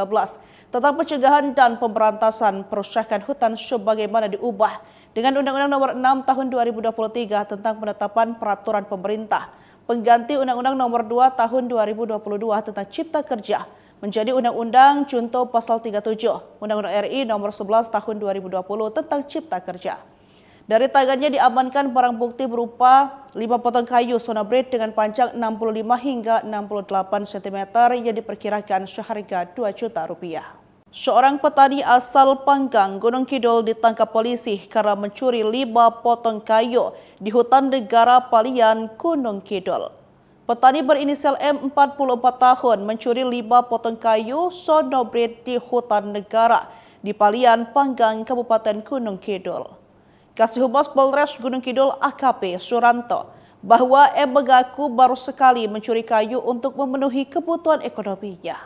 tentang pencegahan dan pemberantasan perusakan hutan sebagaimana diubah dengan Undang-Undang Nomor 6 Tahun 2023 tentang penetapan peraturan pemerintah pengganti Undang-Undang Nomor 2 Tahun 2022 tentang Cipta Kerja menjadi Undang-Undang Junto Pasal 37 Undang-Undang RI Nomor 11 Tahun 2020 tentang Cipta Kerja. Dari tangannya diamankan barang bukti berupa 5 potong kayu Sonobrit dengan panjang 65 hingga 68 cm yang diperkirakan seharga 2 juta rupiah. Seorang petani asal Panggang, Gunung Kidul ditangkap polisi karena mencuri 5 potong kayu di hutan negara Palian, Gunung Kidul. Petani berinisial M 44 tahun mencuri 5 potong kayu Sonobrit di hutan negara di Palian, Panggang, Kabupaten Gunung Kidul. Kasih Humas Polres Gunung Kidul AKP Suranto bahwa M mengaku baru sekali mencuri kayu untuk memenuhi kebutuhan ekonominya.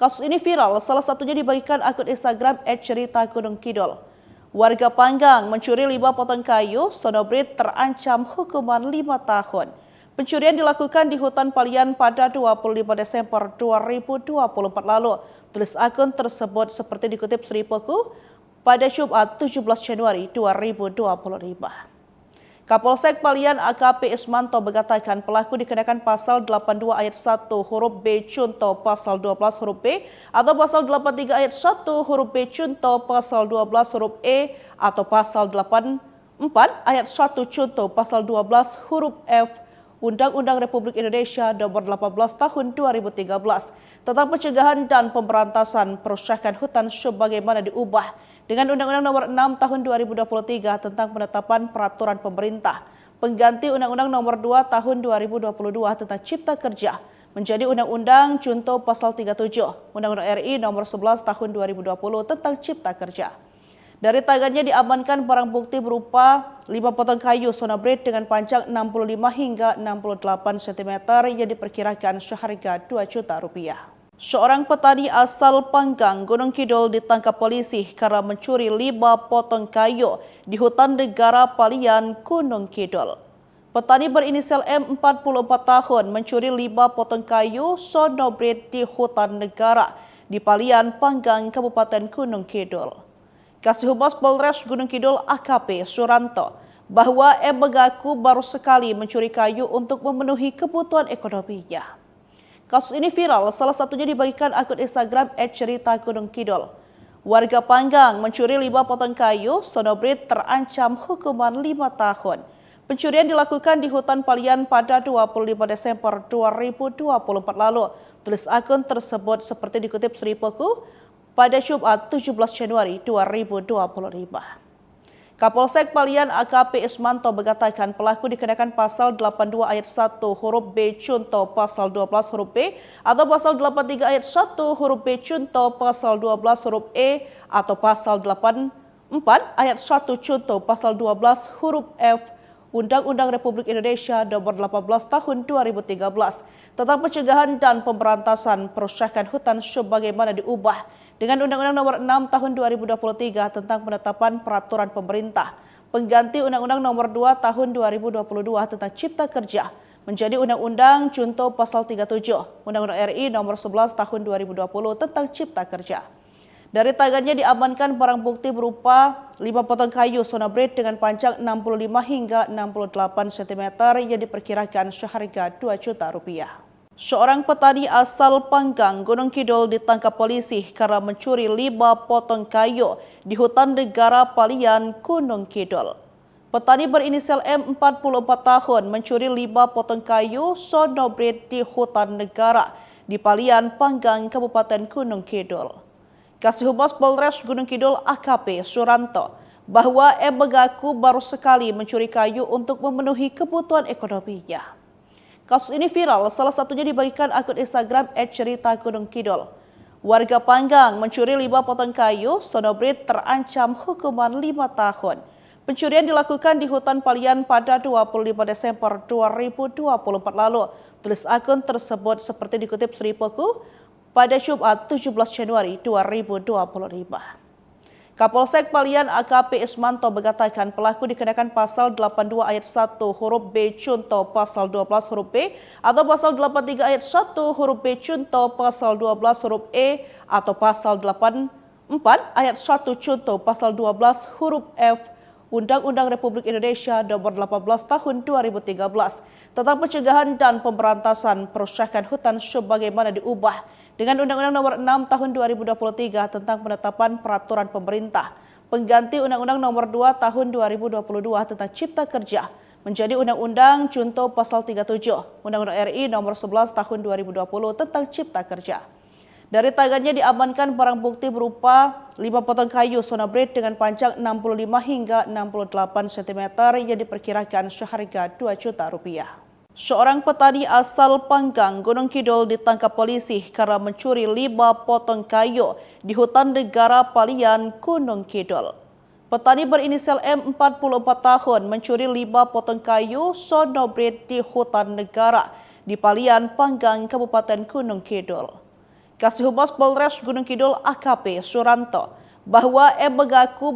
Kasus ini viral, salah satunya dibagikan akun Instagram @cerita_gunung_kidul. Warga Panggang mencuri 5 potong kayu, Sonobrit terancam hukuman 5 tahun. Pencurian dilakukan di hutan Palian pada 25 Desember 2024 lalu. Tulis akun tersebut seperti dikutip Seripoku pada Jumat 17 Januari 2025. Kapolsek Palian AKP Ismanto mengatakan pelaku dikenakan pasal 82 ayat 1 huruf B Cunto pasal 12 huruf B atau pasal 83 ayat 1 huruf B Cunto pasal 12 huruf E atau pasal 84 ayat 1 Cunto pasal 12 huruf F Undang-Undang Republik Indonesia Nomor 18 Tahun 2013 tentang pencegahan dan pemberantasan perusakan hutan sebagaimana diubah dengan Undang-Undang Nomor 6 Tahun 2023 tentang penetapan peraturan pemerintah pengganti Undang-Undang Nomor 2 Tahun 2022 tentang Cipta Kerja menjadi Undang-Undang Junto Pasal 37 Undang-Undang RI Nomor 11 Tahun 2020 tentang Cipta Kerja. Dari tangannya diamankan barang bukti berupa 5 potong kayu Sonobrit dengan panjang 65 hingga 68 cm yang diperkirakan seharga 2 juta rupiah. Seorang petani asal Panggang, Gunung Kidul ditangkap polisi karena mencuri 5 potong kayu di hutan negara Palian, Gunung Kidul. Petani berinisial M 44 tahun mencuri 5 potong kayu Sonobrit di hutan negara di Palian, Panggang, Kabupaten Gunung Kidul. Kasih Humas Polres Gunung Kidul AKP Suranto bahwa M mengaku baru sekali mencuri kayu untuk memenuhi kebutuhan ekonominya. Kasus ini viral, salah satunya dibagikan akun Instagram @cerita_gunung_kidul. Warga Panggang mencuri 5 potong kayu, Sonobrit terancam hukuman 5 tahun. Pencurian dilakukan di hutan Palian pada 25 Desember 2024 lalu. Tulis akun tersebut seperti dikutip Seripoku pada Jumat 17 Januari 2025. Kapolsek Palian AKP Ismanto mengatakan pelaku dikenakan pasal 82 ayat 1 huruf B Cunto pasal 12 huruf B atau pasal 83 ayat 1 huruf B Cunto pasal 12 huruf E atau pasal 84 ayat 1 Cunto pasal 12 huruf F Undang-Undang Republik Indonesia Nomor 18 Tahun 2013 tentang pencegahan dan pemberantasan perusakan hutan sebagaimana diubah dengan Undang-Undang Nomor 6 Tahun 2023 tentang penetapan peraturan pemerintah pengganti Undang-Undang Nomor 2 Tahun 2022 tentang Cipta Kerja menjadi Undang-Undang Junto Pasal 37 Undang-Undang RI Nomor 11 Tahun 2020 tentang Cipta Kerja. Dari tangannya diamankan barang bukti berupa 5 potong kayu Sonobrit dengan panjang 65 hingga 68 cm yang diperkirakan seharga 2 juta rupiah. Seorang petani asal Panggang, Gunung Kidul ditangkap polisi karena mencuri 5 potong kayu di hutan negara Palian, Gunung Kidul. Petani berinisial M 44 tahun mencuri 5 potong kayu Sonobrit di hutan negara di Palian, Panggang, Kabupaten Gunung Kidul. Kasih Humas Polres Gunung Kidul AKP Suranto bahwa M mengaku baru sekali mencuri kayu untuk memenuhi kebutuhan ekonominya. Kasus ini viral, salah satunya dibagikan akun Instagram @cerita_gunung_kidul. Warga Panggang mencuri 5 potong kayu, Sonobrit terancam hukuman 5 tahun. Pencurian dilakukan di hutan Palian pada 25 Desember 2024 lalu. Tulis akun tersebut seperti dikutip Seripoku pada Jumat 17 Januari 2025. Kapolsek Palian AKP Ismanto mengatakan pelaku dikenakan pasal 82 ayat 1 huruf B Cunto pasal 12 huruf B atau pasal 83 ayat 1 huruf B Cunto pasal 12 huruf E atau pasal 84 ayat 1 Cunto pasal 12 huruf F Undang-Undang Republik Indonesia Nomor 18 Tahun 2013 tentang pencegahan dan pemberantasan perusakan hutan sebagaimana diubah dengan Undang-Undang Nomor 6 Tahun 2023 tentang penetapan peraturan pemerintah pengganti Undang-Undang Nomor 2 Tahun 2022 tentang Cipta Kerja menjadi Undang-Undang Junto Pasal 37 Undang-Undang RI Nomor 11 Tahun 2020 tentang Cipta Kerja. Dari tangannya diamankan barang bukti berupa 5 potong kayu Sonobrit dengan panjang 65 hingga 68 cm yang diperkirakan seharga 2 juta rupiah. Seorang petani asal Panggang, Gunung Kidul ditangkap polisi karena mencuri 5 potong kayu di hutan negara Palian, Gunung Kidul. Petani berinisial M 44 tahun mencuri 5 potong kayu sonobrit di hutan negara di Palian, Panggang, Kabupaten Gunung Kidul. Kasih Humas Polres Gunung Kidul AKP Suranto bahwa M mengaku